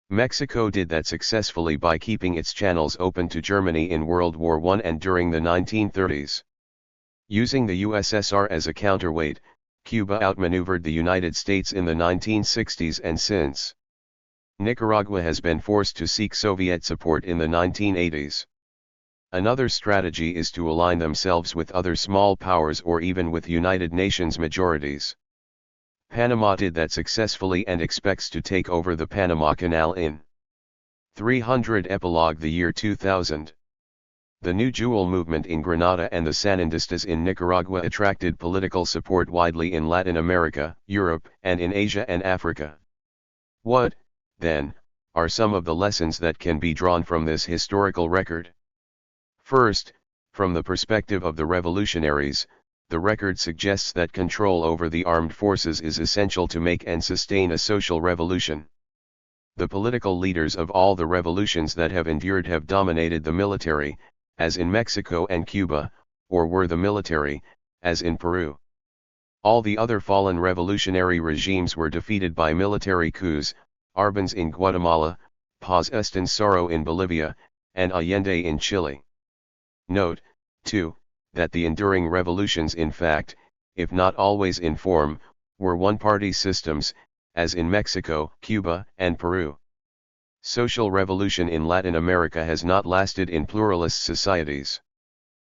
Mexico did that successfully by keeping its channels open to Germany in World War I and during the 1930s. Using the USSR as a counterweight, Cuba outmaneuvered the United States in the 1960s and since. Nicaragua has been forced to seek Soviet support in the 1980s. Another strategy is to align themselves with other small powers or even with United Nations majorities. Panama did that successfully and expects to take over the Panama Canal in 300 epilogue the year 2000. The New Jewel movement in Grenada and the Sandinistas in Nicaragua attracted political support widely in Latin America, Europe, and in Asia and Africa. What, then, are some of the lessons that can be drawn from this historical record? First, from the perspective of the revolutionaries, the record suggests that control over the armed forces is essential to make and sustain a social revolution. The political leaders of all the revolutions that have endured have dominated the military, as in Mexico and Cuba, or were the military, as in Peru. All the other fallen revolutionary regimes were defeated by military coups, Arbenz in Guatemala, Paz Estenssoro in Bolivia, and Allende in Chile. Note, too, that the enduring revolutions in fact, if not always in form, were one-party systems, as in Mexico, Cuba, and Peru. Social revolution in Latin America has not lasted in pluralist societies.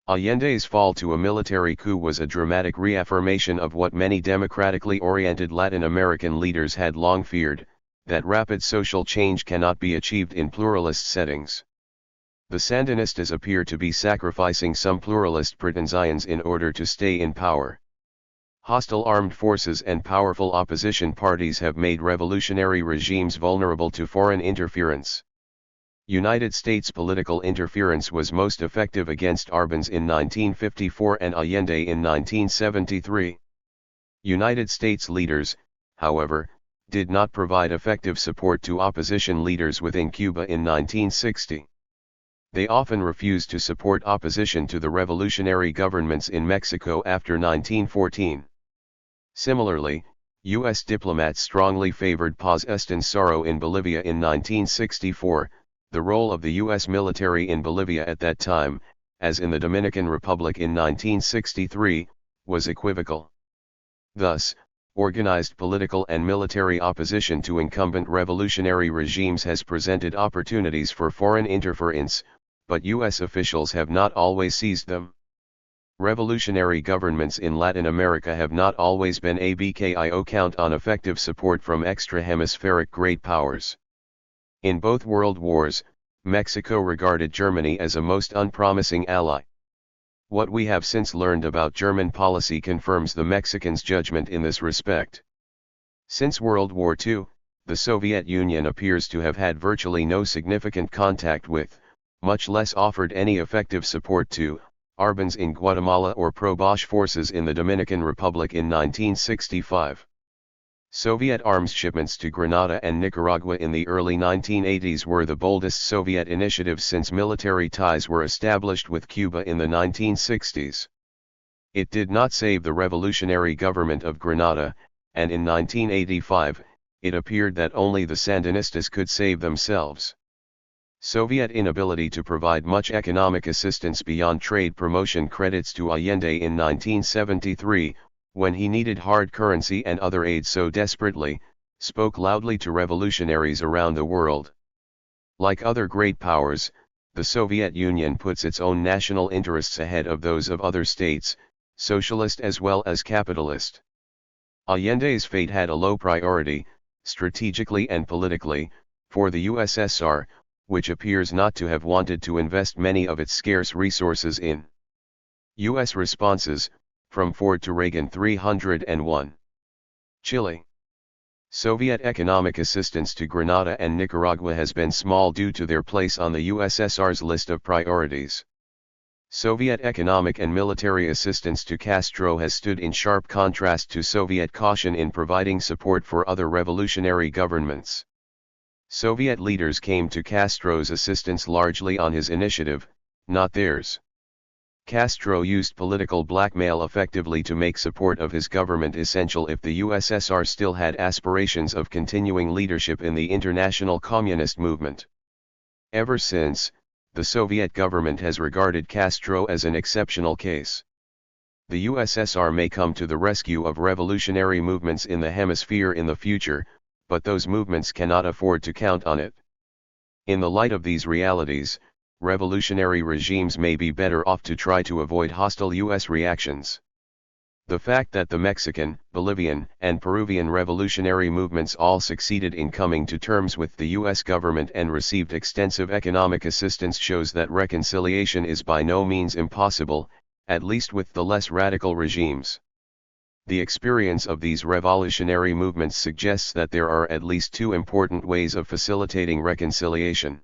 Allende's fall to a military coup was a dramatic reaffirmation of what many democratically oriented Latin American leaders had long feared, that rapid social change cannot be achieved in pluralist settings. The Sandinistas appear to be sacrificing some pluralist pretensions in order to stay in power. Hostile armed forces and powerful opposition parties have made revolutionary regimes vulnerable to foreign interference. United States political interference was most effective against Arbenz in 1954 and Allende in 1973. United States leaders, however, did not provide effective support to opposition leaders within Cuba in 1960. They often refused to support opposition to the revolutionary governments in Mexico after 1914. Similarly, U.S. diplomats strongly favored paz extensoro in Bolivia in 1964. The role of the U.S. military in Bolivia at that time, as in the Dominican Republic in 1963, was equivocal. Thus, organized political and military opposition to incumbent revolutionary regimes has presented opportunities for foreign interference, but U.S. officials have not always seized them. Revolutionary governments in Latin America have not always been able to count on effective support from extra-hemispheric great powers. In both world wars, Mexico regarded Germany as a most unpromising ally. What we have since learned about German policy confirms the Mexicans' judgment in this respect. Since World War II, the Soviet Union appears to have had virtually no significant contact with, much less offered any effective support to, Arbans in Guatemala or pro-Bosch forces in the Dominican Republic in 1965. Soviet arms shipments to Grenada and Nicaragua in the early 1980s were the boldest Soviet initiatives since military ties were established with Cuba in the 1960s. It did not save the revolutionary government of Grenada, and in 1985, it appeared that only the Sandinistas could save themselves. Soviet inability to provide much economic assistance beyond trade promotion credits to Allende in 1973, when he needed hard currency and other aid so desperately, spoke loudly to revolutionaries around the world. Like other great powers, the Soviet Union puts its own national interests ahead of those of other states, socialist as well as capitalist. Allende's fate had a low priority, strategically and politically, for the USSR, which appears not to have wanted to invest many of its scarce resources in U.S. responses, from Ford to Reagan 301. Chile. Soviet economic assistance to Grenada and Nicaragua has been small due to their place on the USSR's list of priorities. Soviet economic and military assistance to Castro has stood in sharp contrast to Soviet caution in providing support for other revolutionary governments. Soviet leaders came to Castro's assistance largely on his initiative, not theirs. Castro used political blackmail effectively to make support of his government essential if the USSR still had aspirations of continuing leadership in the international communist movement. Ever since, the Soviet government has regarded Castro as an exceptional case. The USSR may come to the rescue of revolutionary movements in the hemisphere in the future, but those movements cannot afford to count on it. In the light of these realities, revolutionary regimes may be better off to try to avoid hostile U.S. reactions. The fact that the Mexican, Bolivian, and Peruvian revolutionary movements all succeeded in coming to terms with the U.S. government and received extensive economic assistance shows that reconciliation is by no means impossible, at least with the less radical regimes. The experience of these revolutionary movements suggests that there are at least two important ways of facilitating reconciliation.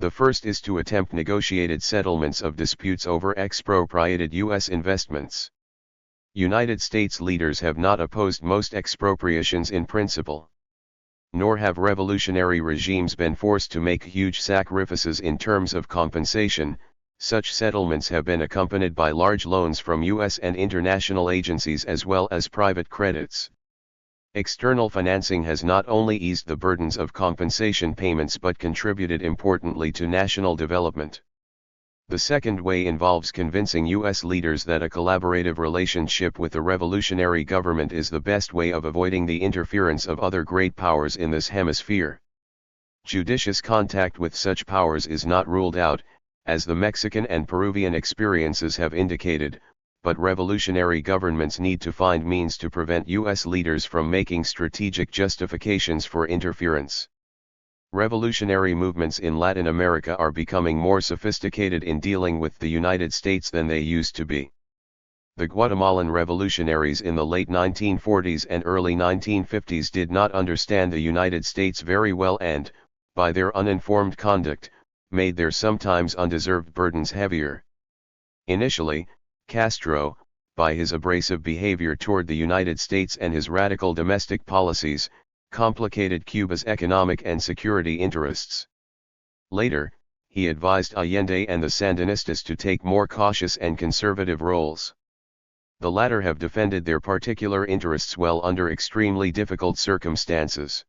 The first is to attempt negotiated settlements of disputes over expropriated U.S. investments. United States leaders have not opposed most expropriations in principle. Nor have revolutionary regimes been forced to make huge sacrifices in terms of compensation. Such settlements have been accompanied by large loans from U.S. and international agencies as well as private credits. External financing has not only eased the burdens of compensation payments but contributed importantly to national development. The second way involves convincing U.S. leaders that a collaborative relationship with the revolutionary government is the best way of avoiding the interference of other great powers in this hemisphere. Judicious contact with such powers is not ruled out, as the Mexican and Peruvian experiences have indicated, but revolutionary governments need to find means to prevent U.S. leaders from making strategic justifications for interference. Revolutionary movements in Latin America are becoming more sophisticated in dealing with the United States than they used to be. The Guatemalan revolutionaries in the late 1940s and early 1950s did not understand the United States very well and, by their uninformed conduct, made their sometimes undeserved burdens heavier. Initially, Castro, by his abrasive behavior toward the United States and his radical domestic policies, complicated Cuba's economic and security interests. Later, he advised Allende and the Sandinistas to take more cautious and conservative roles. The latter have defended their particular interests well under extremely difficult circumstances.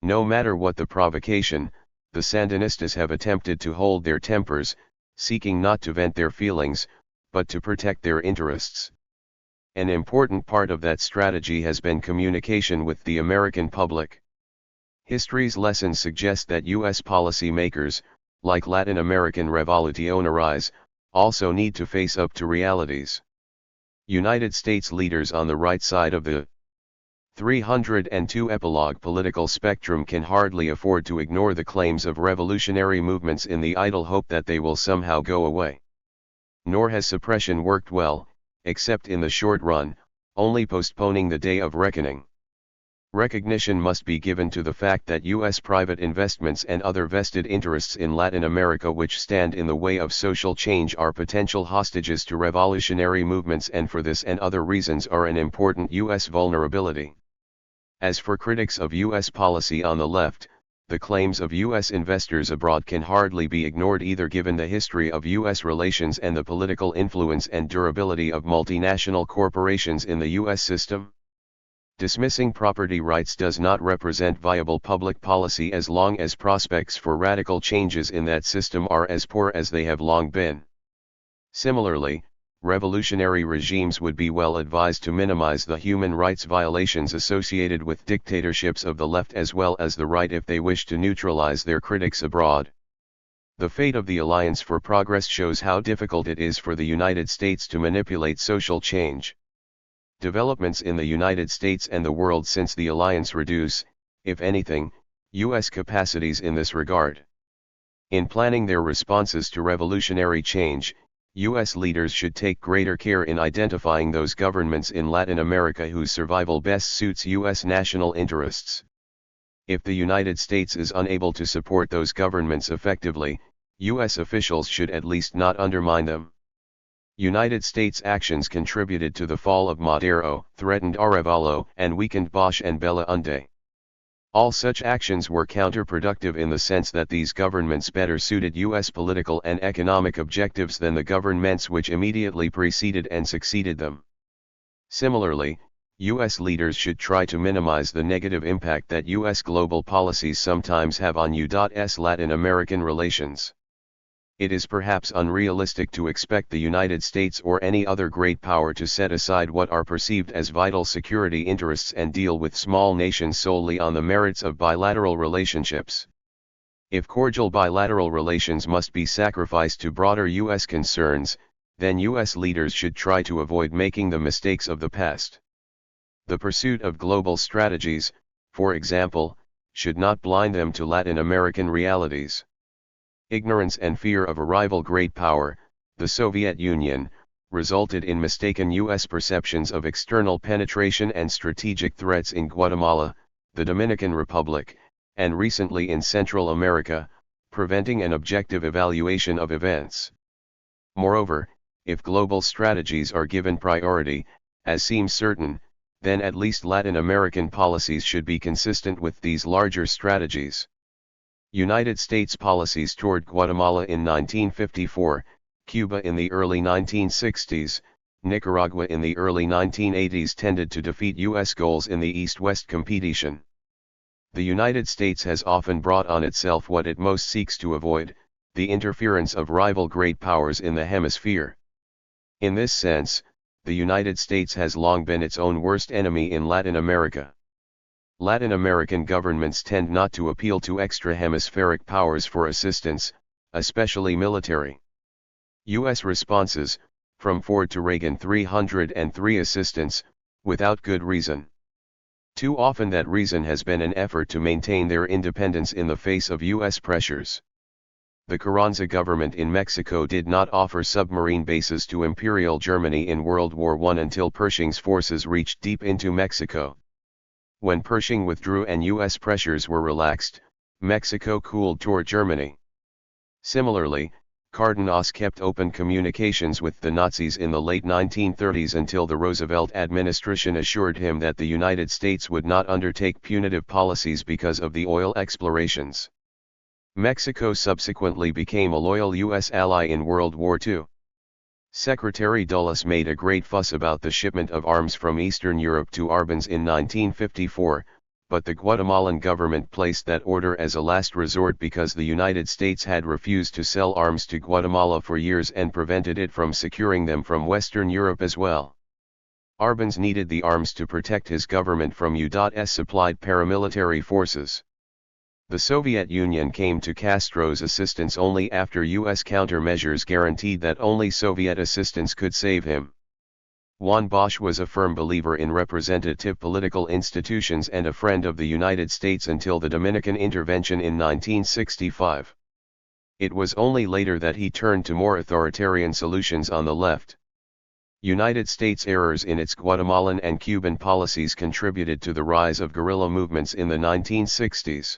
No matter what the provocation, the Sandinistas have attempted to hold their tempers, seeking not to vent their feelings, but to protect their interests. An important part of that strategy has been communication with the American public. History's lessons suggest that U.S. policymakers, like Latin American revolucionaries, also need to face up to realities. United States leaders on the right side of the 302 epilogue political spectrum can hardly afford to ignore the claims of revolutionary movements in the idle hope that they will somehow go away. Nor has suppression worked well, except in the short run, only postponing the day of reckoning. Recognition must be given to the fact that U.S. private investments and other vested interests in Latin America which stand in the way of social change are potential hostages to revolutionary movements, and for this and other reasons are an important U.S. vulnerability. As for critics of U.S. policy on the left, the claims of U.S. investors abroad can hardly be ignored either, given the history of U.S. relations and the political influence and durability of multinational corporations in the U.S. system. Dismissing property rights does not represent viable public policy as long as prospects for radical changes in that system are as poor as they have long been. Similarly, revolutionary regimes would be well advised to minimize the human rights violations associated with dictatorships of the left as well as the right if they wish to neutralize their critics abroad. The fate of the Alliance for Progress shows how difficult it is for the United States to manipulate social change. Developments in the United States and the world since the alliance reduce, if anything, U.S. capacities in this regard. In planning their responses to revolutionary change, U.S. leaders should take greater care in identifying those governments in Latin America whose survival best suits U.S. national interests. If the United States is unable to support those governments effectively, U.S. officials should at least not undermine them. United States actions contributed to the fall of Madero, threatened Arevalo, and weakened Bosch and Belaunde. All such actions were counterproductive in the sense that these governments better suited U.S. political and economic objectives than the governments which immediately preceded and succeeded them. Similarly, U.S. leaders should try to minimize the negative impact that U.S. global policies sometimes have on U.S. Latin American relations. It is perhaps unrealistic to expect the United States or any other great power to set aside what are perceived as vital security interests and deal with small nations solely on the merits of bilateral relationships. If cordial bilateral relations must be sacrificed to broader U.S. concerns, then U.S. leaders should try to avoid making the mistakes of the past. The pursuit of global strategies, for example, should not blind them to Latin American realities. Ignorance and fear of a rival great power, the Soviet Union, resulted in mistaken U.S. perceptions of external penetration and strategic threats in Guatemala, the Dominican Republic, and recently in Central America, preventing an objective evaluation of events. Moreover, if global strategies are given priority, as seems certain, then at least Latin American policies should be consistent with these larger strategies. United States policies toward Guatemala in 1954, Cuba in the early 1960s, Nicaragua in the early 1980s tended to defeat U.S. goals in the East-West competition. The United States has often brought on itself what it most seeks to avoid, the interference of rival great powers in the hemisphere. In this sense, the United States has long been its own worst enemy in Latin America. Latin American governments tend not to appeal to extra-hemispheric powers for assistance, especially military. U.S. responses, from Ford to Reagan 303 assistance, without good reason. Too often that reason has been an effort to maintain their independence in the face of U.S. pressures. The Carranza government in Mexico did not offer submarine bases to Imperial Germany in World War I until Pershing's forces reached deep into Mexico. When Pershing withdrew and U.S. pressures were relaxed, Mexico cooled toward Germany. Similarly, Cardenas kept open communications with the Nazis in the late 1930s until the Roosevelt administration assured him that the United States would not undertake punitive policies because of the oil explorations. Mexico subsequently became a loyal U.S. ally in World War II. Secretary Dulles made a great fuss about the shipment of arms from Eastern Europe to Arbenz in 1954, but the Guatemalan government placed that order as a last resort because the United States had refused to sell arms to Guatemala for years and prevented it from securing them from Western Europe as well. Arbenz needed the arms to protect his government from U.S. supplied paramilitary forces. The Soviet Union came to Castro's assistance only after U.S. countermeasures guaranteed that only Soviet assistance could save him. Juan Bosch was a firm believer in representative political institutions and a friend of the United States until the Dominican intervention in 1965. It was only later that he turned to more authoritarian solutions on the left. United States errors in its Guatemalan and Cuban policies contributed to the rise of guerrilla movements in the 1960s.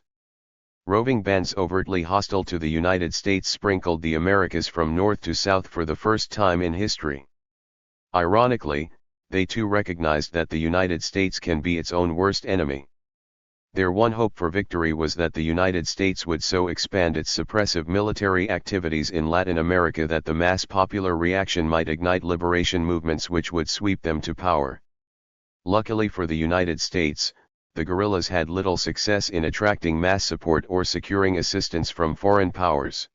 Roving bands overtly hostile to the United States sprinkled the Americas from north to south for the first time in history. Ironically, they too recognized that the United States can be its own worst enemy. Their one hope for victory was that the United States would so expand its suppressive military activities in Latin America that the mass popular reaction might ignite liberation movements which would sweep them to power. Luckily for the United States, the guerrillas had little success in attracting mass support or securing assistance from foreign powers.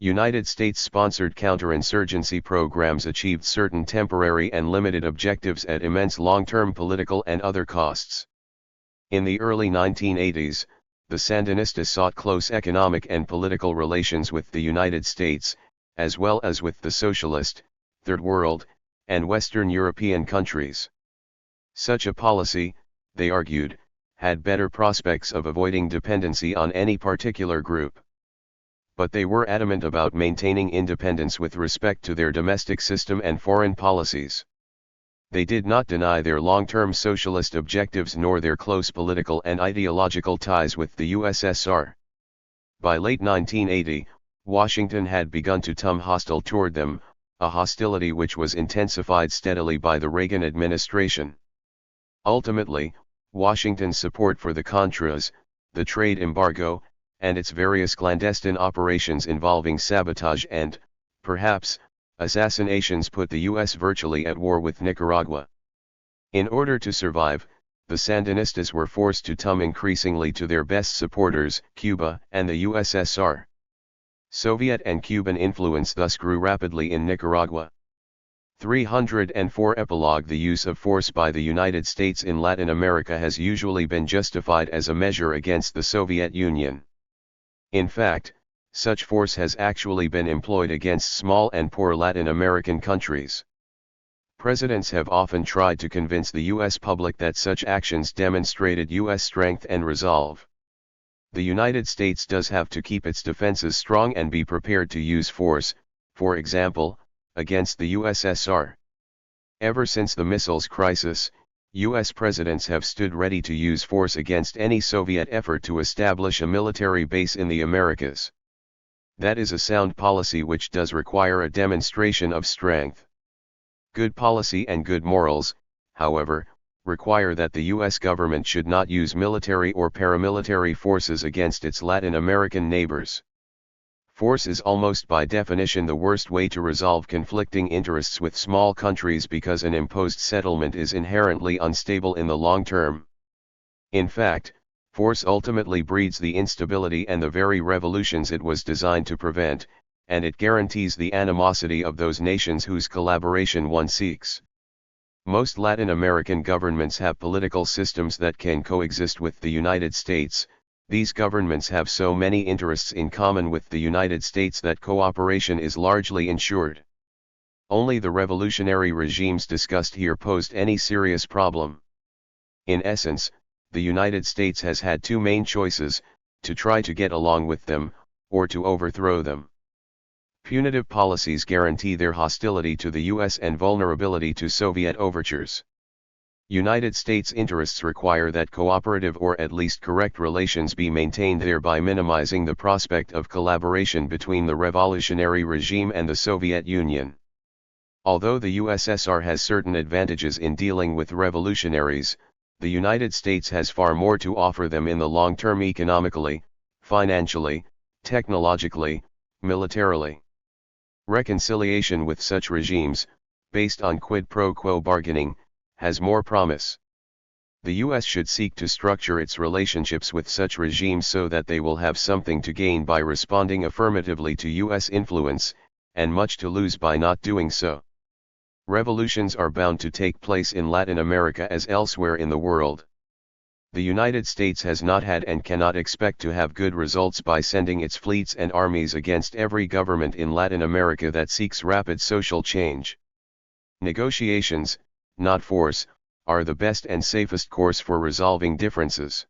United States-sponsored counterinsurgency programs achieved certain temporary and limited objectives at immense long-term political and other costs. In the early 1980s, the Sandinistas sought close economic and political relations with the United States, as well as with the socialist, Third World, and Western European countries. Such a policy, they argued, had better prospects of avoiding dependency on any particular group. But they were adamant about maintaining independence with respect to their domestic system and foreign policies. They did not deny their long-term socialist objectives nor their close political and ideological ties with the USSR. By late 1980, Washington had begun to turn hostile toward them, a hostility which was intensified steadily by the Reagan administration. Ultimately, Washington's support for the Contras, the trade embargo, and its various clandestine operations involving sabotage and, perhaps, assassinations put the U.S. virtually at war with Nicaragua. In order to survive, the Sandinistas were forced to turn increasingly to their best supporters, Cuba and the USSR. Soviet and Cuban influence thus grew rapidly in Nicaragua. 304 Epilogue The use of force by the United States in Latin America has usually been justified as a measure against the Soviet Union. In fact, such force has actually been employed against small and poor Latin American countries. Presidents have often tried to convince the U.S. public that such actions demonstrated U.S. strength and resolve. The United States does have to keep its defenses strong and be prepared to use force, for example, against the USSR. Ever since the missiles crisis, U.S. presidents have stood ready to use force against any Soviet effort to establish a military base in the Americas. That is a sound policy which does require a demonstration of strength. Good policy and good morals, however, require that the U.S. government should not use military or paramilitary forces against its Latin American neighbors. Force is almost by definition the worst way to resolve conflicting interests with small countries because an imposed settlement is inherently unstable in the long term. In fact, force ultimately breeds the instability and the very revolutions it was designed to prevent, and it guarantees the animosity of those nations whose collaboration one seeks. Most Latin American governments have political systems that can coexist with the United States. These governments have so many interests in common with the United States that cooperation is largely ensured. Only the revolutionary regimes discussed here posed any serious problem. In essence, the United States has had two main choices: to try to get along with them, or to overthrow them. Punitive policies guarantee their hostility to the U.S. and vulnerability to Soviet overtures. United States interests require that cooperative or at least correct relations be maintained, thereby minimizing the prospect of collaboration between the revolutionary regime and the Soviet Union. Although the USSR has certain advantages in dealing with revolutionaries, the United States has far more to offer them in the long term economically, financially, technologically, militarily. Reconciliation with such regimes, based on quid pro quo bargaining, has more promise. The US should seek to structure its relationships with such regimes so that they will have something to gain by responding affirmatively to US influence, and much to lose by not doing so. Revolutions are bound to take place in Latin America as elsewhere in the world. The United States has not had and cannot expect to have good results by sending its fleets and armies against every government in Latin America that seeks rapid social change. Negotiations, not force, are the best and safest course for resolving differences.